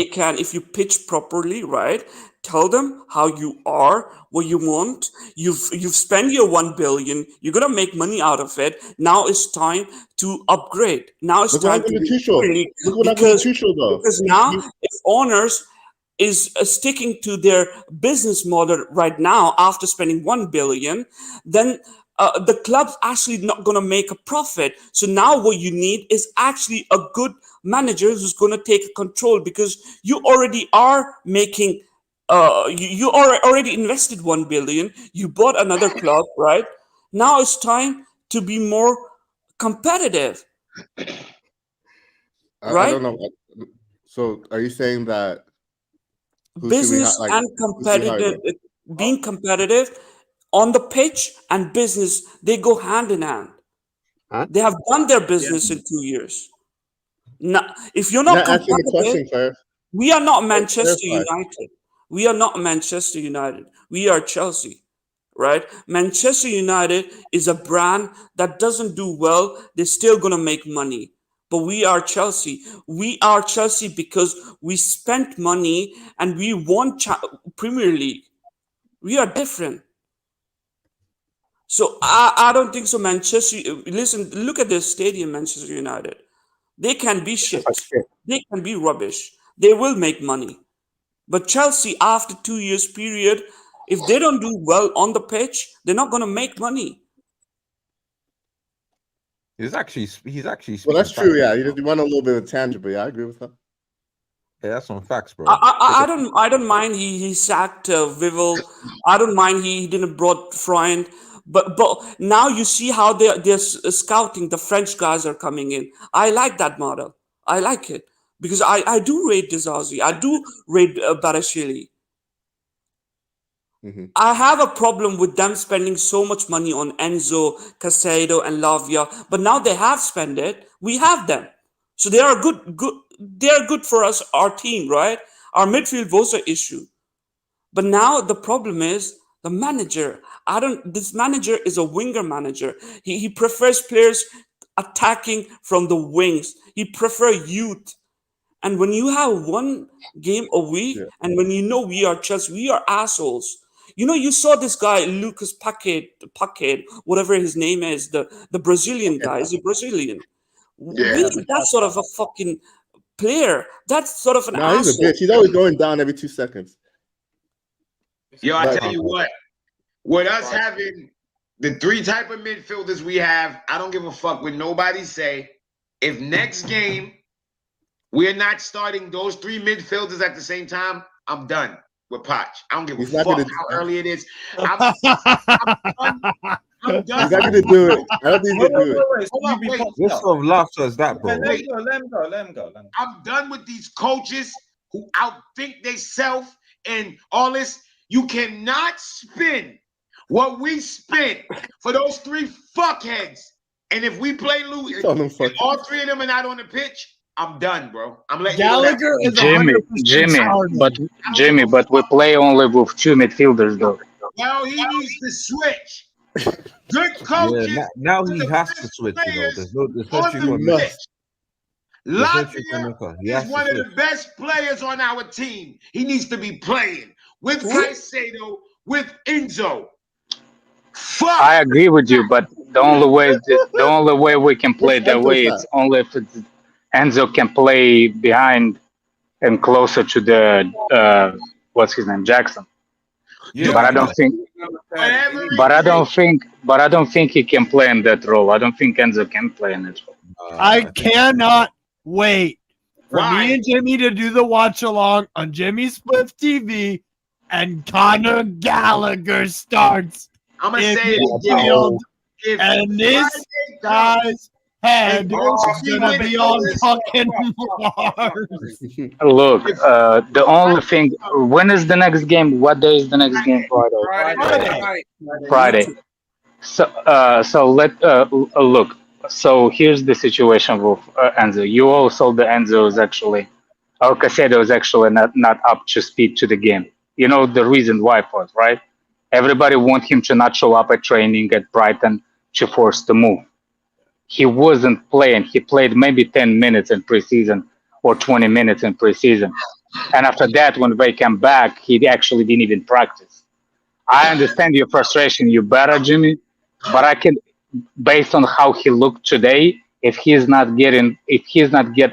S18: can. If you pitch properly, right? Tell them how you are, what you want. You've spent your 1 billion. You're gonna make money out of it. Now it's time to upgrade. Now it's time to because now if owners is sticking to their business model right now after spending 1 billion, then the club's actually not going to make a profit. So now what you need is actually a good manager who's going to take control because you already are making, you already invested 1 billion. You bought another club, right? Now it's time to be more competitive.
S22: I don't know. So are you saying that
S18: business and competitive, being competitive on the pitch and business, they go hand in hand. They have done their business in 2 years. Now, if you're not
S22: Not answering the question,
S18: competitive,
S22: Claire.
S18: we are not Manchester
S22: Clarify.
S18: United. We are not Manchester United. We are Chelsea, right? Manchester United is a brand that doesn't do well. They're still going to make money. But we are Chelsea. We are Chelsea because we spent money and we won Premier League. We are different. So I don't think so. Manchester, listen, look at the stadium, Manchester United. They can be shit. They can be rubbish. They will make money. But Chelsea, after 2 years period, if they don't do well on the pitch, they're not going to make money.
S8: He's actually
S22: Well, that's true. Yeah, you went a little bit of a tangent, but yeah, I agree with that.
S8: Yeah, that's some facts, bro.
S18: I don't mind he sacked Vivel. I don't mind he didn't brought Freund. But now you see how they're scouting. The French guys are coming in. I like that model. I like it because I do rate Dizazi. I do rate Barashvili.
S22: Mm-hmm.
S18: I have a problem with them spending so much money on Enzo, Casado, and Lavia. But now they have spent it. We have them, so they are good. They are good for us, our team, right? Our midfield was an issue, but now the problem is the manager. This manager is a winger manager. He prefers players attacking from the wings. He prefers youth. And when you have one game a week, and when you know we are Chelsea, we are assholes. You know, you saw this guy, Lucas Paquet, whatever his name is, the Brazilian guy. Is he Brazilian?
S16: Yeah.
S18: We need that sort of a fucking player. That's sort of an asshole.
S22: He's a bitch. He's always going down every 2 seconds.
S16: Yo, I tell you what. With us having the 3 type of midfielders we have, I don't give a fuck what nobody say. If next game we're not starting those 3 midfielders at the same time, I'm done with Poch. I don't give a fuck how early it is. I'm done.
S22: He's not going to do it. I don't think he's going to do it.
S8: What sort of laughter is that, bro?
S1: Let him go.
S16: I'm done with these coaches who outthink themselves and all this. You cannot spend what we spent for those 3 fuckheads. And if we play lose, if all 3 of them are not on the pitch, I'm done, bro. I'm letting
S2: Gallagher
S16: you
S2: know
S21: Jimmy, but we play only with 2 midfielders, though.
S16: Well, he needs to switch. Good coaches.
S8: Yeah, now he has to switch, you know. There's no choice.
S16: Lavia is one of the best players on our team. He needs to be playing with Caicedo, with Enzo. Fuck.
S21: I agree with you, but the only way we can play that way is only if Enzo can play behind and closer to the what's his name, Jackson.
S8: Yeah,
S21: but I don't think he can play in that role. I don't think Enzo can play in that role.
S2: I cannot wait for me and Jimmy to do the watch along on Jimmy Spliff TV, and Conor Gallagher starts.
S16: I'm gonna say
S2: midfield, and this guy's head is gonna be on fucking Mars.
S21: Look, the only thing. When is the next game? What day is the next game? Friday. So let look. So here's the situation with Enzo. You all saw the Enzo is actually, or Casado is actually not up to speed to the game. You know the reason why for it, right? Everybody want him to not show up at training at Brighton to force the move. He wasn't playing. He played maybe 10 minutes in preseason or 20 minutes in preseason. And after that, when they came back, he actually didn't even practice. I understand your frustration. You better, Jimmy, but I can, based on how he looked today, if he's not get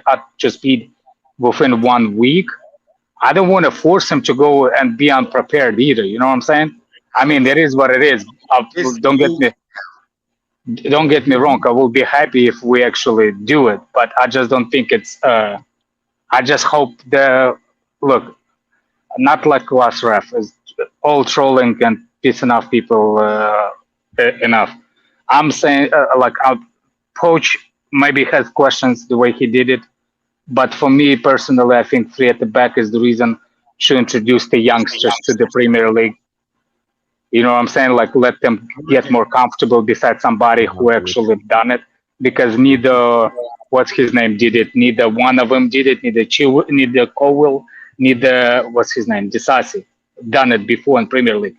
S21: up to speed within 1 week, I don't want to force him to go and be unprepared either. You know what I'm saying? I mean, it is what it is. Don't get me wrong. I will be happy if we actually do it, but I just don't think it's. I just hope look, not like last ref, is all trolling and pissing off people enough. I'm saying Coach maybe has questions the way he did it, but for me personally, I think 3 at the back is the reason to introduce the youngsters to the Premier League. You know what I'm saying? Like, let them get more comfortable beside somebody who actually done it. because neither what's his name did it, neither one of them did it, neither Chilwell, neither what's his name, Disasi done it before in Premier League.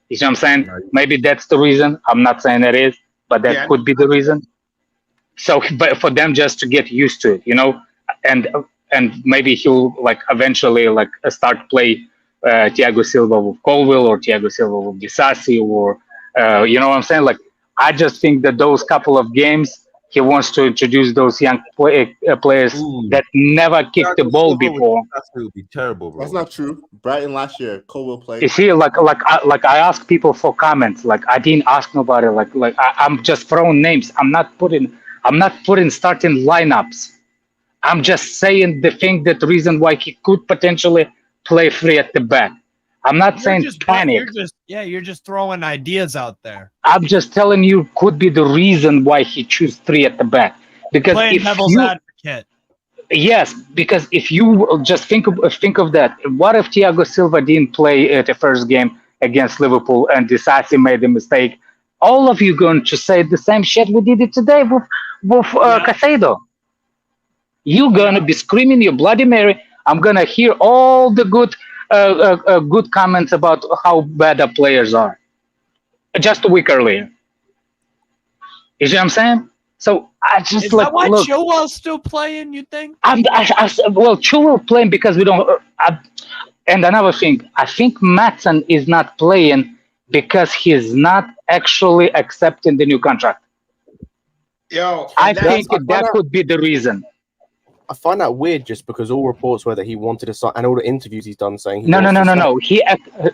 S21: You know what I'm saying? Maybe that's the reason. I'm not saying it is, but that could be the reason. So, but for them just to get used to it, you know, and maybe he'll like eventually like start play Thiago Silva with Colville or Thiago Silva with Disasi or you know what I'm saying? Like, I just think that those couple of games he wants to introduce those young players that never kicked the ball before.
S8: That would be terrible, bro.
S22: That's not true. Brighton last year, Colwell played.
S21: You see, like I ask people for comments. Like I didn't ask nobody. I'm just throwing names. I'm not putting starting lineups. I'm just saying the reason why he could potentially play free at the back. I'm not saying panic.
S2: You're just throwing ideas out there.
S21: I'm just telling you could be the reason why he choose 3 at the back. Because
S2: playing
S21: if
S2: devil's advocate.
S21: Yes, because if you just think of that, what if Thiago Silva didn't play the first game against Liverpool and Disasi made a mistake? All of you going to say the same shit we did it today with Caicedo. You're gonna be screaming your Bloody Mary. I'm gonna hear all the good comments about how bad the players are. Just a week earlier. You see what I'm saying? So I just
S2: Is that why Chilwell's still playing, you think?
S21: Well, Chilwell playing because we don't. And another thing, I think Maatsen is not playing because he's not actually accepting the new contract. I think that could be the reason.
S3: I find that weird, just because all reports were that he wanted to sign, and all the interviews he's done saying he
S21: No.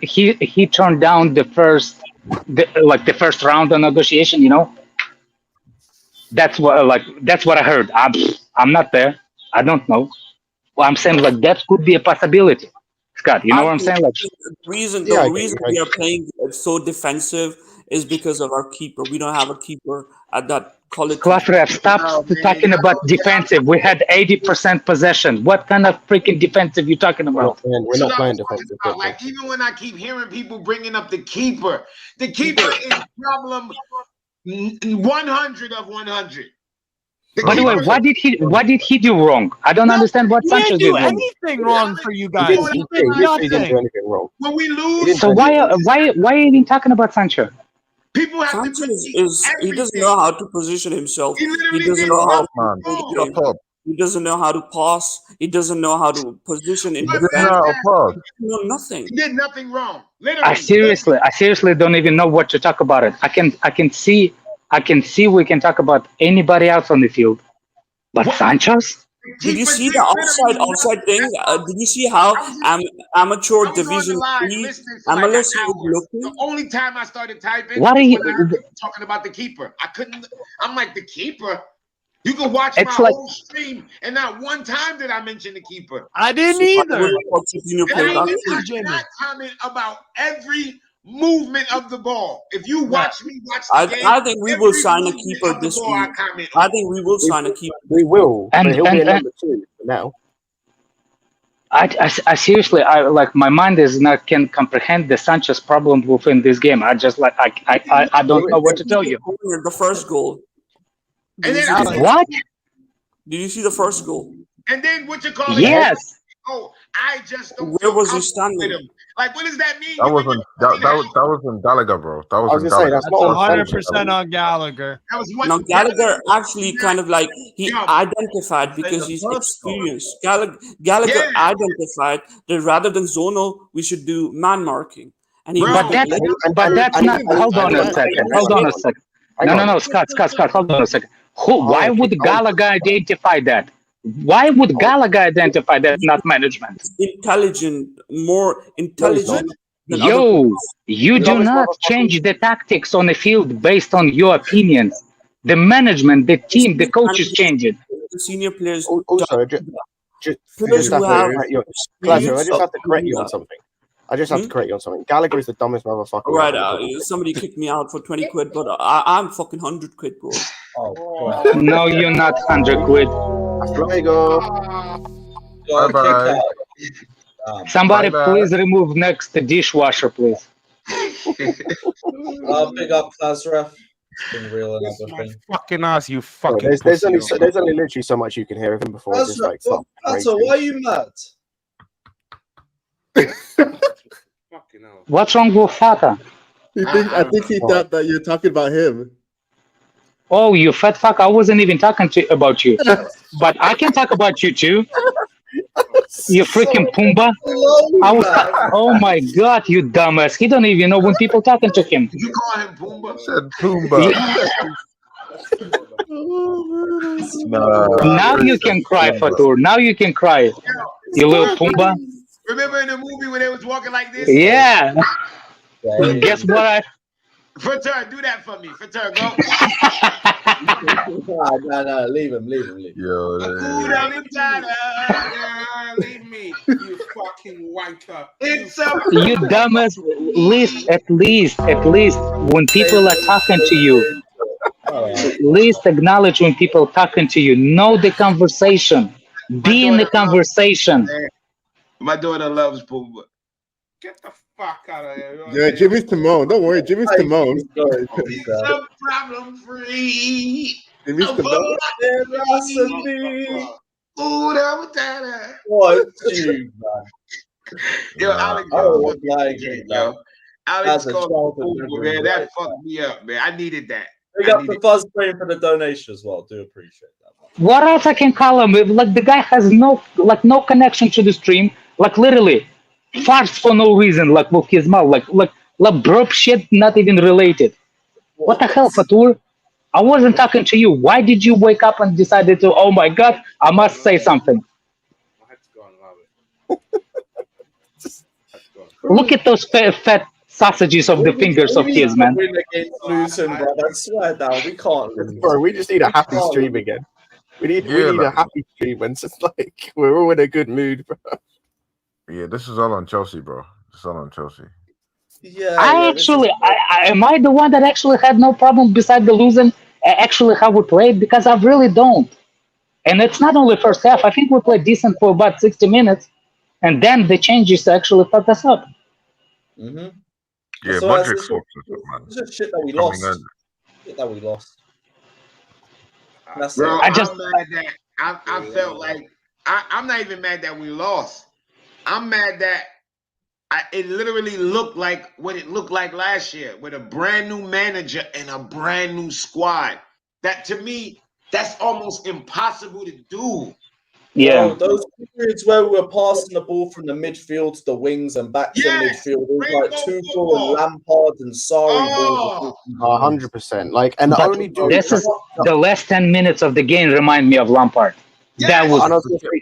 S21: He turned down the first round of negotiation. You know, that's what I heard. I'm not there. I don't know. Well, I'm saying like that could be a possibility. Scott, you know what I'm saying? Like
S18: the reason we are playing so defensive is because of our keeper. We don't have a keeper at that quality.
S21: Klafrev, stop talking about defensive. We had 80% possession. What kind of freaking defensive you talking about?
S3: We're not playing defensive.
S16: Like, even when I keep hearing people bringing up the keeper is problem 100 of 100.
S21: By the way, what did he do wrong? I don't understand what Sanchez did wrong.
S2: He didn't do anything wrong for you guys.
S3: He didn't do anything wrong.
S16: When we lose,
S21: so why are you even talking about Sancho?
S16: People have
S18: Sanchez he doesn't know how to position himself. He doesn't know how he doesn't know how to pass. He doesn't know how to position in defense. Nothing.
S16: He did nothing wrong. Literally.
S21: I seriously don't even know what to talk about it. I can see we can talk about anybody else on the field, but Sanchez.
S18: Did you see the offside thing? Did you see how amateur Division 3 MLS is looking?
S16: The only time I started typing
S21: what are you
S16: talking about the keeper? I'm like, the keeper? You can watch my whole stream, and not one time did I mention the keeper.
S2: I didn't either.
S16: And I comment about every movement of the ball. If you watch me watch the game,
S18: I think we will sign a keeper this week. I think we will sign a keeper.
S3: We will, but he'll be a number 2 for now.
S21: I seriously, my mind can comprehend the Sanchez problem within this game. I just I don't know what to tell you.
S18: The first goal.
S16: And then
S21: what?
S18: Did you see the first goal?
S16: And then what you call it?
S21: Yes.
S16: I just don't.
S18: Where was he standing?
S16: Like, what does that mean?
S8: That wasn't Gallagher, bro. That was
S3: Gallagher.
S2: That's 100% on Gallagher.
S18: Now Gallagher actually kind of like he identified because he's experienced. Gallagher identified that rather than zonal, we should do man marking. And he
S21: but that's not. Hold on a second. No, Scott, hold on a second. Why would Gallagher identify that? Why would Gallagher identify that, not management?
S18: More intelligent.
S21: You do not change the tactics on the field based on your opinions. The management, the team, the coaches change it.
S18: The senior players.
S3: Also, I just have to correct you on something. Gallagher is the dumbest motherfucker.
S18: Right, somebody kicked me out for 20 quid, but I'm fucking 100 quid, bro.
S21: No, you're not 100 quid.
S3: There you go.
S8: Bye-bye.
S21: Somebody please remove next the dishwasher, please.
S1: Big up, class ref.
S5: Being real and
S14: Kiss my
S5: everything.
S14: fucking ass, you
S3: Bro,
S14: fucking
S3: there's only
S14: pussy.
S3: there's only literally so much you can hear of him before it just like starts
S1: Pato, why are you mad?
S14: Fucking hell.
S21: What's wrong with Fata?
S22: I think he thought that you're talking about him.
S21: Oh, you fat fuck! I wasn't even talking about you, but I can talk about you too. You freaking Pumbaa! Oh my god, you dumbass! He don't even know when people talking to him.
S16: You call him Pumbaa?
S8: Said Pumbaa.
S21: Now you can cry, Fatur. Now you can cry. You little Pumbaa.
S16: Remember in the movie when they was walking like this?
S21: Yeah. Guess what?
S16: Fatur, do that for me. Fatur, go.
S5: No, leave him.
S8: Yo,
S14: Leave me, you fucking wanker.
S16: It's a
S21: You dumbass. At least, when people are talking to you, at least acknowledge when people talking to you. Know the conversation. Be in the conversation.
S16: My daughter loves Pumbaa.
S14: Get the fuck out of here.
S22: Yeah, Jimmy's Timon. Don't worry, Jimmy's Timon.
S16: It's a problem free.
S22: Jimmy's Timon.
S1: What you, man?
S16: Yo, Alex, yo. Alex called Pumbaa, man. That fucked me up, man. I needed that.
S1: Big up the Fuzz Brain for the donation as well. Do appreciate that.
S21: What else I can call him? Like the guy has no connection to the stream. Like literally, farts for no reason. Like with his mouth. Like burp shit, not even related. What the hell, Fatur? I wasn't talking to you. Why did you wake up and decided to? Oh my god, I must say something. Look at those fat sausages of the fingers of his, man.
S1: Win against Luton, bro. I swear down, we can't lose.
S3: Bro, we just need a happy stream again. We need a happy stream when it's just like we're all in a good mood, bro.
S8: Yeah, this is all on Chelsea, bro. It's all on Chelsea.
S1: Yeah.
S21: Am I the one that actually had no problem beside the losing? Actually, how we played, because I really don't. And it's not only first half. I think we played decent for about 60 minutes, and then the changes actually fucked us up.
S1: Mm-hmm.
S8: Yeah,
S1: so
S8: Mudryk
S1: it's just shit that we lost. Shit that we lost. That's
S16: Bro,
S1: it.
S16: I'm mad that I felt like I'm not even mad that we lost. I'm mad that it literally looked like what it looked like last year with a brand new manager and a brand new squad. That to me, that's almost impossible to do.
S21: Yeah,
S1: bro, those periods where we were passing the ball from the midfield to the wings and back to midfield, it was like Tuchel and Lampard and Sarri balls.
S3: 100%. Like, and the only dude.
S21: This is the last 10 minutes of the game remind me of Lampard. That was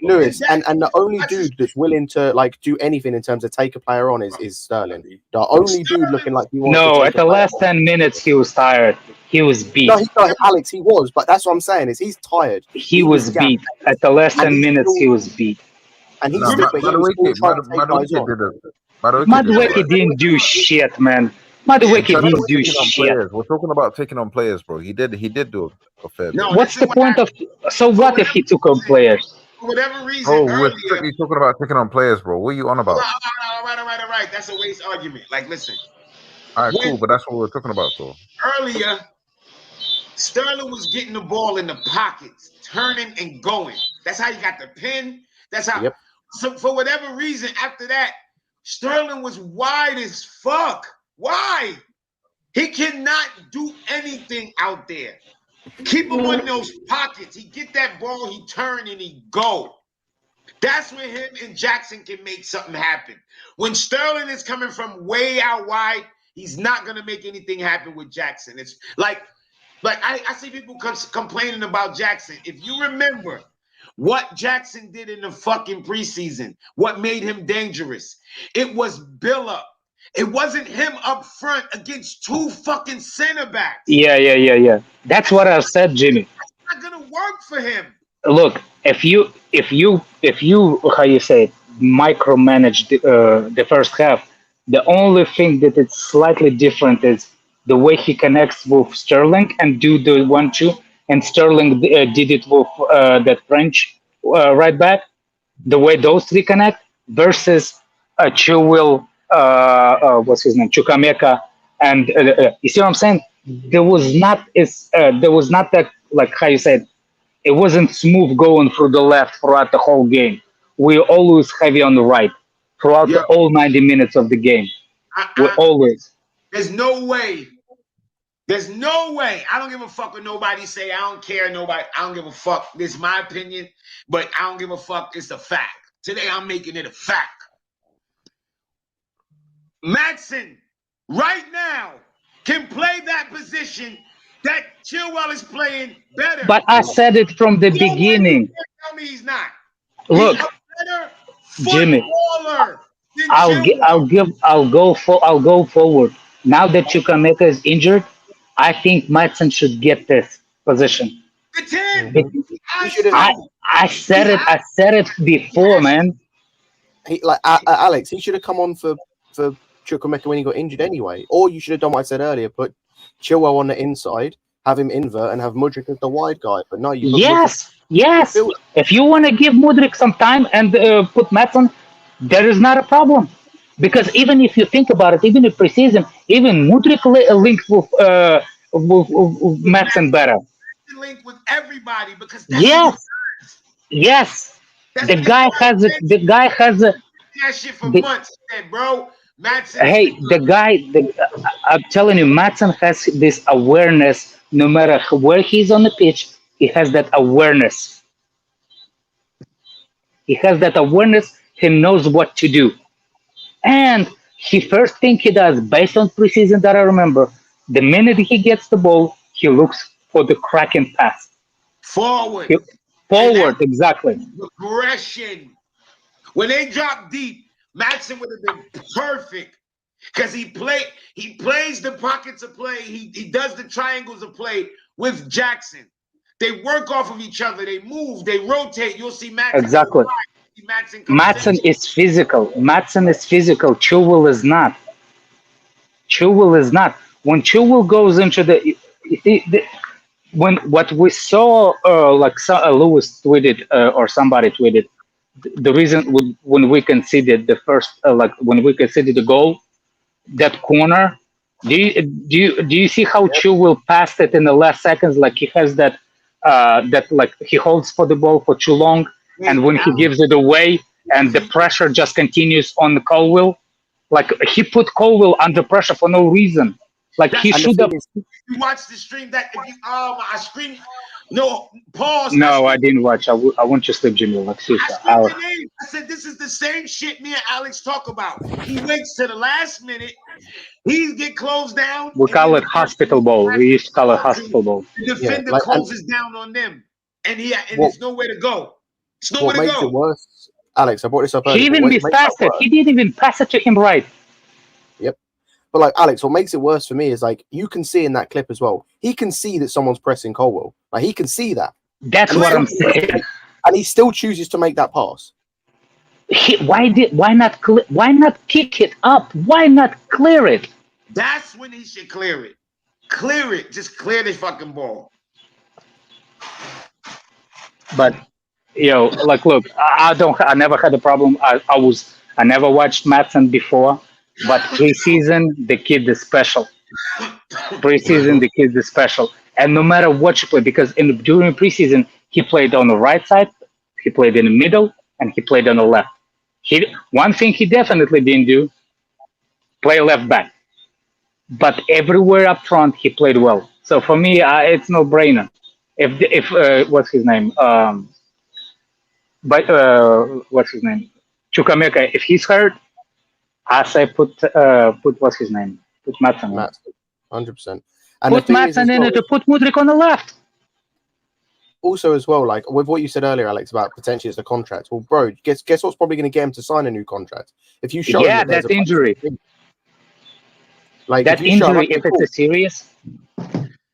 S3: Lewis, and the only dude that's willing to like do anything in terms of take a player on is Sterling. The only dude looking like he wants to take
S21: at the last 10 minutes he was tired. He was beat.
S3: No, Alex, he was, but that's what I'm saying is he's tired.
S21: He was beat. At the last 10 minutes he was beat.
S3: And he's still trying to take guys on.
S21: Mudryk didn't do shit, man. Mudryk didn't do shit.
S8: We're talking about taking on players, bro. He did do a fair bit.
S21: What's the point of? So what if he took on players?
S16: For whatever reason,
S8: bro, we're strictly talking about taking on players, bro. What are you on about?
S16: All right. That's a waste argument. Like, listen.
S8: All right, cool, but that's what we're talking about, though.
S16: Earlier, Sterling was getting the ball in the pockets, turning and going. That's how you got the pin. That's how.
S3: Yep.
S16: So for whatever reason, after that, Sterling was wide as fuck. Why? He cannot do anything out there. Keep him in those pockets. He get that ball, he turn and he go. That's when him and Jackson can make something happen. When Sterling is coming from way out wide, he's not gonna make anything happen with Jackson. It's like I see people complaining about Jackson. If you remember what Jackson did in the fucking preseason, what made him dangerous, it was build up. It wasn't him up front against two fucking center backs.
S21: Yeah. That's what I said, Jimmy.
S16: It's not gonna work for him.
S21: Look, if you how you say it, micromanage the first half, the only thing that it's slightly different is the way he connects with Sterling and do the 1-2, and Sterling did it with that French right back. The way those three connect versus Chilwell, what's his name, Chukwuemeka, and you see what I'm saying? there was not that, like how you said, it wasn't smooth going through the left throughout the whole game. We always heavy on the right throughout
S16: Yeah.
S21: all 90 minutes of the game. We're always.
S16: There's no way. There's no way. I don't give a fuck what nobody say. I don't care. Nobody. I don't give a fuck. This is my opinion, but I don't give a fuck. It's a fact. Today I'm making it a fact. Madsen, right now, can play that position that Chilwell is playing better.
S21: But I said it from the beginning.
S16: Tell me he's not.
S21: Look,
S16: he's a better
S21: Jimmy,
S16: footballer than Chilwell.
S21: I'll go forward. Now that Chukwuemeka is injured, I think Madsen should get this position. I said it before, man.
S3: Alex, he should have come on for Chukwuemeka when he got injured anyway. Or you should have done what I said earlier, put Chilwell on the inside, have him invert, and have Mudryk as the wide guy. But no, you put
S21: Yes. If you want to give Mudryk some time and put Madsen, there is not a problem. Because even if you think about it, even in preseason, even Mudryk linked with Madsen better.
S16: Linked with everybody because
S21: yes. The guy has a.
S16: That shit for months, bro. Madsen.
S21: Hey, I'm telling you, Madsen has this awareness. No matter where he's on the pitch, he has that awareness. He knows what to do. And first thing he does, based on preseason that I remember, the minute he gets the ball, he looks for the cracking pass.
S16: Forward,
S21: exactly.
S16: Aggression. When they drop deep, Madsen would have been perfect because he plays the pockets of play. He does the triangles of play with Jackson. They work off of each other. They move. They rotate. You'll see Madsen.
S21: Exactly. Madsen is physical. Chilwell is not. When Chilwell goes into what we saw, Lewis tweeted or somebody tweeted, the reason when we conceded the first, when we conceded the goal, that corner. Do you see how Chilwell passed it in the last seconds? Like he has that like he holds for the ball for too long. And when he gives it away and the pressure just continues on the Colwill, like he put Colwill under pressure for no reason. Like he should have.
S16: You watched the stream that if you I screen no pause.
S21: No, I didn't watch. I want you to sleep, Jimmy. Like seriously.
S16: I said this is the same shit me and Alex talk about. He waits to the last minute. He get closed down.
S21: We call it hospital ball. We used to call it hospital ball.
S16: The defender closes down on them, and there's nowhere to go.
S3: What makes it worse, Alex? I brought this up earlier.
S21: He even passed it. He didn't even pass it to him right.
S3: Yep. But like Alex, what makes it worse for me is like you can see in that clip as well. He can see that someone's pressing Colwill. Like he can see that.
S21: That's what I'm saying.
S3: And he still chooses to make that pass.
S21: Why not kick it up? Why not clear it?
S16: That's when he should clear it. Clear it. Just clear the fucking ball.
S21: But like, look, I never had a problem. I never watched Madsen before, but preseason, the kid is special. And no matter what you play, because during preseason, he played on the right side, he played in the middle, and he played on the left. One thing he definitely didn't do, play left back. But everywhere up front, he played well. So for me, it's no brainer. If what's his name? What's his name? Chukwuemeka. If he's hurt, I say put what's his name? Put Madsen.
S3: 100%.
S21: Put Madsen in it to put Mudryk on the left.
S3: Also, as well, like with what you said earlier, Alex, about potentially it's the contract. Well, bro, guess what's probably going to get him to sign a new contract? If you show him
S21: that injury.
S3: Like
S21: that injury, if it's a serious.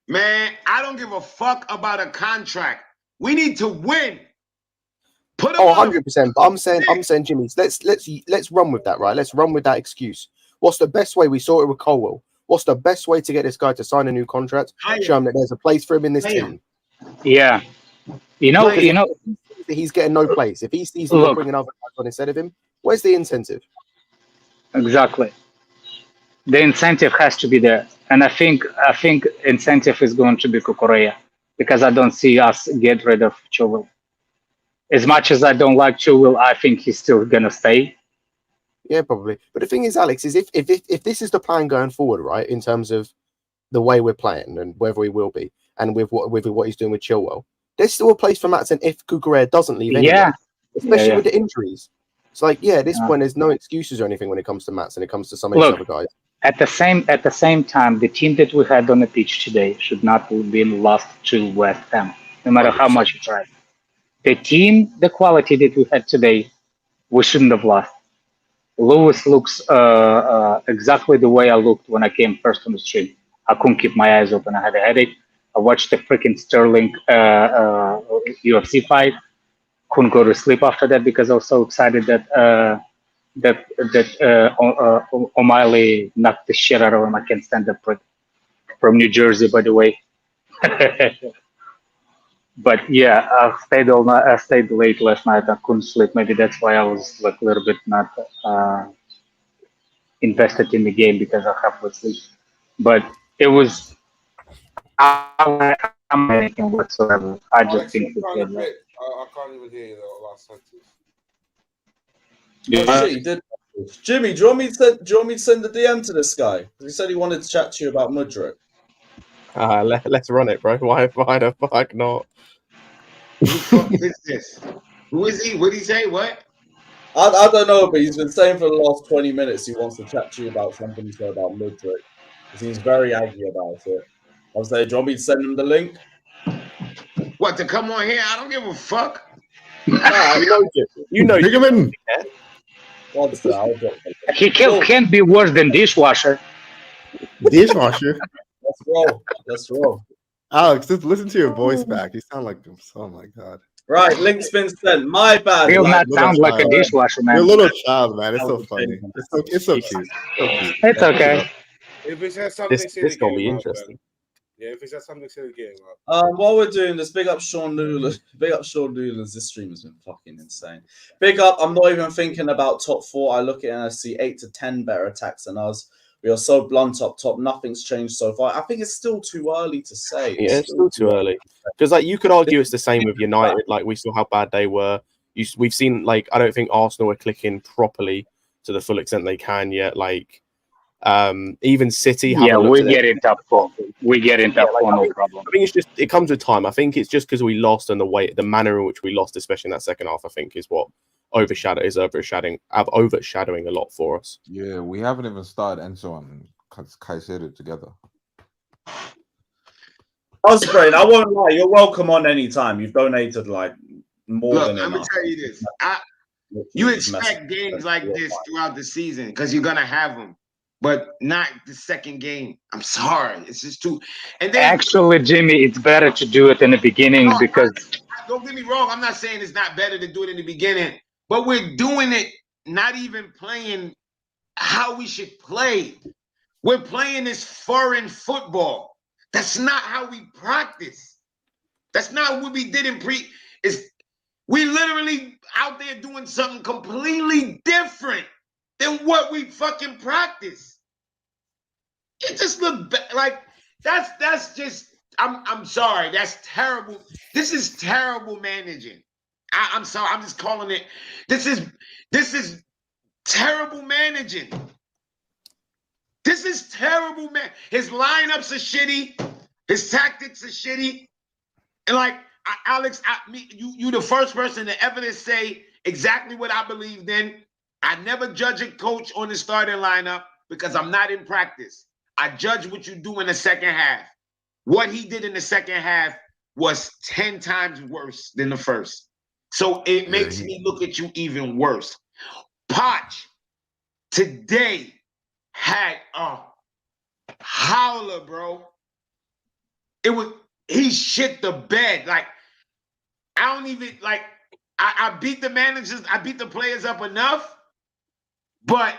S16: Man, I don't give a fuck about a contract. We need to win. Put him
S3: 100%. But I'm saying, Jimmy, let's run with that, right? Let's run with that excuse. What's the best way? We saw it with Colwill. What's the best way to get this guy to sign a new contract? Show him that there's a place for him in this team.
S21: Yeah, you know,
S3: he's getting no place. If he sees him bringing other guys on instead of him, where's the incentive?
S21: Exactly. The incentive has to be there, and I think incentive is going to be Kukureya, because I don't see us get rid of Chilwell. As much as I don't like Chilwell, I think he's still gonna stay.
S3: Yeah, probably. But the thing is, Alex, is if this is the plan going forward, right, in terms of the way we're playing and whether we will be, and with what he's doing with Chilwell, there's still a place for Maatsen if Kukureya doesn't leave anyway.
S21: Yeah,
S3: Especially
S21: yeah.
S3: with the injuries. It's like, yeah, at this
S21: Yeah.
S3: point, there's no excuses or anything when it comes to Maatsen. It comes to some of these
S21: Look,
S3: other guys.
S21: at the same time, the team that we had on the pitch today should not have been lost to West Ham, no matter how
S3: 100%.
S21: much you try. The quality that we had today, we shouldn't have lost. Lewis looks exactly the way I looked when I came first on the stream. I couldn't keep my eyes open. I had a headache. I watched the freaking Sterling UFC fight. Couldn't go to sleep after that because I was so excited that O'Malley knocked the shit out of him. I can't stand that prick. From New Jersey, by the way. But yeah, I stayed late last night. I couldn't sleep. Maybe that's why I was like a little bit not invested in the game, because I have to sleep. But it was I'm not anything whatsoever. I just
S14: Alex,
S21: think
S14: you're kind of
S21: that.
S14: bit. I can't even hear you the last sentence.
S1: Oh, shit, he did. Jimmy, do you want me to send the DM to this guy? He said he wanted to chat to you about Mudryk.
S3: Let's run it, bro. Why the fuck not?
S16: Who the fuck is this? Who is he? What did he say? What?
S1: I don't know, but he's been saying for the last 20 minutes he wants to chat to you about something he said about Mudryk. He seems very angry about it. I was like, do you want me to send him the link?
S16: What, to come on here? I don't give a fuck.
S3: You know,
S22: dig him in.
S21: He can't be worse than dishwasher.
S22: Dishwasher.
S1: Let's roll.
S22: Alex, just listen to your voice back. You sound like him. Oh my god.
S1: Right, link's been sent. My bad.
S21: He'll not sound like a dishwasher, man.
S22: You're a little child, man. It's so funny. It's so cute.
S21: It's okay.
S14: If he says something
S3: This gonna be interesting.
S14: Yeah, if he says something silly, game up.
S1: While we're doing this, big up Sean Newland. Big up Sean Newlands. This stream has been fucking insane. Big up. I'm not even thinking about top 4. I look at it and I see 8 to 10 better attacks than us. We are so blunt up top. Nothing's changed so far. I think it's still too early to say.
S3: Yeah, it's still too early. Because like you could argue it's the same with United. Like we saw how bad they were. We've seen like I don't think Arsenal are clicking properly to the full extent they can yet. Like even City.
S21: Yeah, we get in top 4. We get in top 4, no problem.
S3: I think it comes with time. I think it's just because we lost and the manner in which we lost, especially in that second half, I think is what overshadowing a lot for us.
S8: Yeah, we haven't even started Enzo and Caicedo together.
S1: Osprey, I won't lie. You're welcome on any time. You've donated like more than enough.
S16: I'm gonna tell you this. You expect games like this throughout the season because you're gonna have them, but not the second game. I'm sorry, it's just too. And then
S21: Actually, Jimmy, it's better to do it in the beginning because.
S16: Don't get me wrong. I'm not saying it's not better to do it in the beginning, but we're doing it not even playing how we should play. We're playing this foreign football. That's not how we practice. That's not what we did in we literally out there doing something completely different than what we fucking practice. It just looked like that's just I'm sorry. That's terrible. This is terrible managing. I'm sorry. I'm just calling it. This is terrible managing. This is terrible, man. His lineups are shitty. His tactics are shitty. And like Alex, you the first person to ever say exactly what I believed in. I never judge a coach on the starting lineup because I'm not in practice. I judge what you do in the second half. What he did in the second half was 10 times worse than the first. So it makes me look at you even worse. Poch today had a howler, bro. He shit the bed. Like, I don't even, like, I beat the managers, I beat the players up enough, but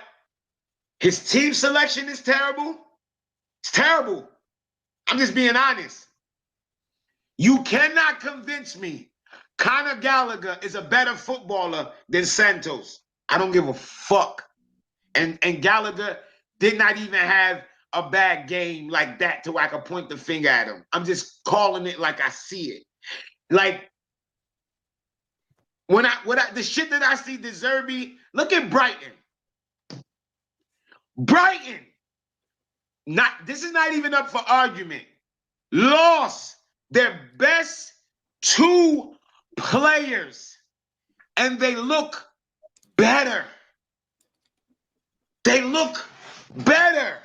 S16: his team selection is terrible. It's terrible. I'm just being honest. You cannot convince me Conor Gallagher is a better footballer than Santos. I don't give a fuck. And Gallagher did not even have a bad game like that to where I could point the finger at him. I'm just calling it like I see it. Like when I the shit that I see De Zerbi, look at Brighton. Brighton, this is not even up for argument. Lost their best 2 players, and they look better. They look better.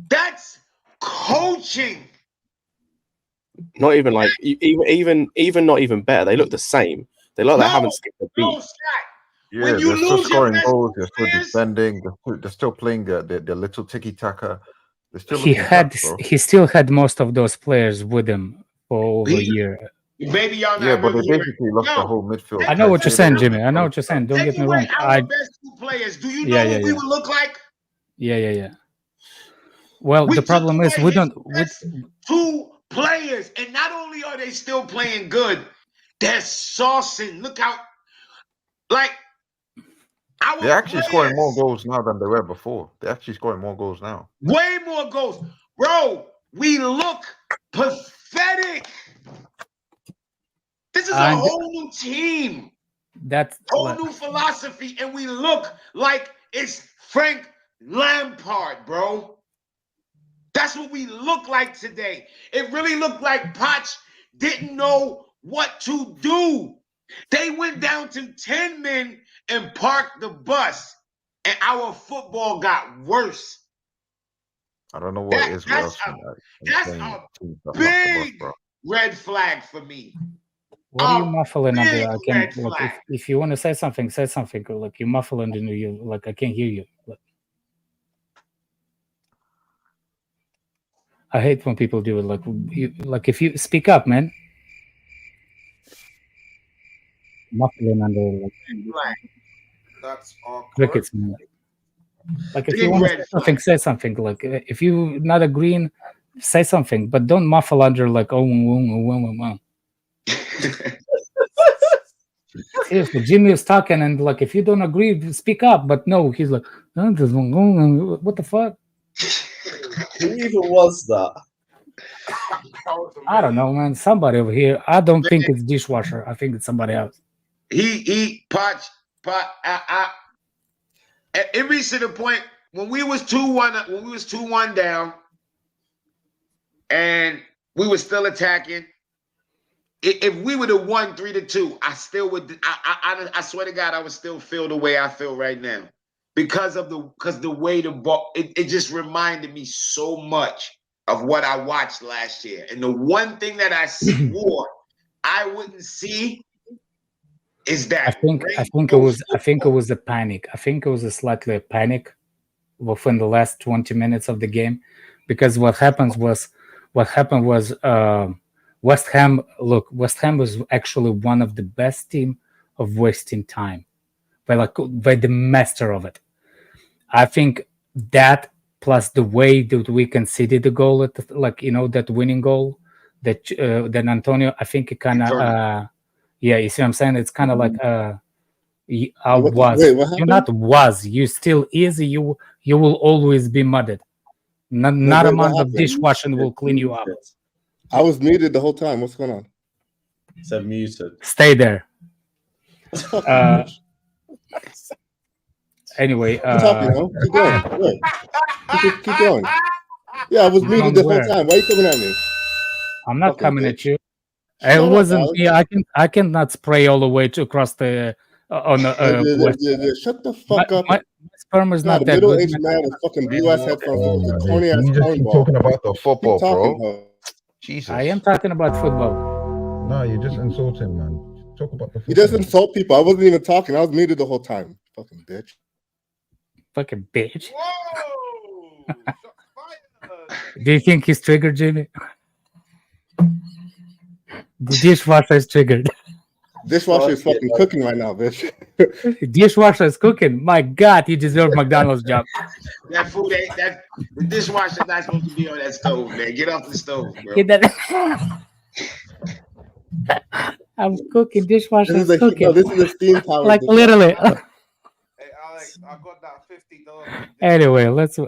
S16: That's coaching.
S20: Not even like even not even better. They look the same. They look like they haven't skipped a beat.
S8: Yeah,
S16: When you
S8: they're still
S16: lose your
S8: scoring
S16: best
S8: goals. They're still
S16: players,
S8: defending. They're still playing their little tiki taka. They're still
S4: He
S8: looking sharp, bro.
S4: still had most of those players with him for over a year.
S16: Maybe y'all
S8: Yeah,
S16: not
S8: but they
S16: really
S8: basically lost the whole midfield.
S4: I know what you're
S8: They
S4: saying,
S8: lost
S4: Jimmy.
S8: the
S4: I know
S8: whole
S4: what you're saying. Don't
S16: take
S4: get me
S16: away
S4: wrong.
S16: our best 2 players. Do you know
S4: Yeah,
S16: what we would look like?
S4: Yeah. Well,
S16: We
S4: the
S16: took
S4: problem is
S16: away
S4: we
S16: his
S4: don't.
S16: best 2 players, and not only are they still playing good, they're saucing. Look how, like, our
S8: They're actually scoring more
S16: players,
S8: goals now than they were before. They're actually scoring more goals now.
S16: way more goals. Bro, we look pathetic. This is a
S4: And
S16: whole new team,
S4: that's
S16: whole new philosophy, and we look like it's Frank Lampard, bro. That's what we look like today. It really looked like Poch didn't know what to do. They went down to 10 men and parked the bus, and our football got worse.
S8: I don't know what it is.
S16: That's a big red flag for me.
S4: what are you muffling under? I can like if you want to say something, say something. Like you muffle under you. Like I can't hear you. I hate when people do it. Like if you speak up, man. Muffling under like
S7: That's all
S4: crickets, man. Like if you want to say something, say something. Like if you're not agreeing, say something, but don't muffle under like Seriously, Jimmy is talking, and like if you don't agree, speak up. But no, he's like, what the fuck?
S5: Who even was that?
S4: I don't know, man. Somebody over here. I don't think it's dishwasher. I think it's somebody else.
S16: Poch. It reached to the point when we was 2-1 down, and we were still attacking. If we would have won 3-2, I still would. I swear to God, I would still feel the way I feel right now because the way the ball. It just reminded me so much of what I watched last year, and the one thing that I swore I wouldn't see is that.
S4: I think it was a panic. I think it was slightly a panic within the last 20 minutes of the game, because what happened was West Ham. Look, West Ham was actually one of the best team of wasting time, by the master of it. I think that plus the way that we conceded the goal at that winning goal that then Antonio. I think it kind of yeah, you see what I'm saying? It's kind of like you still is, you will always be mudded. Not amount of dishwashing will clean you up.
S22: I was muted the whole time. What's going on?
S5: Said muted.
S4: Stay there. Anyway,
S22: keep talking, keep going. Keep going. Yeah, I was muted the whole time. Why are you coming at me?
S4: I'm not coming at you. It wasn't me. I cannot spray all the way across the on the
S22: shut the fuck up.
S4: My sperm is not that
S22: middle-aged man with fucking blue ass headphones with a corny ass cornball.
S8: Talking about the football, bro. Jesus.
S4: I am talking about football.
S8: No, you're just insulting, man. Talk about the football.
S22: You just insult people. I wasn't even talking. I was muted the whole time. Fucking bitch.
S4: Fucking bitch. Do you think he's triggered, Jimmy? The dishwasher is triggered.
S22: Dishwasher is fucking cooking right now, bitch.
S4: Dishwasher is cooking. My God, he deserves McDonald's job.
S16: That food ain't that. The dishwasher not supposed to be on that stove, man. Get off the stove, bro.
S4: I'm cooking. Dishwasher
S22: this
S4: is cooking.
S22: This is a steam power.
S4: Like literally.
S14: Hey, Alex, I got that 50
S4: Anyway, let's.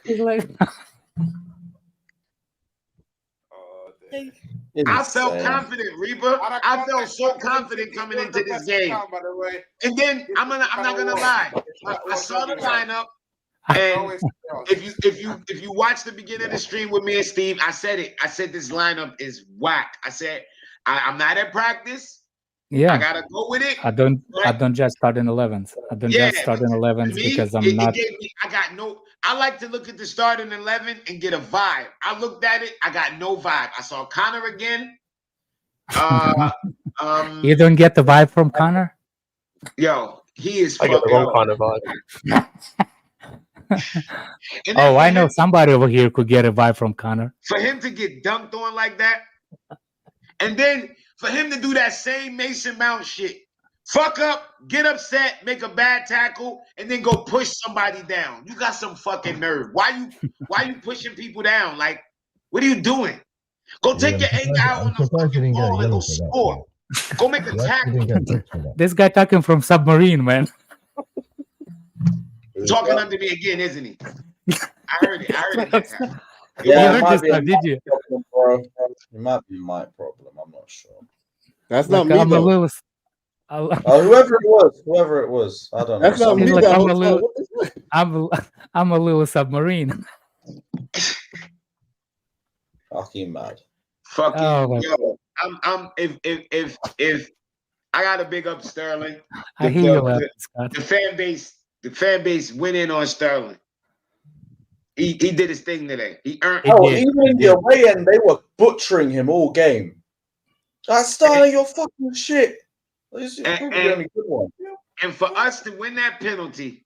S4: He's like.
S16: I felt confident, Reaper. I felt so confident coming into this game. And then I'm not gonna lie. I saw the lineup, and if you watch the beginning of the stream with me and Steve, I said it. I said this lineup is whack. I said I'm not at practice.
S4: Yeah,
S16: I gotta go with it.
S4: I don't just start in 11s. I don't just start in 11s because I'm not.
S16: I like to look at the starting 11 and get a vibe. I looked at it. I got no vibe. I saw Connor again.
S4: You don't get the vibe from Connor?
S16: Yo, he is.
S20: I got the wrong kind of vibe.
S4: Oh, I know somebody over here could get a vibe from Connor.
S16: For him to get dunked on like that, and then for him to do that same Mason Mount shit. Fuck up, get upset, make a bad tackle, and then go push somebody down. You got some fucking nerve. Why you pushing people down? Like, what are you doing? Go take your anger out on the fucking ball and go score. Go make a tackle.
S4: This guy talking from submarine, man.
S16: Talking under me again, isn't he? I heard it that time.
S5: Yeah,
S4: you heard this time, did you?
S5: Problem, it might be my problem. I'm not sure.
S22: That's not me. Though.
S5: Whoever it was, I don't know.
S22: That's not me.
S4: Like, I'm a little submarine.
S5: Fucking mad.
S16: Fucking yo, I'm if I gotta big up Sterling.
S4: I hear you, Scott.
S16: The fan base went in on Sterling. He did his thing today. He earned.
S5: Even in the away end, they were butchering him all game. Sterling, you're fucking shit. This is probably the only good one.
S16: And for us to win that penalty,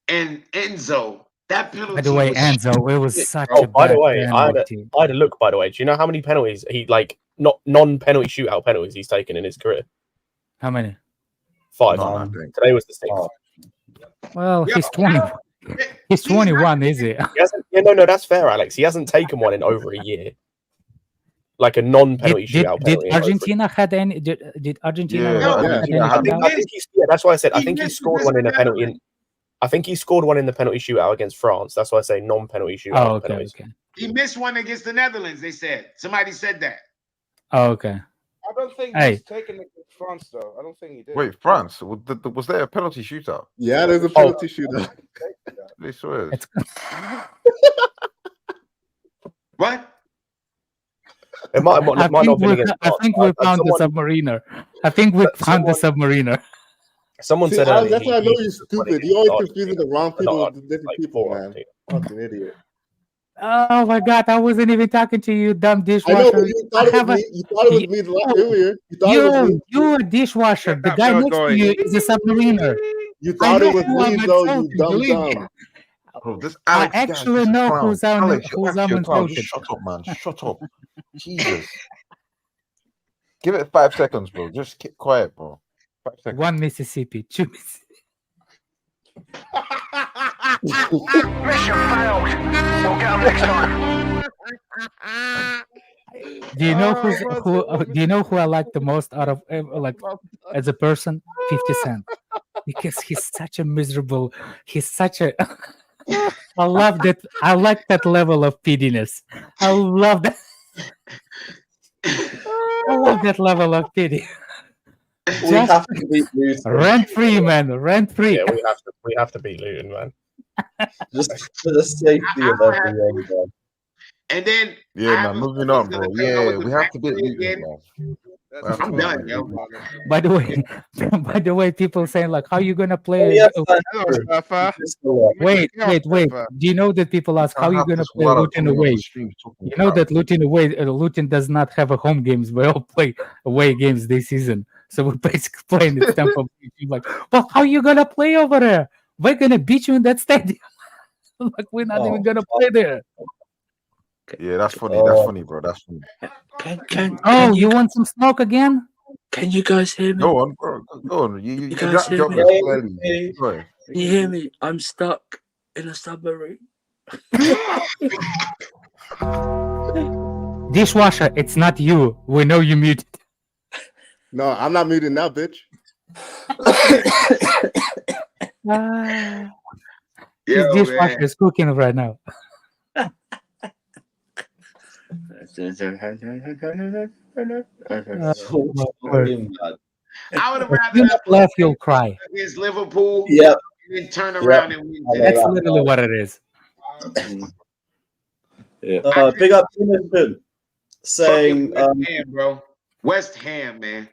S16: and Enzo, that penalty.
S4: By the way, Enzo, it was such a
S20: by
S4: bad
S20: the way, I
S4: penalty.
S20: had a look. By the way, do you know how many penalties he not non-penalty shootout penalties he's taken in his career?
S4: How many?
S20: 5. Today was the 6th.
S4: Well, he's 20. He's 21, is he?
S20: No, that's fair, Alex. He hasn't taken one in over a year. Like a non-penalty shootout penalty.
S4: Did Argentina had any? Did Argentina?
S20: That's why I said I think he scored one in a penalty. I think he scored one in the penalty shootout against France. That's why I say non-penalty shootout.
S4: Oh, okay,
S20: penalties.
S4: okay.
S16: He missed one against the Netherlands. They said somebody said that.
S4: Oh, okay.
S14: I don't think
S4: Hey.
S14: he's taken it with France though. I don't think he did.
S8: Wait, France? Was there a penalty shootout?
S22: Yeah, there's a penalty shootout.
S8: They swear.
S16: What?
S20: It might not be against
S4: I think we found the submariner. I think we found the submariner.
S20: Someone said
S22: that's why I know you're stupid. You always confusing the wrong people with the different people, man. Fucking idiot.
S4: Oh my god, I wasn't even talking to you, dumb dishwasher.
S22: I know, but you thought it was me earlier. You thought it was me.
S4: You're a dishwasher. The guy next to you is a submariner.
S22: You thought it was me, though, you dumb.
S8: Bro, this
S4: I
S8: Alex
S4: actually
S8: guy,
S4: know
S8: this clown. Alex,
S4: who's
S8: you're a clown.
S4: insulted.
S8: Shut up, man. Shut up. Jesus. Give it 5 seconds, bro. Just keep quiet, bro. 5 seconds.
S4: 1 Mississippi, 2 Mississippi.
S11: Mission failed. We'll get them next time.
S4: Do you know do you know who I like the most out of as a person? 50 Cent, because he's such a miserable. He's such a. I love that. I like that level of pettiness. I love that. I love that level of pity.
S5: We have to beat Luton.
S4: Rent free, man. Rent free.
S20: Yeah, we have to beat Luton, man.
S5: Just for the safety of everyone, man.
S16: And then
S8: man, moving on, bro. Yeah, we have to beat Luton, bro.
S16: I'm done, yo.
S4: By the way, people saying like, "How you gonna play?" Wait. Do you know that people ask how you gonna play Luton away? You know that Luton away, Luton does not have a home games. We all play away games this season, so we're basically playing at Stamford Bridge. Like, well, how you gonna play over there? We're gonna beat you in that stadium. Like, we're not even gonna play there.
S8: Yeah, that's funny. That's funny, bro. That's funny.
S4: Can you want some smoke again?
S13: Can you guys hear me?
S8: Go on, bro. Go on. You
S13: guys hear me?
S8: Can
S13: you hear me? I'm stuck in a submarine.
S4: Dishwasher, it's not you. We know you muted.
S22: No, I'm not muted now, bitch.
S4: His dishwasher is cooking right now.
S16: I would have
S4: If
S16: rather
S4: you
S16: that
S4: laugh, you'll cry.
S16: against Liverpool
S5: Yep.
S16: and then turn around and win.
S4: That's literally what it is.
S5: Big up Timothy saying,
S16: West Ham, bro. West Ham, man.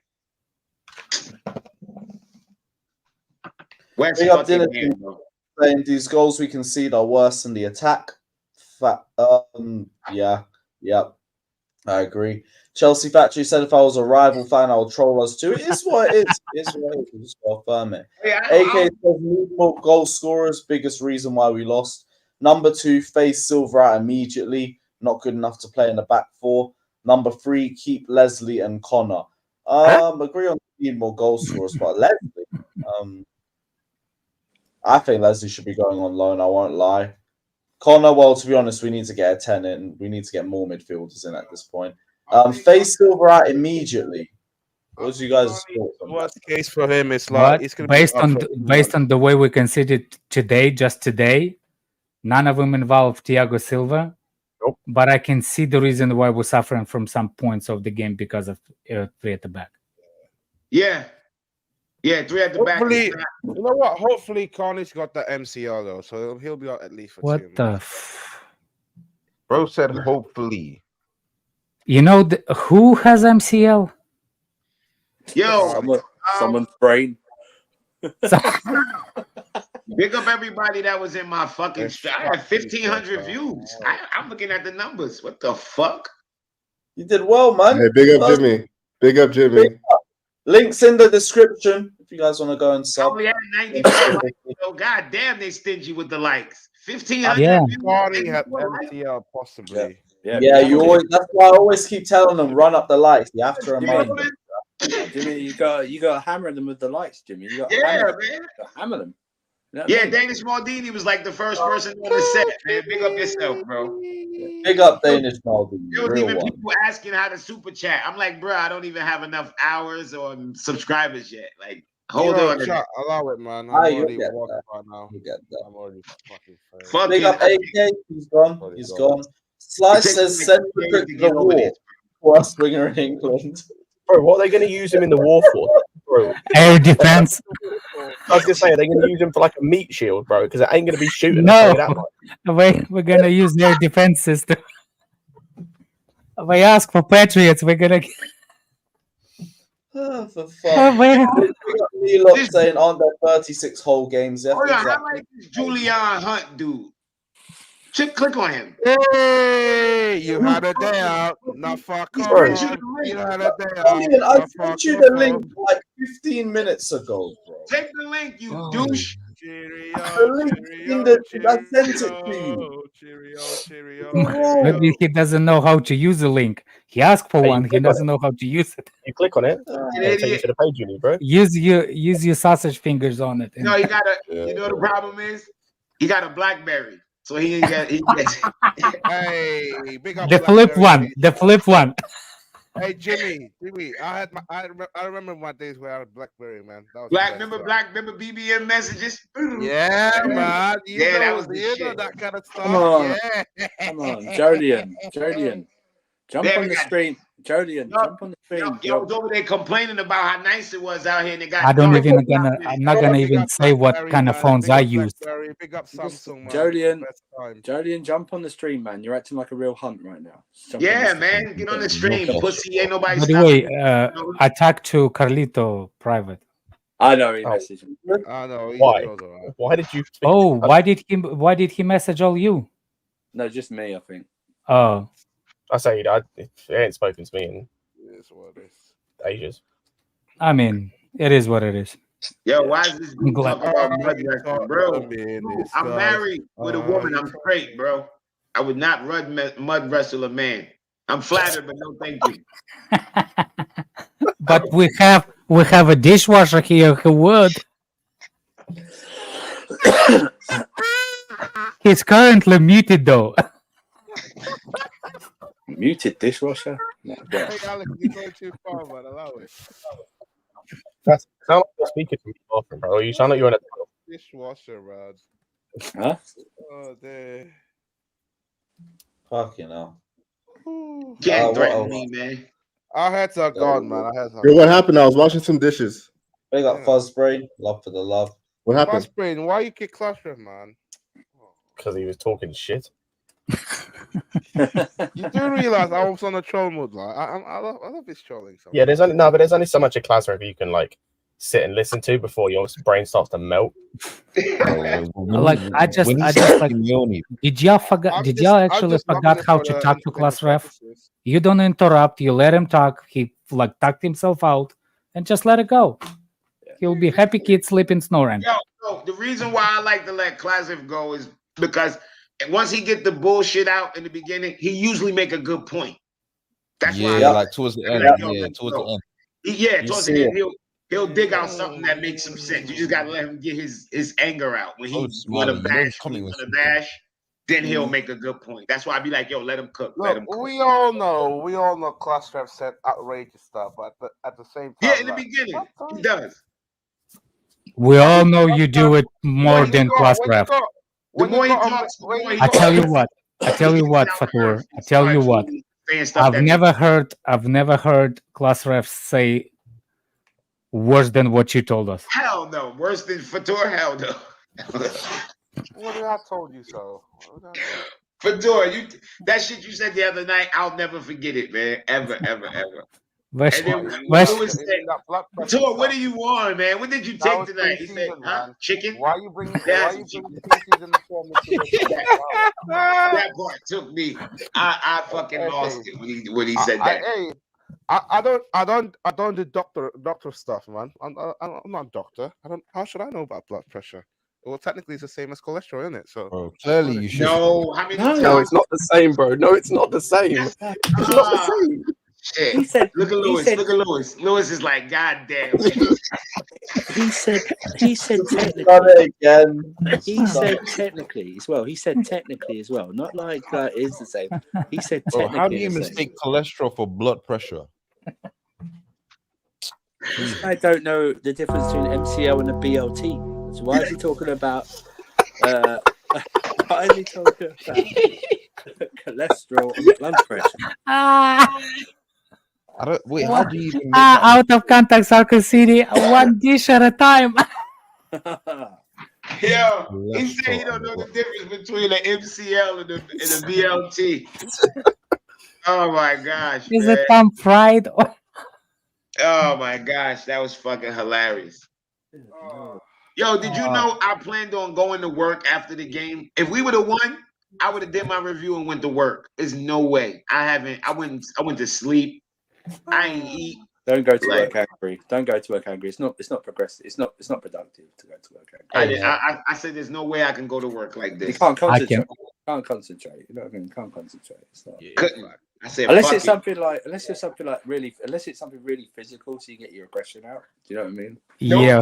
S16: West
S5: big up
S16: fucking
S5: Dylan
S16: Ham, bro.
S5: saying these goals we concede are worse than the attack. Yeah, I agree. Chelsea Factory said if I was a rival fan, I would troll us too. It's what it is. It's what it is. We just gotta affirm it. AK says need more goal scorers, biggest reason why we lost. Number 2, phase Silver out immediately. Not good enough to play in the back 4. Number 3, keep Leslie and Connor. Agree on need more goal scorers, but Leslie. I think Leslie should be going on loan. I won't lie. Connor, well, to be honest, we need to get a 10 in. We need to get more midfielders in at this point. Phase Silver out immediately. What do you guys thought?
S14: Worst case for him is like it's gonna
S4: based
S14: be
S4: on the way we conceded today, just today, none of them involved Thiago Silva.
S20: Nope.
S4: But I can see the reason why we're suffering from some points of the game because of 3 at the back.
S16: Yeah. Yeah, 3 at the back.
S14: Hopefully, you know what? Hopefully, Carney's got the MCL though, so he'll be out at least for 2
S4: What the?
S14: months.
S8: Bro said hopefully.
S4: You know who has MCL?
S16: Yo,
S13: someone's brain.
S16: Big up everybody that was in my fucking. I had 1,500 views. I'm looking at the numbers. What the fuck?
S5: You did well, man.
S22: Hey, big up Jimmy. Big up Jimmy.
S5: Big up. Links in the description if you guys want to go and sub.
S16: We had 95 likes. So god damn, they stingy with the likes. 1,500
S4: Yeah.
S16: views.
S14: Carney had MCL possibly.
S5: Yeah, you always. That's why I always keep telling them run up the likes. You have to remind them.
S13: Jimmy, you gotta hammer them with the lights, Jimmy. You gotta hammer them. You know what I
S16: Yeah,
S13: mean?
S16: Danish Maldini was like the first person on the set, man. Big up yourself, bro.
S5: Big up Danish Maldini.
S16: There was
S5: Real
S16: even
S5: one.
S16: people asking how to super chat. I'm like, bro, I don't even have enough hours or subscribers yet. Like, hold on. to that.
S14: Allow it, man. I'm
S5: Ah, you
S14: already
S5: get
S14: walking
S5: that.
S14: right now.
S5: You get that.
S14: I'm already fucking afraid.
S16: Fuck
S5: Big
S16: you.
S5: up AK. He's gone. He's gone. Slice
S16: It takes
S5: says
S16: me
S5: send
S16: like
S5: the
S16: 2 days to
S5: to
S16: get
S5: the
S16: over
S5: war.
S16: this.
S5: Worst winger in England.
S20: Bro, what are they going to use him in the war for? Bro,
S4: Air defense.
S20: I was going to say, are they going to use him for like a meat shield, bro? Because it ain't going to be shooting.
S4: No,
S20: I'll tell you that much.
S4: we're gonna use their defense system. If I ask for Patriots, we're gonna.
S5: Oh, for
S4: Oh,
S5: fuck.
S4: man.
S5: Big up Lilo saying aren't there 36 whole games? Yeah,
S16: Oh, yeah,
S5: exactly.
S16: how like this Julian Hunt dude? Click on him.
S14: Hey, you had a day out. Not far
S5: Bro,
S14: You had a day out.
S5: Julian, I
S14: Not far
S5: sent you the
S14: come.
S5: link like 15 minutes ago, bro.
S16: Take the link, you douche.
S5: The link in the I sent it to you.
S4: Maybe he doesn't know how to use the link. He asked for
S20: Hey,
S4: one. He
S20: click on
S4: doesn't know how to use it.
S20: You click on it, it'll take you to the page you need, bro.
S4: Use your sausage fingers on it.
S16: No, you gotta. You know what the problem is? He got a BlackBerry, so he ain't got. He gets.
S14: Hey, big up
S4: The flip
S14: Blackberry.
S4: one. The flip one.
S14: Hey, Jimmy, I remember my days where I had BlackBerry, man. That was
S16: Remember BBM messages?
S14: Yeah, man.
S16: Yeah, that was the
S14: you know
S16: shit.
S14: that kind of stuff.
S13: Come on.
S14: Yeah.
S13: Come on, Jodian. Jump
S16: There
S13: on
S16: we
S13: the
S16: got-
S13: stream. Jodian, jump on the stream.
S16: Yo was over there complaining about how nice it was out here, and it got.
S4: I don't
S16: dark.
S4: even gonna. I'm not gonna even say what kind of phones I used.
S14: Big up Samsung, man.
S13: Jodian,
S14: Best time.
S13: Jodian, jump on the stream, man. You're acting like a real hunt right now. Jump on
S16: Yeah,
S13: the stream.
S16: man, get on the stream,
S4: Okay.
S16: pussy. Ain't nobody
S4: By the
S16: stopping.
S4: way, I talked to Carlito private.
S13: I know he messaged me.
S14: I know.
S20: Why? Why did you? Speak
S4: Oh, why did he message all you?
S13: No, just me, I think.
S4: Oh,
S20: I say he ain't spoken to me in
S14: It's what it is.
S20: ages.
S4: I mean, it is what it is.
S16: Yo, why is this
S4: I'm
S16: dude
S4: glad.
S16: talking about mud wrestling, bro? I'm married with a woman. I'm straight, bro. I would not mud wrestle a man. I'm flattered, but no, thank you.
S4: But we have a dishwasher here who would. He's currently muted though.
S13: Muted dishwasher? No,
S14: Hey, Alex, you're going too far, man. Allow it.
S20: That's sound like you're speaking from your bathroom, bro. You sound like you're in a
S14: dishwasher, man.
S13: Huh?
S14: Oh, there.
S5: Fucking hell.
S16: Can't
S5: what
S16: threaten
S5: else?
S16: me, man.
S14: Our heads are gone, man. Our heads are
S22: Yo,
S14: gone.
S22: what happened? I was washing some dishes.
S5: We got Fuzz Brain. Love for the love.
S22: What happened?
S14: Fast brain, why you kick Clashroom, man?
S20: because he was talking shit.
S14: You do realize I was on a troll mode, like I love this trolling. Sometimes.
S20: Yeah, but there's only so much a class review you can like sit and listen to before your brain starts to melt.
S4: I just like. Did y'all forget? Did y'all actually forgot how to talk to class ref? You don't interrupt. You let him talk. He like tucked himself out and just let it go. He'll be happy kid sleeping, snoring.
S16: Yo, the reason why I like to let Classic go is because once he get the bullshit out in the beginning, he usually make a good point. That's why I
S8: like towards the end. Towards the end.
S16: Towards the end, he'll dig out something that makes some sense. You just gotta let him get his anger out. When he want to bash, then he'll make a good point. That's why I be like, yo, let him cook.
S14: Look,
S16: let him cook.
S14: we all know class ref said outrageous stuff, but at the same time,
S16: in the beginning, he does.
S4: We all know you do it more than class ref.
S16: The more he talks,
S4: I tell you what, Fatur. I tell you what. I've never heard class refs say worse than what you told us.
S16: Hell no, worse than Fatur. Hell no.
S14: What did I told you so?
S16: Fedora, that shit you said the other night, I'll never forget it, man. Ever. And then Lewis said, Fedora, what do you want, man? What did you take tonight? He said, huh? Chicken?
S14: Why you bring
S16: that part took me. I fucking lost it when he said that.
S14: I don't do doctor stuff, man. I'm not a doctor. How should I know about blood pressure? Well, technically, it's the same as cholesterol, isn't it? So
S8: clearly you should.
S16: No, how many times?
S20: No, it's not the same, bro. No, it's not the same. It's not the same.
S16: Shit.
S9: He said,
S16: look at Lewis. Look at Lewis. Lewis is like, God damn.
S9: He said technically. He said technically as well. He said technically as well. Not like it's the same. He said technically.
S8: Bro, how do you mistake cholesterol for blood pressure?
S9: I don't know the difference between MCL and a BLT. So why is he talking about? Why is he talking about cholesterol and blood pressure?
S8: I don't wait. How do you even
S4: out of context, Arkham City, one dish at a time.
S16: Yo, he said he don't know the difference between the MCL and the BLT. Oh my gosh!
S4: Is it pan fried?
S16: Oh my gosh, that was fucking hilarious. Yo, did you know I planned on going to work after the game? If we would have won, I would have did my review and went to work. There's no way. I went to sleep. I ain't eat.
S13: Don't go to work angry. Don't go to work angry. It's not progressive. It's not productive to go to work angry.
S16: I said there's no way I can go to work like this.
S13: You can't concentrate. Can't concentrate. You know what I mean? Can't concentrate. It's not,
S16: I said
S13: unless it's something really physical, so you get your aggression out. Do you know what I mean?
S4: Yeah.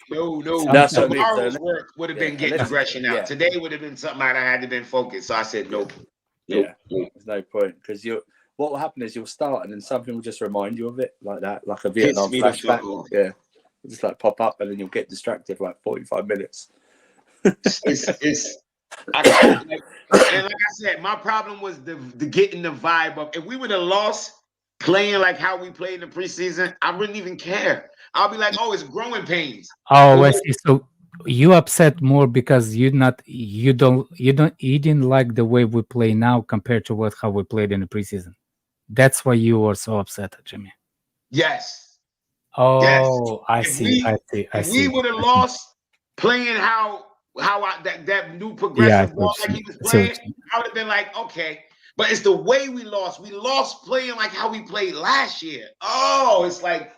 S16: No. That's tomorrow's work would have been getting aggression out. Today would have been something I had to been focused. So I said nope.
S13: Yeah. There's no point because what will happen is you'll start and then something will just remind you of it like that, like a Vietnam flashback. Yeah. It'll just like pop up and then you'll get distracted for like 45 minutes.
S16: And like I said, my problem was the getting the vibe up. If we would have lost playing like how we played in the preseason, I wouldn't even care. I'll be like, oh, it's growing pains.
S4: Oh, I see. So you upset more because you didn't like the way we play now compared to how we played in the preseason. That's why you were so upset, Jimmy.
S16: Yes.
S4: Oh,
S16: yes.
S4: I see.
S16: If we would have lost playing how that new progressive ball like he was playing, I would have been like, okay. But it's the way we lost. We lost playing like how we played last year. Oh, it's like,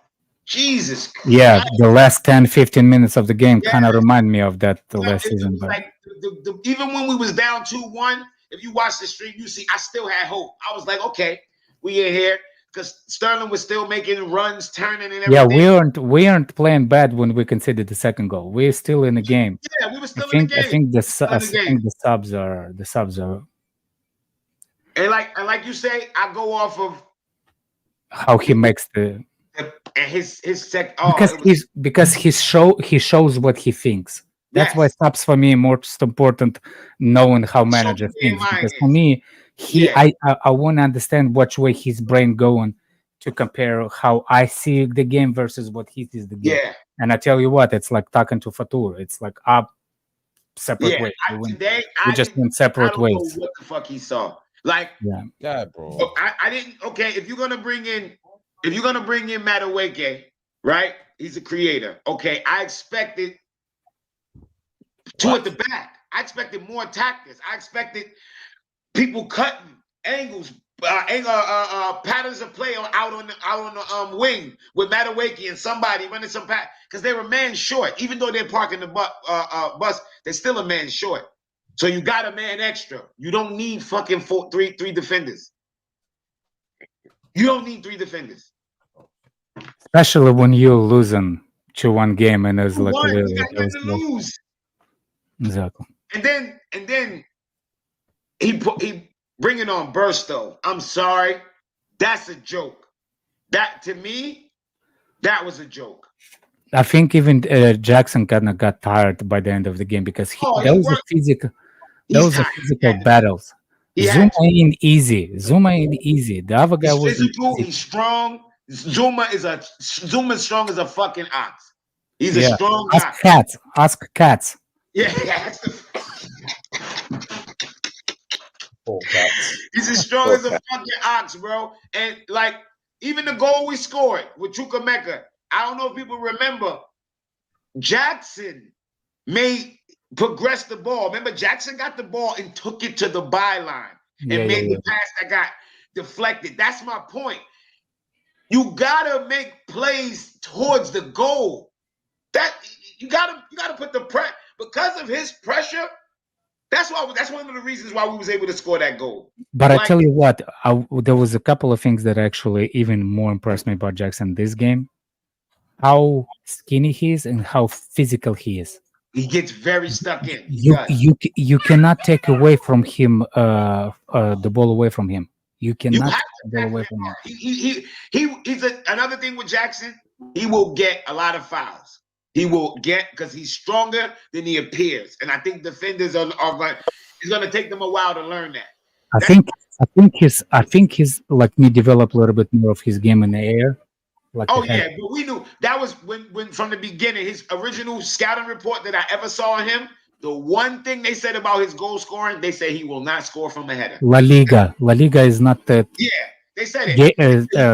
S16: Jesus Christ.
S4: Yeah, the last 10-15 minutes of the game kind of remind me of that last season. But
S16: like even when we was down 2-1, if you watch the stream, you see I still had hope. I was like, okay, we in here. Because Sterling was still making runs, turning, and everything.
S4: Yeah, we aren't playing bad when we conceded the second goal. We're still in the game.
S16: Yeah, we were still in the game.
S4: I think the subs are.
S16: And like you say, I go off of
S4: how he makes the
S16: and his
S4: because he shows what he thinks. That's why subs for me most important, knowing how manager thinks. Because for me, I want to understand which way his brain going to compare how I see the game versus what he sees the game.
S16: Yeah.
S4: And I tell you what, it's like talking to Fatur. It's like up separate ways. We just went separate
S16: I don't
S4: ways.
S16: know what the fuck he saw. Like,
S8: yeah, bro.
S16: I didn't. Okay, if you're gonna bring in Madueke, right? He's a creator. Okay, I expected two at the back. I expected more tactics. I expected people cutting angles, patterns of play out on the wing with Madueke and somebody running some pass because they were man short. Even though they're parking the bus, they're still a man short. So you got a man extra. You don't need fucking three defenders. You don't need 3 defenders.
S4: Especially when you're losing 2-1 game and it's like
S16: lose.
S4: Exactly.
S16: And then he bringing on Burstow. I'm sorry, that's a joke. That to me, that was a joke.
S4: I think even Jackson kind of got tired by the end of the game because those are physical battles. Zoom in easy. The other guy was
S16: physical. He's strong. Zuma is strong as a fucking ox. He's a strong guy.
S4: Ask cats.
S16: Yeah. He's as strong as a fucking ox, bro. And like even the goal we scored with Chukwuemeka, I don't know if people remember. Jackson progress the ball. Remember, Jackson got the ball and took it to the byline and made the pass that got deflected. That's my point. You gotta make plays towards the goal. That you gotta put the pressure because of his pressure. That's one of the reasons why we was able to score that goal.
S4: But I tell you what, there was a couple of things that actually even more impressed me about Jackson this game. How skinny he is and how physical he is.
S16: He gets very stuck in.
S4: You cannot take away from him the ball away from him. You cannot take the ball away from him.
S16: He's another thing with Jackson. He will get a lot of fouls. He will get because he's stronger than he appears, and I think defenders are going. It's going to take them a while to learn that.
S4: I think he's like me develop a little bit more of his game in the air. Like
S16: but we knew that was when from the beginning, his original scouting report that I ever saw on him, the one thing they said about his goal scoring, they say he will not score from a header.
S4: La Liga is not that.
S16: Yeah, they said it.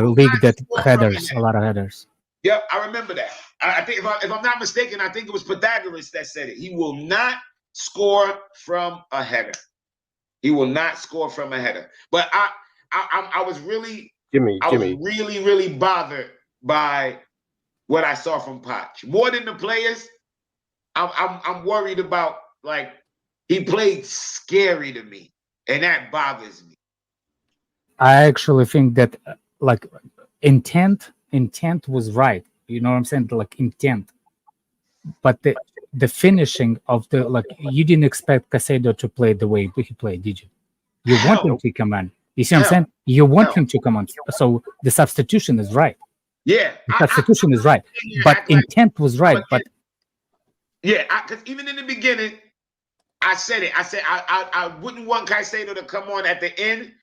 S4: League that headers, a lot of headers.
S16: Yep, I remember that. I think if I'm not mistaken, I think it was Pythagoras that said it. He will not score from a header. He will not score from a header. But I was really, really bothered by what I saw from Poch. More than the players, I'm worried about, like, he played scary to me, and that bothers me.
S4: I actually think that like intent was right. You know what I'm saying? Like intent. But the finishing of the, like, you didn't expect Caicedo to play the way he played, did you? You want him to come on. You see what I'm saying? You want him to come on. So the substitution is right.
S16: Yeah.
S4: The substitution is right. But intent was right. But
S16: yeah, because even in the beginning, I said it. I said I wouldn't want Caicedo to come on at the end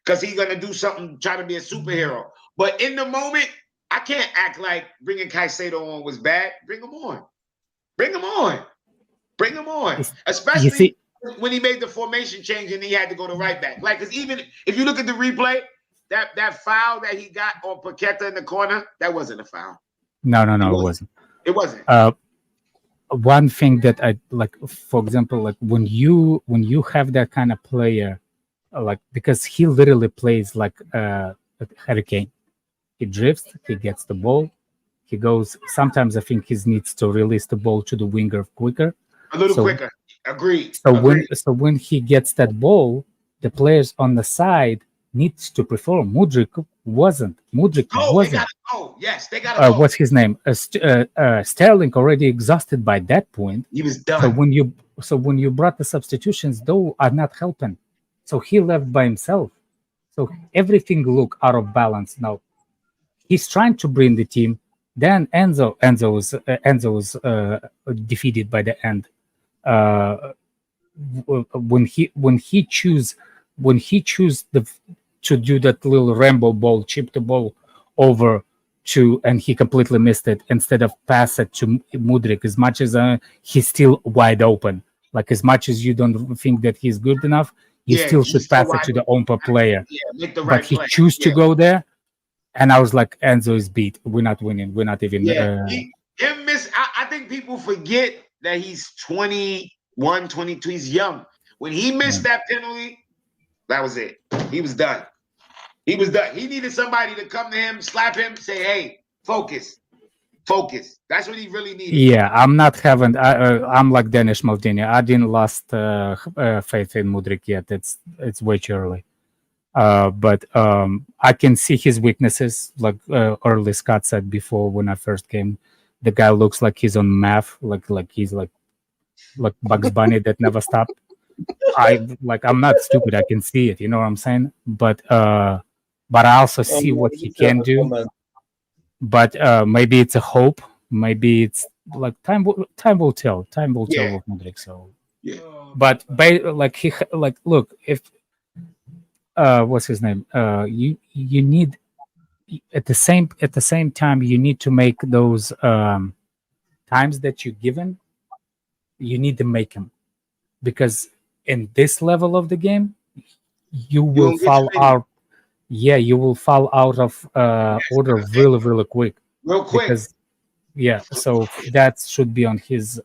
S16: because he's going to do something, try to be a superhero. But in the moment, I can't act like bringing Caicedo on was bad. Bring him on. Bring him on. Bring him on. Especially when he made the formation change and he had to go to right back. Like, because even if you look at the replay, that foul that he got on Paqueta in the corner, that wasn't a foul.
S4: No, it wasn't.
S16: It wasn't.
S4: One thing that I like, for example, like when you have that kind of player, like, because he literally plays like a hurricane. He drifts, he gets the ball, he goes. Sometimes I think he needs to release the ball to the winger quicker.
S16: A little quicker. Agreed.
S4: So when he gets that ball, the players on the side needs to perform. Mudryk wasn't.
S16: Yes, they got to go.
S4: What's his name? Sterling already exhausted by that point.
S16: He was done.
S4: So when you brought the substitutions, though, are not helping. So he left by himself. So everything looked out of balance now. he's trying to bring the team. Then Enzo was defeated by the end. When he choose to do that little rainbow ball, chip the ball over to, and he completely missed it. Instead of pass it to Mudryk, as much as he's still wide open. Like as much as you don't think that he's good enough, you still should pass it to the open player.
S16: Make the
S4: But
S16: right
S4: he
S16: play.
S4: choose to go there, and I was like, Enzo is beat. We're not winning. We're not even.
S16: I think people forget that he's 21, 22. He's young. When he missed that penalty, that was it. He was done. He was done. He needed somebody to come to him, slap him, say, "Hey, focus, focus." That's what he really needed.
S4: Yeah, I'm not having. I'm like Danish Maldini. I didn't lost faith in Mudryk yet. It's way too early. But I can see his weaknesses. Like early Scott said before when I first came, the guy looks like he's on math. Like he's like Bugs Bunny that never stopped. I'm not stupid. I can see it. You know what I'm saying? But I also see what he can do. But maybe it's a hope. Maybe it's like time will tell. Time will tell with Mudryk. So, but look, if what's his name? You need at the same time you need to make those times that you're given. You need to make them, because in this level of the game, you will fall out. Yeah, you will fall out of order really, really quick.
S16: Real quick.
S4: Because, so that should be on his.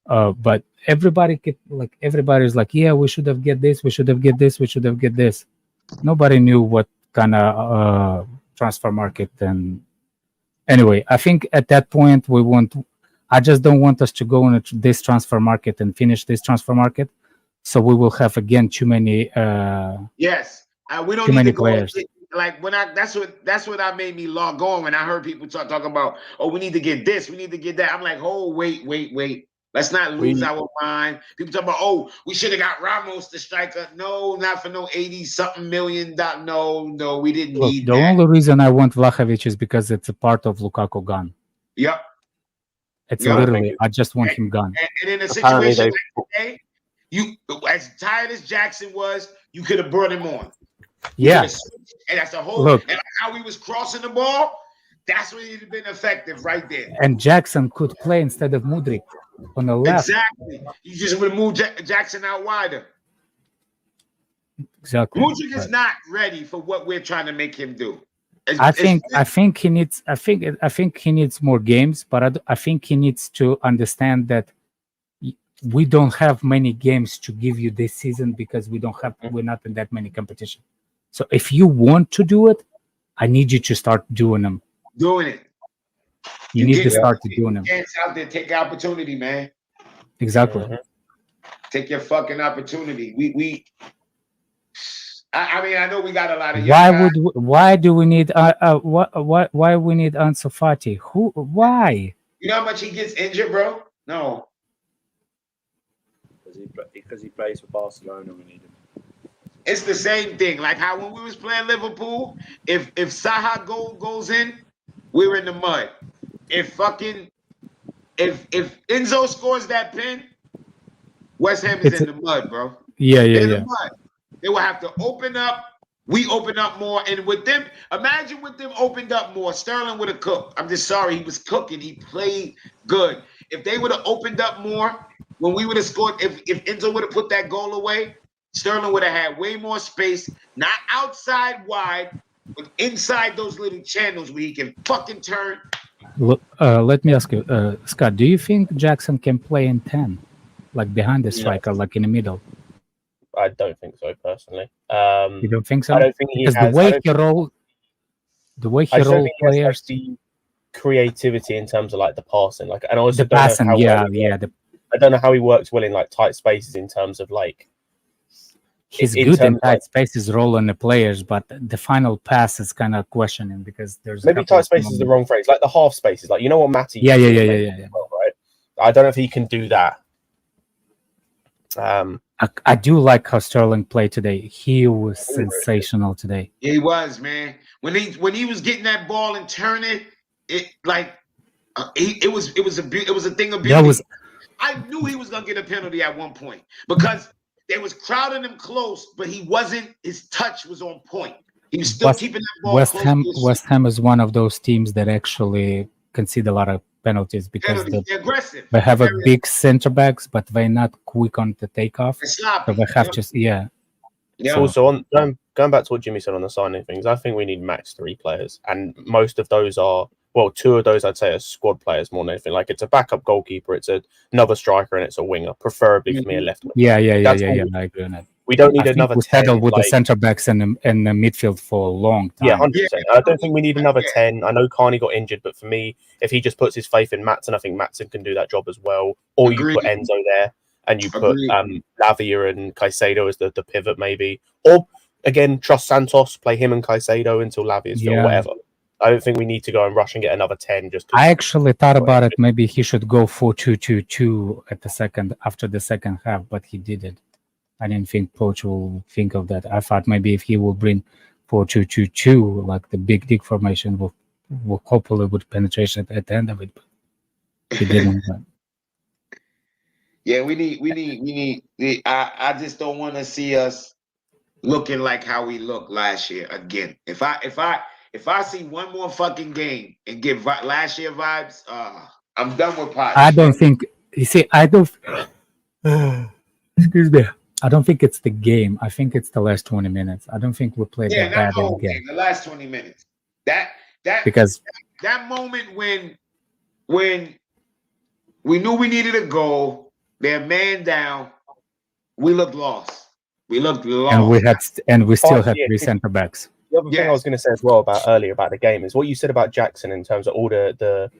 S4: But everybody's like, yeah, we should have get this. We should have get this. We should have get this. Nobody knew what kind of transfer market. And anyway, I think at that point I just don't want us to go into this transfer market and finish this transfer market. So we will have again too many.
S16: Yes. We don't
S4: too
S16: need
S4: many
S16: to go
S4: players.
S16: like that's what I made me log on when I heard people talk about, oh, we need to get this, we need to get that. I'm like, oh, wait. Let's not lose our mind. People talk about, oh, we should have got Ramos the striker. No, not for no 80-something million. No, we didn't need
S4: the
S16: that.
S4: only reason I want Vlahovic is because it's a part of Lukaku gone.
S16: Yep.
S4: It's literally, I just want him gone.
S16: And in a situation like today, you, as tired as Jackson was, you could have brought him on.
S4: Yeah.
S16: And that's the whole.
S4: Look.
S16: And how he was crossing the ball, that's when he'd have been effective right there.
S4: And Jackson could play instead of Mudryk on the left.
S16: Exactly. You just would have moved Jackson out wider.
S4: Exactly.
S16: Mudryk is not ready for what we're trying to make him do.
S4: I think he needs more games, but I think he needs to understand that we don't have many games to give you this season because we're not in that many competition. So if you want to do it, I need you to start doing them.
S16: Doing it.
S4: You need to start doing them.
S16: Chance out there, take opportunity, man.
S4: Exactly.
S16: Take your fucking opportunity. I mean, I know we got a lot of.
S4: Why do we need why we need Ansu Fati? Why?
S16: You know how much he gets injured, bro? No.
S13: Because he plays for Barcelona, we need him.
S16: It's the same thing. Like how when we was playing Liverpool, if Saha goes in, we were in the mud. If Enzo scores that pin, West Ham is in the mud, bro.
S4: Yeah.
S16: The mud. They will have to open up. We open up more, and with them, imagine with them opened up more. Sterling would have cooked. I'm just sorry, he was cooking. He played good. If they would have opened up more, when we would have scored, if Enzo would have put that goal away, Sterling would have had way more space, not outside wide, but inside those little channels where he can fucking turn.
S4: Look, let me ask you, Scott, do you think Jackson can play in 10, like behind the striker, like in the middle?
S20: I don't think so, personally.
S4: You don't think so?
S20: I don't think he has.
S4: The way he rolled players,
S20: the creativity in terms of like the passing, like, and also
S4: the passing,
S20: I don't know how he works well in like tight spaces in terms of like.
S4: He's good in tight spaces, rolling the players, but the final pass is kind of questioning because there's
S20: maybe tight spaces is the wrong phrase, like the half spaces, like you know what Matty.
S4: Yeah.
S20: Well, right? I don't know if he can do that.
S4: I do like how Sterling played today. He was sensational today.
S16: He was, man. When he was getting that ball and turning it, like it was a thing of beauty. I knew he was gonna get a penalty at one point because they was crowding him close, but he wasn't. His touch was on point. He was still keeping that ball close.
S4: West Ham is one of those teams that actually concede a lot of penalties because
S16: they're aggressive.
S4: They have a big center backs, but they're not quick on the takeoff. So they have to,
S3: So also on going back to what Jimmy said on the signing things, I think we need max 3 players, and most of those are 2 of those I'd say are squad players more than anything. Like it's a backup goalkeeper, it's another striker, and it's a winger, preferably for me a left winger.
S4: Yeah. I agree on that.
S3: We don't need another 10.
S4: Settled with the center backs in the midfield for a long time.
S3: Yeah, 100%. I don't think we need another 10. I know Carney got injured, but for me, if he just puts his faith in Maatsen, I think Maatsen can do that job as well. Or you put Enzo there, and you put Lavia and Caicedo as the pivot maybe. Or, again, trust Santos, play him and Caicedo until Lavia's fit or whatever. I don't think we need to go and rush and get another 10.
S4: I actually thought about it. Maybe he should go 4-2-2-2 after the second half, but he didn't. I didn't think Poch will think of that. I thought maybe if he will bring 4-2-2-2, like the big dig formation, will hopefully with penetration at the end of it. But he didn't.
S16: Yeah, we need. I just don't want to see us looking like how we looked last year again. If I see one more fucking game and get last year vibes, I'm done with Poch.
S4: I don't think. You see, I don't. Excuse me. I don't think it's the game. I think it's the last 20 minutes. I don't think we played that bad in the game.
S16: The last 20 minutes. That moment when we knew we needed a goal, they're man down, we looked lost.
S4: And we still had 3 center backs.
S3: The other thing I was going to say as well earlier about the game is what you said about Jackson in terms of all the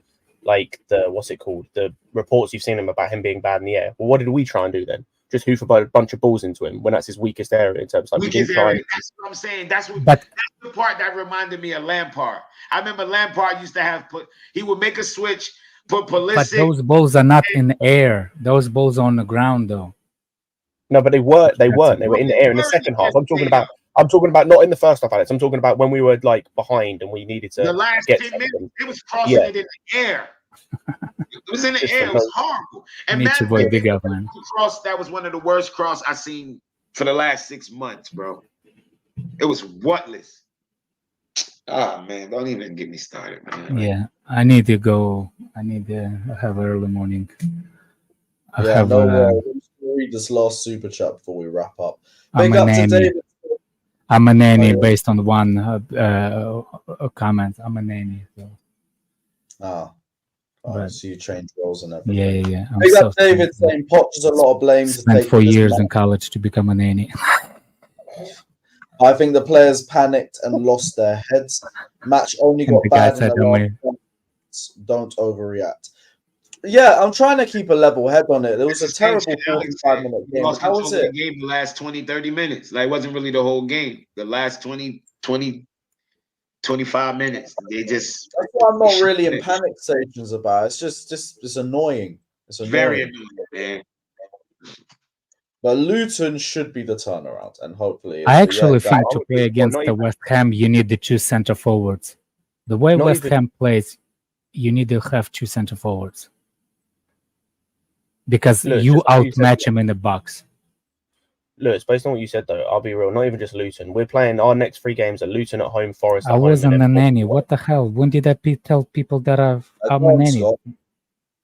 S3: what's it called? The reports you've seen him about him being bad in the air. Well, what did we try and do then? Just hoof a bunch of balls into him when that's his weakest area in terms of
S16: That's what I'm saying. That's the part that reminded me of Lampard. I remember Lampard used to he would make a switch, put Pulisic.
S4: But those balls are not in the air. Those balls are on the ground though.
S3: No, but they weren't. They were in the air in the second half. I'm talking about not in the first half, Alex. I'm talking about when we were like behind and we needed to.
S16: The last 10 minutes, it was crossing it in the air. It was in the air. It was horrible. And cross, that was one of the worst cross I've seen for the last 6 months, bro. It was whatless. Oh man, don't even get me started, man.
S4: Yeah, I need to go. I need to have early morning.
S5: Read this last super chat before we wrap up.
S4: I'm a nanny based on one comment. I'm a nanny. So.
S5: So you change roles and everything.
S4: Yeah.
S5: Big up David saying Poch has a lot of blame.
S4: Spent 4 years in college to become a nanny.
S5: I think the players panicked and lost their heads. Match only got bad in the last. Don't overreact. Yeah, I'm trying to keep a level head on it. It was a terrible 45-minute game.
S16: How was it? The game the last 20, 30 minutes. Like, it wasn't really the whole game. The last 20, 25 minutes. That's
S5: why I'm not really in panic stations about it. It's annoying. It's annoying.
S16: Very annoying, man.
S5: But Luton should be the turnaround, and hopefully.
S4: I actually think to play against the West Ham, you need the 2 center forwards. The way West Ham plays, you need to have 2 center forwards because you outmatch him in the box.
S3: Lewis, based on what you said, though, I'll be real. Not even just Luton. We're playing our next 3 games at Luton at home, Forest.
S4: I wasn't a nanny. What the hell? When did I tell people that I'm a nanny?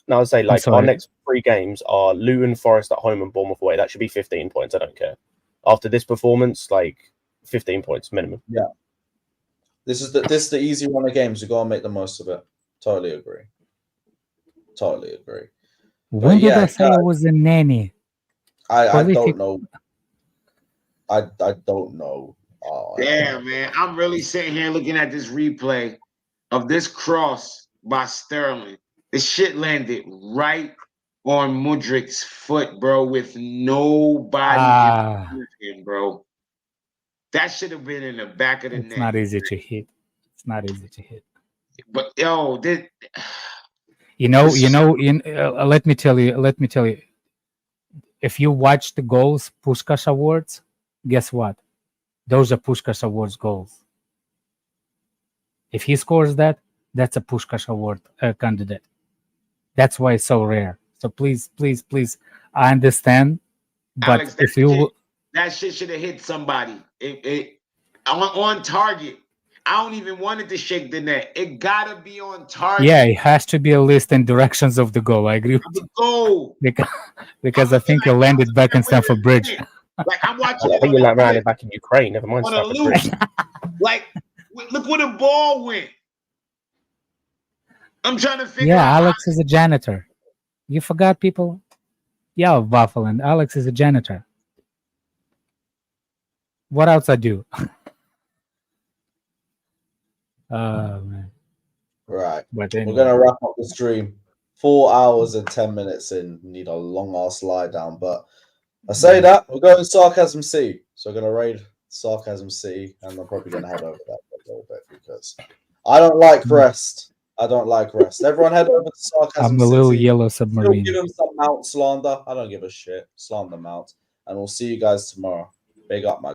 S3: No, I'd say our next 3 games are Luton, Forest at home, and Bournemouth away. That should be 15 points. I don't care. After this performance, 15 points minimum.
S5: Yeah. This is the easy run of games. You gotta make the most of it. Totally agree.
S4: When did I say I was a nanny?
S5: I don't know. I don't know.
S16: Damn, man. I'm really sitting here looking at this replay of this cross by Sterling. This shit landed right on Mudryk's foot, bro, with nobody in, bro. That should have been in the back of the net.
S4: It's not easy to hit.
S16: But yo,
S4: let me tell you. if you watch the goals, Puskás Awards, guess what? Those are Puskás Awards goals. If he scores that, that's a Puskás Award candidate. That's why it's so rare. So please, please, please, I understand, but
S16: Alex,
S4: if you
S16: that shit should have hit somebody. On target. I don't even want it to shake the net. It gotta be on target.
S4: yeah, it has to be a list in directions of the goal. I agree with you.
S16: Go.
S4: Because I think you landed back in Stamford Bridge.
S16: Like I'm watching
S20: I
S16: it
S20: think
S16: on
S20: you
S16: the
S20: ran it back in Ukraine. Never mind.
S16: on a
S20: Stamford
S16: loop.
S20: Bridge.
S16: Like, look where the ball went. I'm trying to figure
S4: Yeah,
S16: out.
S4: Alex is a janitor. You forgot, people? Yeah, Waffle, Alex is a janitor. What else I do? Oh, man.
S5: Right.
S4: But
S5: We're
S4: anyway.
S5: gonna wrap up the stream. 4 hours and 10 minutes in. Need a long ass lie down, but I say that we're going Sarcasm City, so we're gonna raid Sarcasm City, and I'm probably gonna head over that a little bit because I don't like rest. I don't like rest. Everyone head over to Sarcasm
S4: I'm a little
S5: City.
S4: yellow
S5: Still
S4: submarine.
S5: give them some mount slander. I don't give a shit. Slander mount, and we'll see you guys tomorrow. Big up, my